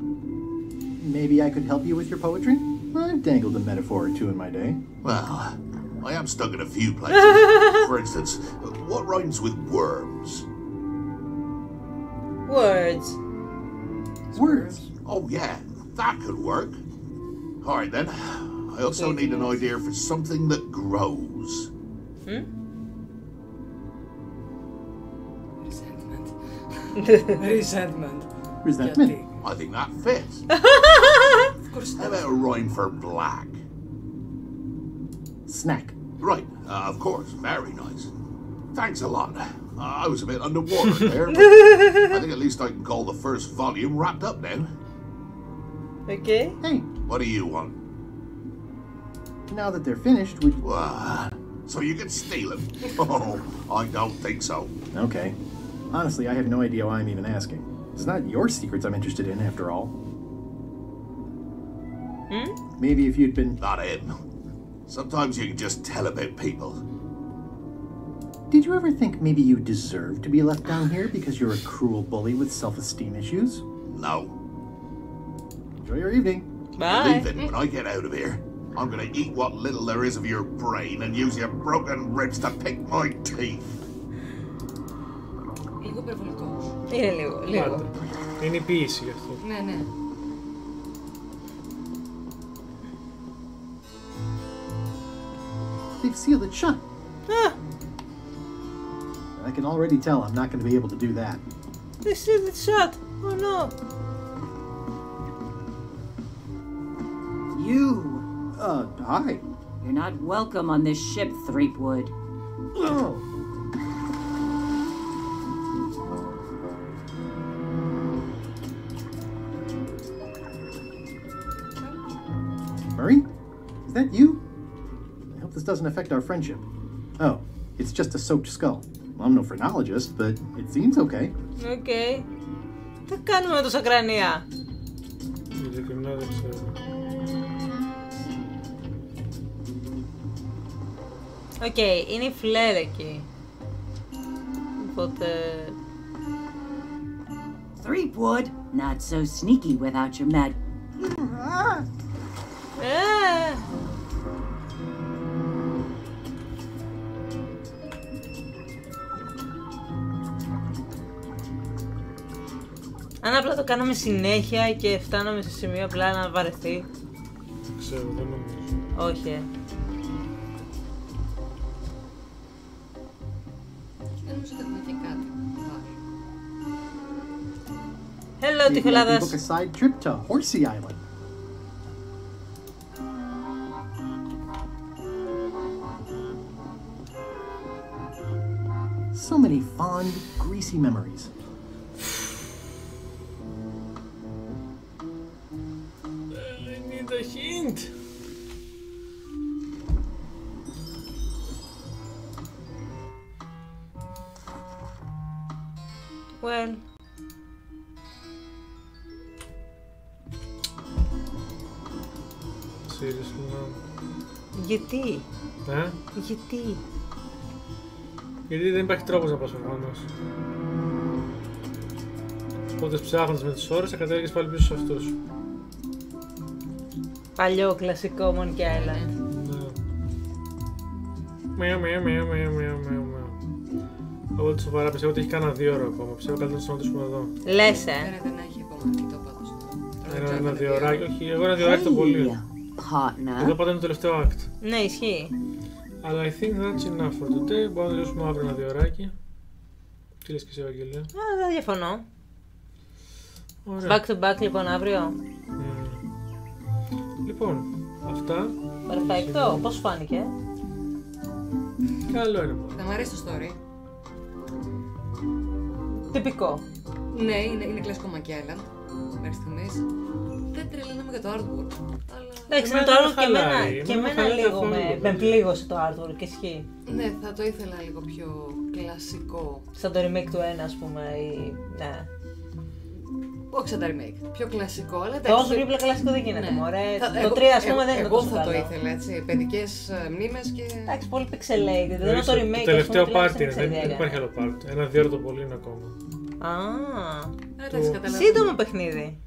Maybe I could help you with your poetry? I've dangled a metaphor or two in my day. Well, I am stuck in a few places. For instance, what rhymes with worms? Words. Words? Oh yeah, that could work. Alright then. I also need an idea for something that grows. Resentment. Resentment. Resentment? I think that fits. Of course. How about a rhyme for black? Snack. Right, of course. Very nice. Thanks a lot. I was a bit underwater there, but I think at least I can call the first volume wrapped up now. Okay. Hey. What do you want? Now that they're finished, would... What? So you can steal them? Oh, I don't think so. Okay. Honestly, I have no idea why I'm even asking. It's not your secrets I'm interested in, after all. Maybe if you'd been... Not him. Sometimes you can just tell about people. Did you ever think maybe you deserve to be left down here because you're a cruel bully with self-esteem issues? No. Enjoy your evening. Bye. Leaving when I get out of here. I'm gonna eat what little there is of your brain and use your broken ribs to pick my teeth. Λίγο υπερβολικός. Είναι λίγο. Είναι η ποίηση γι' αυτό. Ναι. They've sealed it shut. I can already tell I'm not going to be able to do that. They sealed it shut. Oh no. You. Hi. You're not welcome on this ship, Threepwood. Oh. Murray? Is that you? I hope this doesn't affect our friendship. Oh, it's just a soaked skull. I'm no phrenologist, but it seems okay. Okay. Τι κάνουμε με τόσα κρανία? Ειλικρινά δεν ξέρω. Οκ, είναι η Φλερ εκεί. Οπότε... Threepwood, not so sneaky without your mad... Αν απλά το κάναμε συνέχεια και φτάναμε σε σημείο απλά να βαρεθεί. Ξέρω, δεν νομίζω. Όχι. Δεν νομίζω ότι έχουμε και κάτι. Hello, τυχολάδας. Book a side trip to Horsey Island. So many fond, greasy memories. I need a hint. Well. Seriously, no. Γιατί? Γιατί? Γιατί δεν υπάρχει τρόπος να πας προφανώς. Οπότε ψάχνεις με τις ώρες θα κατέληγες πάλι πίσω σε αυτούς. Παλιό κλασικό Monkey Island. Εγώ τη σοβαρά πιστεύω ότι έχει κάνα 2 ώρα ακόμα. Πιστεύω καλύτερα να σταματήσουμε εδώ. Λες, Δεν έχει ακόμα αρκετό πάντως. Ένα 2 ωράκι, όχι, εγώ ένα 2 ωράκι το πολύ. Εδώ πάντα είναι το τελευταίο act. Ναι, ισχύει. Αλλά I think that's enough for today. Μπορούμε να τελειώσουμε αύριο ένα 2 ωράκι. Τι λες και εσύ, Ευαγγελία? Δεν διαφωνώ. Ωραία. Back to back λοιπόν αύριο. Λοιπόν, αυτά. Περφέκτο, πώς φάνηκε? Καλό είναι. Θα μ' αρέσει το story. Τυπικό. Ναι, είναι κλασικό Monkey Island. Μέχρι στιγμής. Δεν τρελαίναμε για το artwork. Εντάξει, το artwork και εμένα λίγο με πλήγωσε το artwork και ισχύει. Ναι, θα το ήθελα λίγο πιο κλασικό. Σαν το remake του 1, ας πούμε, ή... ναι. Όχι σαν τα remake, πιο κλασικό, αλλά εντάξει. Τόσο πιο κλασικό δεν γίνεται, μωρέ. Το 3, ας πούμε, δεν είναι τόσο καλό. Εγώ θα το ήθελα, έτσι, παιδικές μνήμες και... Εντάξει, πολύ pixelated, δεν είναι το remake. Το τελευταίο part είναι, δεν υπάρχει άλλο part. Ένα 2 ώρα το πολύ είναι ακόμα. Σύντομο παιχνίδι.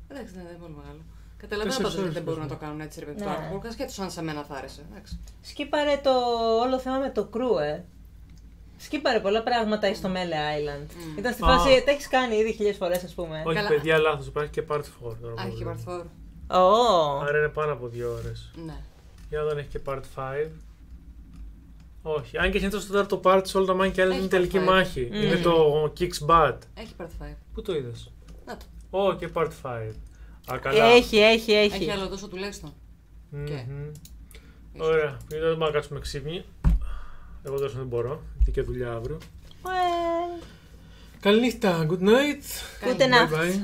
Εντάξει, δεν είναι πολύ μεγάλο. Καταλαβαίνω πάντως ότι δεν μπορούν να το κάνουν έτσι ρε παιδί το artwork, ασχέτως αν σε μένα θα άρεσε. Σκύπαρε το όλο θέμα με το crew, Σκύπαρε πολλά πράγματα στο Mele Island. Ήταν στη φάση, τα έχεις κάνει ήδη 1000 φορές, ας πούμε. Όχι, παιδιά, λάθος, υπάρχει και part 4. Έχει και part 4. Άρα είναι πάνω από 2 ώρες. Ναι. Για να έχει και part 5. Όχι, αν και συνήθως στο τέταρτο part σε όλα τα Monkey Island είναι τελική μάχη. Είναι το Kicks Butt. Έχει part 5. Πού το είδες? Να το. Και part 5. Α, καλά. Έχει. Έχει άλλο τόσο τουλάχιστον. Ωραία, δεν μπορούμε να κάτσουμε ξύπνοι. Εγώ τώρα δεν μπορώ, γιατί και δουλειά αύριο. Καληνύχτα, good night. Good night.